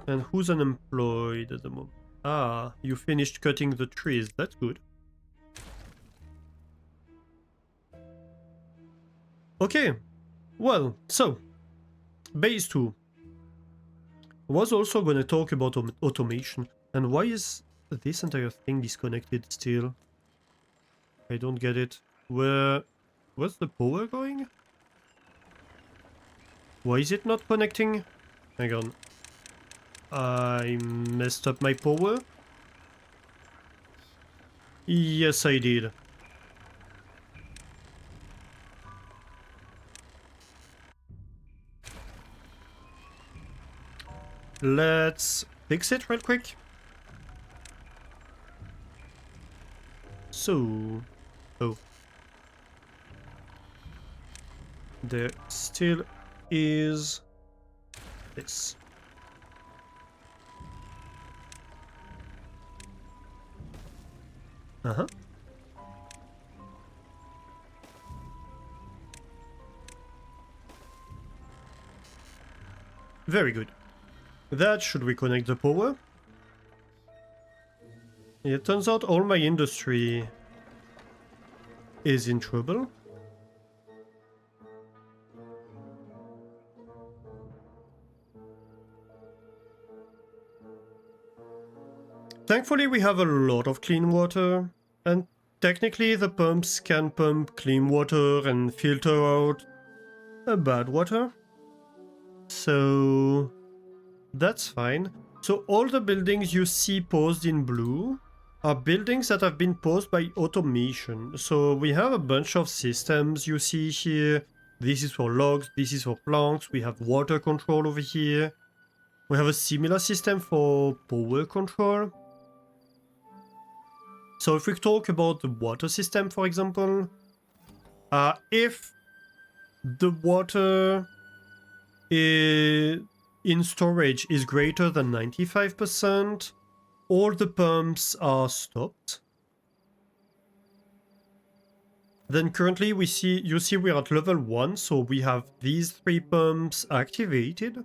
And who's unemployed at the moment? Ah, you finished cutting the trees. That's good. Okay. Well, so base 2. I was also going to talk about automation. And why is this entire thing disconnected still? I don't get it. Where's the power going? Why is it not connecting? Hang on. I messed up my power? Yes, I did. Let's fix it real quick. So... Oh. There still is this. Uh-huh. Very good. That should reconnect the power. It turns out all my industry is in trouble. Thankfully we have a lot of clean water, and technically the pumps can pump clean water and filter out bad water. So that's fine. So all the buildings you see posed in blue are buildings that have been posed by automation. So we have a bunch of systems you see here. This is for logs, this is for plants, we have water control over here. We have a similar system for power control. So if we talk about the water system, for example, if the water in storage is greater than 95%, all the pumps are stopped. Then currently you see we're at level 1, so we have these 3 pumps activated.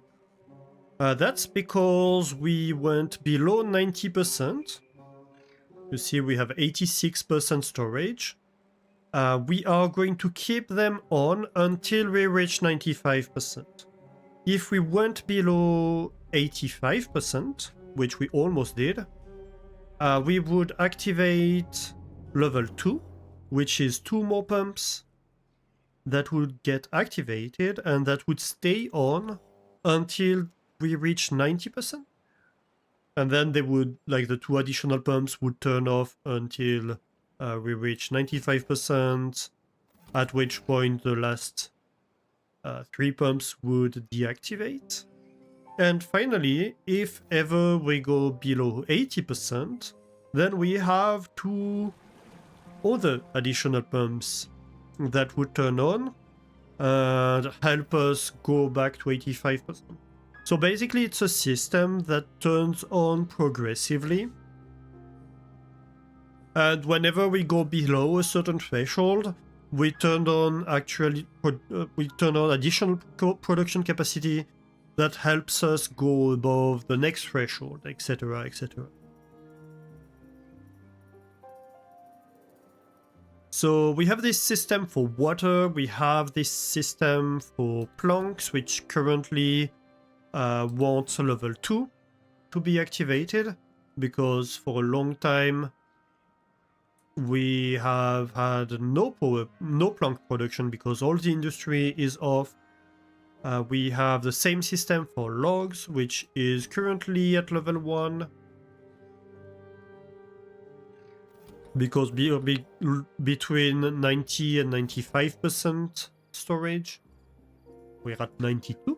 That's because we went below 90%. You see we have 86% storage. We are going to keep them on until we reach 95%. If we went below 85%, which we almost did, we would activate level 2, which is 2 more pumps that would get activated and that would stay on until we reach 90%. And then they would, like the 2 additional pumps would turn off until we reach 95%, at which point the last 3 pumps would deactivate. And finally, if ever we go below 80%, then we have 2 other additional pumps that would turn on and help us go back to 85%. So basically it's a system that turns on progressively, and whenever we go below a certain threshold, we turn on additional production capacity that helps us go above the next threshold, etc., etc. So we have this system for water, we have this system for planks, which currently wants a level 2 to be activated, because for a long time we have had no plank production because all the industry is off. We have the same system for logs, which is currently at level 1. Because between 90 and 95% storage. We're at 92.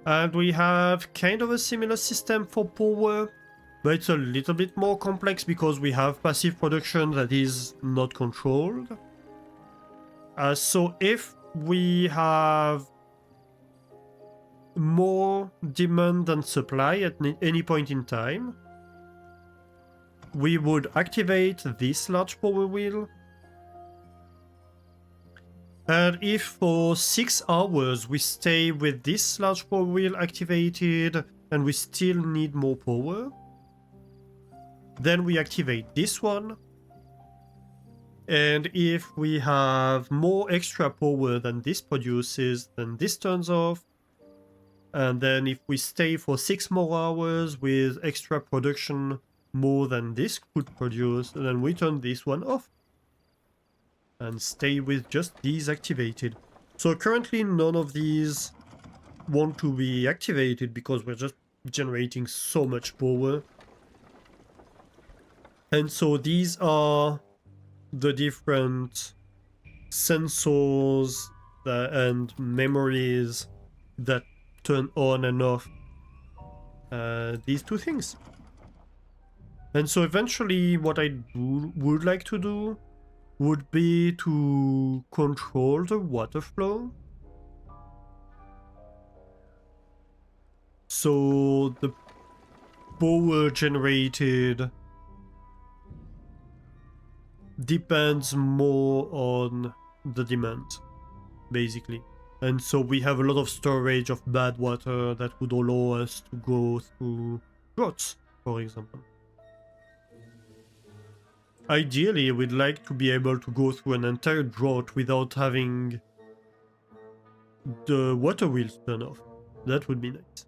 And we have kind of a similar system for power, but it's a little bit more complex because we have passive production that is not controlled. So if we have more demand than supply at any point in time, we would activate this large power wheel. And if for 6 hours we stay with this large power wheel activated and we still need more power, then we activate this one. And if we have more extra power than this produces, then this turns off. And then if we stay for 6 more hours with extra production more than this could produce, then we turn this one off and stay with just these activated. So currently none of these want to be activated because we're just generating so much power. And so these are the different sensors and memories that turn on and off these 2 things. And so eventually what I would like to do would be to control the water flow. So the power generated depends more on the demand, basically. And so we have a lot of storage of Badwater that would allow us to go through droughts, for example. Ideally, we'd like to be able to go through an entire drought without having the water wheels turn off. That would be nice.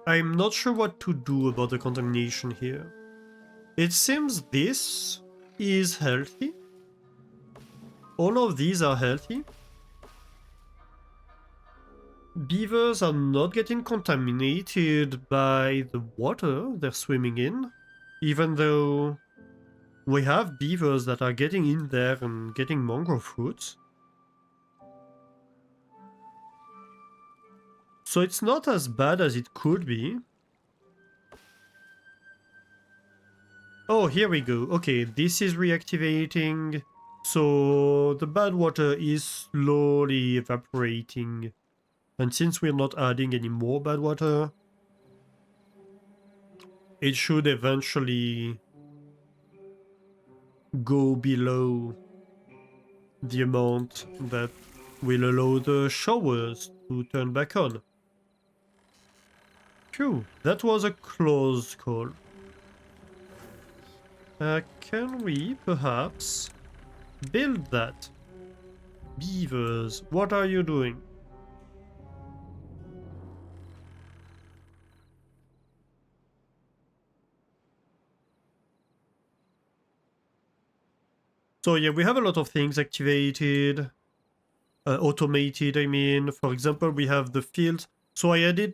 I'm not sure what to do about the contamination here. It seems this is healthy. All of these are healthy. Beavers are not getting contaminated by the water they're swimming in, even though we have beavers that are getting in there and getting mangrove fruits. So it's not as bad as it could be. Oh, here we go. Okay, this is reactivating. So the bad water is slowly evaporating. And since we're not adding any more bad water, it should eventually go below the amount that will allow the showers to turn back on. Phew, that was a close call. Can we perhaps build that? Beavers, what are you doing? So yeah, we have a lot of things activated, automated, I mean. For example, we have the field. So I added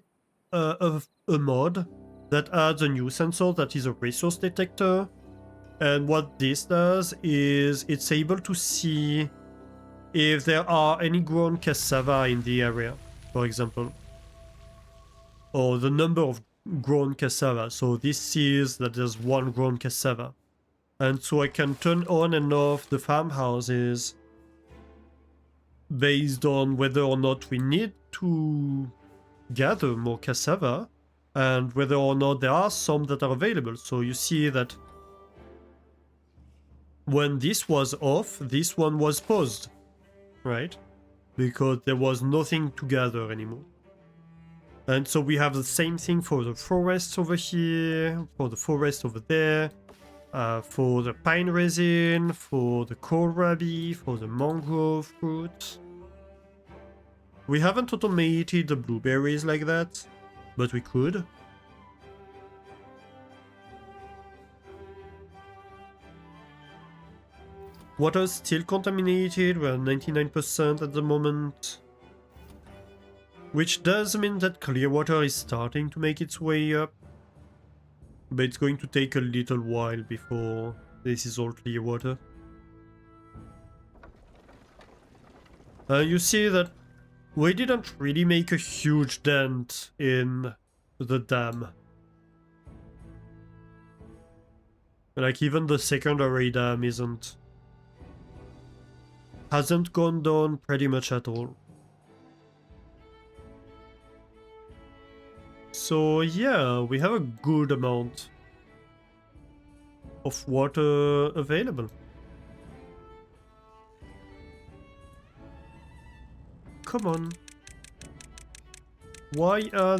a mod that adds a new sensor that is a resource detector. And what this does is it's able to see if there are any grown cassava in the area, for example, or the number of grown cassava. So this sees that there's one grown cassava. And so I can turn on and off the farmhouses based on whether or not we need to gather more cassava and whether or not there are some that are available. So you see that when this was off, this one was paused, right? Because there was nothing to gather anymore. And so we have the same thing for the forest over here, for the forest over there, for the pine resin, for the kohlrabi, for the mangrove fruit. We haven't automated the blueberries like that, but we could. Water is still contaminated, we're at 99% at the moment. Which does mean that clear water is starting to make its way up. But it's going to take a little while before this is all clear water. You see that we didn't really make a huge dent in the dam. Like even the secondary dam hasn't gone down pretty much at all. So yeah, we have a good amount of water available. Come on. Why are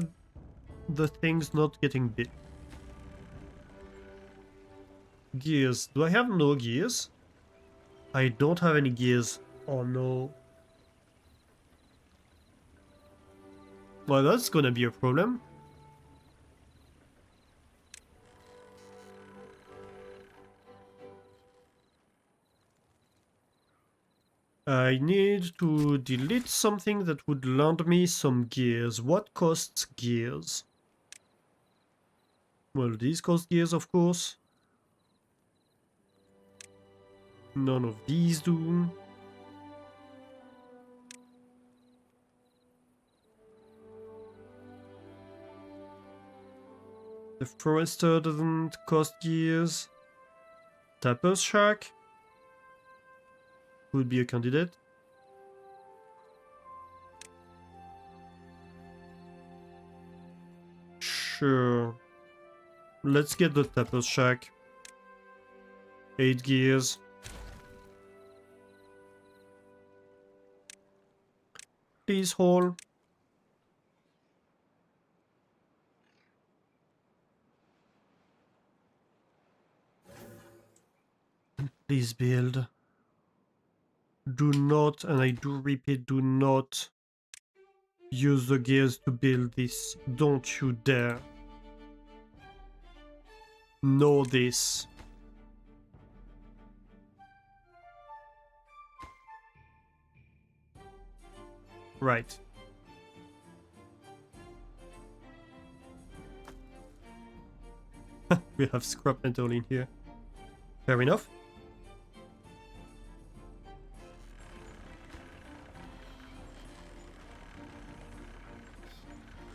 the things not getting big? Gears. Do I have no gears? I don't have any gears. Oh no. Well, that's gonna be a problem. I need to delete something that would lend me some gears. What costs gears? Well, these cost gears, of course. None of these do. The Forester doesn't cost gears. Tapper's Shack would be a candidate. Sure. Let's get the Tapper's Shack. 8 gears. Please haul. Please build. Do not, and I do repeat, do not use the gears to build this. Don't you dare. Know this. Right. We have scrap metal in here. Fair enough.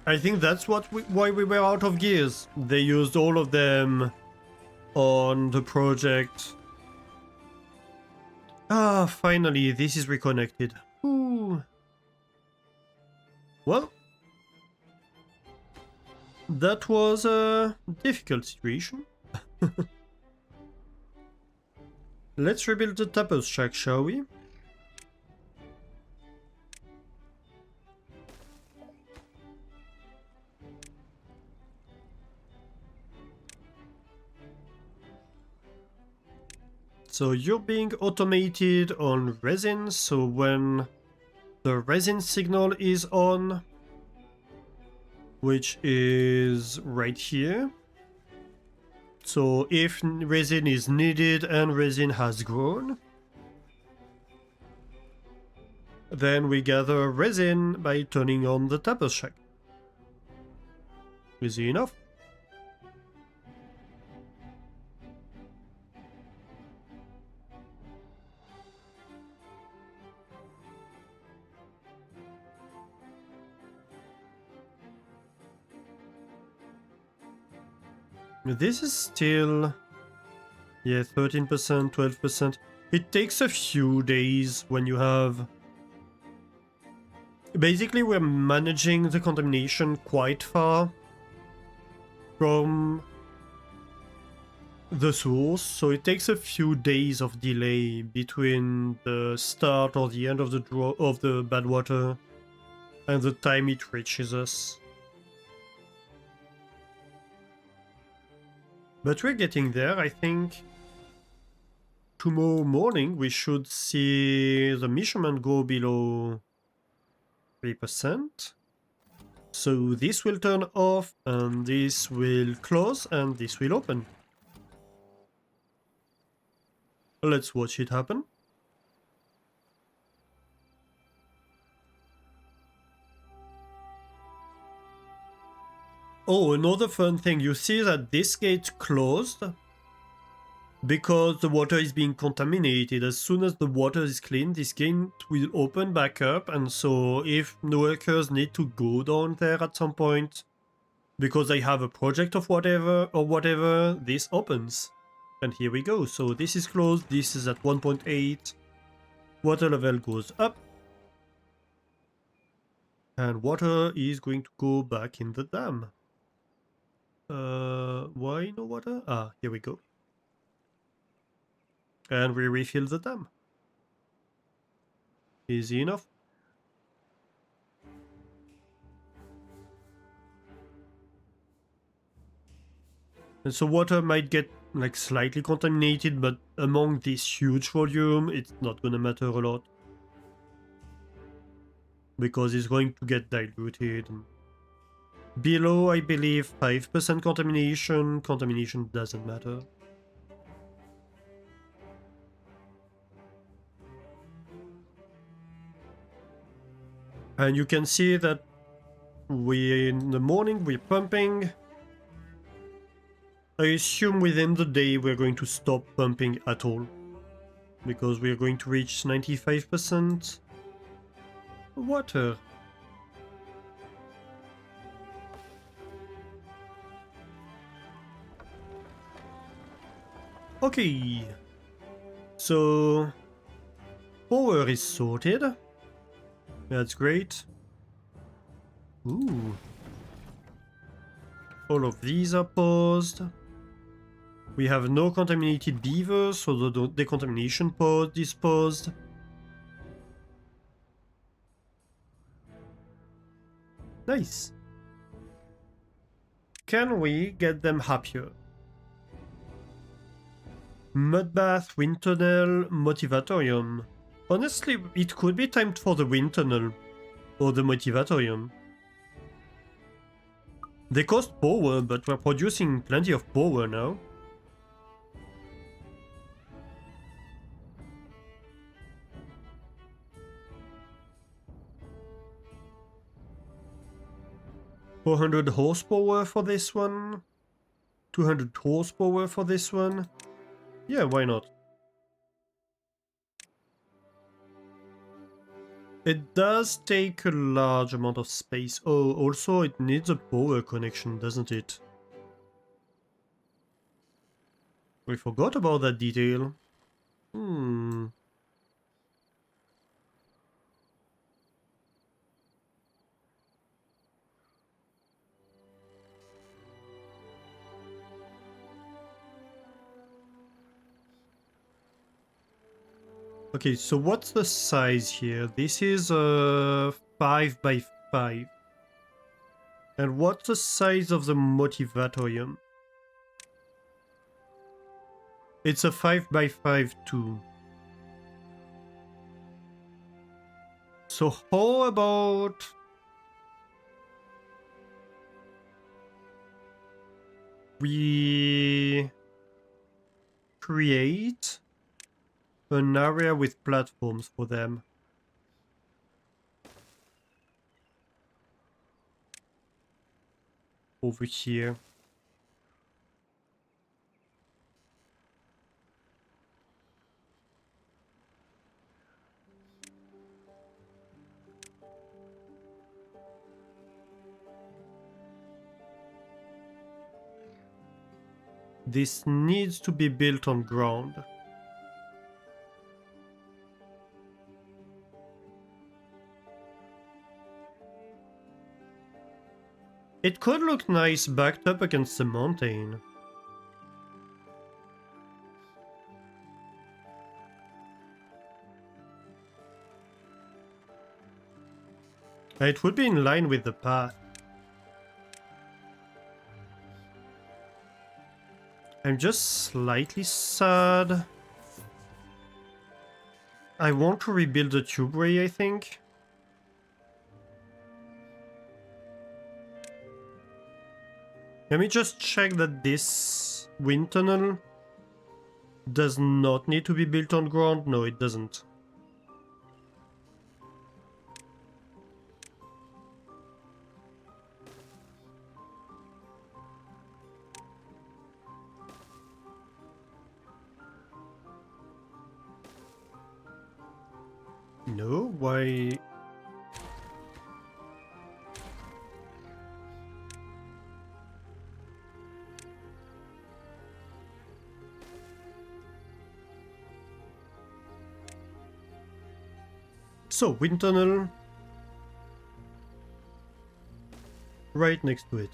I think that's why we were out of gears. They used all of them on the project. Ah, finally, this is reconnected. Ooh. Well, that was a difficult situation. Let's rebuild the Tapper's Shack, shall we? So you're being automated on resin, so when the resin signal is on, which is right here. So if resin is needed and resin has grown, Then we gather resin by turning on the tapper shack. Easy enough. This is still... yeah, 13%, 12%. It takes a few days when you have... basically, we're managing the contamination quite far from the source, so it takes a few days of delay between the start or the end of the Badwater and the time it reaches us. But we're getting there, I think. Tomorrow morning we should see the measurement go below 3%. So this will turn off, and this will close, and this will open. Let's watch it happen. Oh, another fun thing, you see that this gate closed because the water is being contaminated. As soon as the water is clean, this gate will open back up, and so if the workers need to go down there at some point because they have a project of whatever, this opens. And here we go. So this is closed, this is at 1.8. Water level goes up. And water is going to go back in the dam. Why no water? Ah, here we go. And we refill the dam. Easy enough. And so water might get like slightly contaminated, but among this huge volume, it's not gonna matter a lot. Because it's going to get diluted. Below, I believe, 5% contamination doesn't matter. And you can see that in the morning we're pumping. I assume within the day we're going to stop pumping at all, because we're going to reach 95% water. Okay, so power is sorted. That's great. Ooh. All of these are paused. We have no contaminated beavers, so the decontamination pod is paused. Nice. Can we get them happier? Mudbath, wind tunnel, motivatorium. Honestly, it could be time for the wind tunnel or the motivatorium. They cost power, but we're producing plenty of power now. $400 horsepower for this one. 200 horsepower for this one. Yeah, why not? It does take a large amount of space. Oh, also it needs a power connection, doesn't it? We forgot about that detail. Okay, so what's the size here? This is a 5 by 5. And what's the size of the motivatorium? It's a 5 by 5 too. So how about... we create an area with platforms for them. over here. This needs to be built on ground. It could look nice backed up against the mountain. It would be in line with the path. I'm just slightly sad. I want to rebuild the tubeway, I think. Let me just check that this wind tunnel does not need to be built on ground. No, it doesn't. No, why? So, wind tunnel. Right next to it.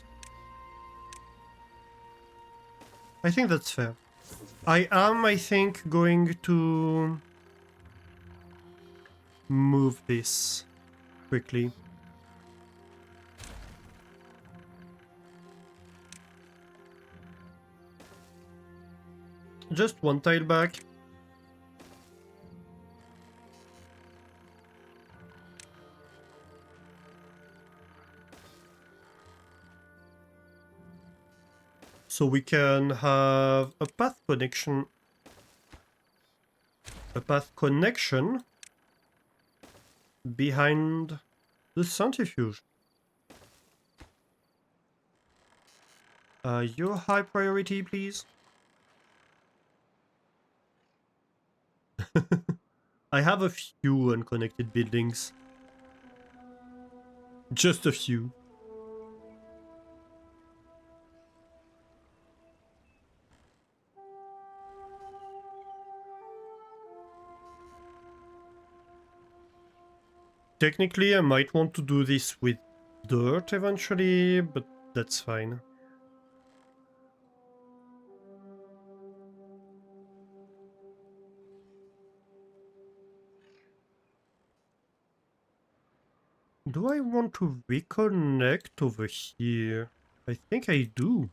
I think that's fair. I think, going to move this quickly. Just one tile back. So we can have a path connection. A path connection behind the centrifuge. Your high priority, please. I have a few unconnected buildings. Just a few. Technically, I might want to do this with dirt eventually, but that's fine. Do I want to reconnect over here? I think I do.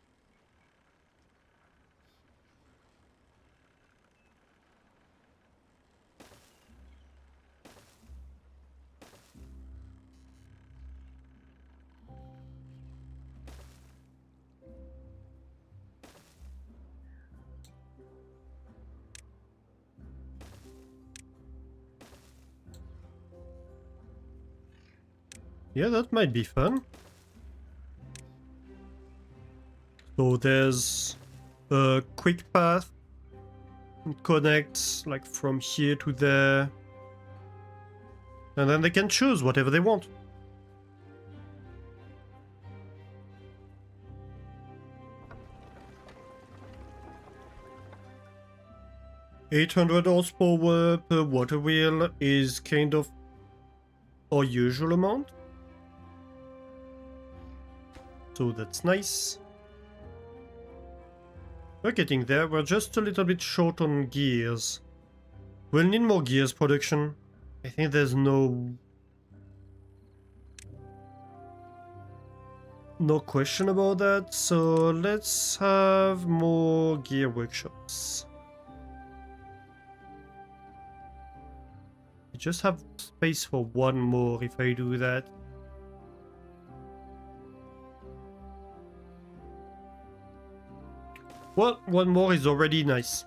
Yeah, that might be fun. So there's a quick path. It connects like from here to there. And then they can choose whatever they want. £800 per water wheel is kind of our usual amount. So that's nice. We're getting there, we're just a little bit short on gears. We'll need more gears production. I think there's no question about that, so let's have more gear workshops. I just have space for one more if I do that. Well, one more is already nice.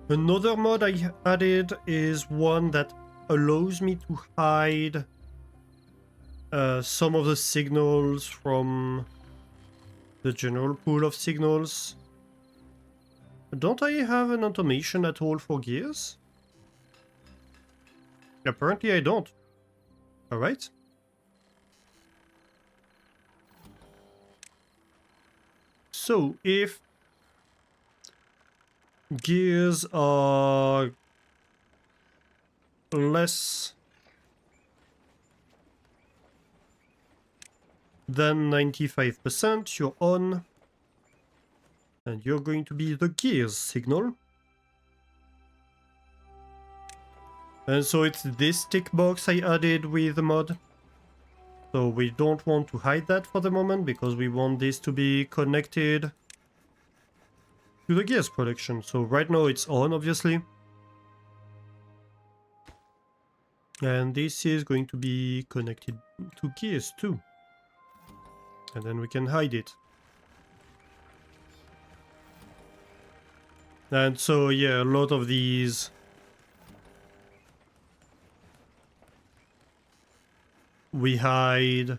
Another mod I added is one that allows me to hide some of the signals from the general pool of signals. Don't I have an automation at all for gears? Apparently I don't. Alright. So if gears are less than 95%, you're on. And you're going to be the gears signal. And so it's this tick box I added with the mod. So we don't want to hide that for the moment because we want this to be connected to the gears production. So right now it's on, obviously. And this is going to be connected to gears too. And then we can hide it. And so yeah, a lot of these we hide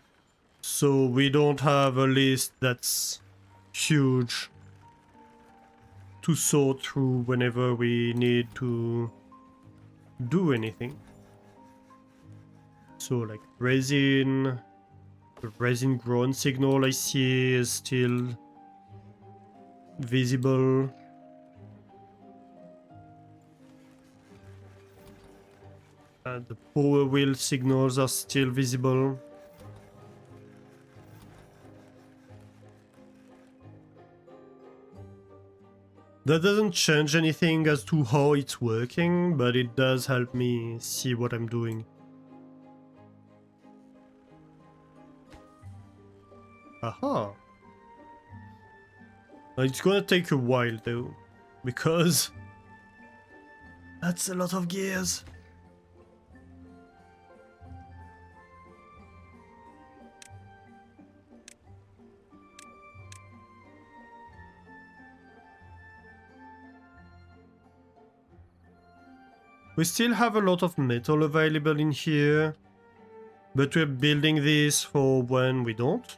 so we don't have a list that's huge to sort through whenever we need to do anything. So like resin, the resin grown signal I see is still visible. And the power wheel signals are still visible. That doesn't change anything as to how it's working, but it does help me see what I'm doing. Aha! It's gonna take a while though, because that's a lot of gears. We still have a lot of metal available in here, but we're building this for when we don't.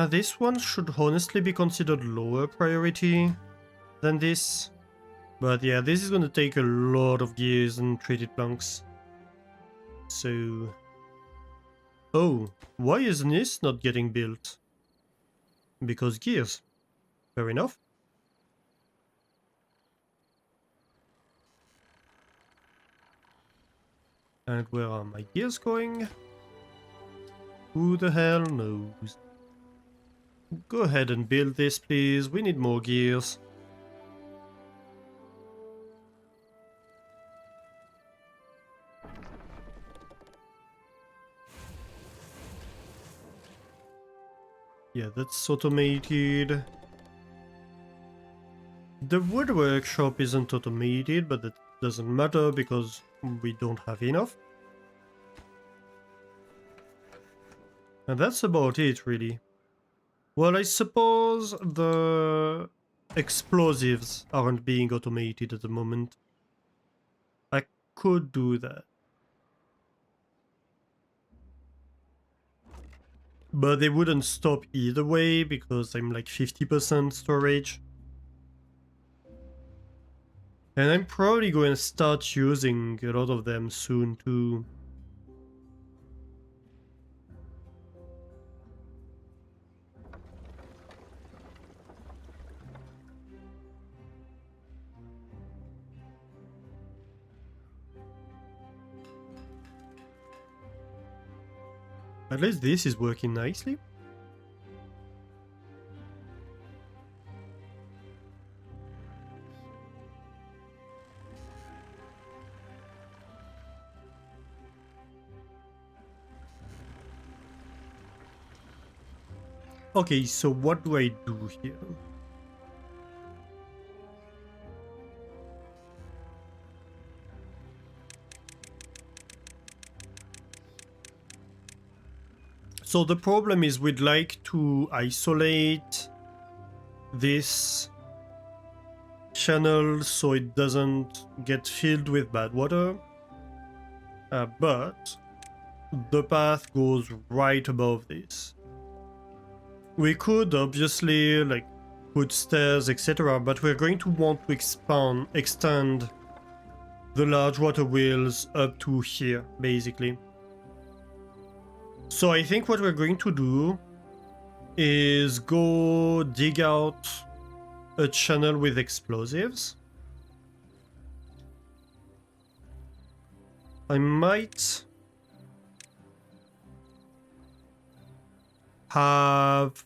This one should honestly be considered lower priority than this. But yeah, this is gonna take a lot of gears and treated planks. So... Oh, why isn't this not getting built? Because gears. Fair enough. And where are my gears going? Who the hell knows? Go ahead and build this, please. We need more gears. Yeah, that's automated. The wood workshop isn't automated, but that doesn't matter because we don't have enough. And that's about it, really. Well, I suppose the explosives aren't being automated at the moment. I could do that. But they wouldn't stop either way because I'm like 50% storage. And I'm probably going to start using a lot of them soon too. At least this is working nicely. Okay, so what do I do here? So the problem is we'd like to isolate this channel so it doesn't get filled with bad water. But the path goes right above this. We could obviously like put stairs, etc., but we're going to want to extend the large water wheels up to here, basically. So I think what we're going to do is go dig out a channel with explosives. I might have,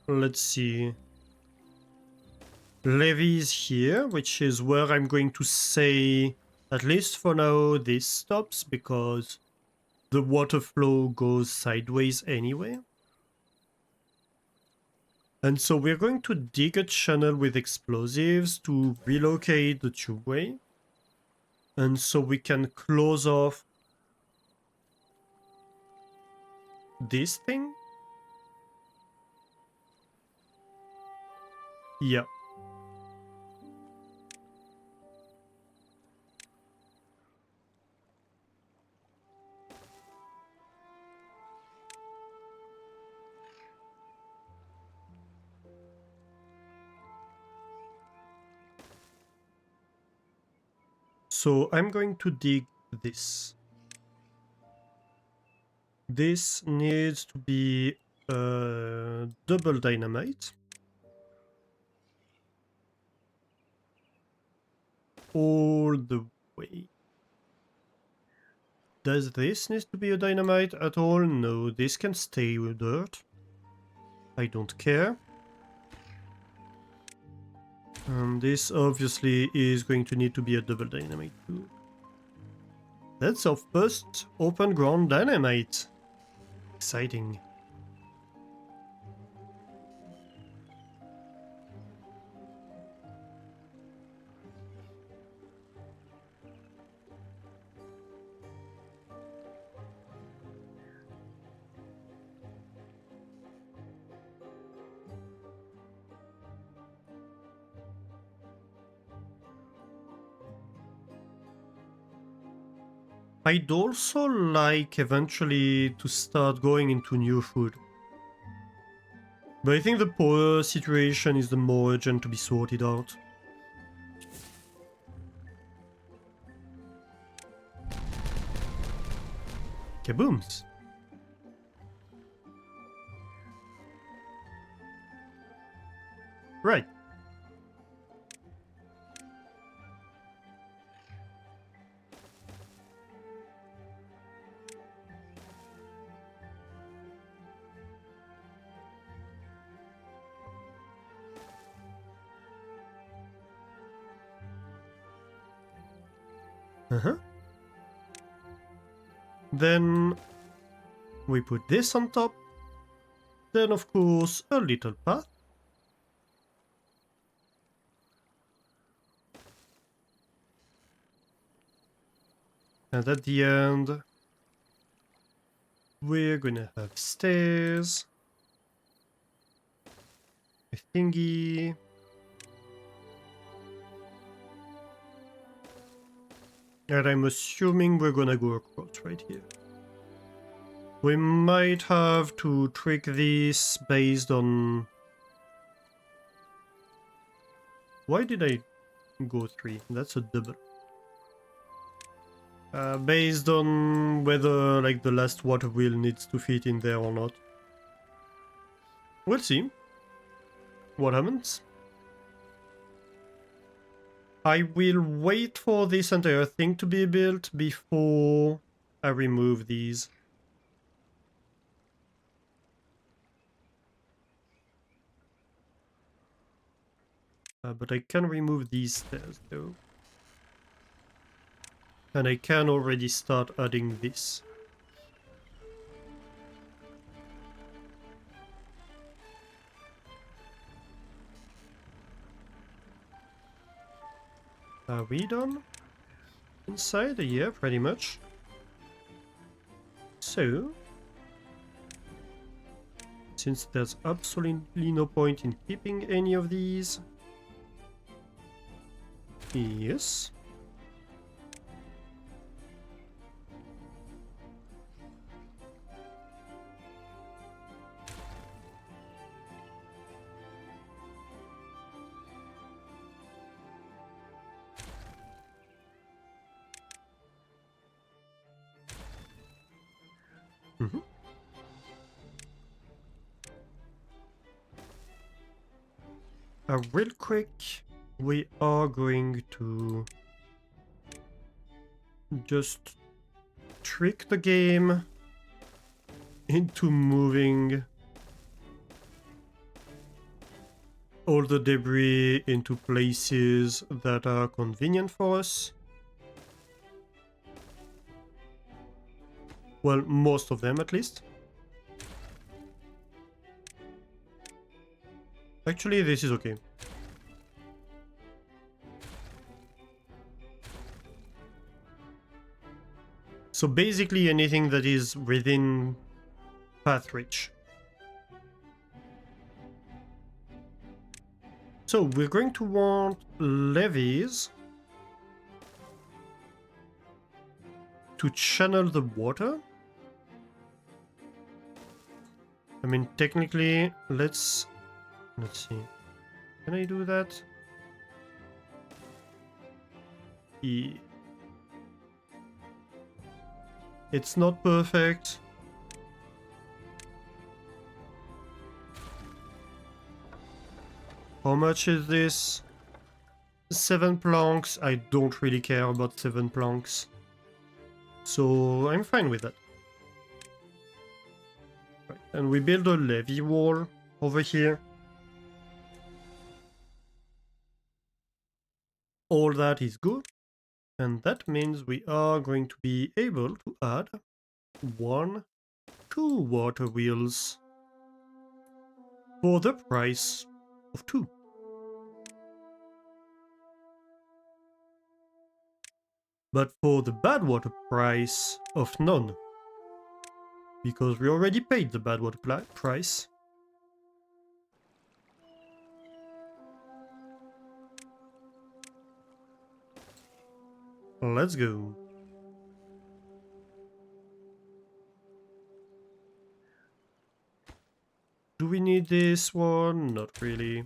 let's see, levees here, which is where I'm going to say, at least for now, this stops because the water flow goes sideways anyway. And so we're going to dig a channel with explosives to relocate the tubeway. And so we can close off this thing. Yeah. So I'm going to dig this. This needs to be double dynamite. All the way. Does this need to be a dynamite at all? No, this can stay with dirt. I don't care. This obviously is going to need to be a double dynamite too. That's our first open ground dynamite. Exciting. I'd also like eventually to start going into new food. But I think the poor situation is the more urgent to be sorted out. Kabooms! Right. Then we put this on top. Then of course a little path. And at the end, we're gonna have stairs. A thingy. And I'm assuming we're gonna go across right here. We might have to trick this based on... Why did I go 3? That's a double. Based on whether like the last water wheel needs to fit in there or not. We'll see what happens. I will wait for this entire thing to be built before I remove these. But I can remove these stairs though. And I can already start adding this. Are we done? Inside? Yeah, pretty much. So, since there's absolutely no point in keeping any of these, Yes. Mm-hmm. Real quick, we are going to just trick the game into moving all the debris into places that are convenient for us. Well, most of them at least. Actually, this is okay. So basically anything that is within path reach. So we're going to want levees to channel the water. I mean, technically, let's see. Can I do that? Yeah. It's not perfect. How much is this? 7 planks. I don't really care about 7 planks. So I'm fine with that. Right. And we build a levee wall over here. All that is good. And that means we are going to be able to add 2 water wheels for the price of 2. But for the Badwater price of none. Because we already paid the Badwater price. Let's go. Do we need this one? Not really.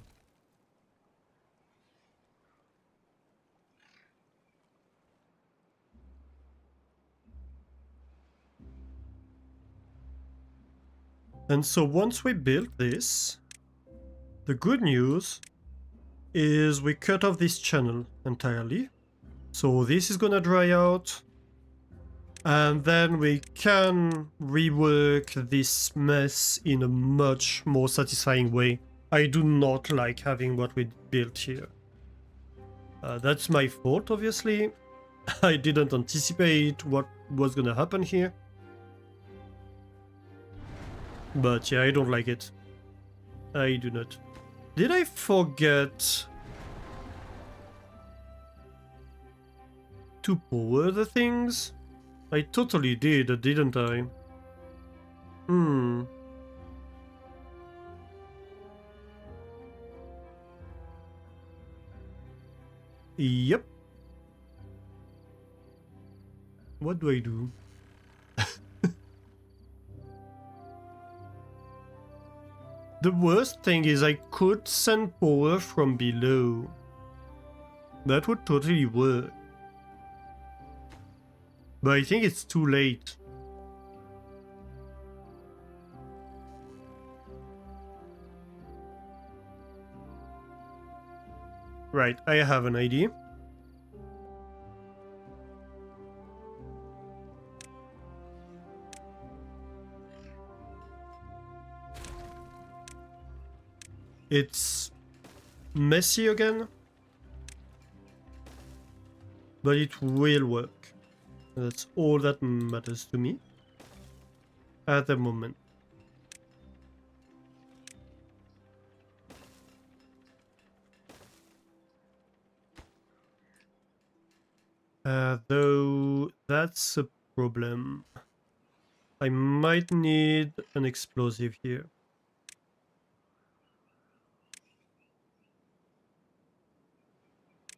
And so once we build this, the good news is we cut off this channel entirely. So this is gonna dry out. And then we can rework this mess in a much more satisfying way. I do not like having what we built here. That's my fault, obviously. I didn't anticipate what was gonna happen here. But yeah, I don't like it. I do not. Did I forget to power the things? I totally did, didn't I? Yep. What do I do? The worst thing is I could send power from below. That would totally work. But I think it's too late. Right, I have an idea. It's messy again, but it will work. That's all that matters to me at the moment. Though that's a problem. I might need an explosive here.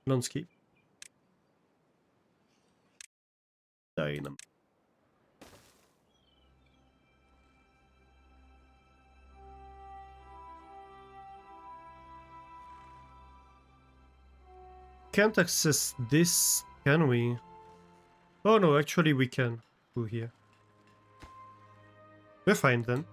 Landscape. fine. Can't access this, can we? Oh no, actually we can go here. We're fine then.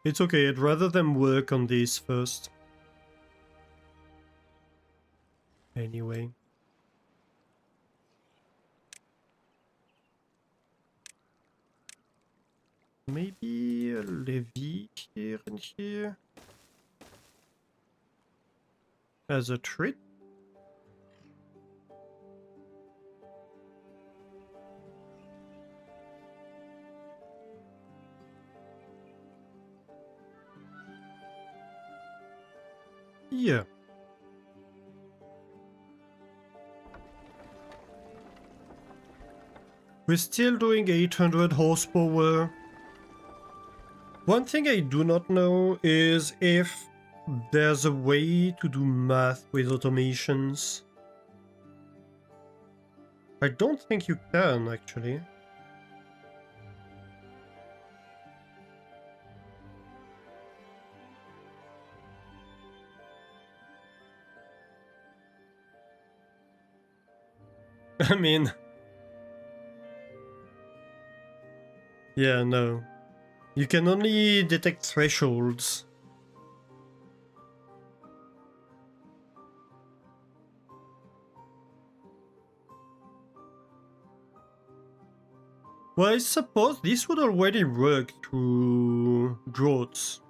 It's okay, I'd rather them work on this first. Anyway. Maybe a levy here and here. As a treat. Yeah. We're still doing 800 horsepower. One thing I do not know is if there's a way to do math with automations. I don't think you can, actually. I mean... Yeah, no. You can only detect thresholds. Well, I suppose this would already work through droughts.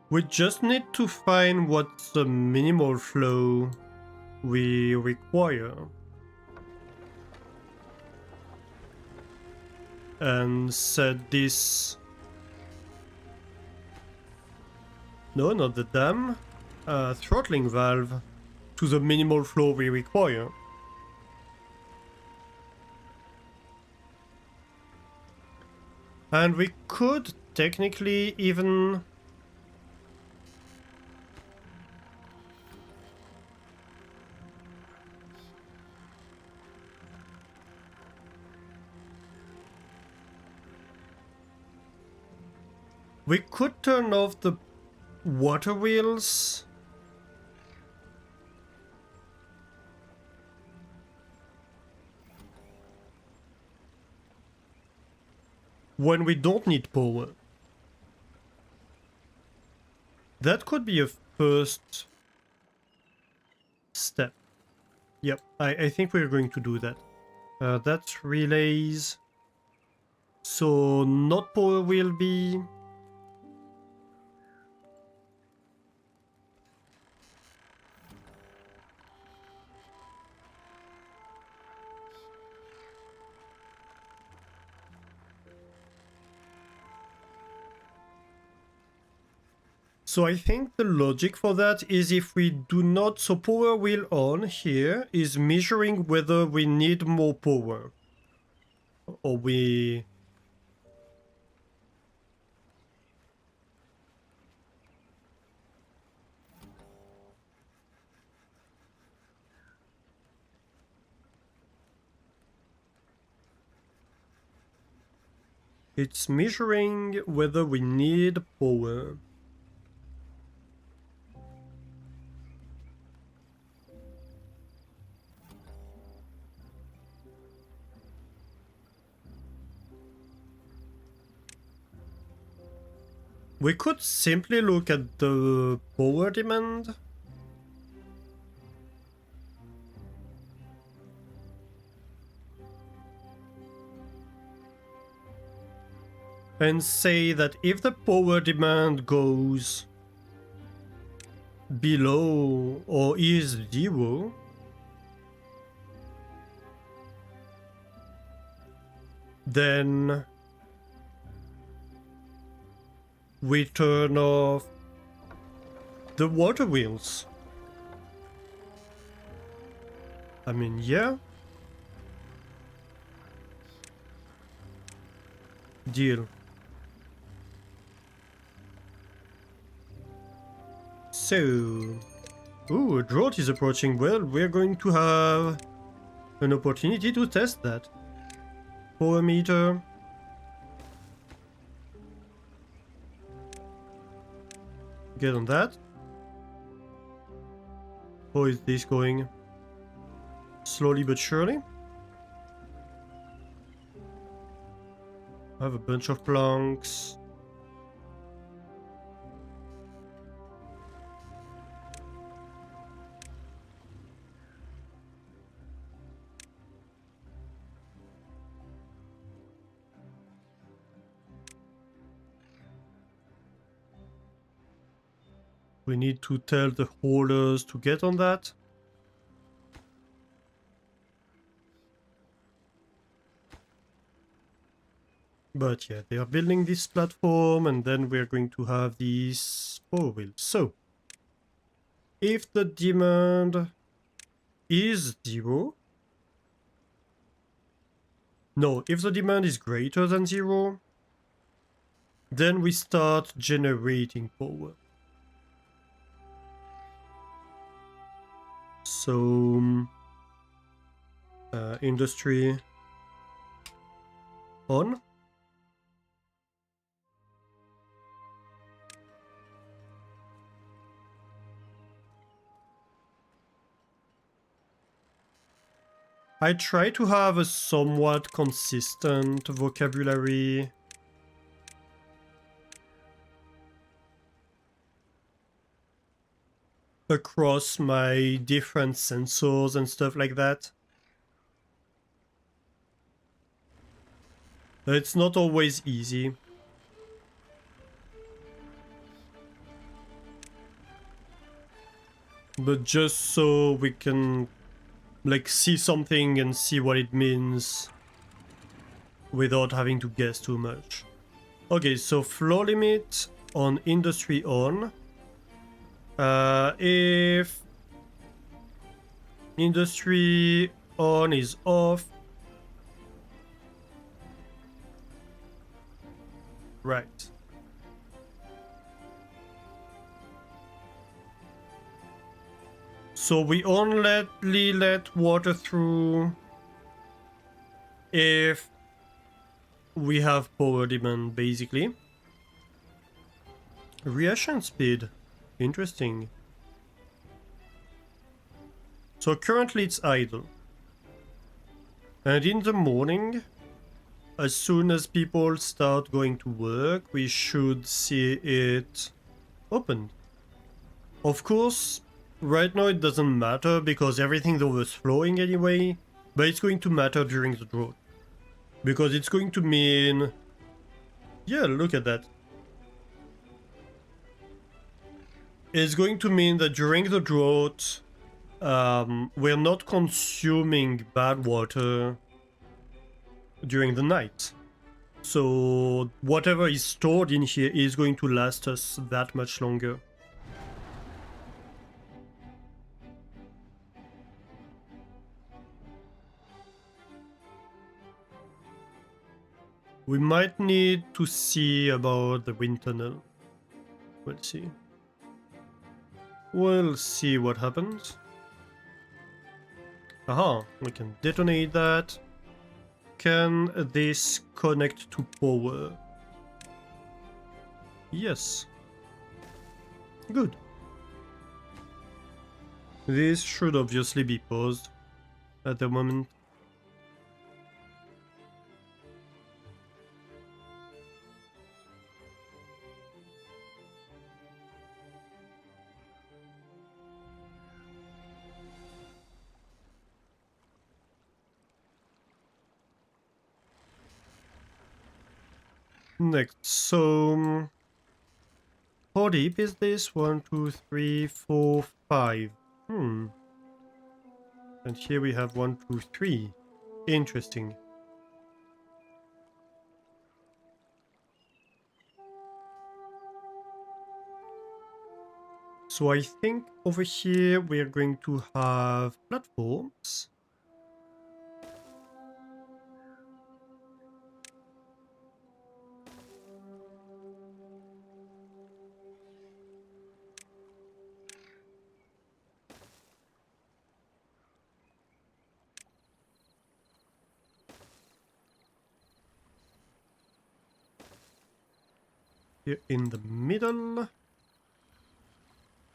We just need to find what's the minimal flow we require. And set this... No, not the dam. Throttling valve to the minimal flow we require. And we could technically even... We could turn off the water wheels. When we don't need power. That could be a first step. Yep, I think we're going to do that. That's relays. So not power will be... So I think the logic for that is if we do not... So power wheel on here is measuring whether we need more power. Or we... It's measuring whether we need power. We could simply look at the power demand. And say that if the power demand goes below or is 0, then we turn off the water wheels. I mean, yeah. Deal. So... Ooh, a drought is approaching. Well, we're going to have an opportunity to test that. Power meter. Get on that. How is this going? Slowly but surely. I have a bunch of planks. We need to tell the haulers to get on that. But yeah, they are building this platform and then we're going to have these 4 wheels. So, if the demand is 0... No, if the demand is greater than 0, then we start generating power. So, industry on. I try to have a somewhat consistent vocabulary. Across my different sensors and stuff like that. It's not always easy. But just so we can like see something and see what it means without having to guess too much. Okay, so flow limit on industry on. If industry on is off, right. So we only let water through if we have power demand, basically. Reaction speed. Interesting. So currently it's idle. And in the morning, as soon as people start going to work, we should see it open. Of course, right now it doesn't matter because everything's overflowing anyway, but it's going to matter during the drought. Because it's going to mean... Yeah, look at that. It's going to mean that during the drought, we're not consuming Badwater during the night. So whatever is stored in here is going to last us that much longer. We might need to see about the wind tunnel. We'll see. We'll see what happens. Aha, we can detonate that. Can this connect to power? Yes. Good. This should obviously be paused at the moment. Next, so how deep is this? 1, 2, 3, 4, 5. And here we have 1, 2, 3. Interesting. So I think over here we're going to have platforms. here in the middle.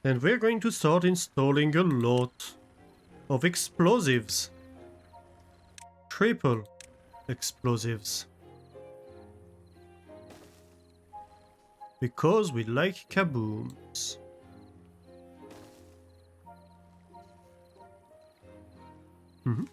And we're going to start installing a lot of explosives. Triple explosives. Because we like kabooms. Mm-hmm.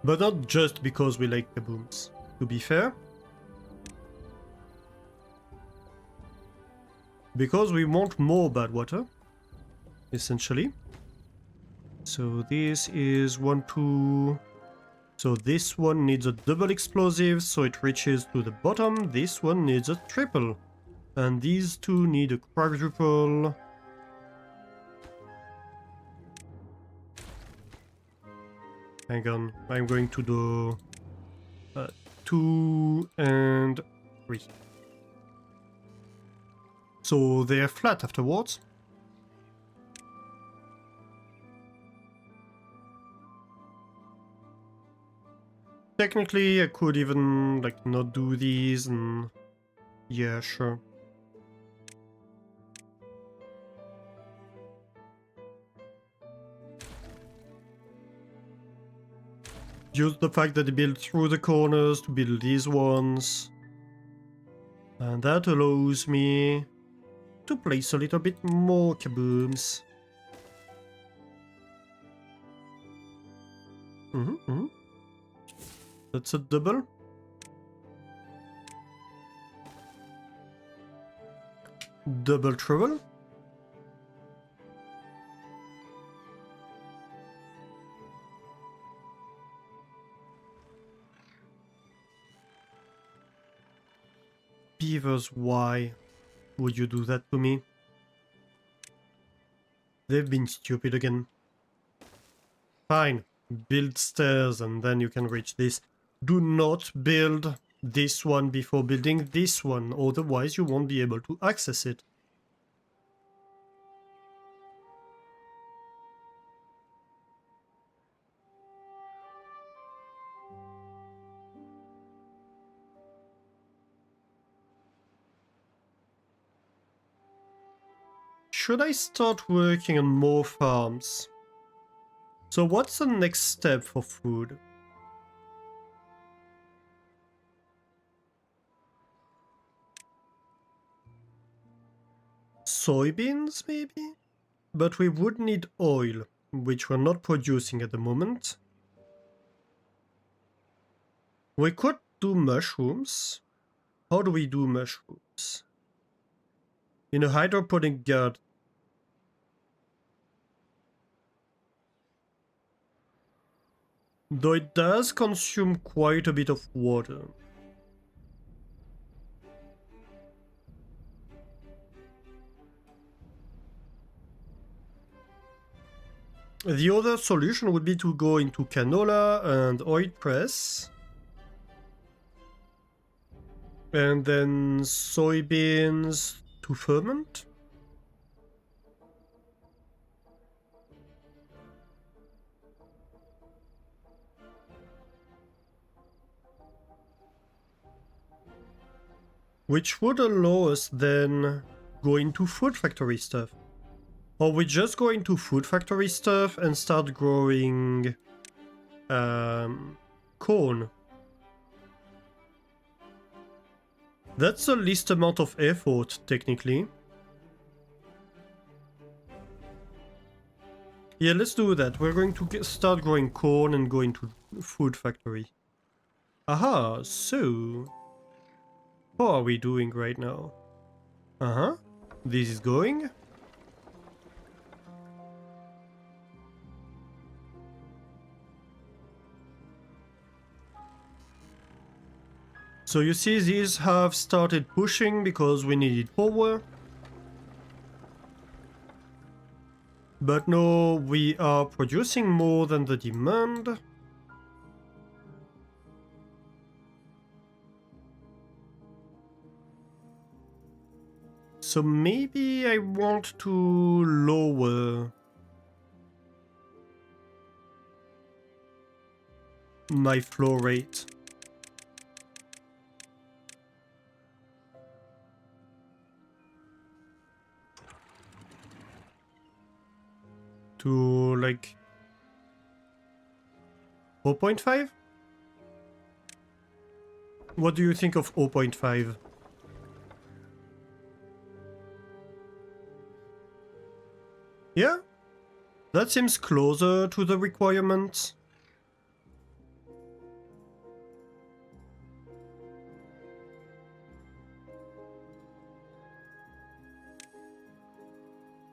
But not just because we like kabooms, to be fair. Because we want more Badwater, essentially. So this is 1, 2... So this one needs a double explosive, so it reaches to the bottom. This one needs a triple. And these two need a quadruple. Hang on, I'm going to do 2 and 3. So they're flat afterwards. Technically, I could even like not do these and yeah, sure. Use the fact that they build through the corners to build these ones. And that allows me to place a little bit more kabooms. That's a double. Double trouble. Beavers, why would you do that to me? They've been stupid again. Fine, build stairs and then you can reach this. Do not build this one before building this one, otherwise you won't be able to access it. Should I start working on more farms? So what's the next step for food? Soybeans, maybe? But we would need oil, which we're not producing at the moment. We could do mushrooms. How do we do mushrooms? In a hydroponic garden. Though it does consume quite a bit of water. The other solution would be to go into canola and oil press. And then soybeans to ferment. Which would allow us then go into food factory stuff. Or we just go into food factory stuff and start growing corn. That's the least amount of effort, technically. Yeah, let's do that. We're going to start growing corn and go into food factory. Aha, so... How are we doing right now? Uh-huh. This is going. So you see these have started pushing because we needed power. But no, we are producing more than the demand. So maybe I want to lower my flow rate. To like 0.5? What do you think of 0.5? Yeah, that seems closer to the requirement.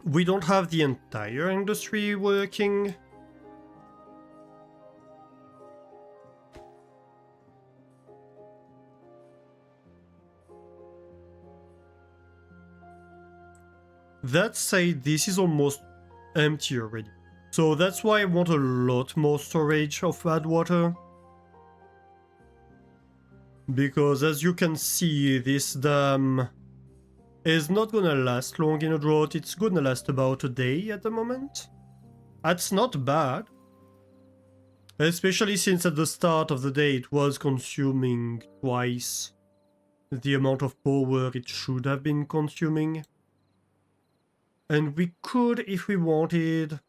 We don't have the entire industry working. That said, this is almost empty already. So that's why I want a lot more storage of Badwater. Because as you can see, this dam is not gonna last long in a drought. It's gonna last about a day at the moment. That's not bad. Especially since at the start of the day it was consuming twice the amount of power it should have been consuming. And we could, if we wanted,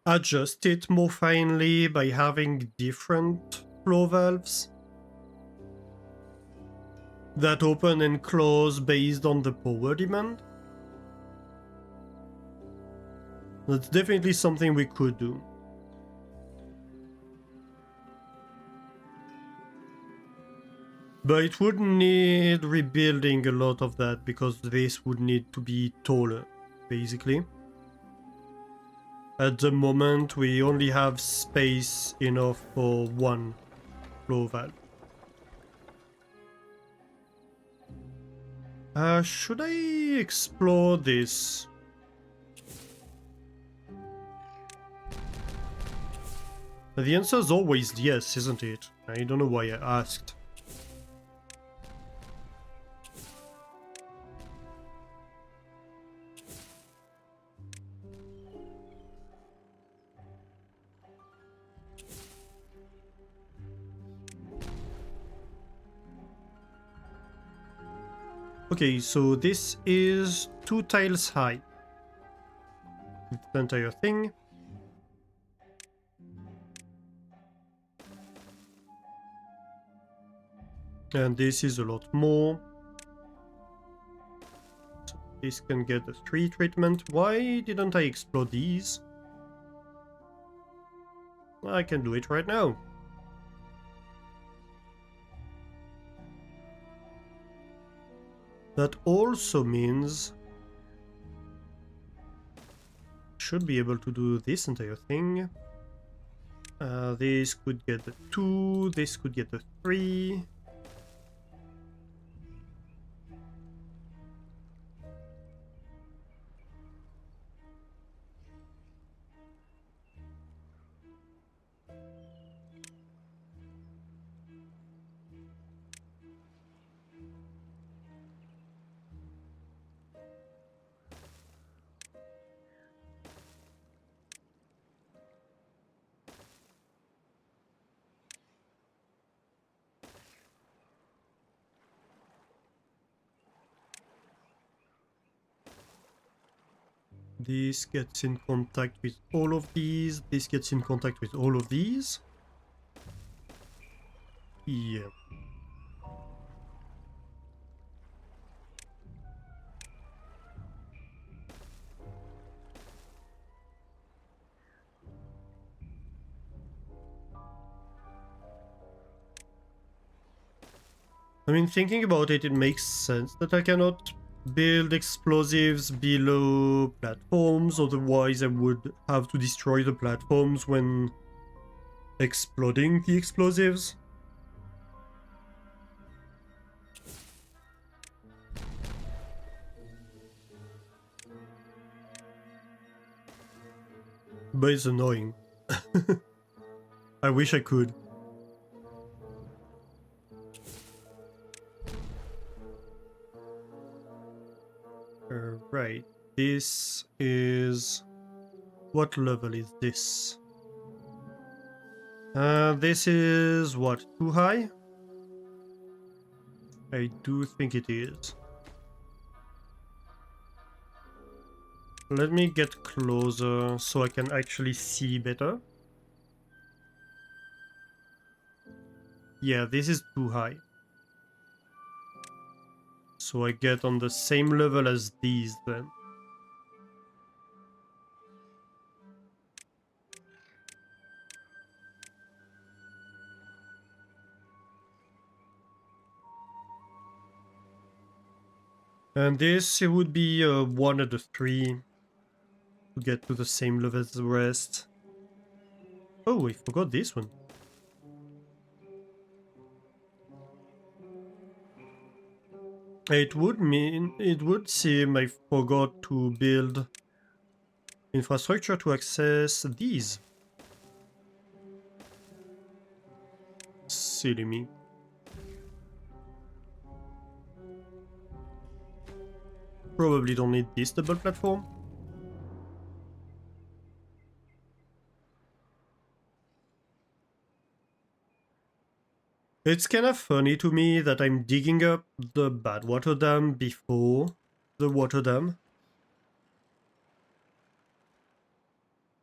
adjust it more finely by having different flow valves that open and close based on the power demand. That's definitely something we could do. But it would need rebuilding a lot of that because this would need to be taller, basically. At the moment, we only have space enough for one flow valve. Should I explore this? The answer is always yes, isn't it? I don't know why I asked. Okay, so this is 2 tiles high. The entire thing. And this is a lot more. So this can get a 3 treatment. Why didn't I explore these? I can do it right now. That also means should be able to do this entire thing. This could get a 2, this could get a 3. This gets in contact with all of these. This gets in contact with all of these. Yeah. I mean, thinking about it, it makes sense that I cannot build explosives below platforms, otherwise I would have to destroy the platforms when exploding the explosives. But it's annoying. I wish I could. Right. This is... What level is this? This is what? Too high? I do think it is. Let me get closer so I can actually see better. Yeah, this is too high. So I get on the same level as these then. And this, it would be one of the three to get to the same level as the rest. Oh, I forgot this one. It would seem I forgot to build infrastructure to access these. Silly me. Probably don't need this double platform. It's kind of funny to me that I'm digging up the Badwater Dam before the water dam.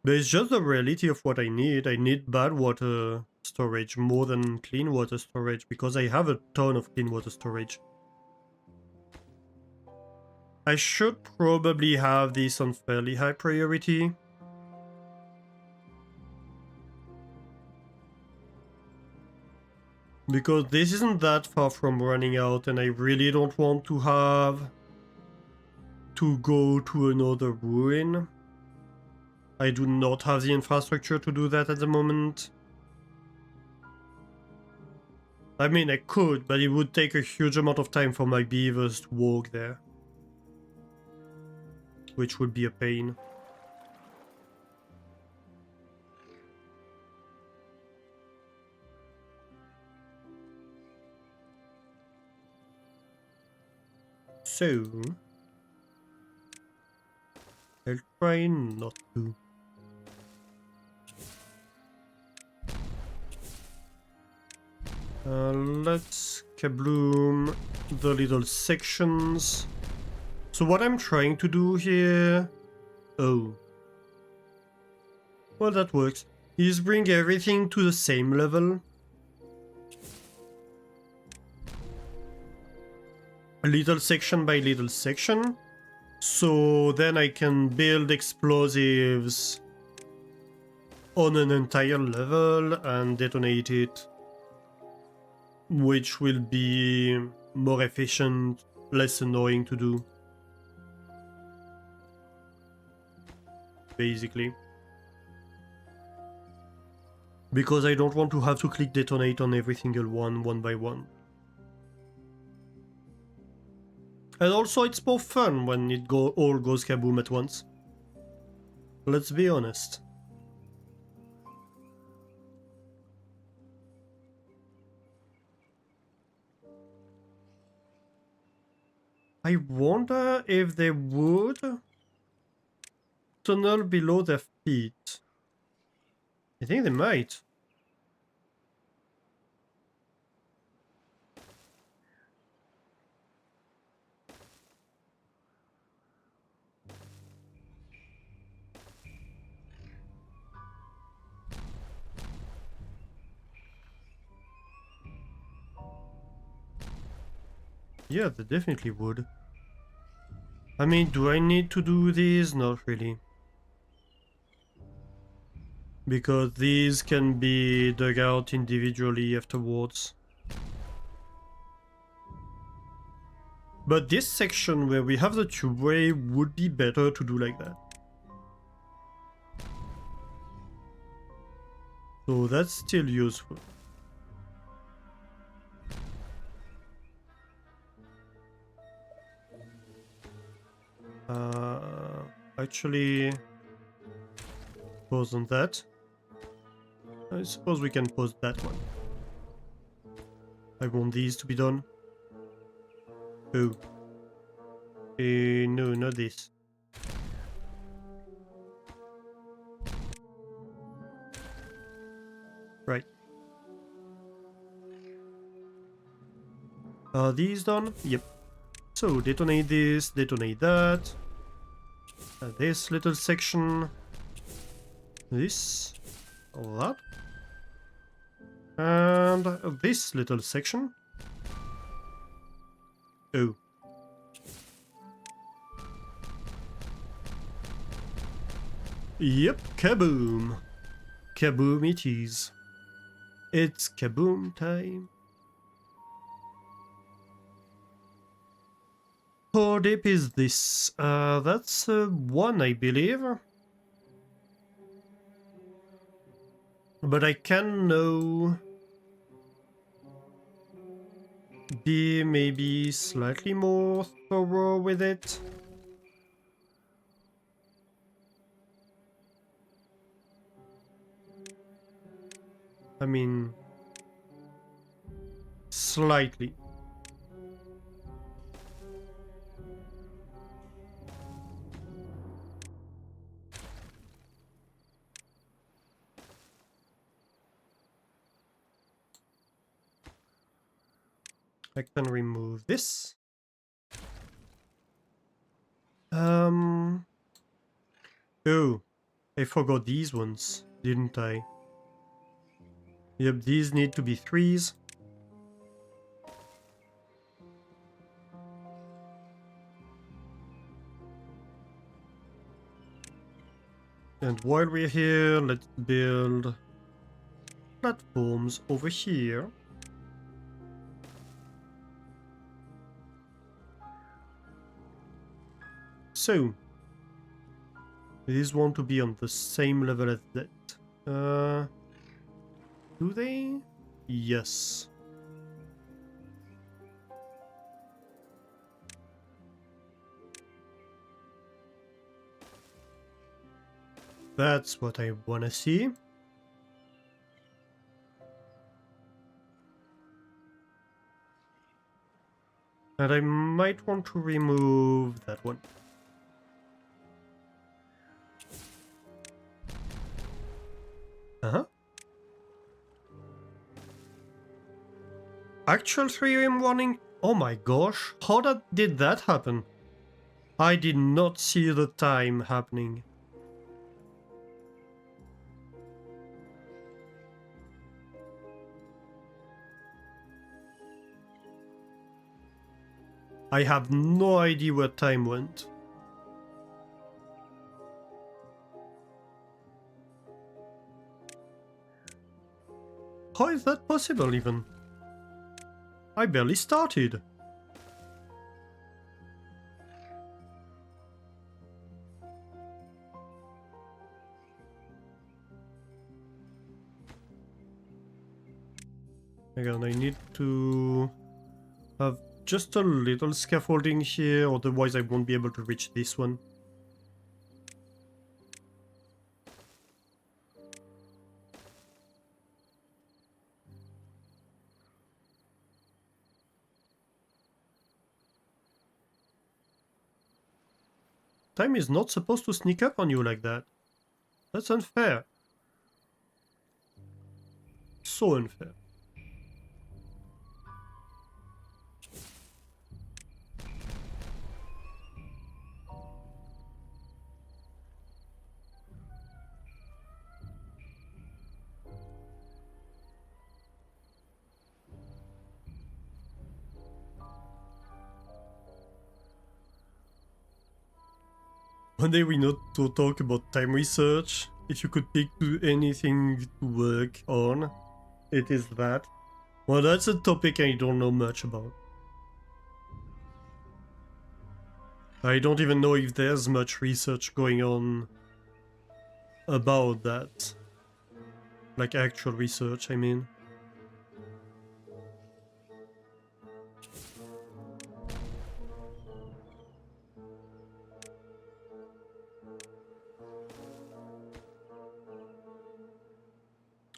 But it's just the reality of what I need. I need bad water storage more than clean water storage because I have a ton of clean water storage. I should probably have this on fairly high priority. Because this isn't that far from running out and I really don't want to have to go to another ruin. I do not have the infrastructure to do that at the moment. I mean, I could, but it would take a huge amount of time for my beavers to walk there. Which would be a pain. So... I'll try not to. Let's kabloom the little sections. So what I'm trying to do here... Oh. Well, that works. Is bring everything to the same level. Little section by little section. So then I can build explosives on an entire level and detonate it. Which will be more efficient, less annoying to do. Basically. Because I don't want to have to click detonate on every single one by one. And also it's more fun when it all goes kaboom at once. Let's be honest. I wonder if they would tunnel below their feet. I think they might. Yeah, they definitely would. I mean, do I need to do these? Not really. Because these can be dug out individually afterwards. But this section where we have the tubeway would be better to do like that. So that's still useful. Actually, pause on that. I suppose we can pause that one. I want these to be done. Oh. No, not this. Right. Are these done? Yep. So, detonate this, detonate that. This little section. This. All that. And this little section. Oh. Yep, kaboom. Kaboom it is. It's kaboom time. How deep is this? That's one, I believe. But I can now be maybe slightly more thorough with it. I mean, slightly. I can remove this. Oh, I forgot these ones, didn't I? Yep, these need to be 3s. And while we're here, let's build platforms over here. So, these want to be on the same level as that. Do they? Yes. That's what I wanna see. And I might want to remove that one. Uh-huh. Actual 3 AM warning? Oh my gosh, how did that happen? I did not see the time happening. I have no idea where time went. How is that possible even? I barely started. Again, I need to have just a little scaffolding here, otherwise I won't be able to reach this one. Time is not supposed to sneak up on you like that. That's unfair. So unfair. One day we need to talk about time research. If you could pick anything to work on, it is that. Well, that's a topic I don't know much about. I don't even know if there's much research going on about that. Like actual research, I mean.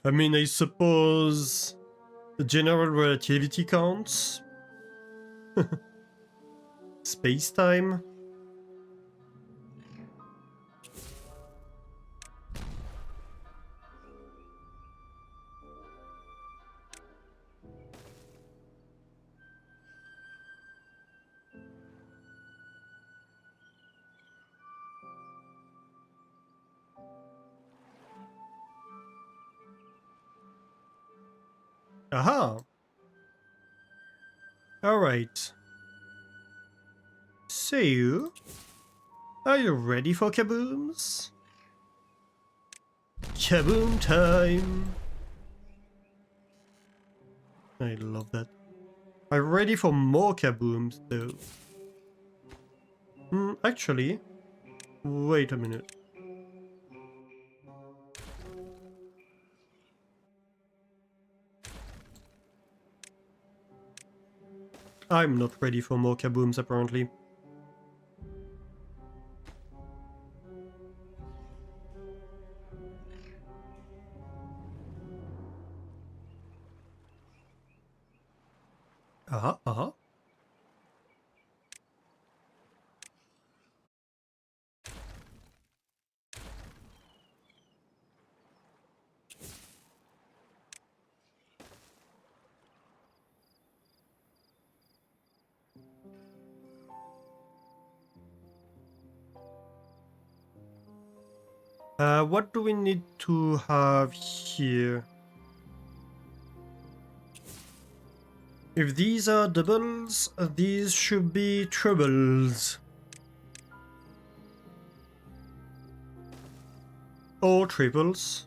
I suppose the general relativity counts. space-time. Aha! Alright. So, are you ready for kabooms? Kaboom time! I love that. I'm ready for more kabooms though. Actually, wait a minute. I'm not ready for more kabooms apparently. Aha, aha. What do we need to have here? If these are doubles, these should be trebles. Or triples.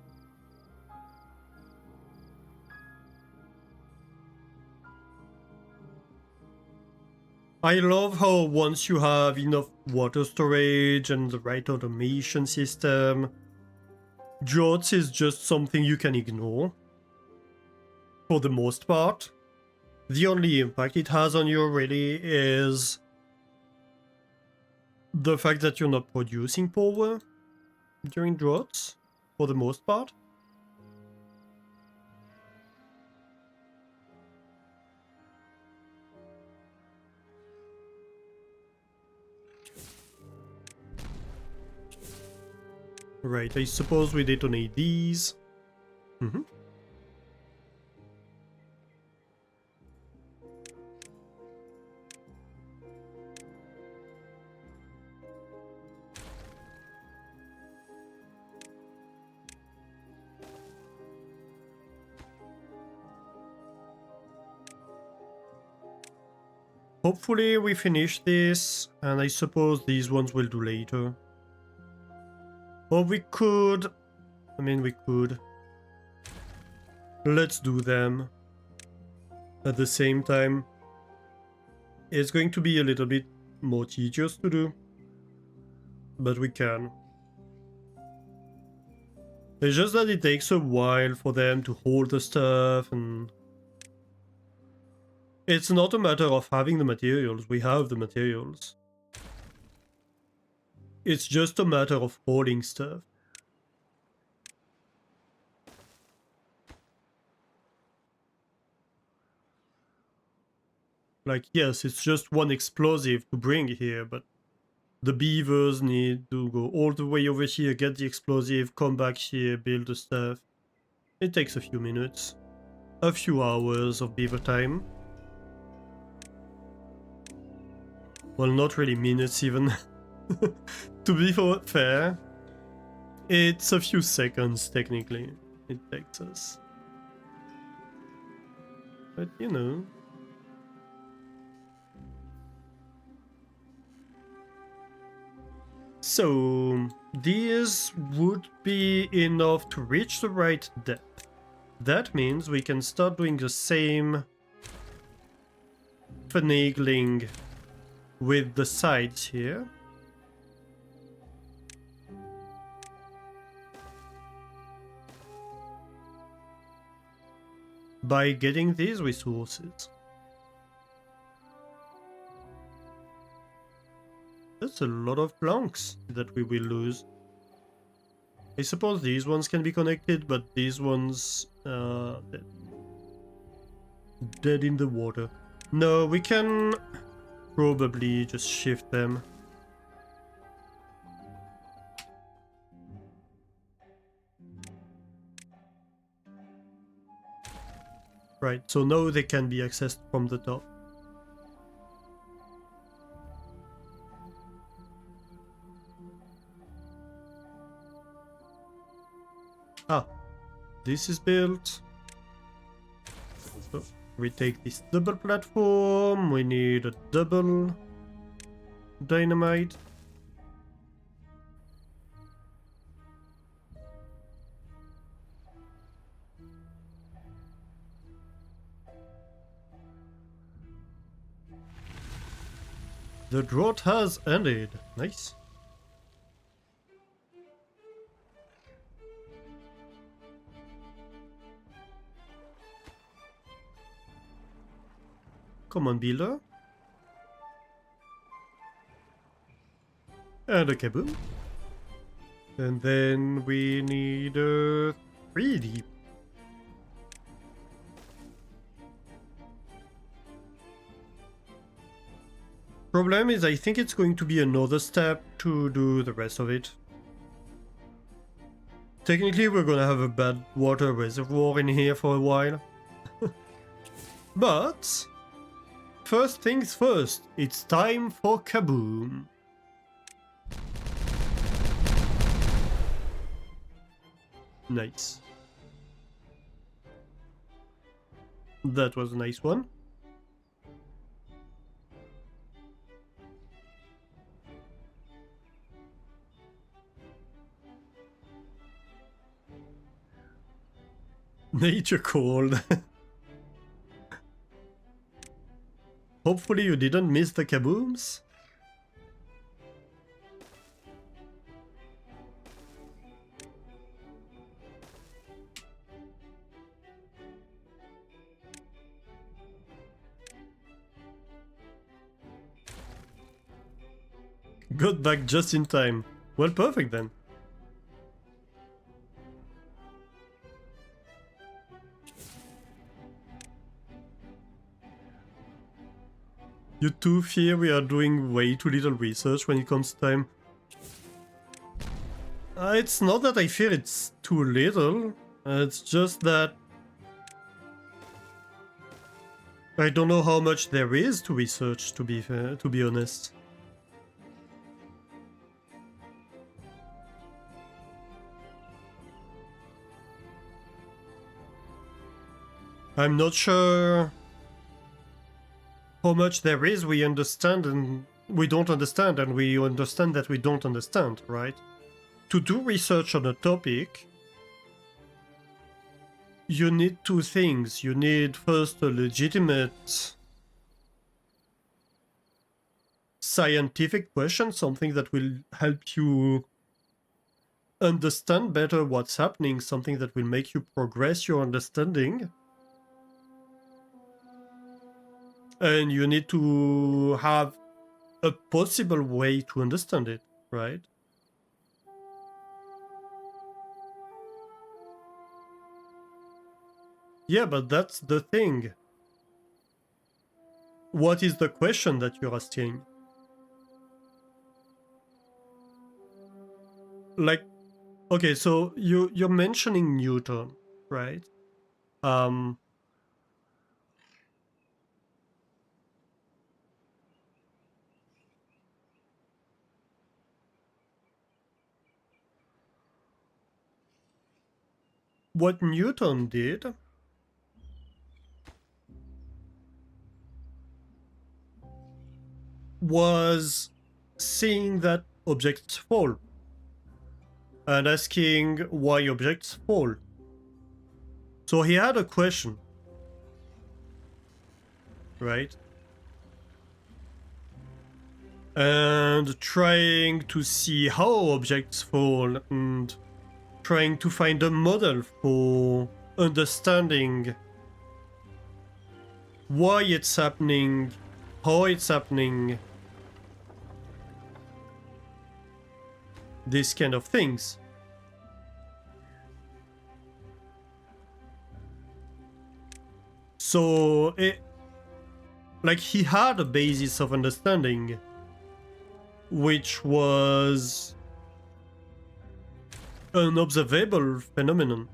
I love how once you have enough water storage and the right automation system, droughts is just something you can ignore. For the most part. The only impact it has on you really is the fact that you're not producing power during droughts, for the most part. Right, I suppose we detonate these. Hopefully we finish this, and I suppose these ones will do later. Or we could... I mean, we could. Let's do them at the same time. It's going to be a little bit more tedious to do, but we can. It's just that it takes a while for them to hold the stuff, and it's not a matter of having the materials, we have the materials. It's just a matter of holding stuff. Like, yes, it's just one explosive to bring here, but the beavers need to go all the way over here, get the explosive, come back here, build the stuff. It takes a few minutes. A few hours of beaver time. Well, not really minutes even. To be fair, it's a few seconds technically it takes us. But you know. So, these would be enough to reach the right depth. That means we can start doing the same finagling with the sides here. By getting these resources. That's a lot of planks that we will lose. I suppose these ones can be connected, but these ones dead in the water. No, we can probably just shift them. Right, so now they can be accessed from the top. Ah, this is built. So we take this double platform, we need a double dynamite. The drought has ended. Nice. Come on, builder. And a kaboom. And then we need a 3D. Problem is, I think it's going to be another step to do the rest of it. Technically, we're gonna have a Badwater reservoir in here for a while. But first things first, it's time for kaboom. Nice. That was a nice one. Nature called. Hopefully you didn't miss the kabooms. Got back just in time. Well, perfect then. You too fear we are doing way too little research when it comes to time? It's not that I fear it's too little. It's just that I don't know how much there is to research, to be fair, to be honest. I'm not sure how much there is we understand and we don't understand, and we understand that we don't understand, right? To do research on a topic, you need two things. You need first a legitimate scientific question, something that will help you understand better what's happening, something that will make you progress your understanding. And you need to have a possible way to understand it, right? Yeah, but that's the thing. What is the question that you're asking? Like, okay, so you're mentioning Newton, right? What Newton did was seeing that objects fall and asking why objects fall. So he had a question, right? And trying to see how objects fall and trying to find a model for understanding why it's happening, how it's happening, these kind of things. So like, he had a basis of understanding, which was an observable phenomenon.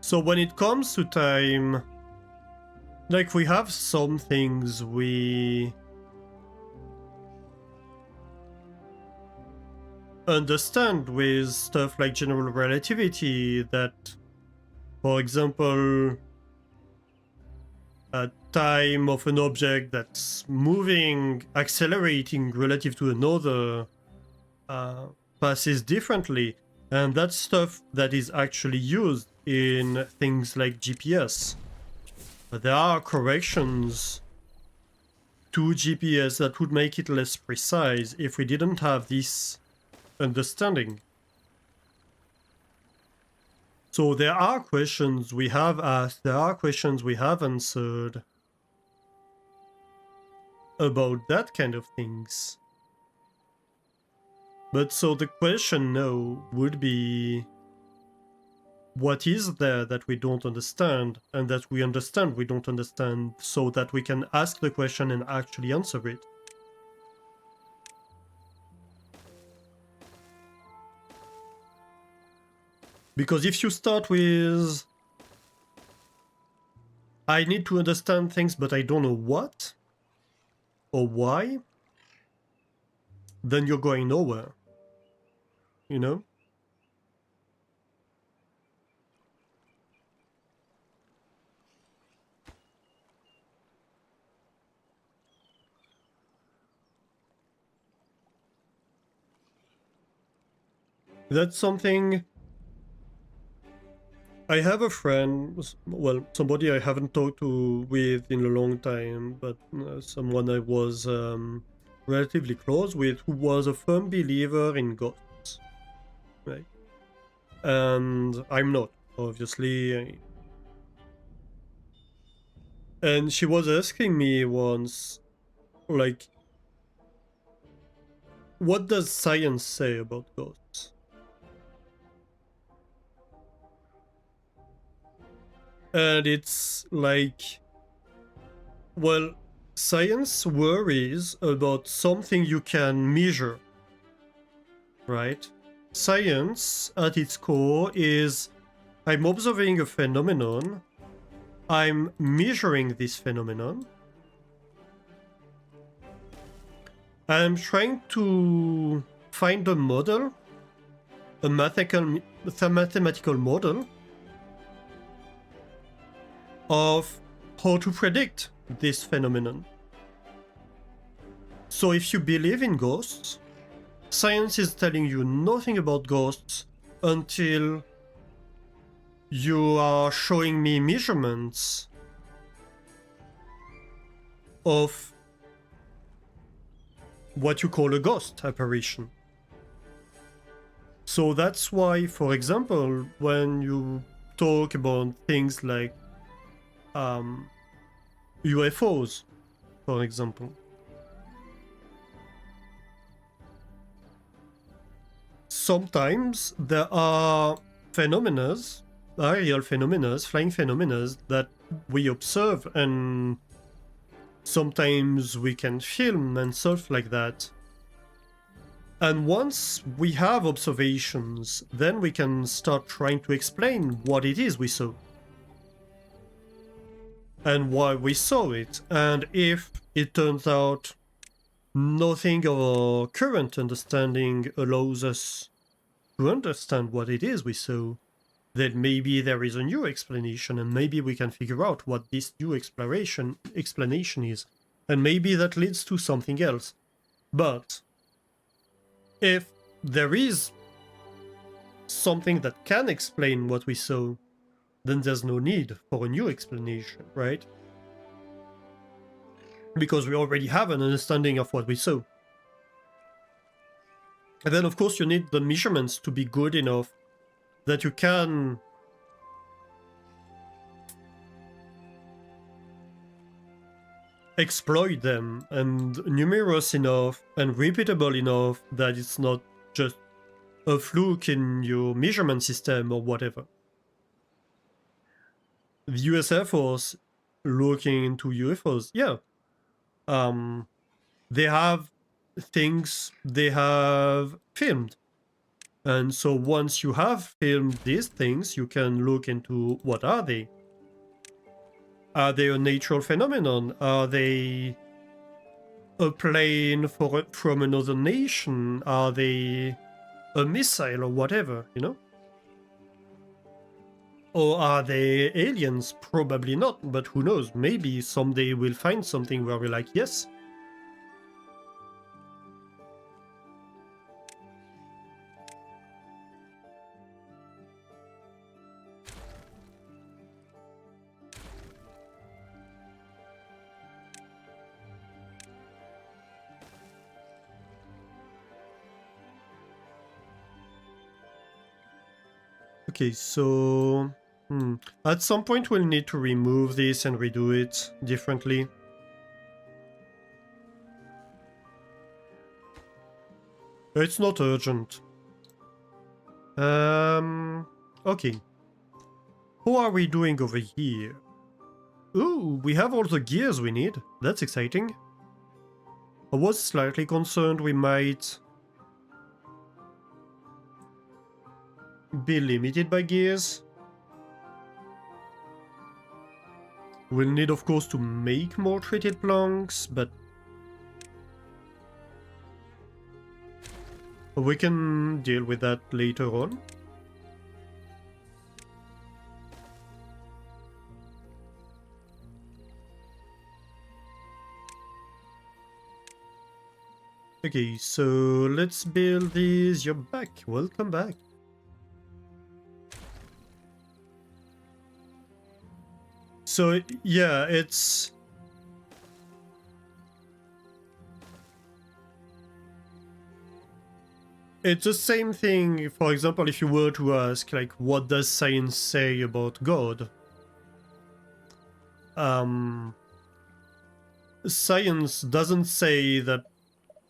So when it comes to time, like, we have some things we understand with stuff like general relativity, that, for example, a time of an object that's moving, accelerating relative to another, passes differently. And that's stuff that is actually used in things like GPS. But there are corrections to GPS that would make it less precise if we didn't have this understanding. So there are questions we have asked, there are questions we have answered about that kind of things. But so the question now would be, what is there that we don't understand, and that we understand we don't understand, so that we can ask the question and actually answer it? Because if you start with, I need to understand things but I don't know what or why, then you're going nowhere, you know? That's something. I have a friend, well, somebody I haven't talked to with in a long time, but someone I was relatively close with, who was a firm believer in ghosts, right? And I'm not, obviously. And she was asking me once, like, what does science say about ghosts? And it's like, well, science worries about something you can measure, right? Science, at its core, is I'm observing a phenomenon, I'm measuring this phenomenon, I'm trying to find a model, a mathematical model of how to predict this phenomenon. So if you believe in ghosts, science is telling you nothing about ghosts until you are showing me measurements of what you call a ghost apparition. So that's why, for example, when you talk about things like UFOs, for example, sometimes there are phenomena, aerial phenomena, flying phenomena that we observe, and sometimes we can film and stuff like that. And once we have observations, then we can start trying to explain what it is we saw and why we saw it. And if it turns out nothing of our current understanding allows us to understand what it is we saw, then maybe there is a new explanation, and maybe we can figure out what this new explanation is, and maybe that leads to something else. But if there is something that can explain what we saw, then there's no need for a new explanation, right? Because we already have an understanding of what we saw. And then, of course, you need the measurements to be good enough that you can exploit them, and numerous enough and repeatable enough that it's not just a fluke in your measurement system or whatever. The US Air Force looking into UFOs, yeah. They have things they have filmed. And so once you have filmed these things, you can look into what are they? Are they a natural phenomenon? Are they a plane from another nation? Are they a missile or whatever, you know? Or are they aliens? Probably not, but who knows? Maybe someday we'll find something where we're like, yes. Okay, so... At some point we'll need to remove this and redo it differently. It's not urgent. Okay. How are we doing over here? Ooh, we have all the gears we need. That's exciting. I was slightly concerned we might be limited by gears. We'll need, of course, to make more treated planks, but we can deal with that later on. Okay, so let's build these. You're back. Welcome back. So, yeah, it's... It's the same thing, for example, if you were to ask, like, what does science say about God? Science doesn't say that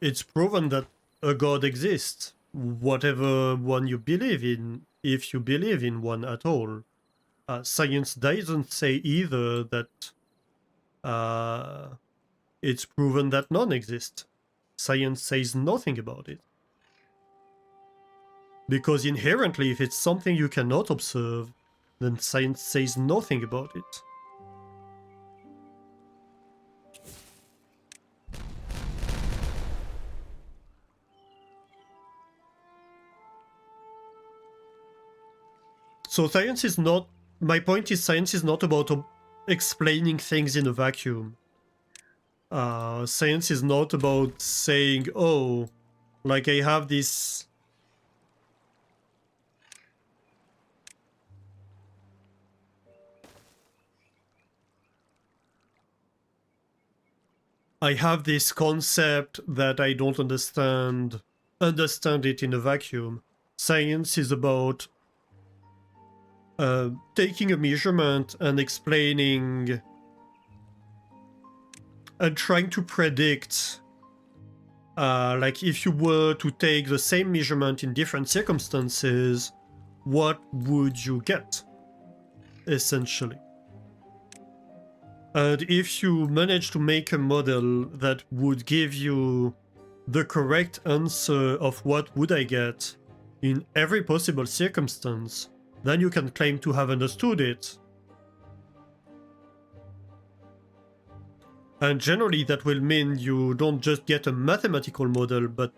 it's proven that a God exists, whatever one you believe in, if you believe in one at all. Science doesn't say either that it's proven that none exist. Science says nothing about it. Because inherently, if it's something you cannot observe, then science says nothing about it. So science is not... My point is science is not about explaining things in a vacuum. Science is not about saying, oh, like I have this... I have this concept that I don't understand it in a vacuum. Science is about taking a measurement and explaining and trying to predict, like if you were to take the same measurement in different circumstances, what would you get, essentially? And if you manage to make a model that would give you the correct answer of what would I get in every possible circumstance, then you can claim to have understood it. And generally that will mean you don't just get a mathematical model, but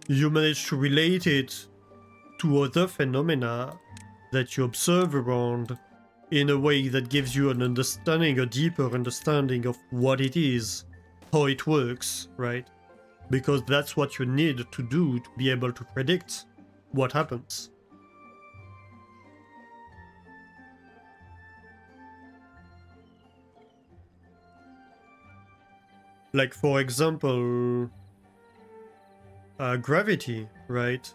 you manage to relate it to other phenomena that you observe around in a way that gives you an understanding, a deeper understanding of what it is, how it works, right? Because that's what you need to do to be able to predict what happens. Like, for example, gravity, right?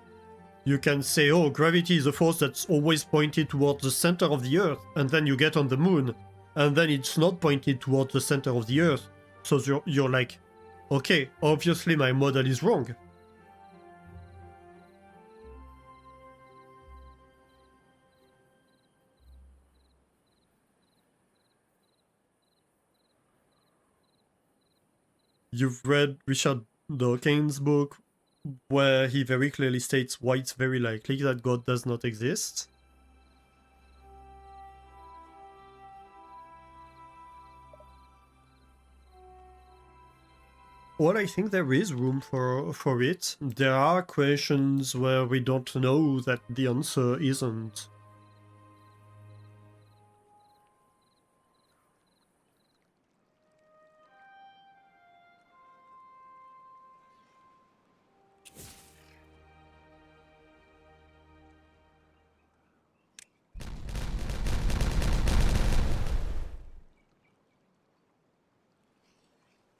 You can say, oh, gravity is a force that's always pointed towards the center of the Earth, and then you get on the moon, and then it's not pointed towards the center of the Earth. So you're like, okay, obviously my model is wrong. You've read Richard Dawkins' book, where he very clearly states why it's very likely that God does not exist. Well, I think there is room for it. There are questions where we don't know that the answer isn't.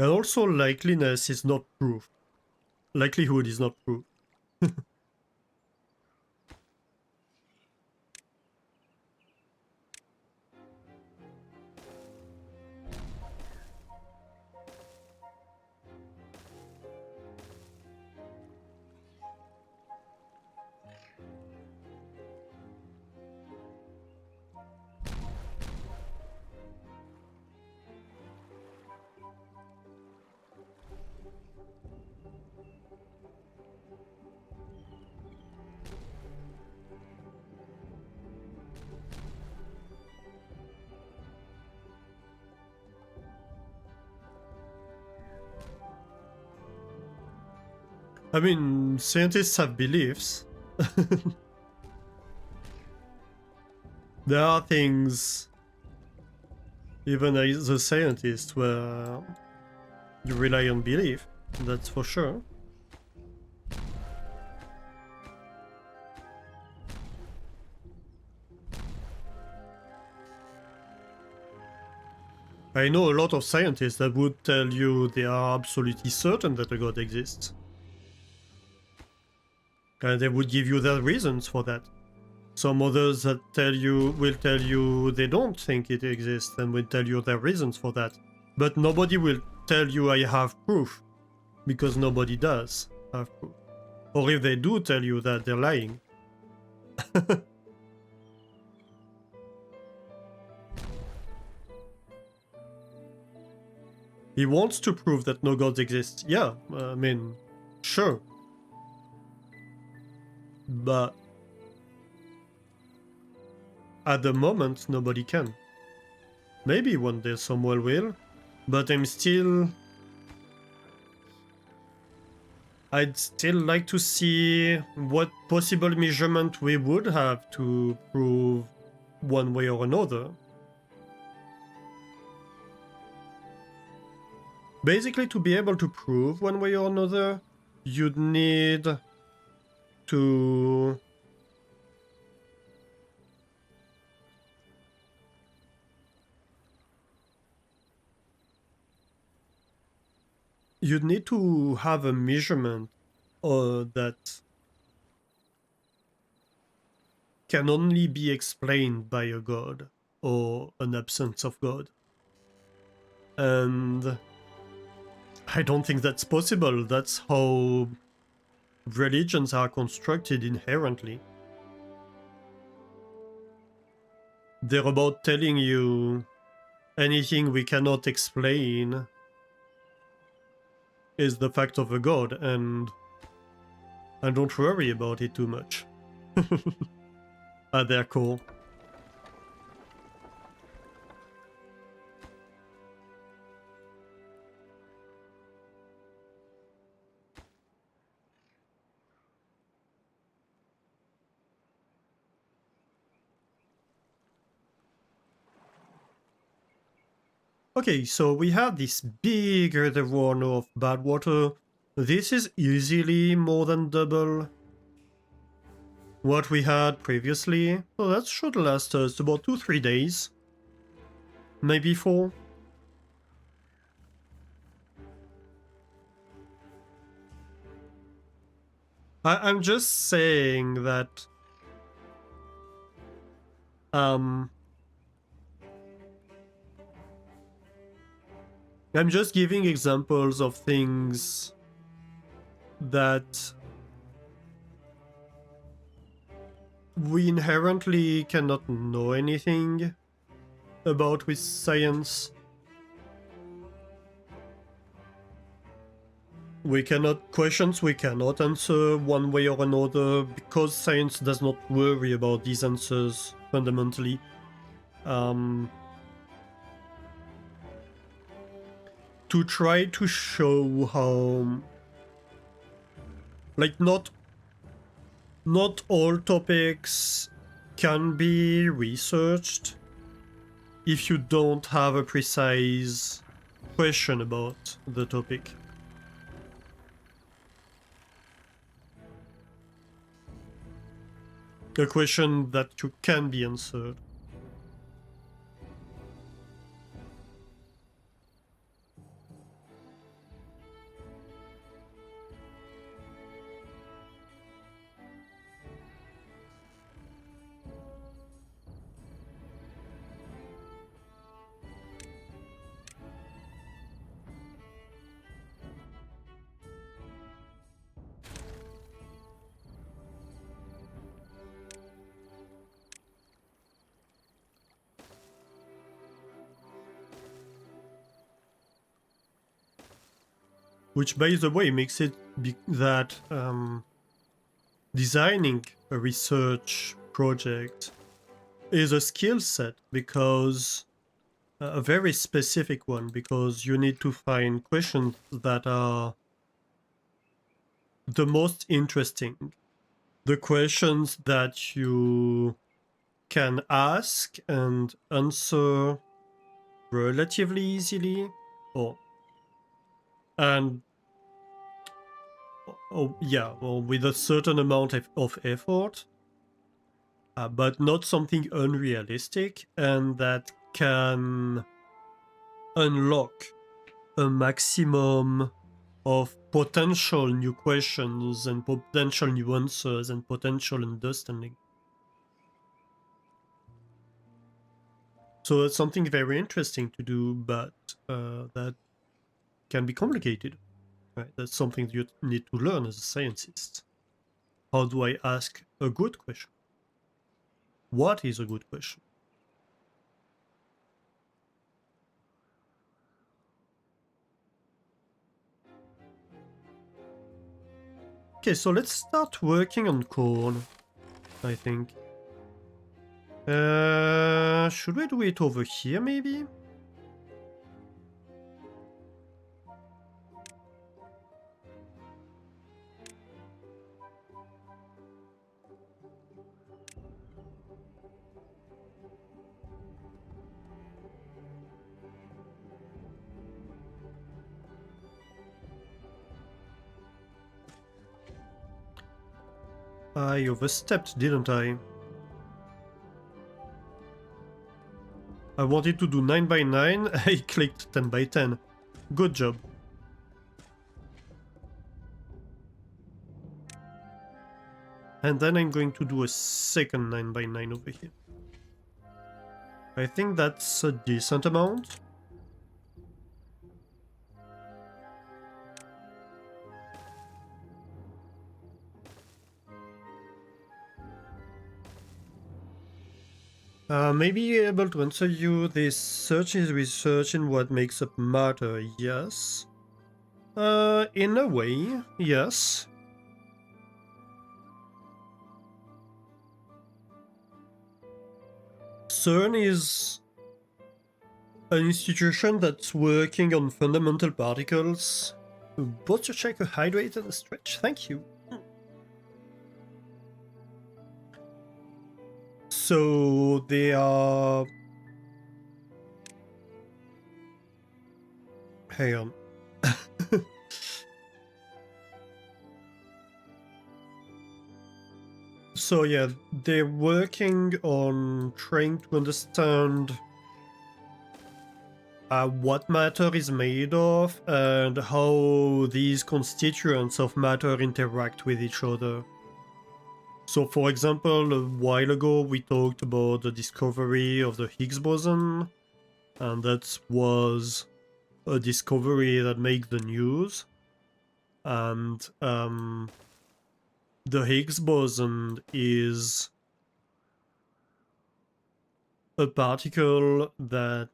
And also, likeliness is not proof. Likelihood is not proof. I mean, scientists have beliefs. There are things, even as a scientist, where you rely on belief, that's for sure. I know a lot of scientists that would tell you they are absolutely certain that a god exists. And they would give you their reasons for that. Some others that will tell you they don't think it exists and will tell you their reasons for that. But nobody will tell you I have proof, because nobody does have proof. Or if they do tell you that, they're lying. He wants to prove that no gods exist. Yeah, I mean, sure. But at the moment, nobody can. Maybe one day someone will, but I'd still like to see what possible measurement we would have to prove one way or another. Basically, to be able to prove one way or another, you'd need to have a measurement that can only be explained by a god or an absence of god. And I don't think that's possible. That's how religions are constructed inherently. They're about telling you anything we cannot explain is the fact of a god, and don't worry about it too much. At their core. Okay, so we have this big reservoir of Badwater. This is easily more than double what we had previously. So that should last us about 2-3 days. Maybe 4. I'm just saying that I'm just giving examples of things that we inherently cannot know anything about with science. Questions we cannot answer one way or another because science does not worry about these answers fundamentally. To try to show how, like, not all topics can be researched if you don't have a precise question about the topic. A question that can be answered. Which, by the way, makes it that designing a research project is a skill set, because a very specific one, because you need to find questions that are the most interesting, the questions that you can ask and answer relatively easily, and with a certain amount of effort, but not something unrealistic, and that can unlock a maximum of potential new questions and potential new answers and potential understanding. So it's something very interesting to do, but that can be complicated. Right? That's something you need to learn as a scientist. How do I ask a good question? What is a good question? Okay, so let's start working on corn, I think. Should we do it over here, maybe? I overstepped, didn't I? I wanted to do 9 by 9, I clicked 10 by 10. Good job. And then I'm going to do a second 9 by 9 over here. I think that's a decent amount. Maybe able to answer you. This search is research in what makes up matter. Yes. In a way, yes. CERN is an institution that's working on fundamental particles. Both to check a hydrate and a stretch. Thank you. So they are... Hang on. So yeah, they're working on trying to understand what matter is made of and how these constituents of matter interact with each other. So, for example, a while ago we talked about the discovery of the Higgs boson, and that was a discovery that made the news. And the Higgs boson is a particle that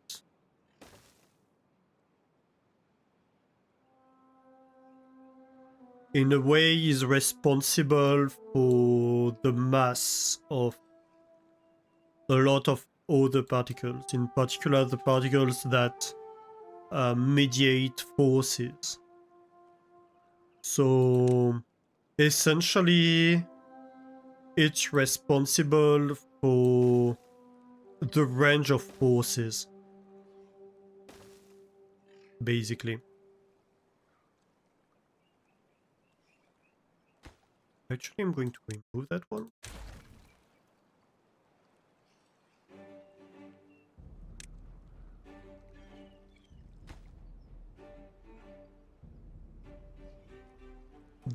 in a way is responsible for the mass of a lot of other particles, in particular the particles that mediate forces. So essentially it's responsible for the range of forces, basically. Actually, I'm going to remove that one.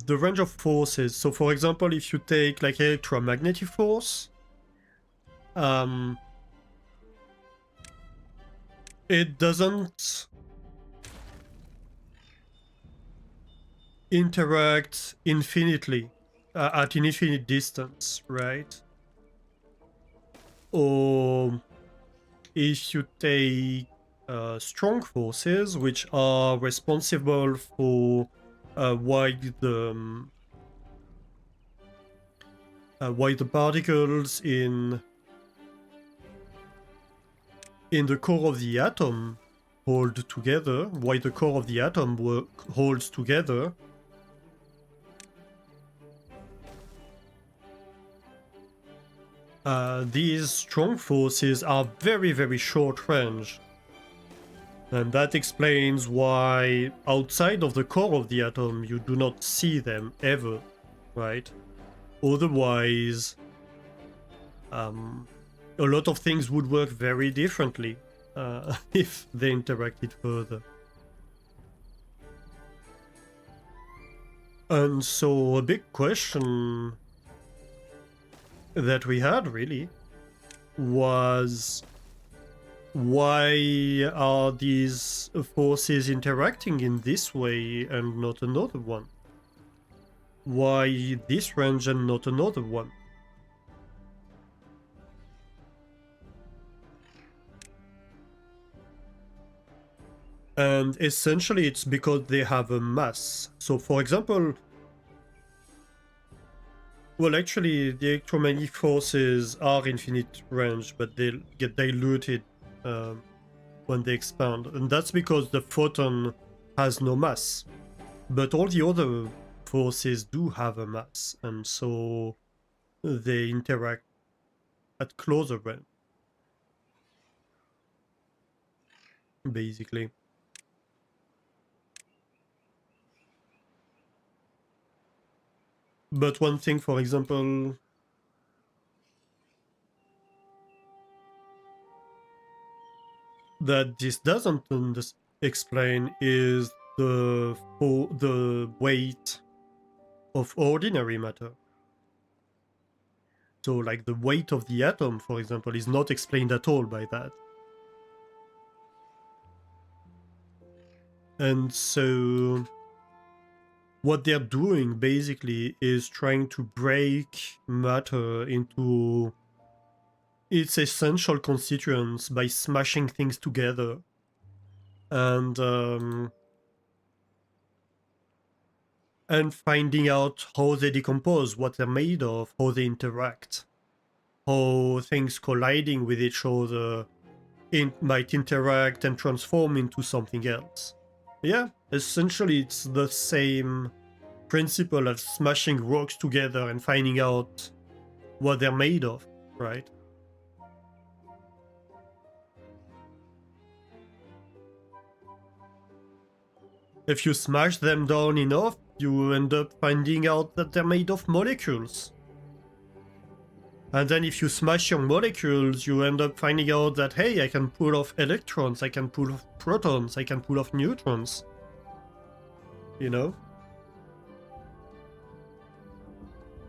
The range of forces. So for example, if you take like electromagnetic force, it doesn't interact infinitely at an infinite distance, right? Or if you take strong forces, which are responsible for why the particles in the core of the atom hold together, why the core of the atom holds together. These strong forces are very, very short range. And that explains why outside of the core of the atom you do not see them ever, right? Otherwise, a lot of things would work very differently if they interacted further. And so a big question that we had really was, why are these forces interacting in this way and not another one? Why this range and not another one? And essentially it's because they have a mass. So for example, well, actually the electromagnetic forces are infinite range, but they get diluted when they expand, and that's because the photon has no mass. But all the other forces do have a mass, and so they interact at closer range, basically. But one thing, for example, that this doesn't explain is the weight of ordinary matter. So like the weight of the atom, for example, is not explained at all by that. And so what they're doing basically is trying to break matter into its essential constituents by smashing things together and finding out how they decompose, what they're made of, how they interact, how things colliding with each other might interact and transform into something else. Yeah, essentially it's the same principle as smashing rocks together and finding out what they're made of, right? If you smash them down enough, you end up finding out that they're made of molecules. And then if you smash your molecules, you end up finding out that, hey, I can pull off electrons, I can pull off protons, I can pull off neutrons. You know?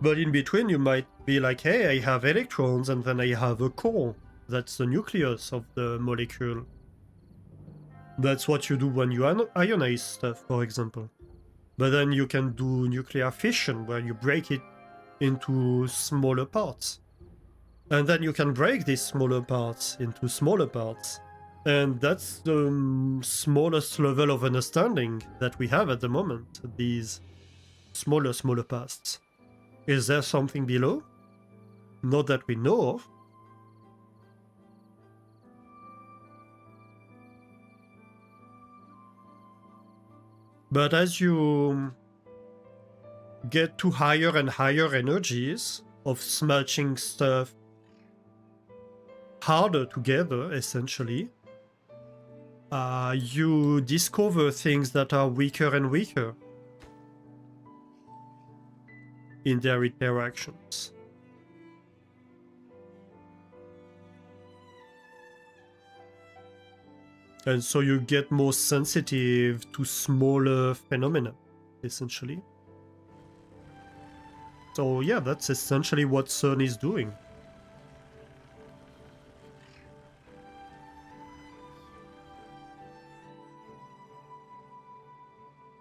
But in between, you might be like, hey, I have electrons, and then I have a core. That's the nucleus of the molecule. That's what you do when you ionize stuff, for example. But then you can do nuclear fission, where you break it into smaller parts. And then you can break these smaller parts into smaller parts. And that's the smallest level of understanding that we have at the moment, these smaller parts. Is there something below? Not that we know of. But as you get to higher and higher energies of smashing stuff harder together, essentially, you discover things that are weaker and weaker in their interactions. And so you get more sensitive to smaller phenomena, essentially. So yeah, that's essentially what CERN is doing.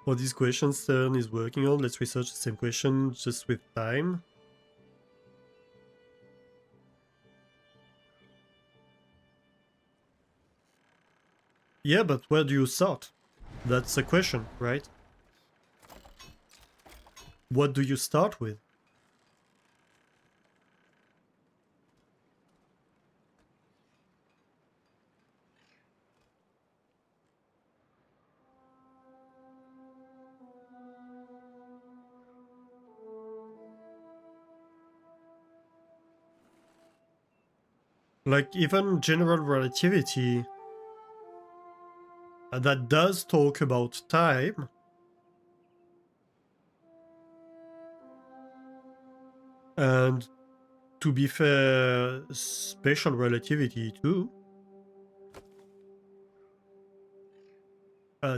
For these questions CERN is working on, let's research the same question just with time. Yeah, but where do you start? That's the question, right? What do you start with? Like, even general relativity that does talk about time, and to be fair, special relativity too.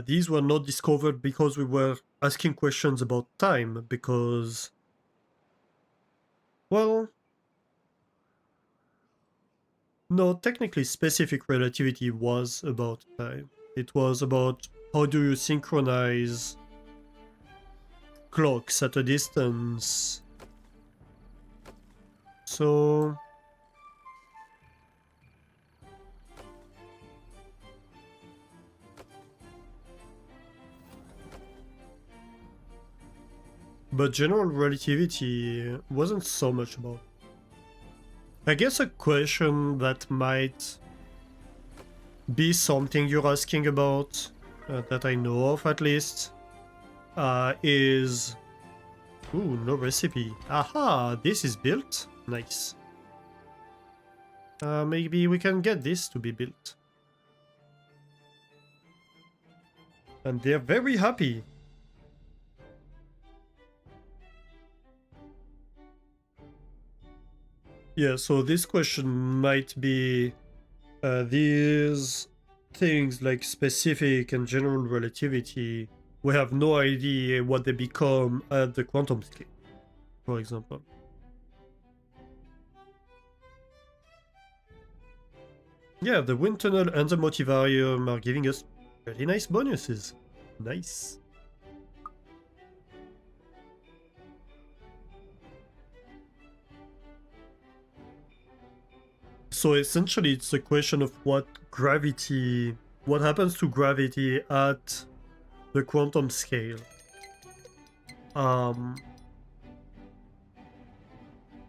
These were not discovered because we were asking questions about time, because, well, no, technically specific relativity was about time. It was about how do you synchronize clocks at a distance. So but general relativity wasn't so much about. I guess a question that might be something you're asking about, that I know of at least, is... Ooh, no recipe. Aha, this is built. Nice. Maybe we can get this to be built. And they're very happy. Yeah, so this question might be these things like specific and general relativity. We have no idea what they become at the quantum scale, for example. Yeah, the wind tunnel and the motivarium are giving us really nice bonuses. Nice. So essentially it's a question of what happens to gravity at the quantum scale.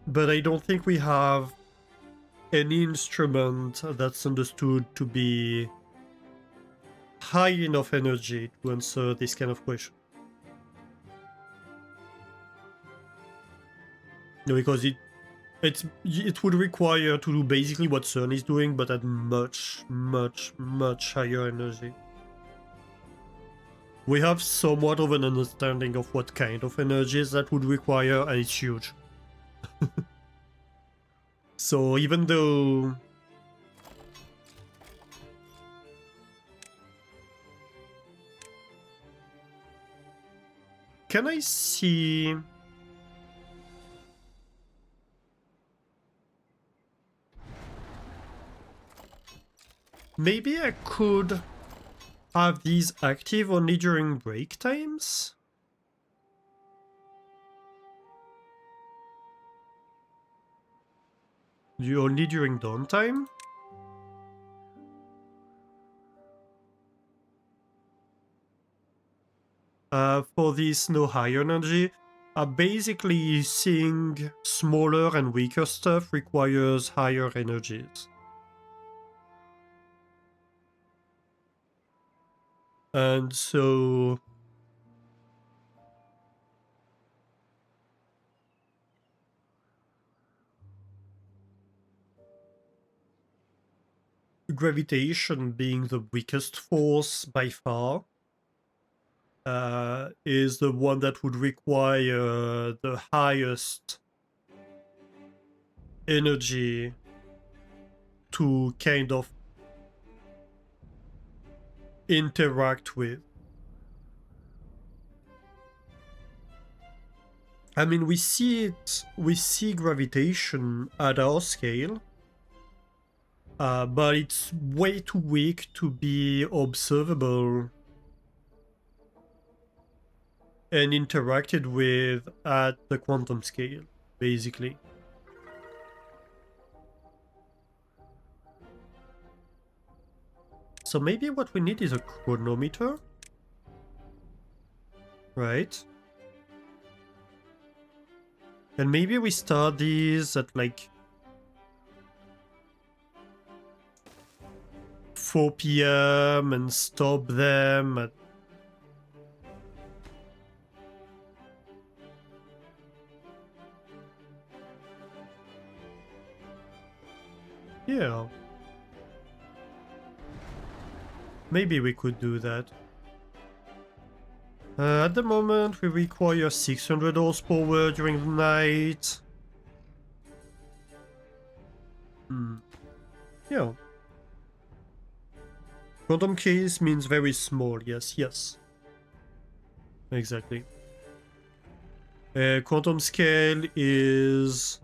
But I don't think we have any instrument that's understood to be high enough energy to answer this kind of question. Because it would require to do basically what CERN is doing, but at much higher energy. We have somewhat of an understanding of what kind of energies that would require, and it's huge. So even though... Can I see... Maybe I could have these active only during break times? Only during downtime? For this no high energy, basically seeing smaller and weaker stuff requires higher energies. And so... Gravitation being the weakest force by far, is the one that would require the highest energy to kind of interact with. I mean, we see gravitation at our scale, but it's way too weak to be observable and interacted with at the quantum scale, basically. So maybe what we need is a chronometer, right? And maybe we start these at like 4 p.m. and stop them at... Yeah. Maybe we could do that. At the moment, we require 600 horsepower during the night. Yeah. Quantum case means very small, yes, yes. Exactly. Quantum scale is...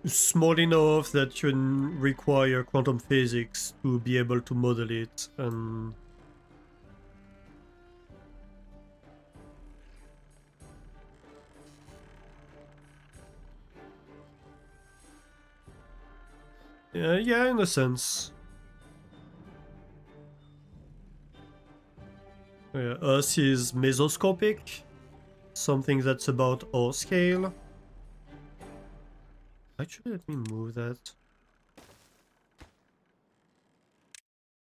small enough that you require quantum physics to be able to model it, and... yeah, in a sense. Earth is mesoscopic, something that's about our scale. Actually, let me move that.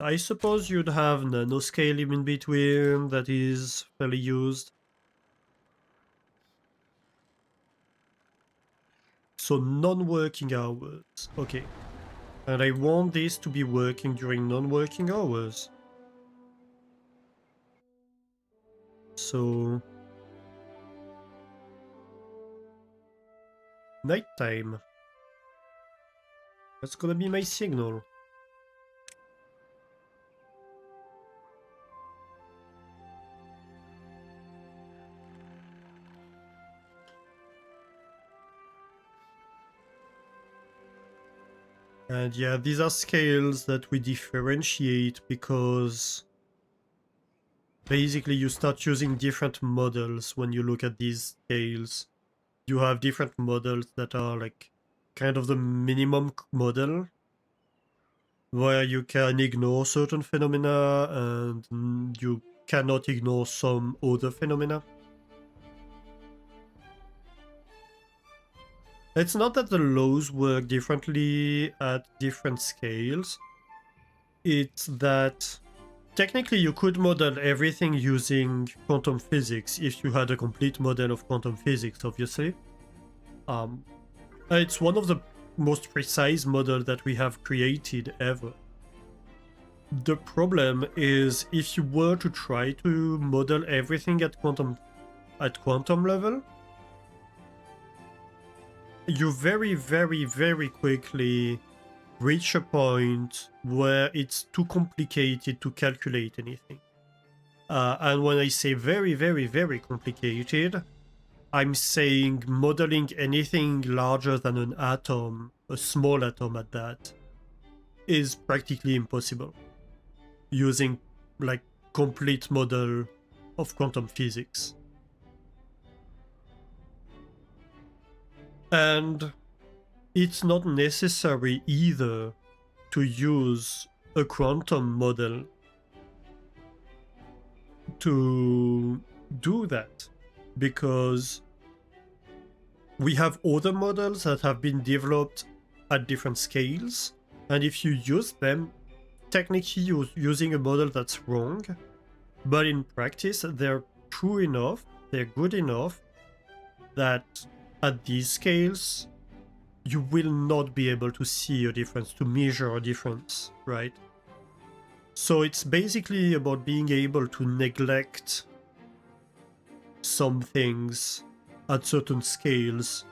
I suppose you'd have nanoscale in between that is fairly used. So non-working hours, okay. And I want this to be working during non-working hours. So... nighttime. That's gonna be my signal. And yeah, these are scales that we differentiate because basically you start using different models when you look at these scales. You have different models that are like kind of the minimum model, where you can ignore certain phenomena and you cannot ignore some other phenomena. It's not that the laws work differently at different scales. It's that technically you could model everything using quantum physics if you had a complete model of quantum physics, obviously. It's one of the most precise models that we have created ever. The problem is if you were to try to model everything at quantum level, you very, very, very quickly reach a point where it's too complicated to calculate anything. And when I say very, very, very complicated, I'm saying modeling anything larger than an atom, a small atom at that, is practically impossible using like complete model of quantum physics. And it's not necessary either to use a quantum model to do that, because we have other models that have been developed at different scales, and if you use them, technically you're using a model that's wrong, but in practice they're true enough, they're good enough that at these scales you will not be able to see a difference, to measure a difference, right? So it's basically about being able to neglect some things at certain scales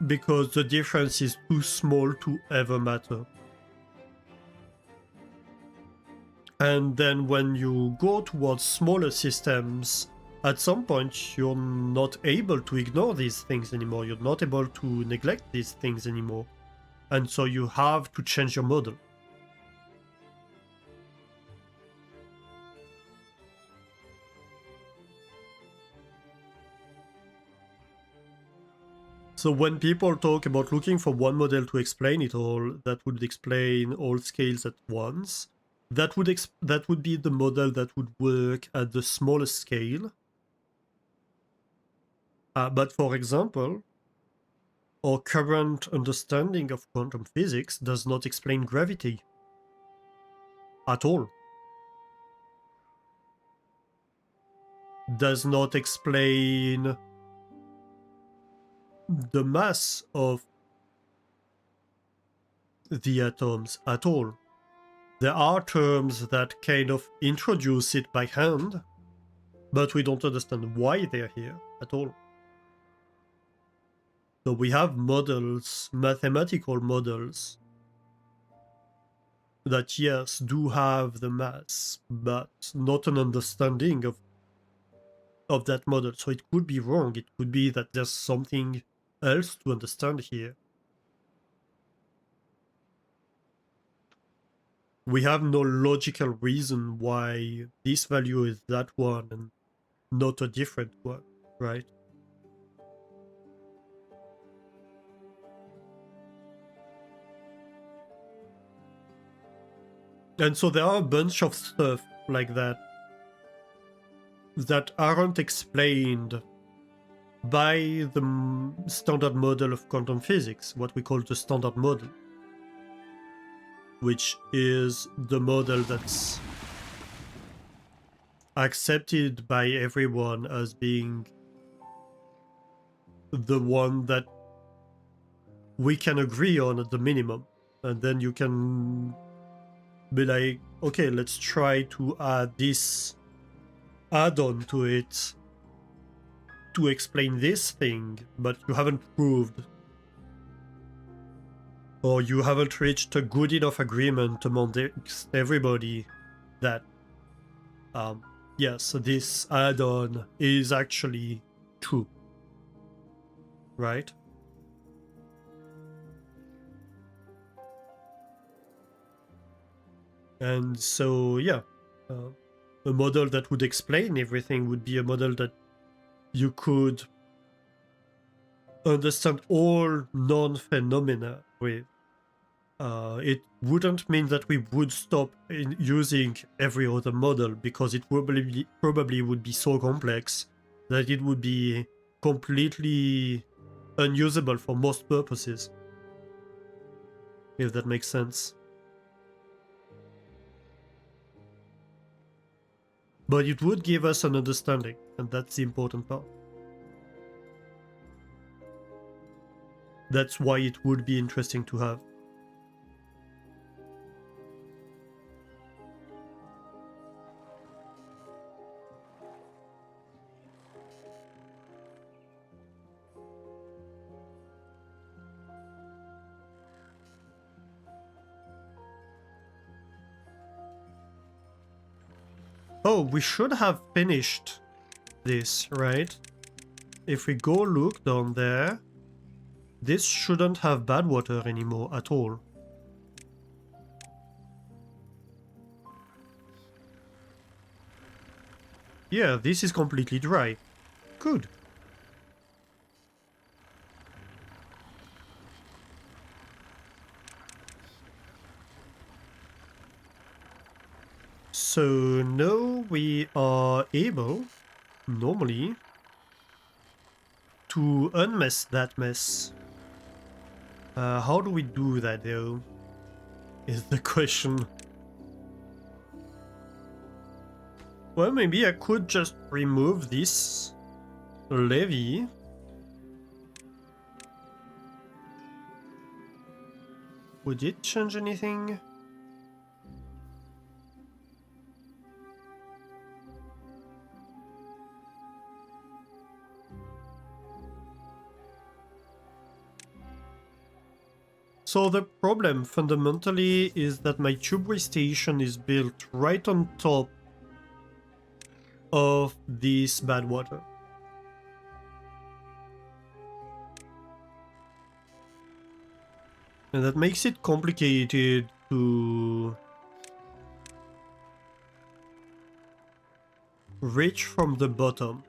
because the difference is too small to ever matter. And then when you go towards smaller systems, at some point you're not able to ignore these things anymore, you're not able to neglect these things anymore, and so you have to change your model. So when people talk about looking for one model to explain it all, that would explain all scales at once, that would be the model that would work at the smallest scale. But for example, our current understanding of quantum physics does not explain gravity at all. Does not explain the mass of the atoms at all. There are terms that kind of introduce it by hand, but we don't understand why they're here at all. So we have models, mathematical models, that yes, do have the mass, but not an understanding of that model. So it could be wrong. It could be that there's something else to understand here. We have no logical reason why this value is that one and not a different one, right? And so there are a bunch of stuff like that that aren't explained by the standard model of quantum physics, what we call the standard model, which is the model that's accepted by everyone as being the one that we can agree on at the minimum. And then you can be like, okay, let's try to add this add-on to it to explain this thing, but you haven't proved, or you haven't reached a good enough agreement amongst everybody that yes, this add-on is actually true, right? And so yeah, a model that would explain everything would be a model that you could understand all non-phenomena with. It wouldn't mean that we would stop using every other model, because it probably would be so complex that it would be completely unusable for most purposes, if that makes sense. But it would give us an understanding, and that's the important part. That's why it would be interesting to have. Oh, we should have finished this, right? If we go look down there, this shouldn't have Badwater anymore at all. Yeah, this is completely dry. Good. So now we are able, normally, to unmess that mess. How do we do that though? Is the question. Well, maybe I could just remove this levee. Would it change anything? So the problem fundamentally is that my tubeway station is built right on top of this Badwater. And that makes it complicated to reach from the bottom.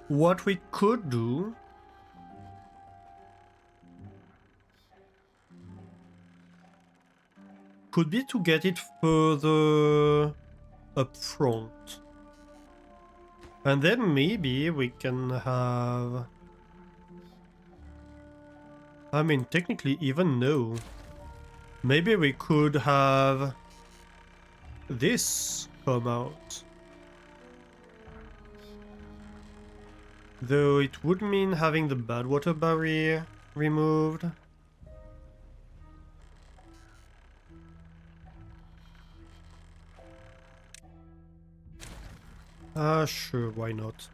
What we could do could be to get it further up front. And then maybe we can have... I mean, technically even no. Maybe we could have this come out. Though it would mean having the Badwater barrier removed. Sure, why not?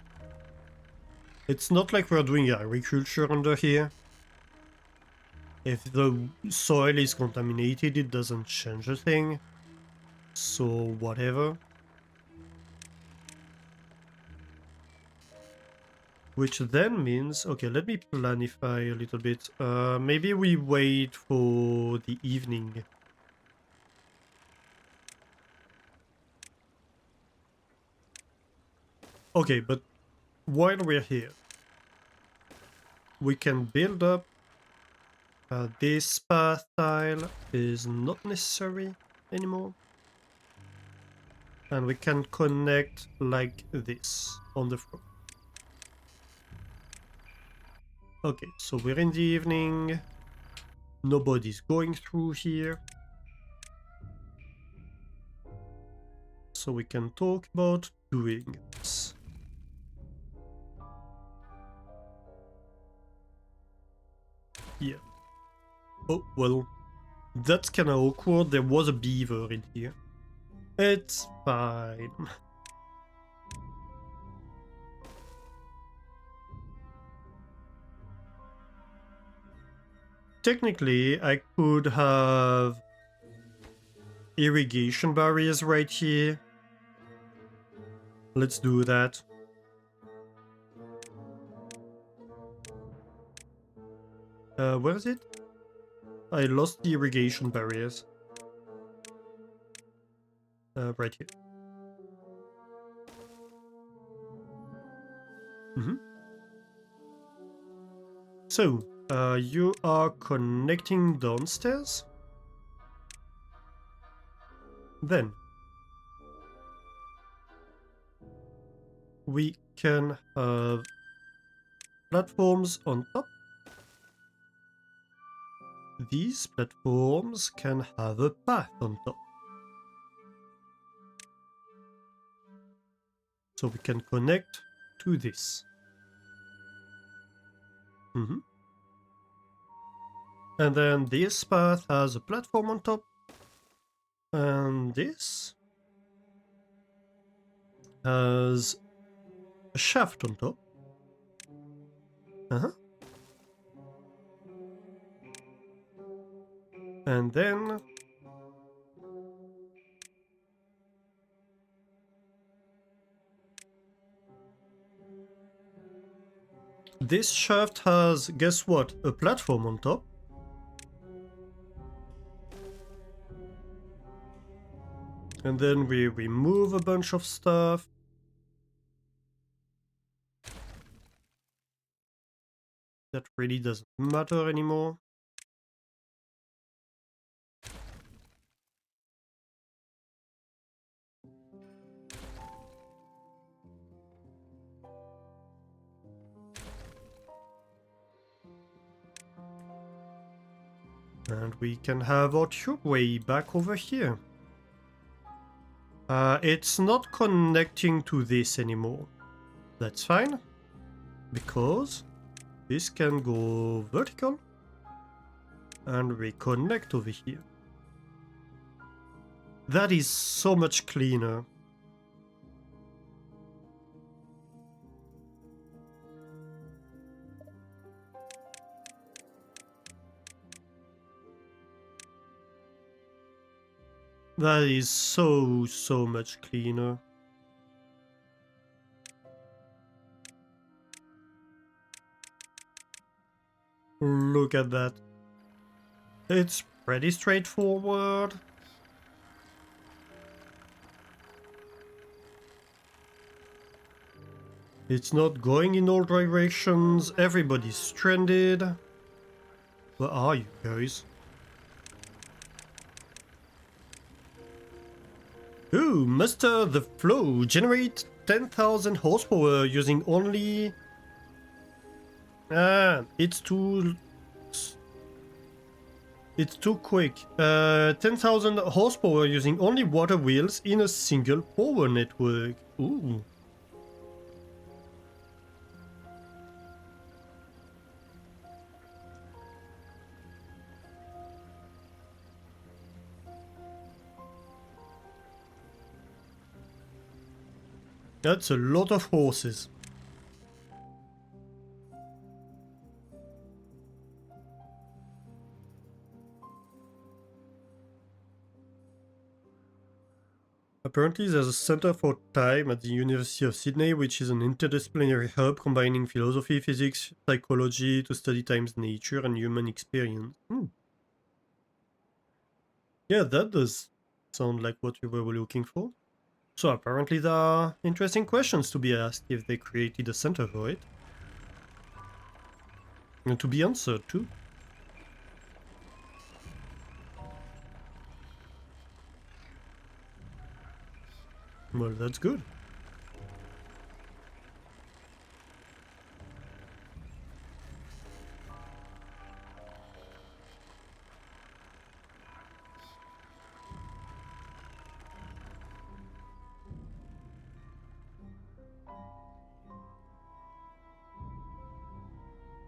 It's not like we're doing agriculture under here. If the soil is contaminated, it doesn't change a thing. So, whatever. Which then means... Okay, let me planify a little bit. Maybe we wait for the evening. Okay, but while we're here, we can build up. This path tile is not necessary anymore. And we can connect like this on the front. Okay, so we're in the evening. Nobody's going through here. So we can talk about doing this. Yeah. Oh, well, that's kinda awkward. There was a beaver in here. It's fine. Technically, I could have irrigation barriers right here. Let's do that. Where is it? I lost the irrigation barriers. Right here. So, you are connecting downstairs? Then we can have platforms on top. These platforms can have a path on top. So we can connect to this. And then this path has a platform on top. And this has a shaft on top. Uh-huh. And then... this shaft has, guess what, a platform on top. And then we remove a bunch of stuff. That really doesn't matter anymore. And we can have our tubeway back over here. It's not connecting to this anymore. That's fine, because this can go vertical and we connect over here. That is so much cleaner. That is so much cleaner. Look at that. It's pretty straightforward. It's not going in all directions. Everybody's stranded. Where are you guys? Ooh, master the flow. Generate 10,000 horsepower using only... it's too quick. 10,000 horsepower using only water wheels in a single power network. Ooh. That's a lot of horses. Apparently there's a Center for Time at the University of Sydney, which is an interdisciplinary hub combining philosophy, physics, psychology to study time's nature and human experience. Yeah, that does sound like what you were looking for. So apparently there are interesting questions to be asked if they created a center for it. And to be answered too. Well, that's good.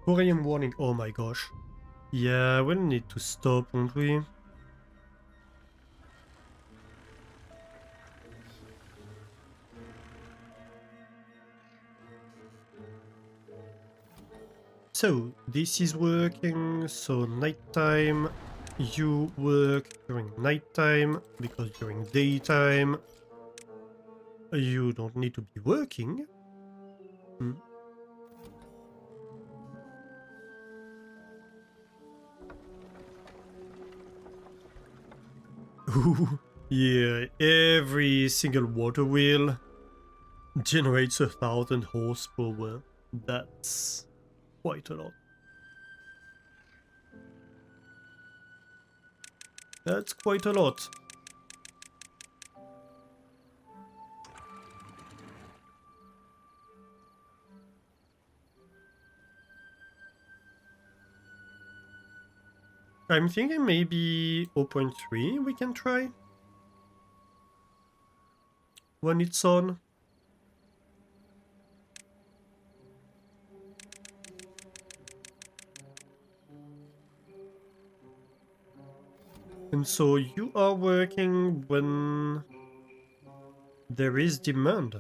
Thorium warning, oh my gosh. Yeah, we'll need to stop, won't we? So, this is working, so nighttime, you work during nighttime, because during daytime, you don't need to be working. Ooh, yeah, every single water wheel generates 1,000 horsepower. That's quite a lot. That's quite a lot. I'm thinking maybe 0.3 we can try when it's on. And so you are working when there is demand.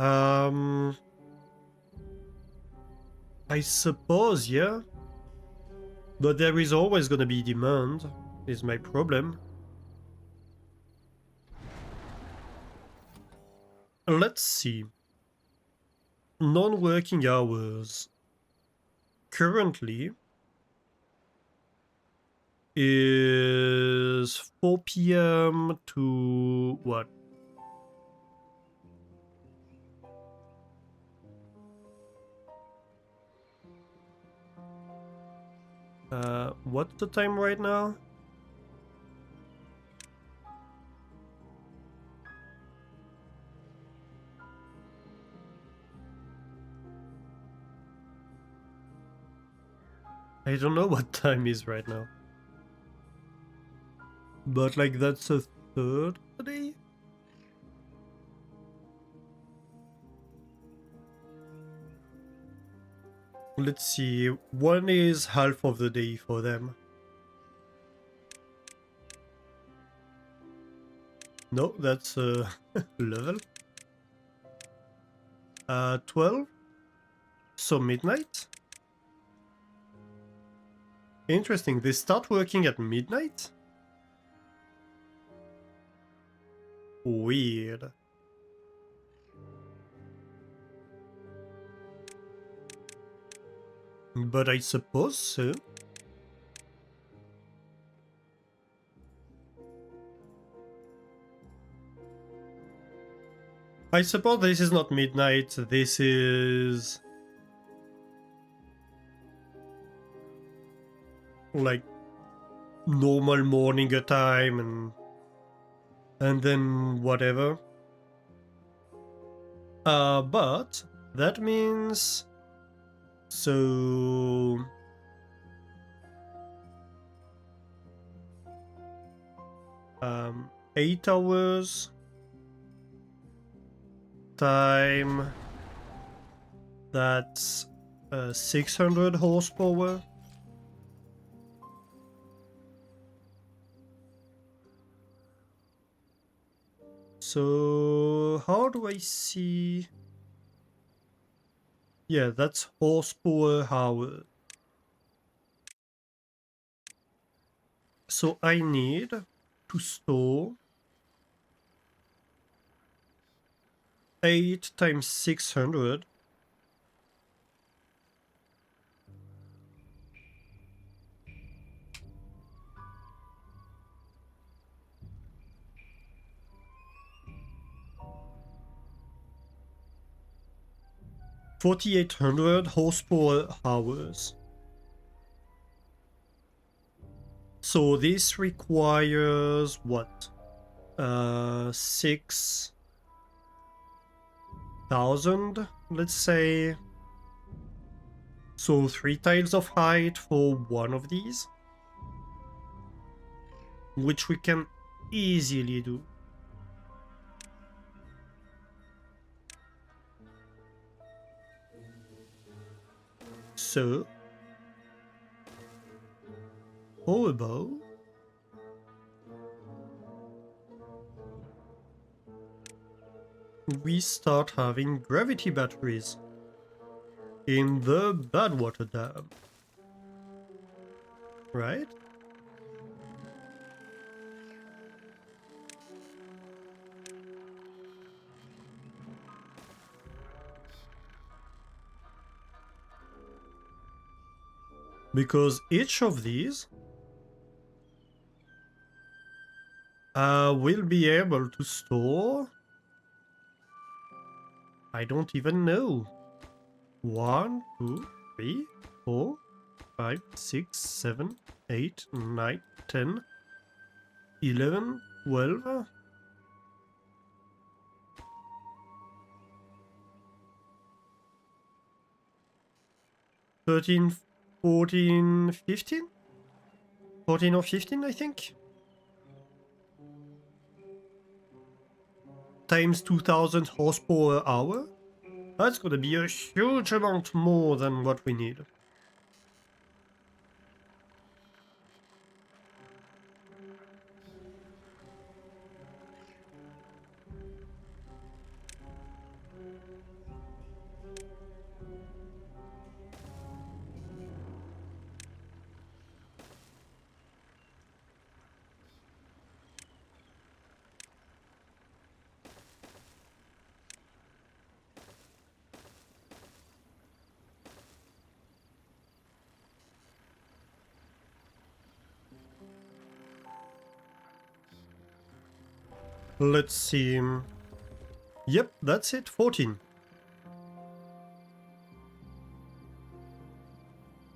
I suppose, yeah. But there is always gonna be demand, is my problem. Let's see. Non-working hours. Currently is 4 p.m. to what? What's the time right now? I don't know what time is right now. But like that's a third day? Let's see. One is half of the day for them. No, that's level. 12? So midnight? Interesting, they start working at midnight? Weird. But I suppose so. I suppose this is not midnight, this is... like normal morning time and then whatever. But that means so 8 hours time, that's 600 horsepower. So how do I see? Yeah, that's horsepower hour. So I need to store 8 times 600. $4,800 horsepower hours. So this requires what? 6,000, let's say. So 3 tiles of height for one of these, which we can easily do. So how about we start having gravity batteries in the Badwater Dam, right? Because each of these will be able to store, I don't even know, 1, 2, 3, 4, 5, 6, 7, 8, 9, 10, 11, 12. 13, 14, 15? 14 or 15, I think? Times 2000 horsepower hour? That's gonna be a huge amount more than what we need. Let's see. Yep, that's it, 14.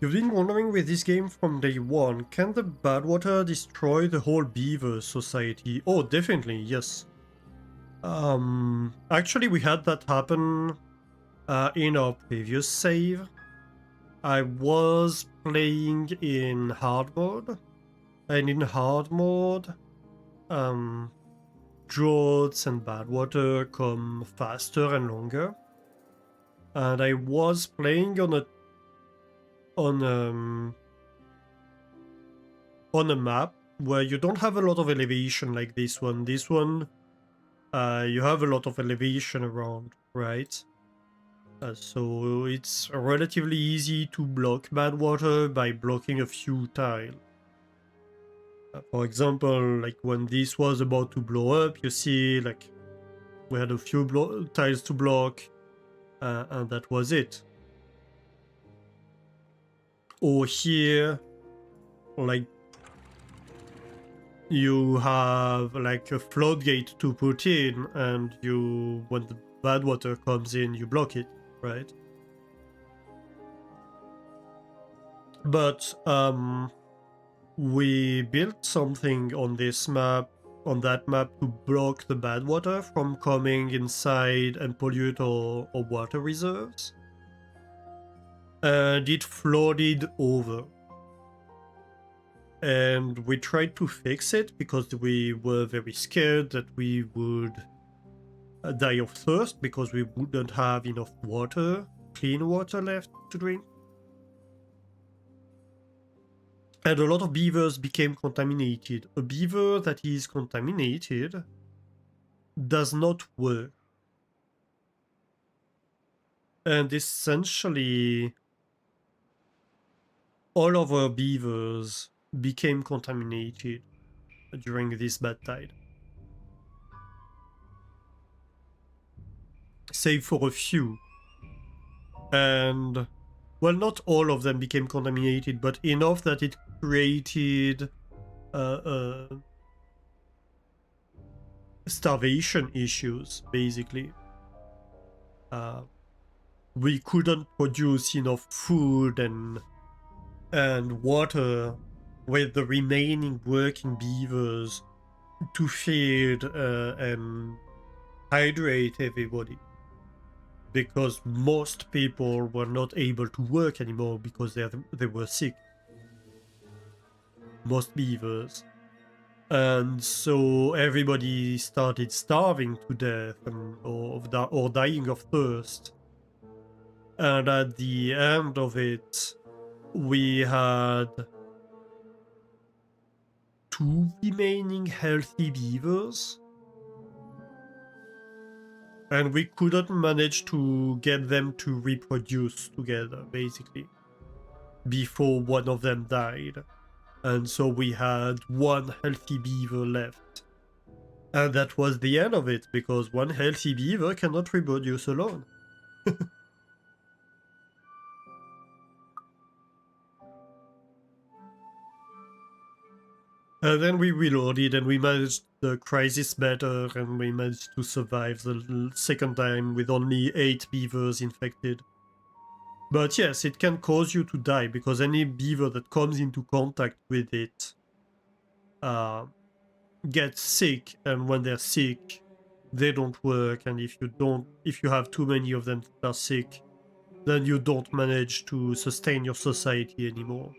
You've been wondering with this game from day one, can the Badwater destroy the whole beaver society? Oh, definitely, yes. Actually we had that happen in our previous save. I was playing in hard mode, and in hard mode, droughts and Badwater come faster and longer. And I was playing on a map where you don't have a lot of elevation like this one. This one, you have a lot of elevation around, right? So it's relatively easy to block Badwater by blocking a few tiles. For example, like when this was about to blow up, you see, like, we had a few tiles to block, and that was it. Or here, like, you have like a floodgate to put in, and when the Badwater comes in, you block it, right? But we built something on this map, on that map, to block the Badwater from coming inside and pollute our water reserves. And it flooded over. And we tried to fix it because we were very scared that we would die of thirst because we wouldn't have enough water, clean water left to drink. And a lot of beavers became contaminated. A beaver that is contaminated does not work. And essentially, all of our beavers became contaminated during this bad tide. Save for a few. And, well, not all of them became contaminated, but enough that it created starvation issues, basically. We couldn't produce enough food and water with the remaining working beavers to feed and hydrate everybody, because most people were not able to work anymore because they were sick. Most beavers. And so everybody started starving to death or dying of thirst. And at the end of it, we had 2 remaining healthy beavers. And we couldn't manage to get them to reproduce together, basically, before one of them died. And so we had 1 healthy beaver left. And that was the end of it, because 1 healthy beaver cannot reproduce alone. And then we reloaded and we managed the crisis better, and we managed to survive the second time with only 8 beavers infected. But yes, it can cause you to die, because any beaver that comes into contact with it gets sick, and when they're sick, they don't work, and if you have too many of them that are sick, then you don't manage to sustain your society anymore.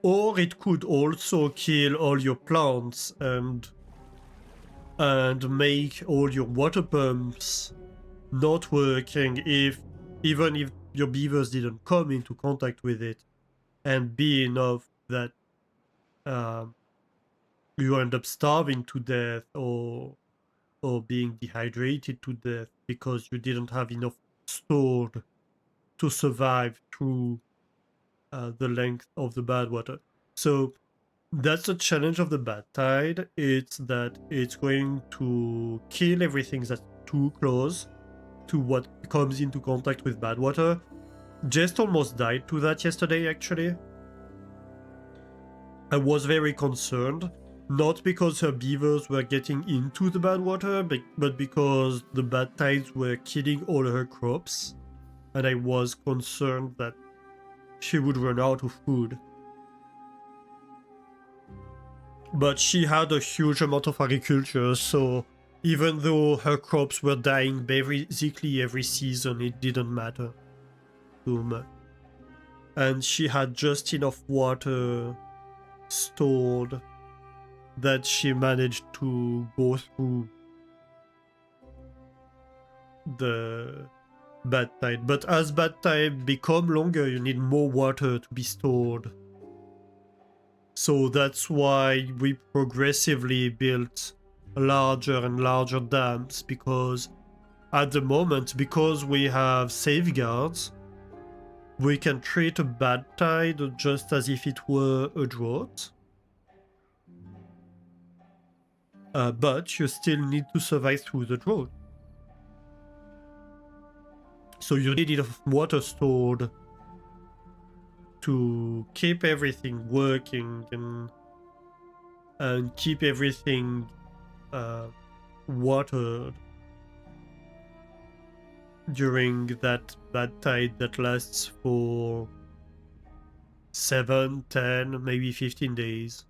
Or it could also kill all your plants and make all your water pumps not working even if your beavers didn't come into contact with it and be enough that you end up starving to death or being dehydrated to death because you didn't have enough stored to survive through the length of the Badwater. So that's the challenge of the bad tide. It's that it's going to kill everything that's too close to what comes into contact with Badwater, Just almost died to that yesterday, actually. I was very concerned, not because her beavers were getting into the Badwater, but because the bad tides were killing all her crops, and I was concerned that she would run out of food. But she had a huge amount of agriculture, so even though her crops were dying basically every season, it didn't matter too much. And she had just enough water stored that she managed to go through the bad tide. But as bad tide become longer, you need more water to be stored. So that's why we progressively built larger and larger dams, because at the moment, because we have safeguards, we can treat a bad tide just as if it were a drought. But you still need to survive through the drought. So you need enough water stored to keep everything working and keep everything watered during that bad tide that lasts for 7, 10, maybe 15 days.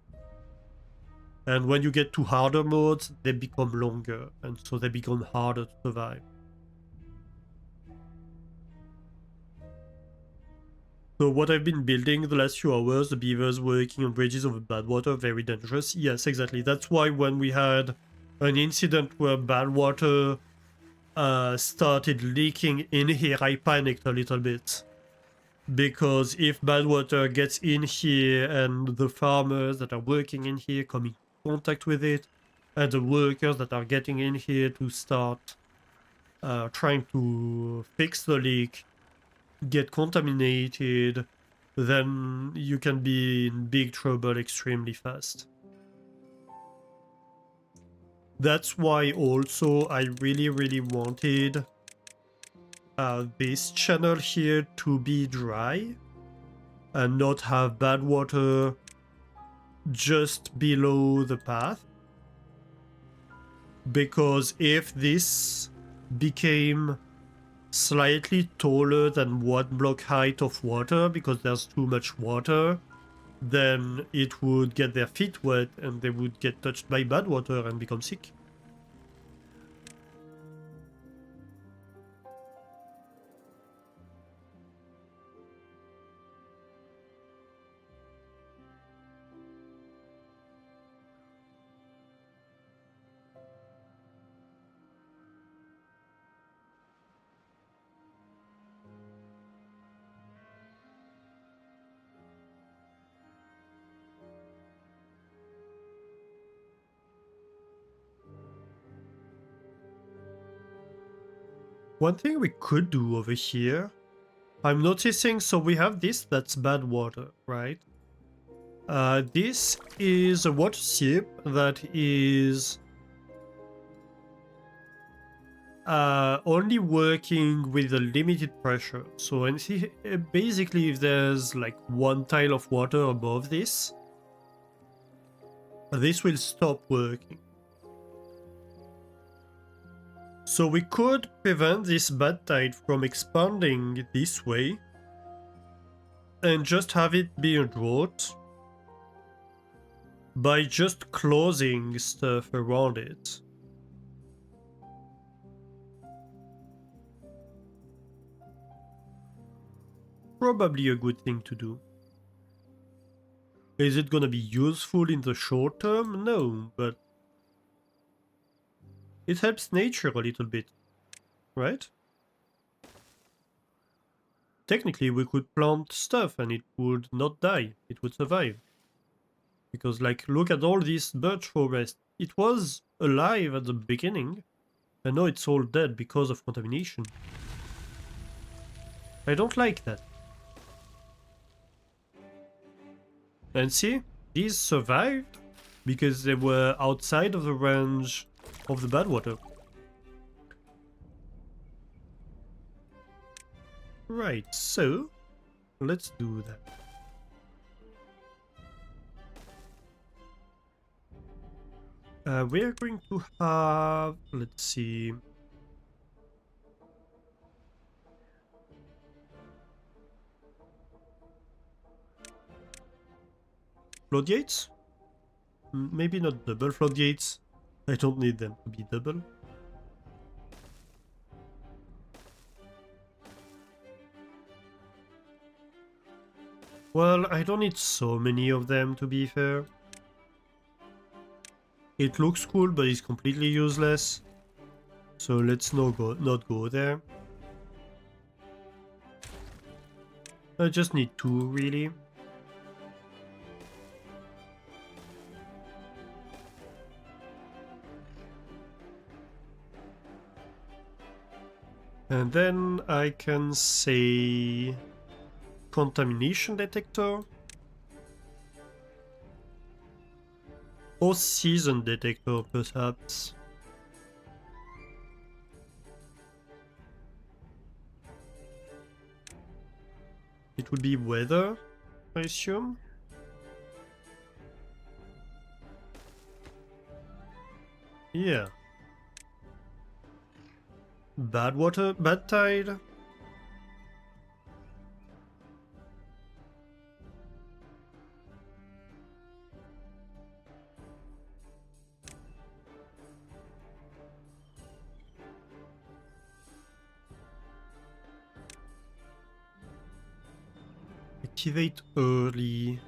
And when you get to harder modes, they become longer, and so they become harder to survive. So what I've been building the last few hours, the beavers working on bridges over Badwater, very dangerous. Yes, exactly. That's why when we had an incident where Badwater started leaking in here, I panicked a little bit. Because if Badwater gets in here and the farmers that are working in here come in contact with it, and the workers that are getting in here to start trying to fix the leak get contaminated, then you can be in big trouble extremely fast. That's why also I really wanted this channel here to be dry and not have bad water just below the path, because if this became slightly taller than 1 block height of water because there's too much water, then it would get their feet wet and they would get touched by bad water and become sick. One thing we could do over here, I'm noticing, so we have this, that's bad water, right? This is a water ship that is only working with a limited pressure. So and see, basically if there's like 1 tile of water above this will stop working. So we could prevent this bad tide from expanding this way and just have it be a drought by just closing stuff around it. Probably a good thing to do. Is it gonna be useful in the short term? No, but it helps nature a little bit, right? Technically, we could plant stuff and it would not die. It would survive. Because, like, look at all this birch forest. It was alive at the beginning, and now it's all dead because of contamination. I don't like that. And see, these survived because they were outside of the range of the bad water. Right, so let's do that. We're going to have, let's see, floodgates? Maybe not double floodgates. I don't need them to be double. Well, I don't need so many of them, to be fair. It looks cool, but it's completely useless. So let's not go there. I just need 2, really. And then I can say contamination detector or season detector, perhaps. It would be weather, I assume. Yeah. Badwater, bad tide. Activate early.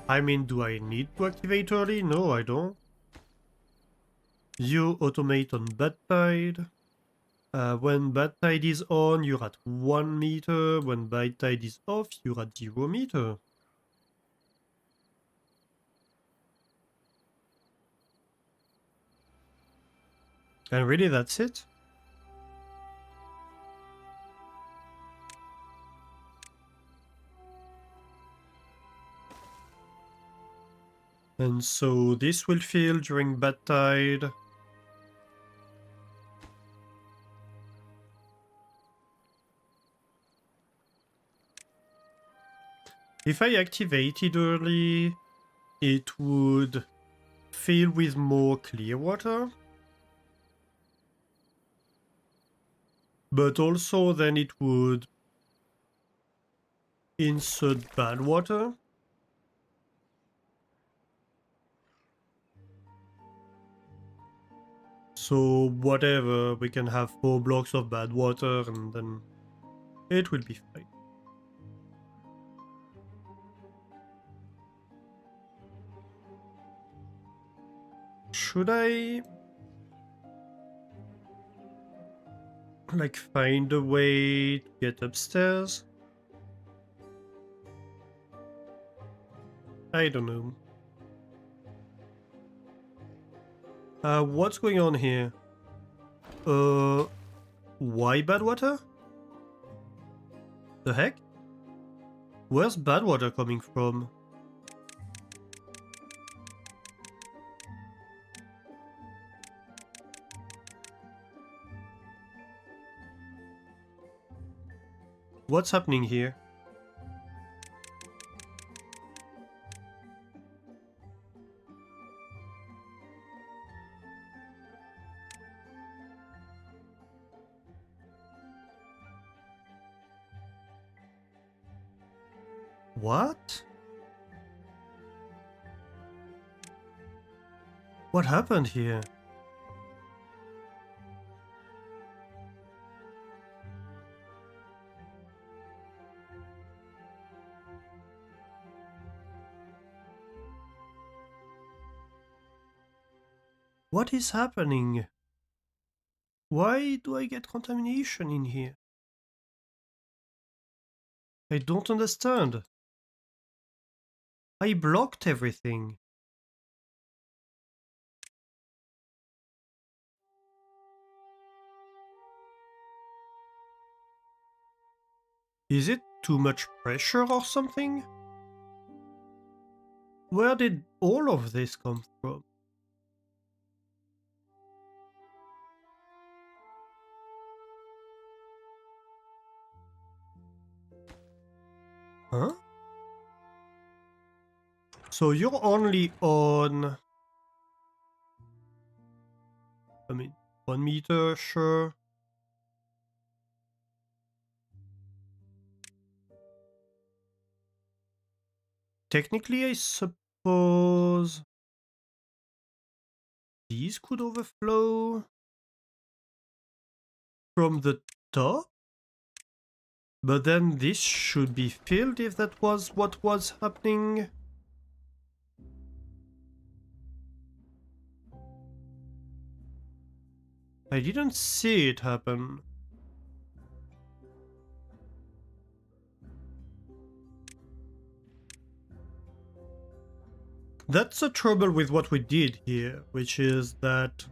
I mean, do I need to activate early? No, I don't. You automate on bad tide. When bad tide is on, you're at 1 meter. When bad tide is off, you're at 0 meter. And really, that's it? And so this will fill during bad tide. If I activated early, it would fill with more clear water. But also then it would insert bad water. So whatever, we can have 4 blocks of bad water and then it will be fine. Should I like find a way to get upstairs? I don't know. What's going on here? Why Badwater? The heck? Where's Badwater coming from? What's happening here? What? What happened here? What is happening? Why do I get contamination in here? I don't understand. I blocked everything. Is it too much pressure or something? Where did all of this come from? Huh? So you're only on... I mean, 1 meter, sure. Technically, I suppose... these could overflow from the top? But then this should be filled if that was what was happening. I didn't see it happen. That's the trouble with what we did here, which is that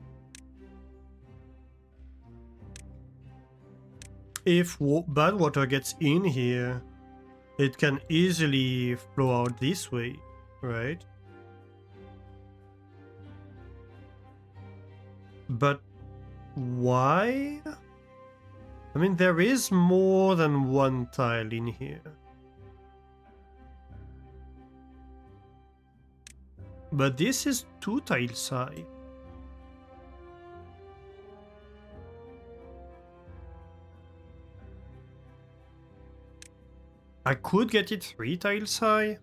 if bad water gets in here, it can easily flow out this way, right? But why? I mean, there is more than one tile in here. But this is 2 tiles high. I could get it 3 tiles high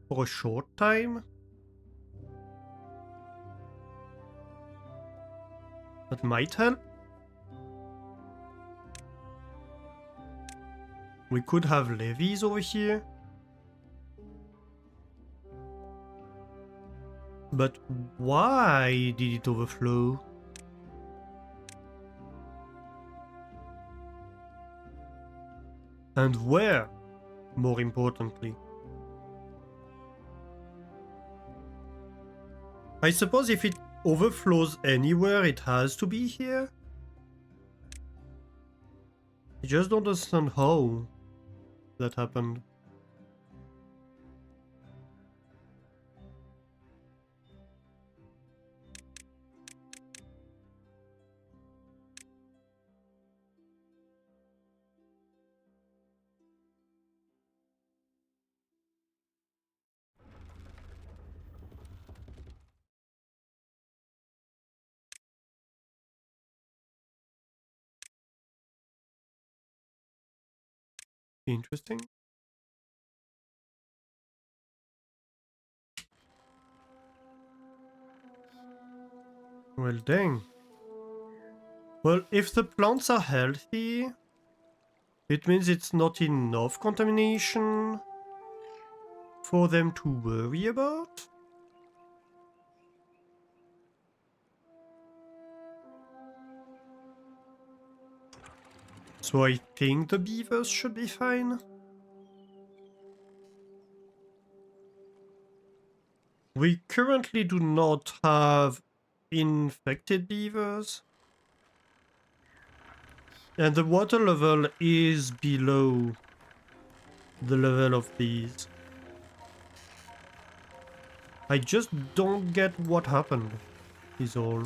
for a short time. That might help. We could have levees over here. But why did it overflow? And where, more importantly? I suppose if it overflows anywhere, it has to be here? I just don't understand how that happened. Interesting. Well, dang. Well, if the plants are healthy, it means it's not enough contamination for them to worry about. So I think the beavers should be fine. We currently do not have infected beavers. And the water level is below the level of these. I just don't get what happened, is all.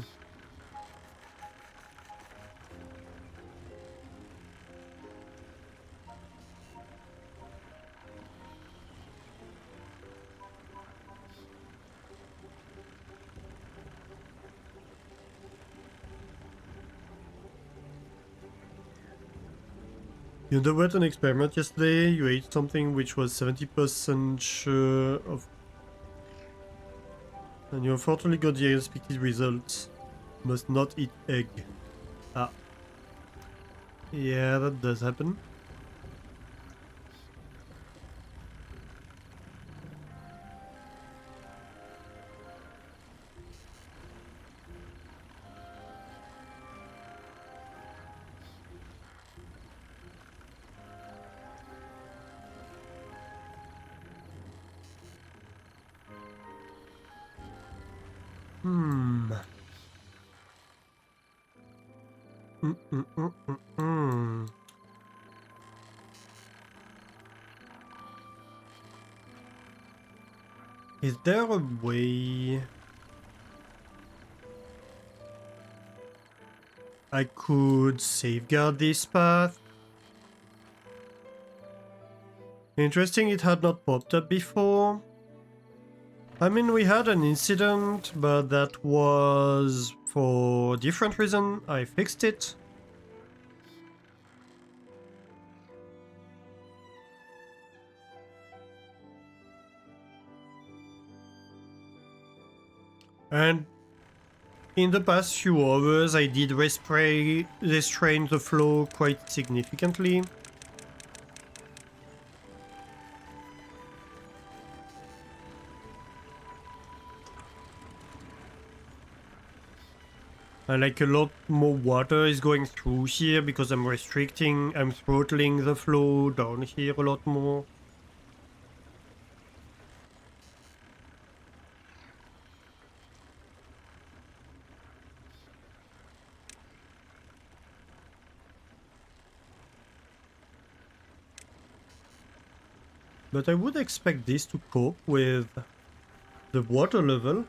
You underwent an experiment yesterday, you ate something which was 70% sure of... and you unfortunately got the unexpected results. Must not eat egg. Ah. Yeah, that does happen. Hmm. Is there a way I could safeguard this path Interesting, it had not popped up before. I mean, we had an incident, but that was for a different reason. I fixed it. And in the past few hours, I did restrain the flow quite significantly. And like a lot more water is going through here because I'm throttling the flow down here a lot more. But I would expect this to cope with the water level.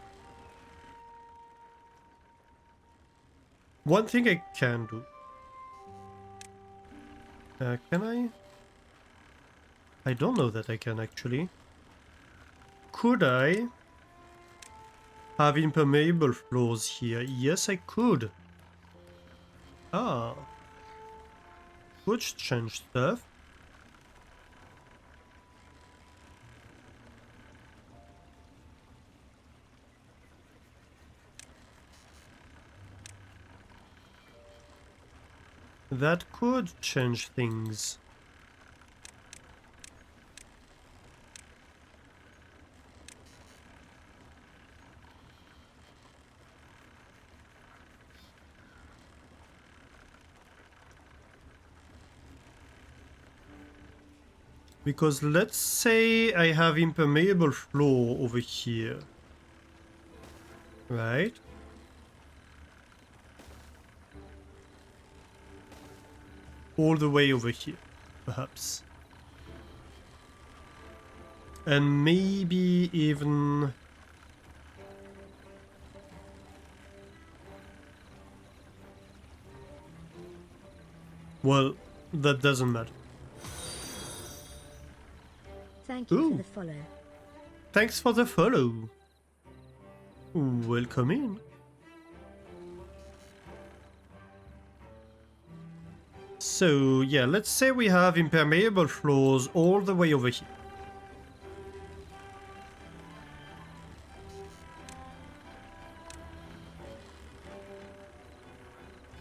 One thing I can do. Can I? I don't know that I can actually. Could I have impermeable floors here? Yes, I could. Ah. Could change stuff. That could change things. Because let's say I have impermeable floor over here. Right? All the way over here, perhaps. And maybe even... Well, that doesn't matter. Thank you Ooh. for the follow. Thanks for the follow. Welcome in. So, yeah, let's say we have impermeable floors all the way over here.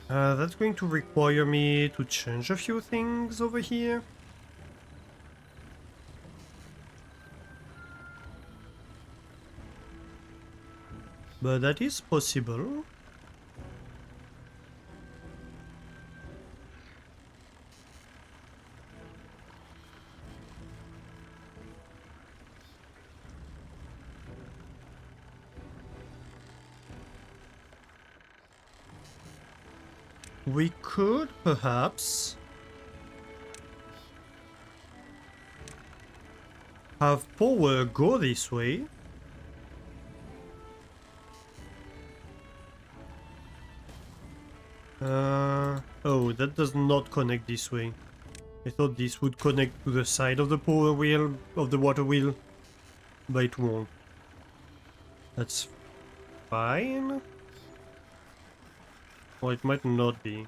That's going to require me to change a few things over here. But that is possible. We could perhaps have power go this way. Oh, that does not connect this way. I thought this would connect to the side of the power wheel, of the water wheel, but it won't. That's fine. Or it might not be.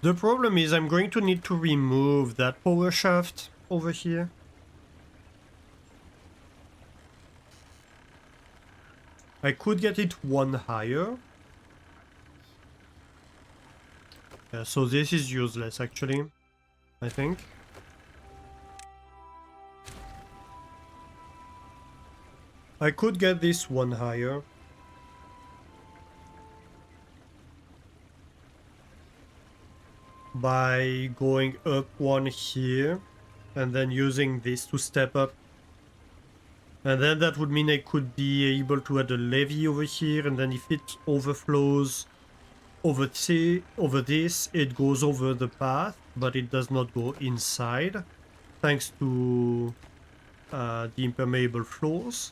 The problem is I'm going to need to remove that power shaft over here. I could get it one higher. Yeah, so this is useless actually, I think. I could get this one higher. By going up one here and then using this to step up. And then that would mean I could be able to add a levee over here, and then if it overflows over this, it goes over the path, but it does not go inside, thanks to the impermeable floors.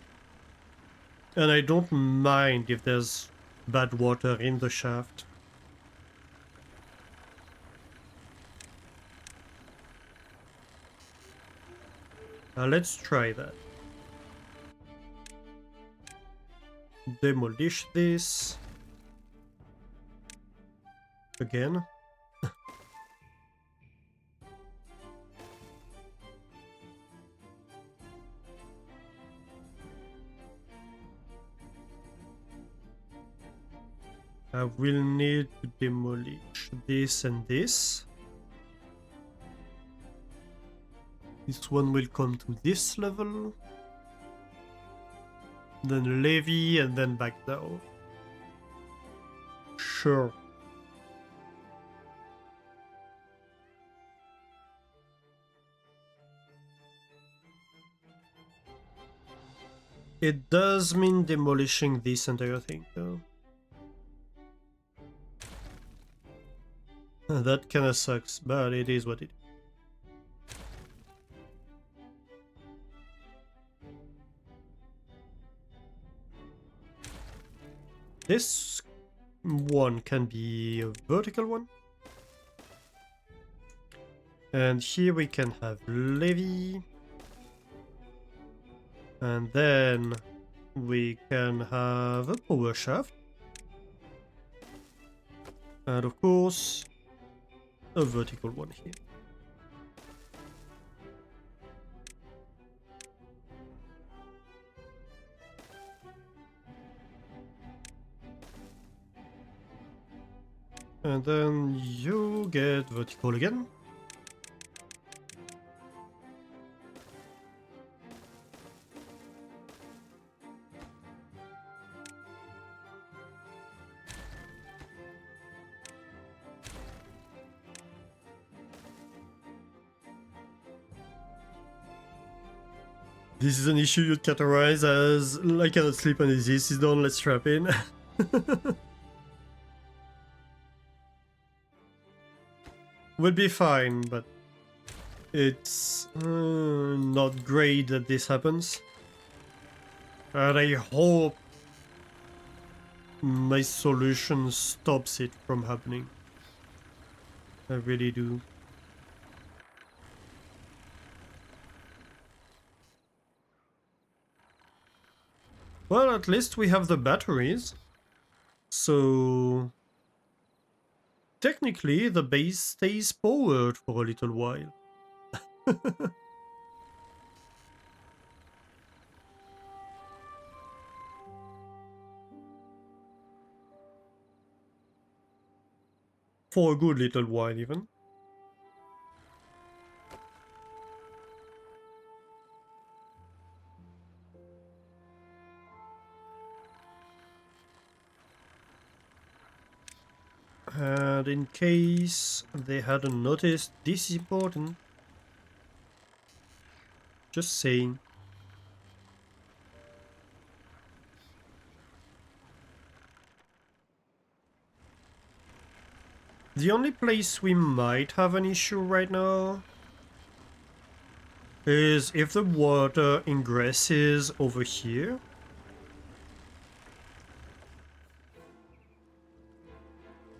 And I don't mind if there's bad water in the shaft. Let's try that. Demolish this. Again. I will need to demolish this and this. This one will come to this level. Then levy and then back down. Sure. It does mean demolishing this entire thing though. That kinda sucks, but it is what it is. This one can be a vertical one. And here we can have levy. And then we can have a power shaft. And of course, a vertical one here. And then you get vertical again. This is an issue you'd categorize as I cannot sleep and this is done, let's strap in. We'll be fine, but it's not great that this happens. And I hope my solution stops it from happening. I really do. Well, at least we have the batteries. So technically the base stays powered for a little while. For a good little while even. And in case they hadn't noticed, this is important. Just saying. The only place we might have an issue right now is if the water ingresses over here.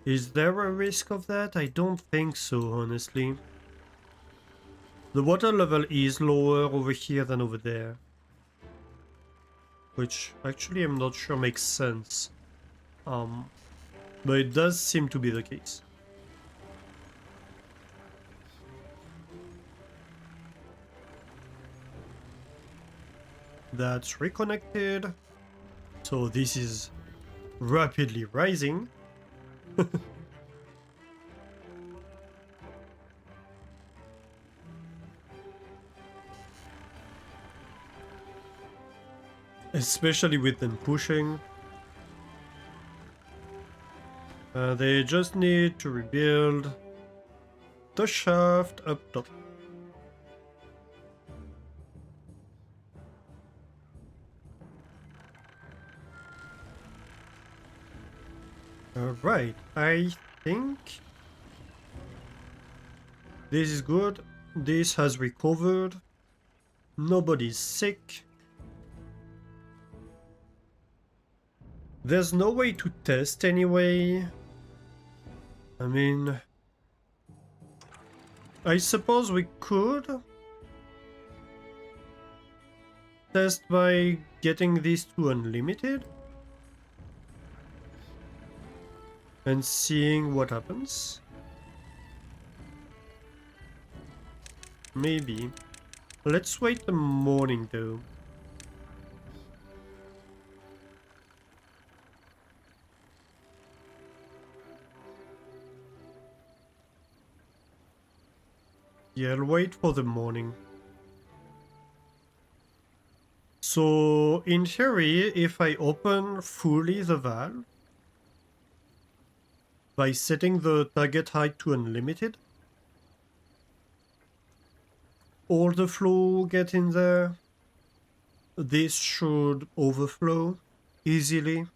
Is there a risk of that? I don't think so, honestly. The water level is lower over here than over there. Which actually I'm not sure makes sense. But it does seem to be the case. That's reconnected. So this is rapidly rising. Especially with them pushing. They just need to rebuild the shaft up top. Alright, I think this is good. This has recovered. Nobody's sick. There's no way to test anyway. I mean, I suppose we could test by getting these to unlimited and seeing what happens. Maybe. Let's wait the morning though. Yeah, I'll wait for the morning. So, in theory, if I open fully the valve by setting the target height to unlimited, all the flow get in there. This should overflow easily.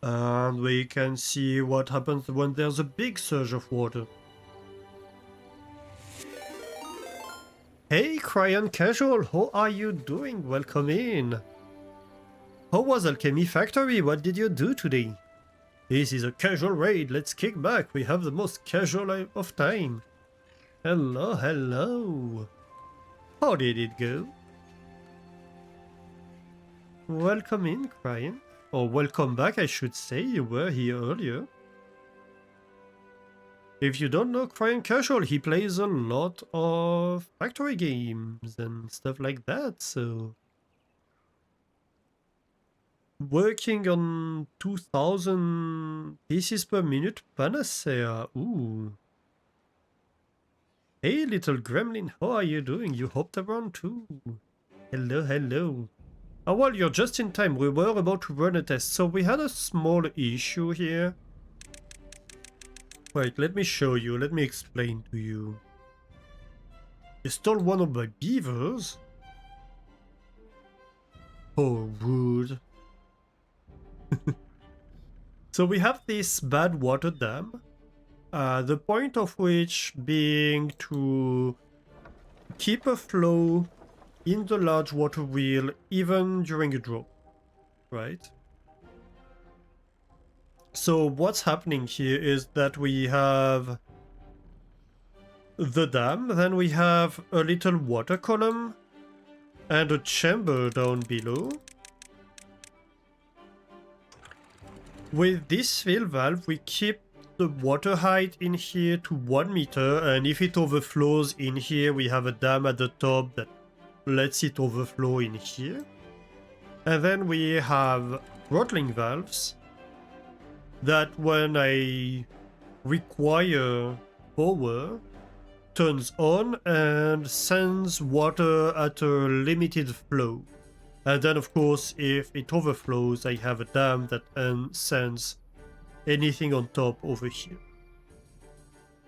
And we can see what happens when there's a big surge of water. Hey, Cryon Casual, how are you doing? Welcome in. How was Alchemy Factory? What did you do today? This is a casual raid. Let's kick back. We have the most casual of time. Hello, hello. How did it go? Welcome in, Cryon. Or welcome back, I should say. You were here earlier. If you don't know Cryon Casual, he plays a lot of factory games and stuff like that, so... Working on 2000 pieces per minute Panacea, ooh. Hey little gremlin, how are you doing? You hopped around too. Hello, hello. Oh well, you're just in time, we were about to run a test, so we had a small issue here. Wait, let me show you, let me explain to you. You stole one of my beavers? Oh, rude. So we have this Badwater dam, the point of which being to keep a flow in the large water wheel even during a drop, right? So what's happening here is that we have the dam, then we have a little water column and a chamber down below. With this fill valve, we keep the water height in here to 1 meter, and if it overflows in here, we have a dam at the top that lets it overflow in here. And then we have throttling valves that when I require power, turns on and sends water at a limited flow. And then of course, if it overflows, I have a dam that sends anything on top over here.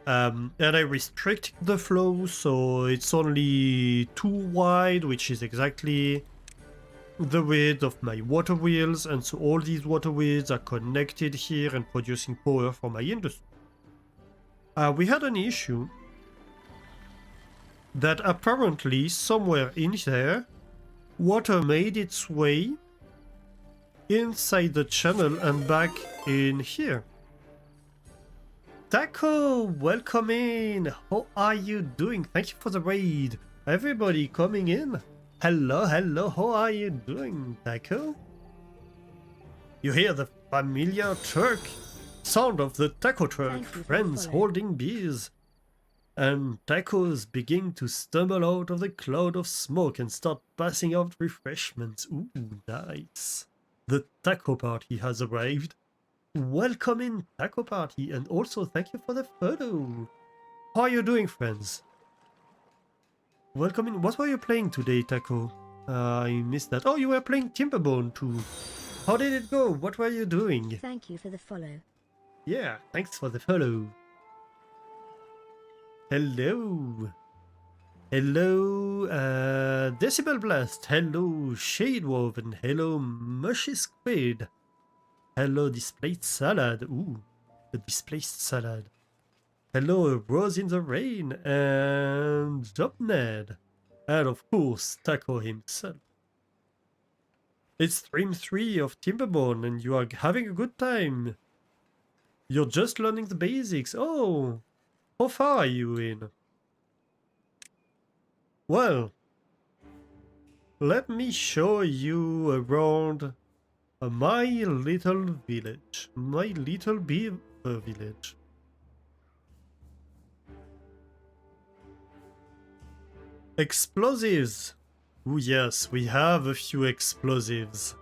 And I restrict the flow, so it's only 2 wide, which is exactly the width of my water wheels, and so all these water wheels are connected here and producing power for my industry. We had an issue that apparently somewhere in there, water made its way inside the channel and back in here. Taco, welcome in. How are you doing? Thank you for the raid. Everybody coming in. Hello, hello. How are you doing, Taco? You hear the familiar truck sound of the taco truck. Friends holding beers. And tacos begin to stumble out of the cloud of smoke and start passing out refreshments. Ooh, nice. The taco party has arrived. Welcome in, taco party, and also thank you for the photo. How are you doing, friends? Welcome in. What were you playing today, Taco? I missed that. Oh, you were playing Timberborn too. How did it go? What were you doing? Thank you for the follow. Yeah, thanks for the follow. Hello. Hello, Decibel Blast. Hello, Shadewoven. Hello, Mushy Squid. Hello, Displaced Salad. Ooh, the Displaced Salad. Hello, Rose in the Rain. And Jobned. And of course, Taco himself. It's stream 3 of Timberborn and you are having a good time. You're just learning the basics. Oh, how far are you in? Well, let me show you around my little village. My little beaver village. Explosives! Oh yes, we have a few explosives.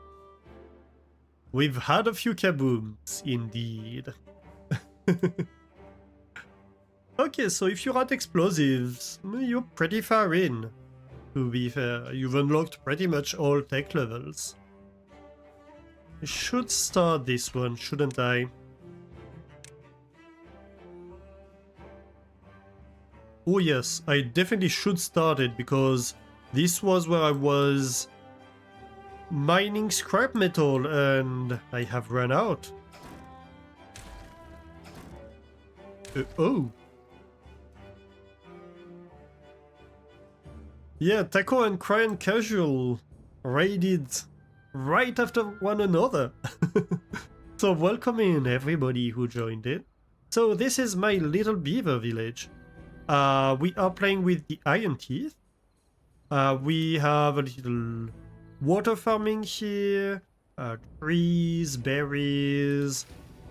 We've had a few kabooms, indeed. Okay, so if you're at explosives, you're pretty far in. To be fair, you've unlocked pretty much all tech levels. I should start this one, shouldn't I? Oh yes, I definitely should start it because this was where I was mining scrap metal and I have run out. Oh. Yeah, Taco and Cryan Casual raided right after one another. So welcome in everybody who joined it. So this is my little beaver village. We are playing with the Iron Teeth. We have a little water farming here, trees, berries,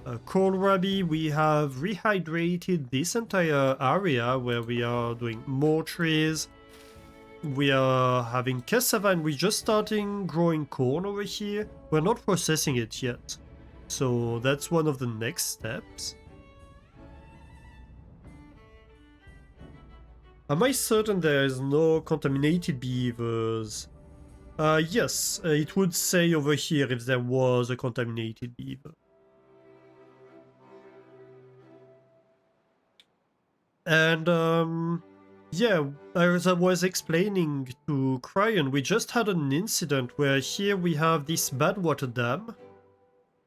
kohlrabi. We have rehydrated this entire area where we are doing more trees. We are having cassava and we're just starting growing corn over here. We're not processing it yet. So that's one of the next steps. Am I certain there is no contaminated beavers? Yes, it would say over here if there was a contaminated beaver. And yeah, as I was explaining to Cryan, we just had an incident where here we have this Badwater dam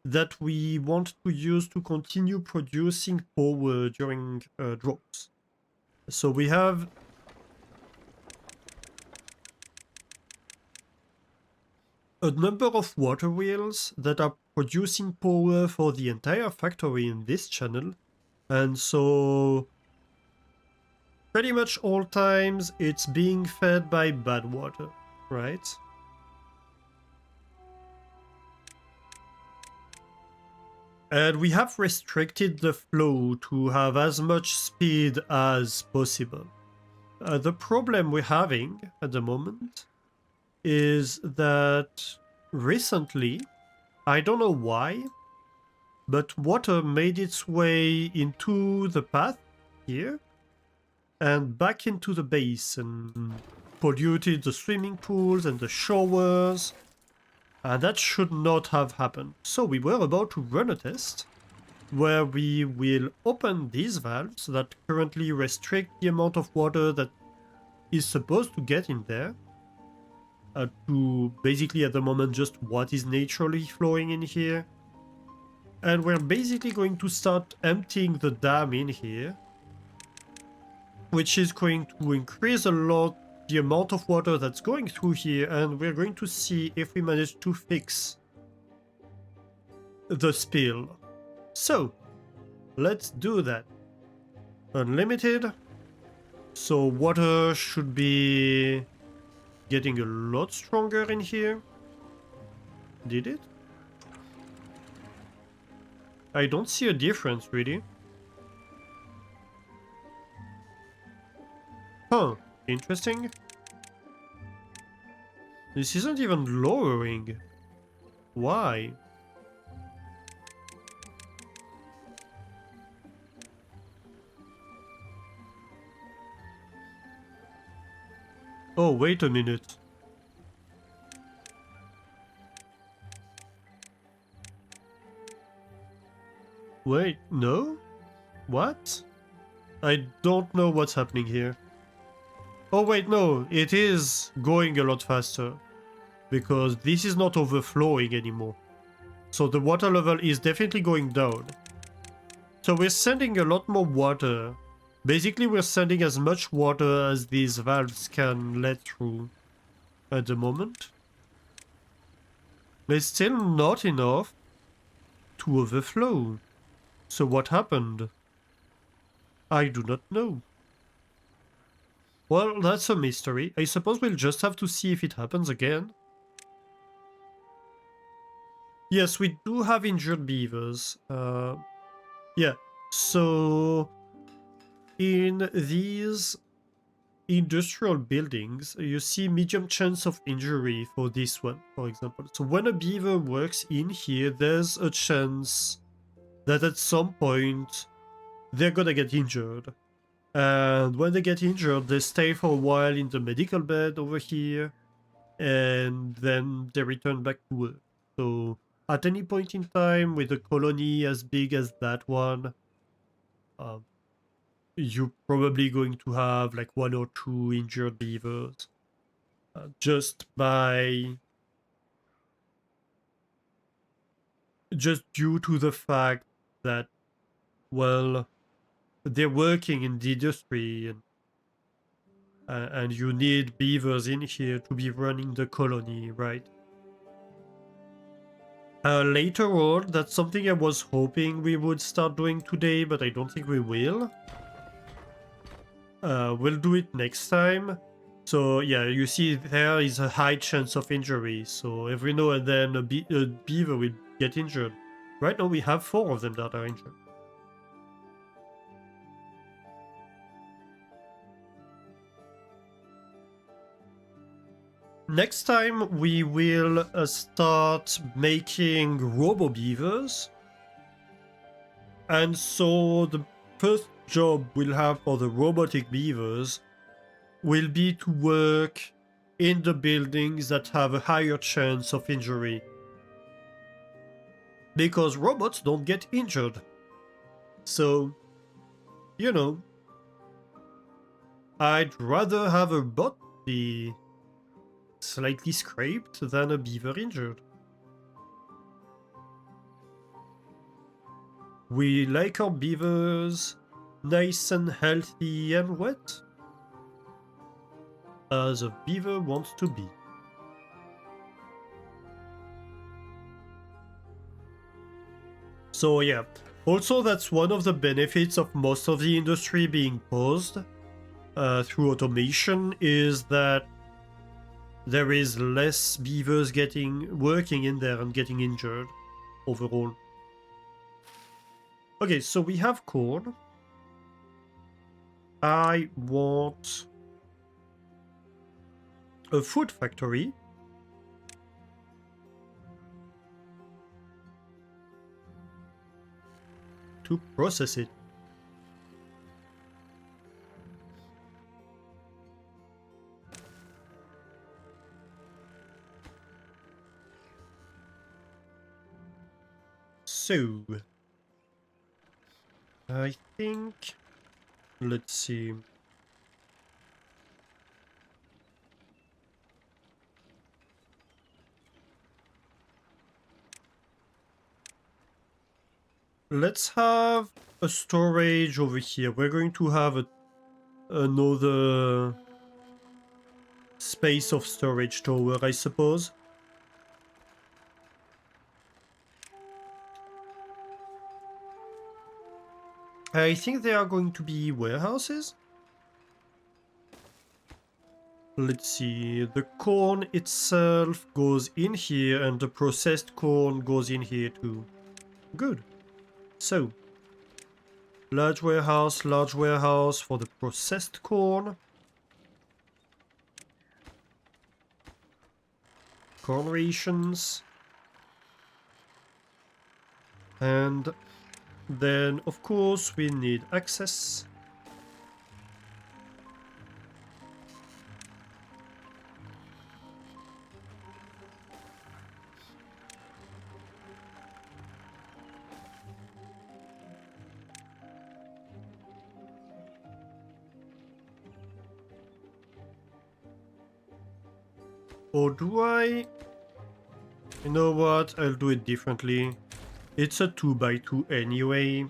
that we want to use to continue producing power during droughts. So we have a number of water wheels that are producing power for the entire factory in this channel, and so pretty much all times it's being fed by Badwater, right? And we have restricted the flow to have as much speed as possible. The problem we're having at the moment is that recently, I don't know why, but water made its way into the path here and back into the base and polluted the swimming pools and the showers. And that should not have happened. So we were about to run a test where we will open these valves that currently restrict the amount of water that is supposed to get in there to basically at the moment just what is naturally flowing in here. And we're basically going to start emptying the dam in here, which is going to increase a lot the amount of water that's going through here, and we're going to see if we manage to fix the spill. So, let's do that. Unlimited. So water should be getting a lot stronger in here. Did it? I don't see a difference, really. Huh, interesting. This isn't even lowering. Why? Oh, wait a minute. Wait, no? What? I don't know what's happening here. Oh wait, no, it is going a lot faster. Because this is not overflowing anymore. So the water level is definitely going down. So we're sending a lot more water. Basically we're sending as much water as these valves can let through at the moment. There's still not enough to overflow. So what happened? I do not know. Well, that's a mystery. I suppose we'll just have to see if it happens again. Yes, we do have injured beavers. Yeah, so in these industrial buildings, you see medium chance of injury for this one, for example. So when a beaver works in here, there's a chance that at some point they're gonna get injured. And when they get injured, they stay for a while in the medical bed over here, and then they return back to work. So at any point in time with a colony as big as that one, um, you're probably going to have like one or two injured beavers just due to the fact that, well, they're working in the industry, and you need beavers in here to be running the colony, right? Later on, that's something I was hoping we would start doing today, but I don't think we will. We'll do it next time. So yeah, you see there is a high chance of injury, so every now and then a beaver will get injured. Right now we have 4 of them that are injured. Next time we will start making robo beavers, and so the first job we'll have for the robotic beavers will be to work in the buildings that have a higher chance of injury. Because robots don't get injured. So, you know, I'd rather have a bot be slightly scraped than a beaver injured. We like our beavers nice and healthy and wet, as a beaver wants to be. So yeah, also that's one of the benefits of most of the industry being paused through automation, is that there is less beavers working in there and getting injured overall. Okay, so we have corn. I want a food factory. To process it. So, I think, let's see. Let's have a storage over here. We're going to have another space of storage tower, I suppose. I think they are going to be warehouses. Let's see, the corn itself goes in here and the processed corn goes in here too. Good. So, large warehouse for the processed corn. Corn rations. And then, of course, we need access. Or do I? You know what? I'll do it differently. It's a 2x2 anyway.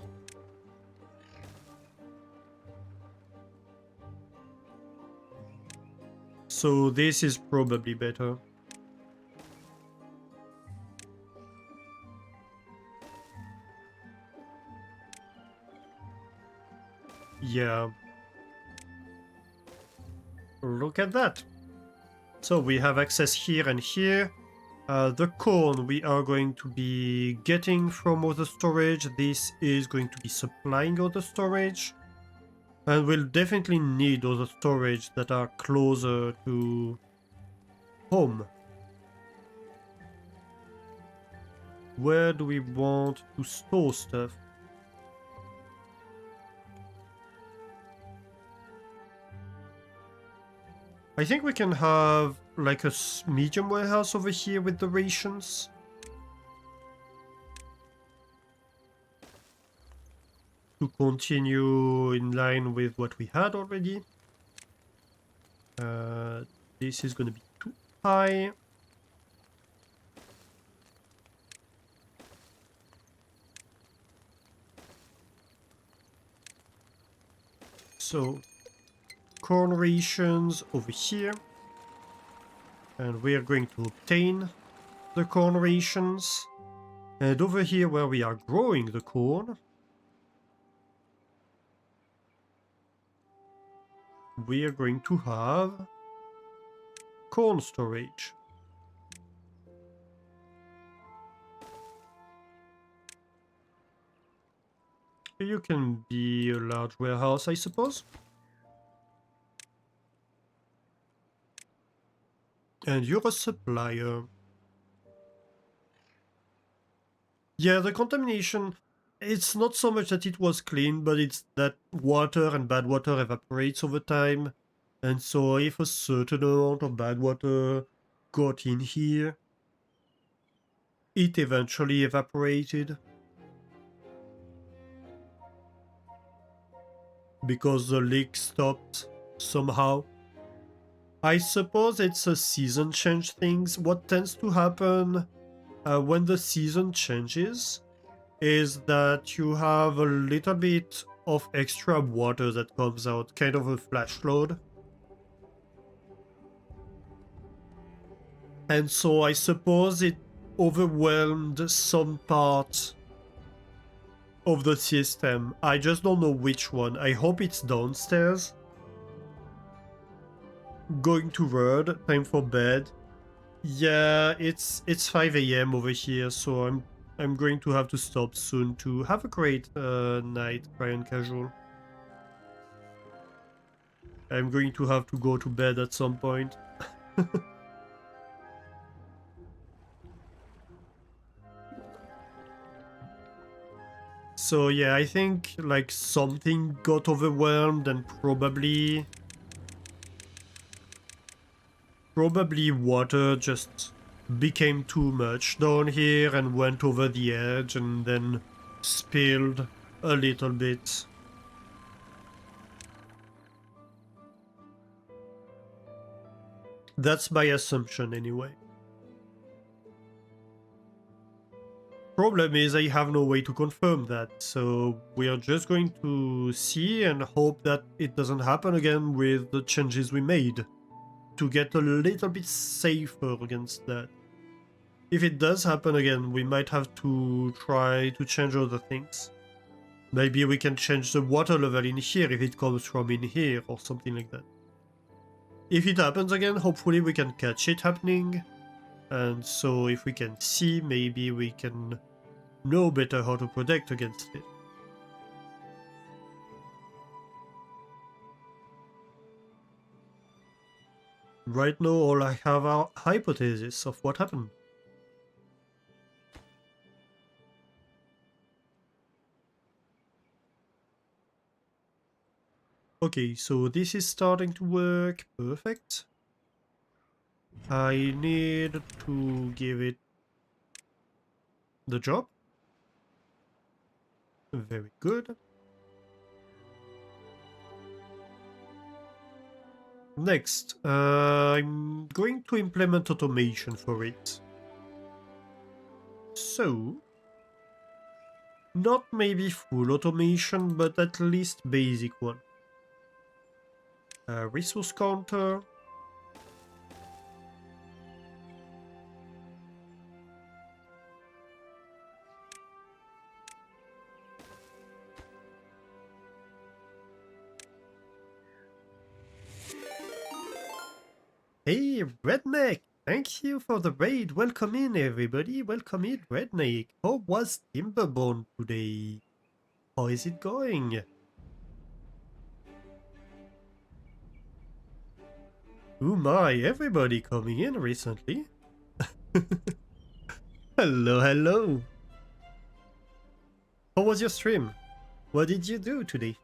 So this is probably better. Yeah. Look at that. So we have access here and here. The corn we are going to be getting from other storage. This is going to be supplying other storage. And we'll definitely need other storage that are closer to home. Where do we want to store stuff? I think we can have like a medium warehouse over here with the rations. To continue in line with what we had already. This is going to be too high. So, corn rations over here. And we are going to obtain the corn rations. And over here where we are growing the corn, we are going to have corn storage. You can be a large warehouse, I suppose. And you're a supplier. Yeah, the contamination, it's not so much that it was clean, but it's that water and bad water evaporates over time. And so if a certain amount of bad water got in here, it eventually evaporated. Because the leak stopped somehow. I suppose it's a season change thing. What tends to happen when the season changes is that you have a little bit of extra water that comes out, kind of a flash flood. And so I suppose it overwhelmed some part of the system. I just don't know which one. I hope it's downstairs. Going to bed, time for bed. Yeah, it's 5 a.m. over here, so I'm going to have to stop soon to have a great night, Brian Casual. I'm going to have to go to bed at some point. So yeah, I think like something got overwhelmed and probably water just became too much down here and went over the edge and then spilled a little bit. That's my assumption anyway. Problem is I have no way to confirm that, so we are just going to see and hope that it doesn't happen again with the changes we made to get a little bit safer against that. If it does happen again, we might have to try to change other things. Maybe we can change the water level in here if it comes from in here or something like that. If it happens again, hopefully we can catch it happening. And so if we can see, maybe we can know better how to protect against it. Right now, all I have are hypotheses of what happened. Okay, so this is starting to work. Perfect. I need to give it the job. Very good. Next, I'm going to implement automation for it. So, not maybe full automation, but at least basic one. Resource counter. Hey, Redneck! Thank you for the raid. Welcome in, everybody. Welcome in, Redneck. How was Timberborn today? How is it going? Oh my, everybody coming in recently. Hello, hello. How was your stream? What did you do today?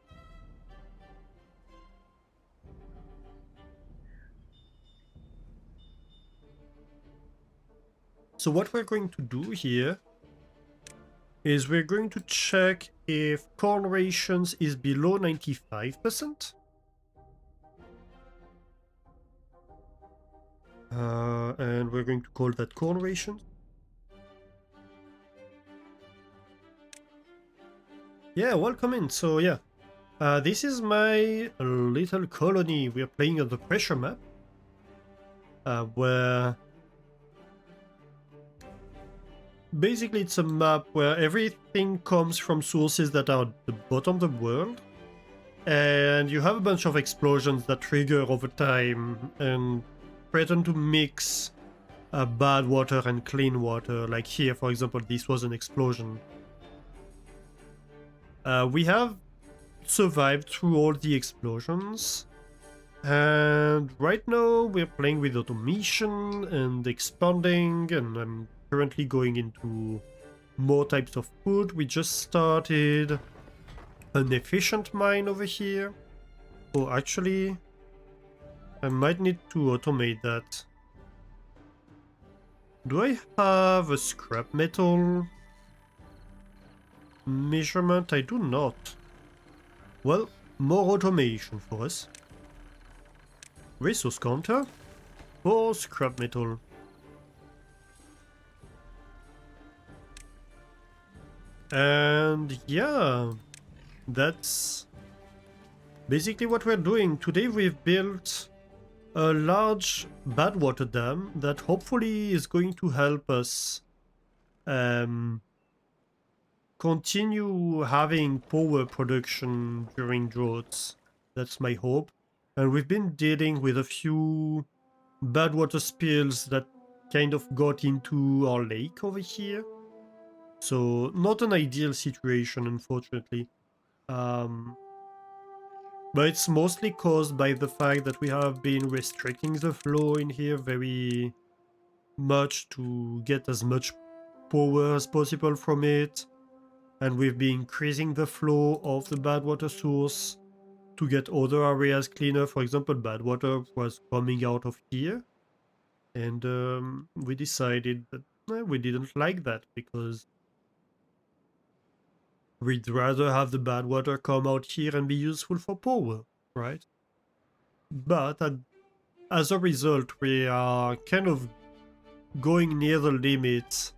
So what we're going to do here is we're going to check if corn rations is below 95%. And we're going to call that corn rations. Yeah, welcome in. So yeah, this is my little colony. We are playing on the pressure map, where basically it's a map where everything comes from sources that are at the bottom of the world, and you have a bunch of explosions that trigger over time and threaten to mix bad water and clean water. Like here, for example, this was an explosion. We have survived through all the explosions, and right now we're playing with automation and expanding, and I'm currently going into more types of food. We just started an efficient mine over here. Oh, actually, I might need to automate that. Do I have a scrap metal measurement? I do not. Well, more automation for us. Resource counter for scrap metal. And yeah, that's basically what we're doing. Today we've built a large Badwater dam that hopefully is going to help us continue having power production during droughts. That's my hope. And we've been dealing with a few Badwater spills that kind of got into our lake over here. So not an ideal situation, unfortunately. But it's mostly caused by the fact that we have been restricting the flow in here very much to get as much power as possible from it. And we've been increasing the flow of the Badwater source to get other areas cleaner. For example, Badwater was coming out of here. And we decided that we didn't like that because we'd rather have the Badwater come out here and be useful for power, right? But as a result, we are kind of going near the limits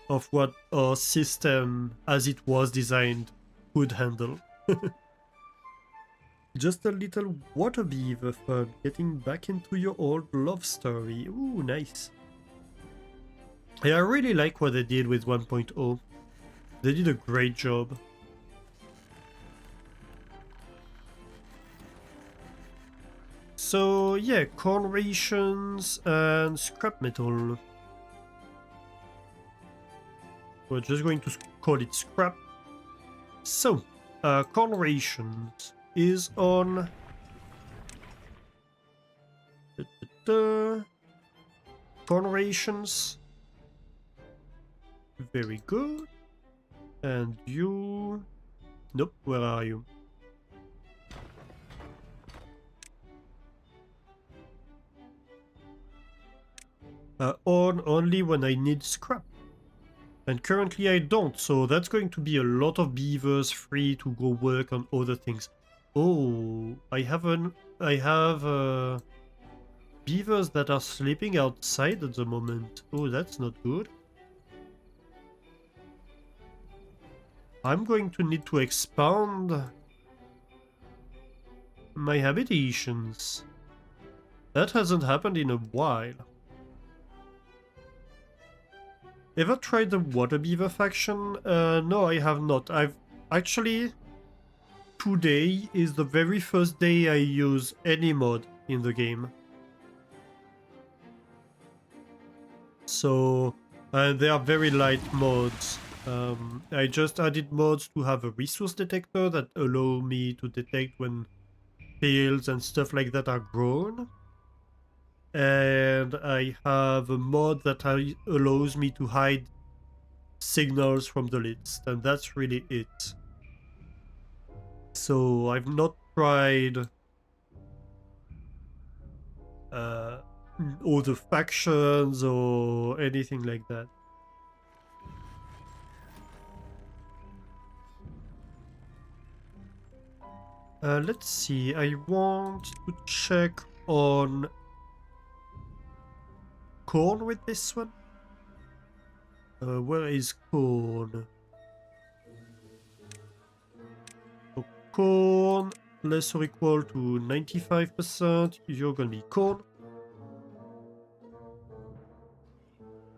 of what our system, as it was designed, could handle. Just a little water beaver fun, getting back into your old love story. Ooh, nice. Yeah, I really like what they did with 1.0. They did a great job. So yeah, corn rations and scrap metal. We're just going to call it scrap. So, corn rations is on corn rations. Very good. And you... Nope, where are you? On only when I need scrap. And currently I don't, so that's going to be a lot of beavers free to go work on other things. Oh, I have beavers that are sleeping outside at the moment. Oh, that's not good. I'm going to need to expand my habitations. That hasn't happened in a while. Ever tried the water beaver faction? No, I have not. I've actually... Today is the very first day I use any mod in the game. So they are very light mods. I just added mods to have a resource detector that allow me to detect when fields and stuff like that are grown. And I have a mod that allows me to hide signals from the list, and that's really it. So I've not tried all the factions or anything like that. Let's see, I want to check on corn with this one. Where is corn? So corn, less or equal to 95%. You're gonna be corn.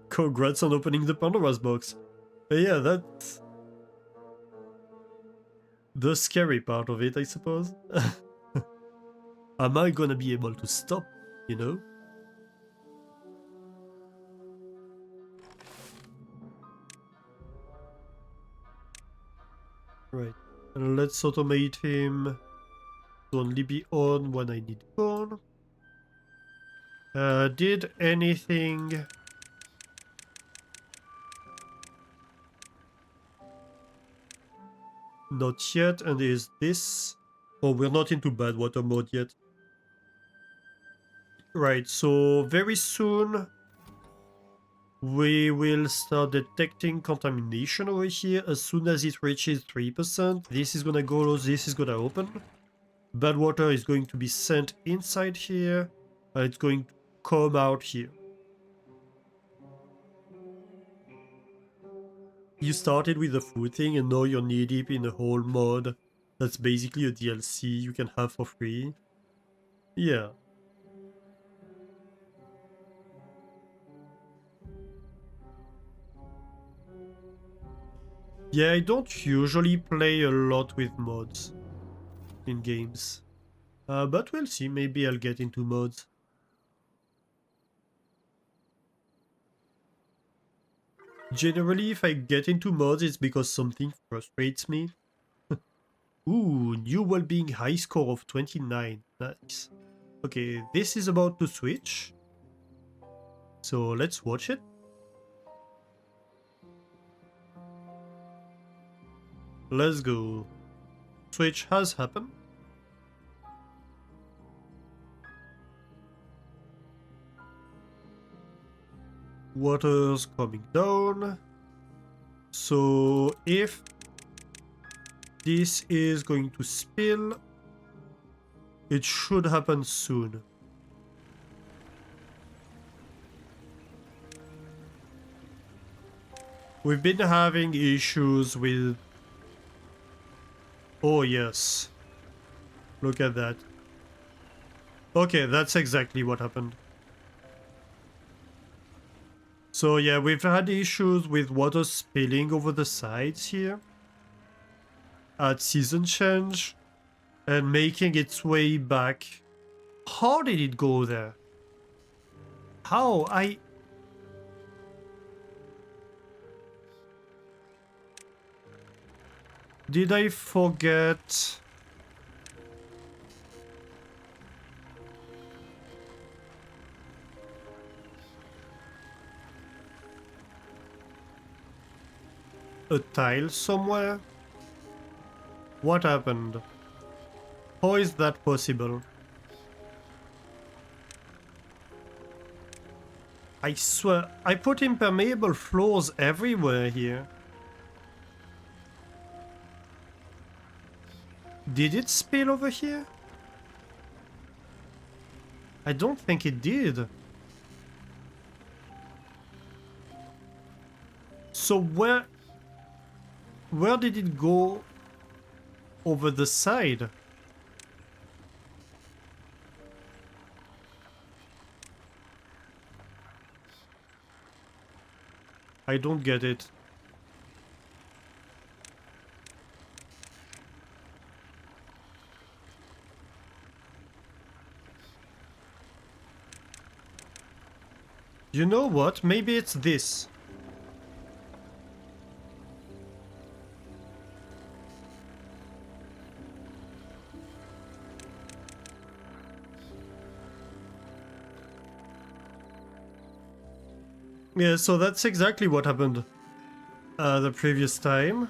Congrats on opening the Pandora's box. Yeah, that's the scary part of it, I suppose. Am I gonna be able to stop, you know? Right. And let's automate him to only be on when I need corn. Did anything... Not yet, and is this... Oh, we're not into Badwater mode yet. Right, so very soon we will start detecting contamination over here. As soon as it reaches 3%, this is gonna go, this is gonna open. Badwater is going to be sent inside here, and it's going to come out here. You started with the food thing and now you're knee deep in a whole mod that's basically a DLC you can have for free. Yeah. Yeah, I don't usually play a lot with mods in games. But we'll see, maybe I'll get into mods. Generally, if I get into mods, it's because something frustrates me. Ooh, new well-being high score of 29. Nice. Okay, this is about to switch. So let's watch it. Let's go. Switch has happened. Water's coming down. So if this is going to spill, it should happen soon. We've been having issues with... Oh yes. Look at that. Okay, that's exactly what happened. So yeah, we've had issues with water spilling over the sides here at season change and making its way back. How did it go there? How? Did I forget? A tile somewhere? What happened? How is that possible? I swear, I put impermeable floors everywhere here. Did it spill over here? I don't think it did. So where did it go over the side? I don't get it. You know what? Maybe it's this. Yeah, so that's exactly what happened the previous time.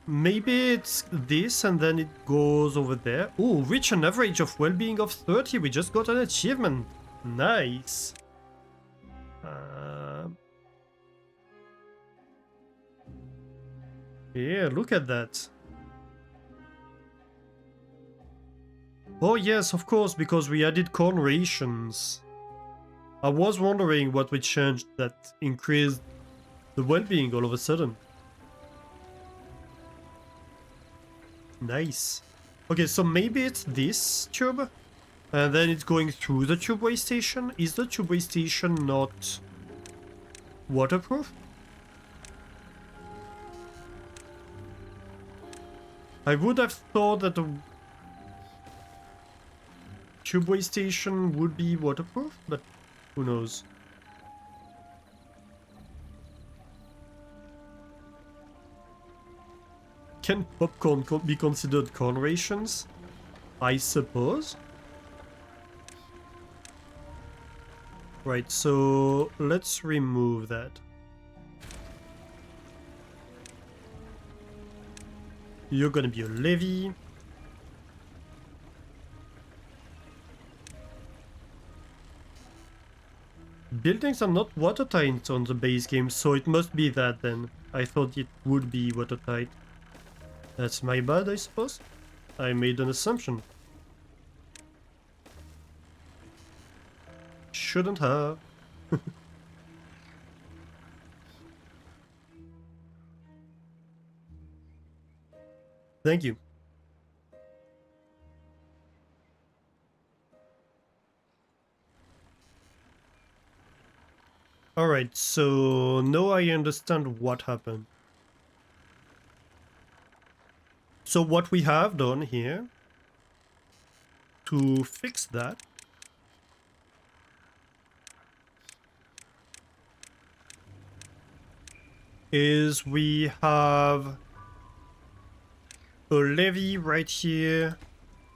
Maybe it's this and then it goes over there. Oh, reach an average of well-being of 30. We just got an achievement. Nice. Yeah, look at that. Oh yes, of course, because we added corn rations. I was wondering what we changed that increased the well-being all of a sudden. Nice. Okay, so maybe it's this tube, and then it's going through the tubeway station. Is the tubeway station not waterproof? I would have thought that the tubeway station would be waterproof, but who knows? Can popcorn be considered corn rations? I suppose. Right, so let's remove that. You're gonna be a levy. Buildings are not watertight on the base game, so it must be that then. I thought it would be watertight. That's my bad, I suppose. I made an assumption. Shouldn't have. Thank you. Alright, so now I understand what happened. So what we have done here to fix that is we have a levee right here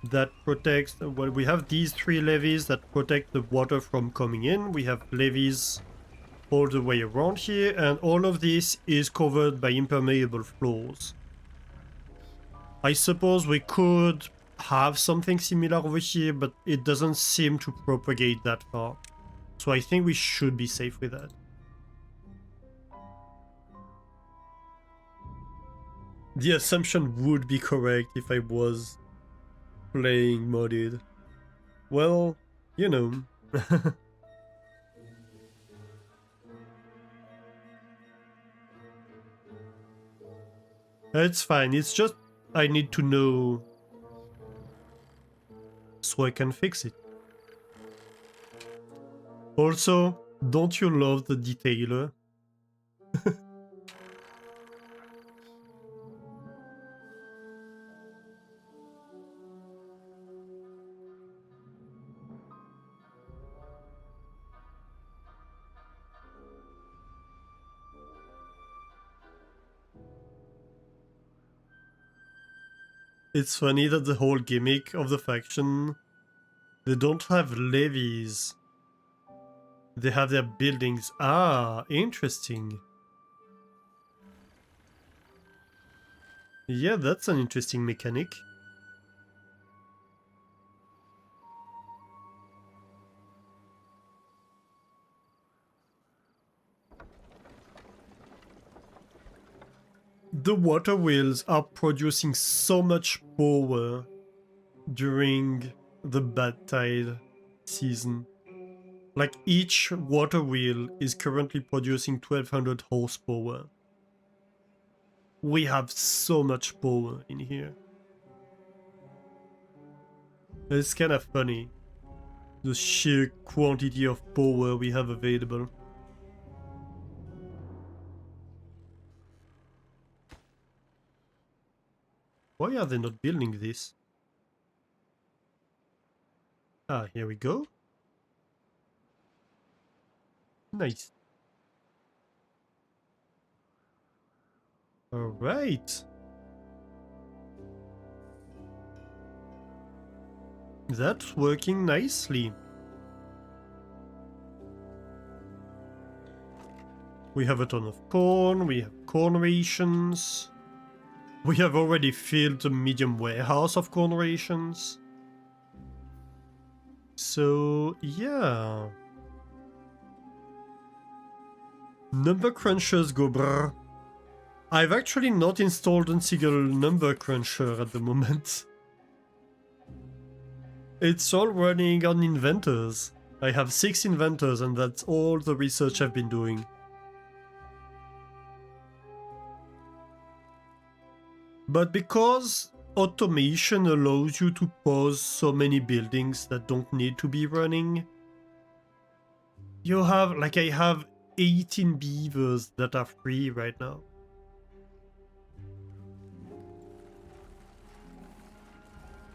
that protects, well, we have these three levees that protect the water from coming in. We have levees all the way around here, and all of this is covered by impermeable floors. I suppose we could have something similar over here, but it doesn't seem to propagate that far. So I think we should be safe with that. The assumption would be correct if I was playing modded. Well, you know. It's fine, it's just I need to know so I can fix it. Also, don't you love the detailer? It's funny that the whole gimmick of the faction, they don't have levies. They have their buildings. Ah, interesting. Yeah, that's an interesting mechanic. The water wheels are producing so much power during the bad tide season. Like each water wheel is currently producing 1200 horsepower. We have so much power in here. It's kind of funny, the sheer quantity of power we have available. Why are they not building this? Ah, here we go. Nice. Alright. That's working nicely. We have a ton of corn, we have corn rations. We have already filled the medium warehouse of corn rations. So, yeah. Number crunchers go brr. I've actually not installed a single number cruncher at the moment. It's all running on inventors. I have 6 inventors and that's all the research I've been doing. But because automation allows you to pause so many buildings that don't need to be running, you have, like I have 18 beavers that are free right now.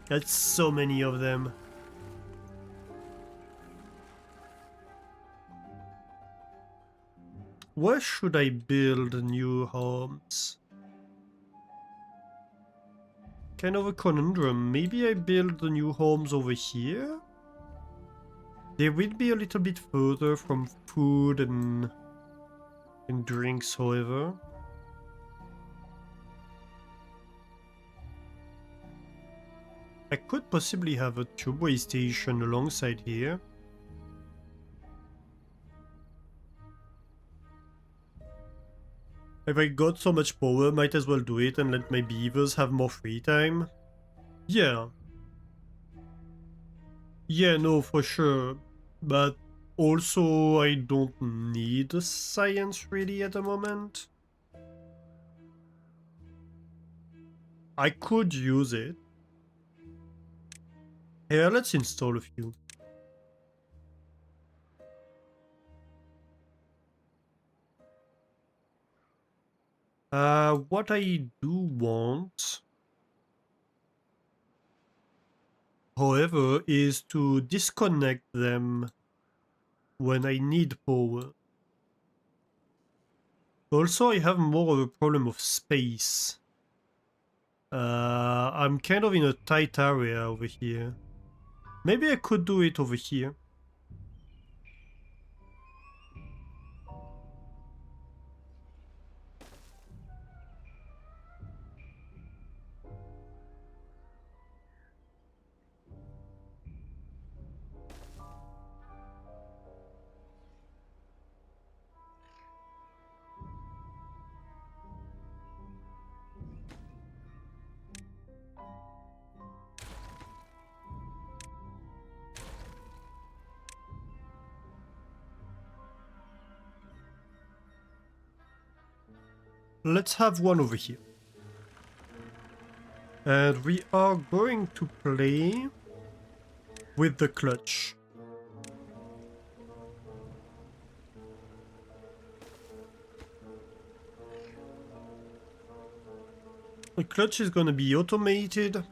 That's so many of them. Where should I build new homes? Kind of a conundrum. Maybe I build the new homes over here? They will be a little bit further from food and drinks, however. I could possibly have a tubeway station alongside here. If I got so much power, might as well do it and let my beavers have more free time. Yeah. Yeah, no, for sure. But also, I don't need science really at the moment. I could use it. Yeah, let's install a few. What I do want, however, is to disconnect them when I need power. Also, I have more of a problem of space. I'm kind of in a tight area over here. Maybe I could do it over here. Let's have one over here. And we are going to play with the clutch. The clutch is going to be automated.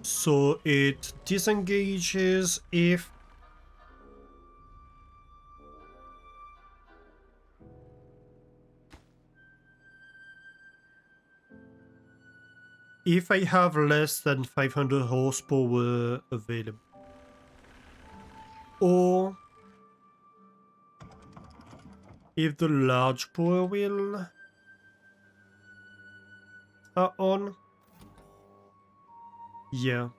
So it disengages if I have less than 500 horsepower available. Or if the large power wheel are on. Yeah.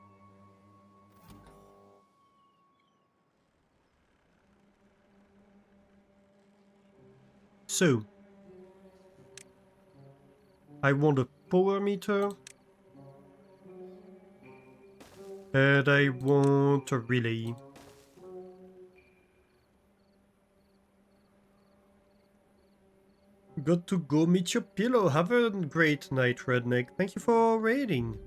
So I want a power meter. And I want a relay. Got to go meet your pillow. Have a great night, Redneck. Thank you for raiding.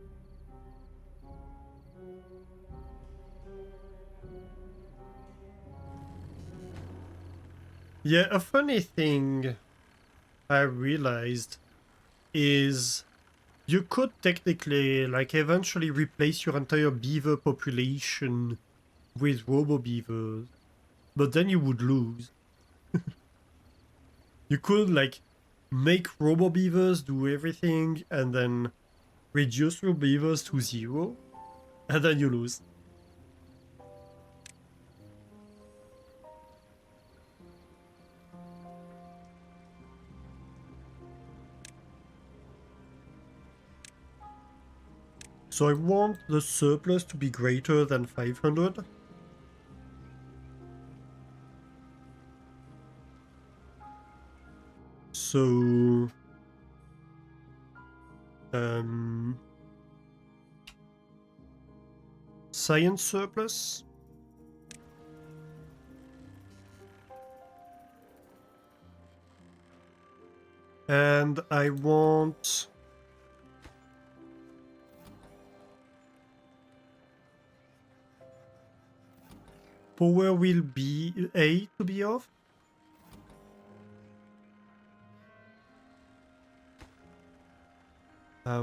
Yeah, a funny thing I realized is You could technically, like, eventually replace your entire beaver population with robo-beavers, but then you would lose. You could, like, make robo-beavers do everything and then reduce your beavers to 0, and then you lose. So I want the surplus to be greater than 500. So science surplus. And I want power will be A to be off.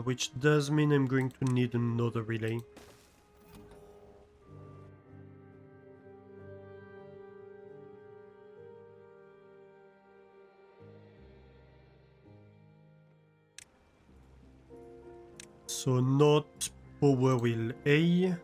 Which does mean I'm going to need another relay. So not power wheel A.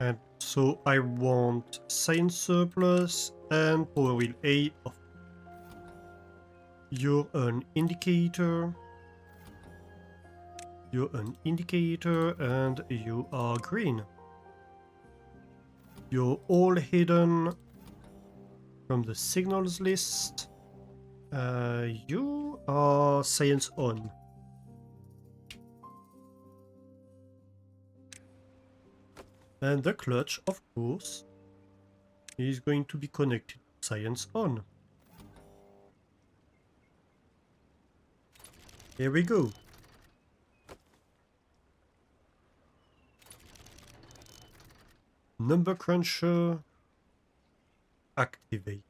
And so I want science surplus and power wheel A off. You're an indicator. You're an indicator and you are green. You're all hidden from the signals list. You are science on. And the clutch, of course, is going to be connected to science on. Here we go. Number cruncher, activate.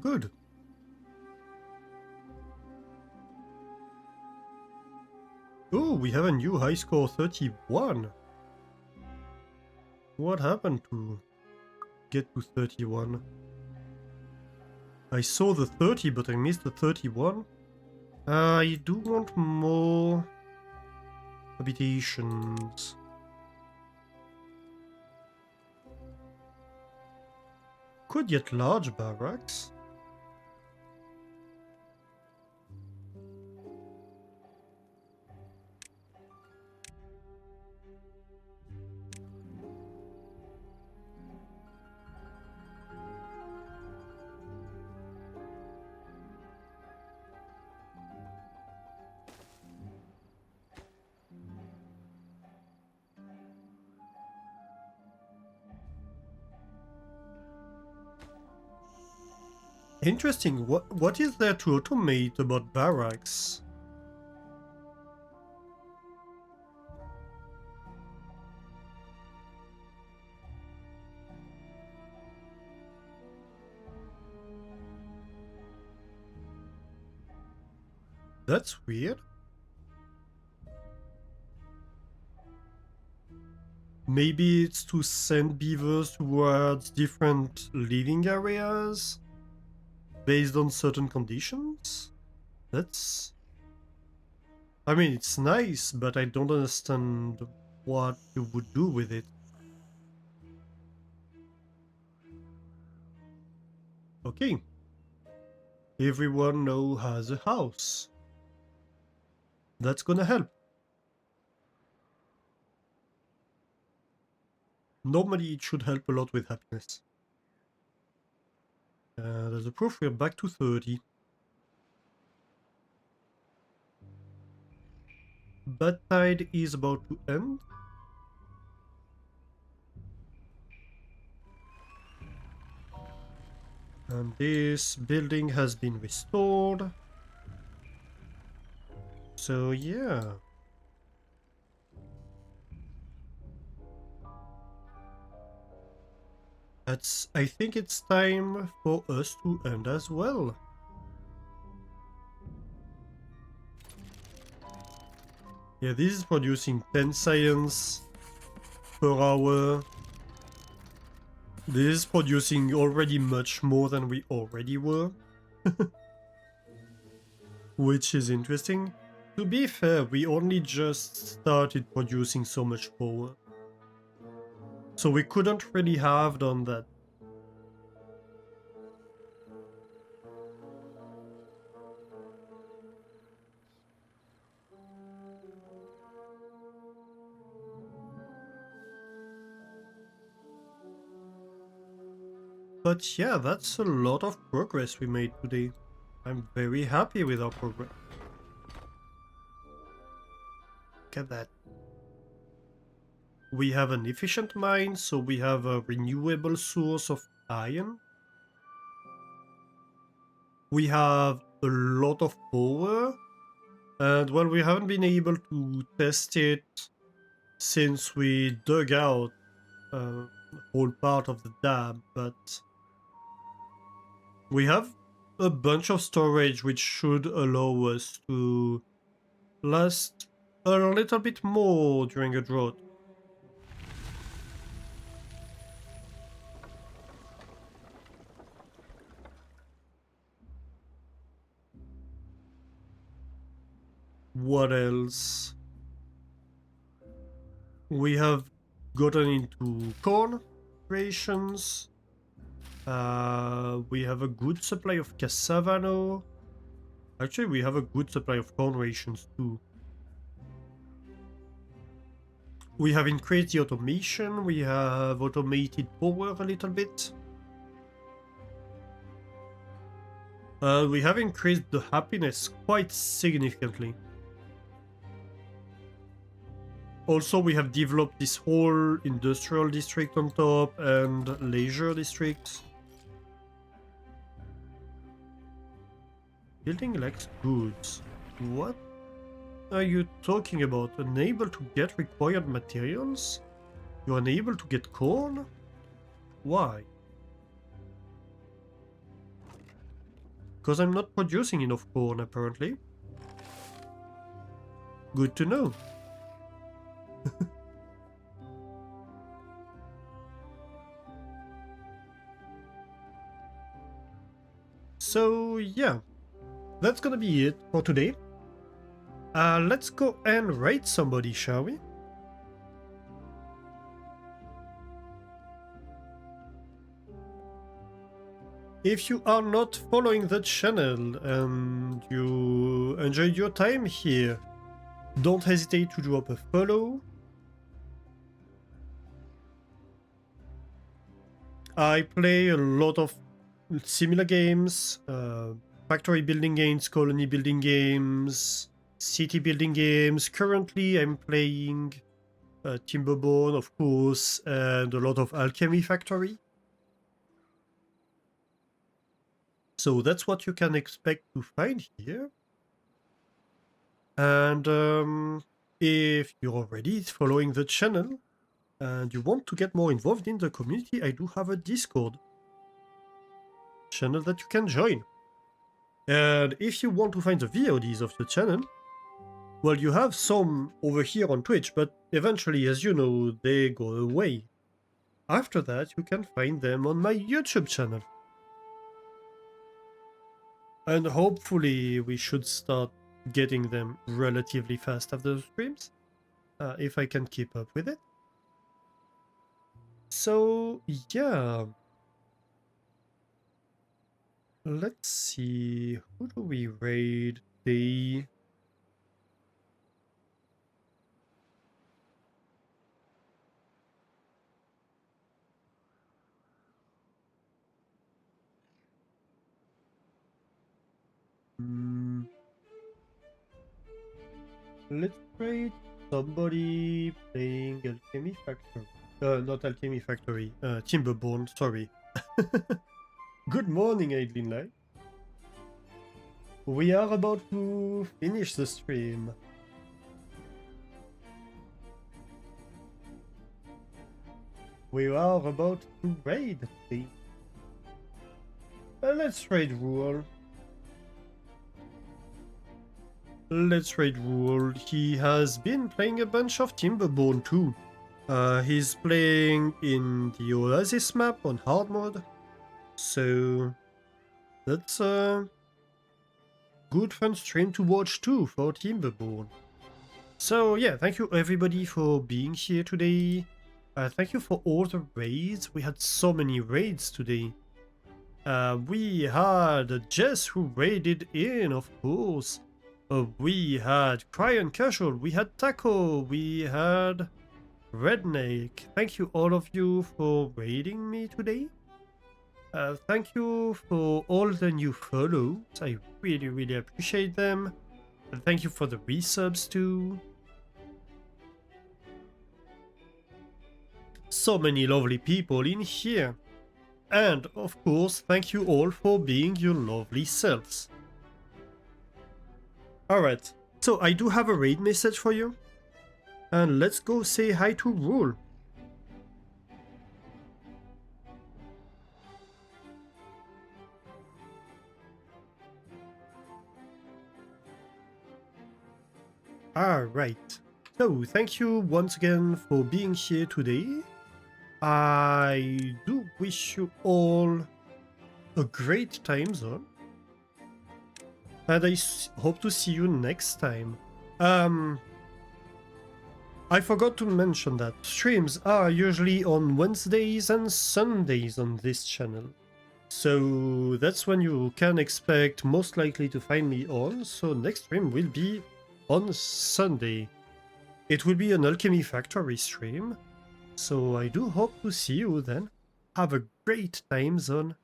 Good. Oh, we have a new high score, 31. What happened to get to 31? I saw the 30, but I missed the 31. I do want more habitations. Could get large barracks. Interesting. What is there to automate about barracks? That's weird. Maybe it's to send beavers towards different living areas based on certain conditions? That's... I mean, it's nice, but I don't understand what you would do with it. Okay. Everyone now has a house. That's gonna help. Normally it should help a lot with happiness. As a proof, we're back to 30. Bad tide is about to end. And this building has been restored. So yeah. I think it's time for us to end as well. Yeah, this is producing 10 science per hour. This is producing already much more than we already were. Which is interesting. To be fair, we only just started producing so much power. So we couldn't really have done that. But yeah, that's a lot of progress we made today. I'm very happy with our progress. Look at that. We have an efficient mine, so we have a renewable source of iron. We have a lot of power. And well, we haven't been able to test it since we dug out a whole part of the dam, but we have a bunch of storage which should allow us to last a little bit more during a drought. What else? We have gotten into corn rations. We have a good supply of cassava now. Actually, we have a good supply of corn rations too. We have increased the automation. We have automated power a little bit. We have increased the happiness quite significantly. Also, we have developed this whole industrial district on top and leisure district. Building lacks goods. What are you talking about? Unable to get required materials? You're unable to get corn? Why? Because I'm not producing enough corn, apparently. Good to know. So, yeah. That's gonna be it for today. Let's go and raid somebody, shall we? If you are not following the channel and you enjoyed your time here, don't hesitate to drop a follow. I play a lot of similar games, factory building games, colony building games, city building games. Currently I'm playing Timberborn, of course, and a lot of Alchemy Factory. So that's what you can expect to find here. And if you're already following the channel and you want to get more involved in the community, I do have a Discord channel that you can join. And if you want to find the VODs of the channel, well, you have some over here on Twitch, but eventually, as you know, they go away. After that, you can find them on my YouTube channel. And hopefully we should start getting them relatively fast after the streams, if I can keep up with it. So, yeah. Let's see, who do we raid? Let's trade somebody playing Alchemy Factory. Not Alchemy Factory. Timberborn, sorry. Good morning, Aileen Light. We are about to finish the stream. We are about to raid, please. Let's trade rule. Let's trade rule. He has been playing a bunch of Timberborn too. He's playing in the Oasis map on hard mode. So that's a good fun stream to watch too for Timberborn. So yeah, thank you everybody for being here today. Thank you for all the raids. We had so many raids today. We had Jess who raided in, of course. We had Cryon Casual, we had Taco, we had Redneck. Thank you all of you for raiding me today. Thank you for all the new follows. I really appreciate them. And thank you for the resubs too. So many lovely people in here. And of course, thank you all for being your lovely selves. Alright, so I do have a raid message for you. And let's go say hi to Rule. Alright, so thank you once again for being here today. I do wish you all a great time zone. And I hope to see you next time. I forgot to mention that streams are usually on Wednesdays and Sundays on this channel. So that's when you can expect most likely to find me on. So next stream will be on Sunday. It will be an Alchemy Factory stream. So I do hope to see you then. Have a great time zone.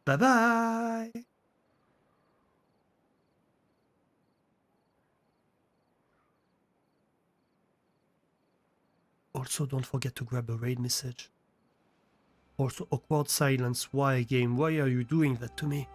Bye bye! Also, don't forget to grab a raid message. Also, awkward silence. Why, game? Why are you doing that to me?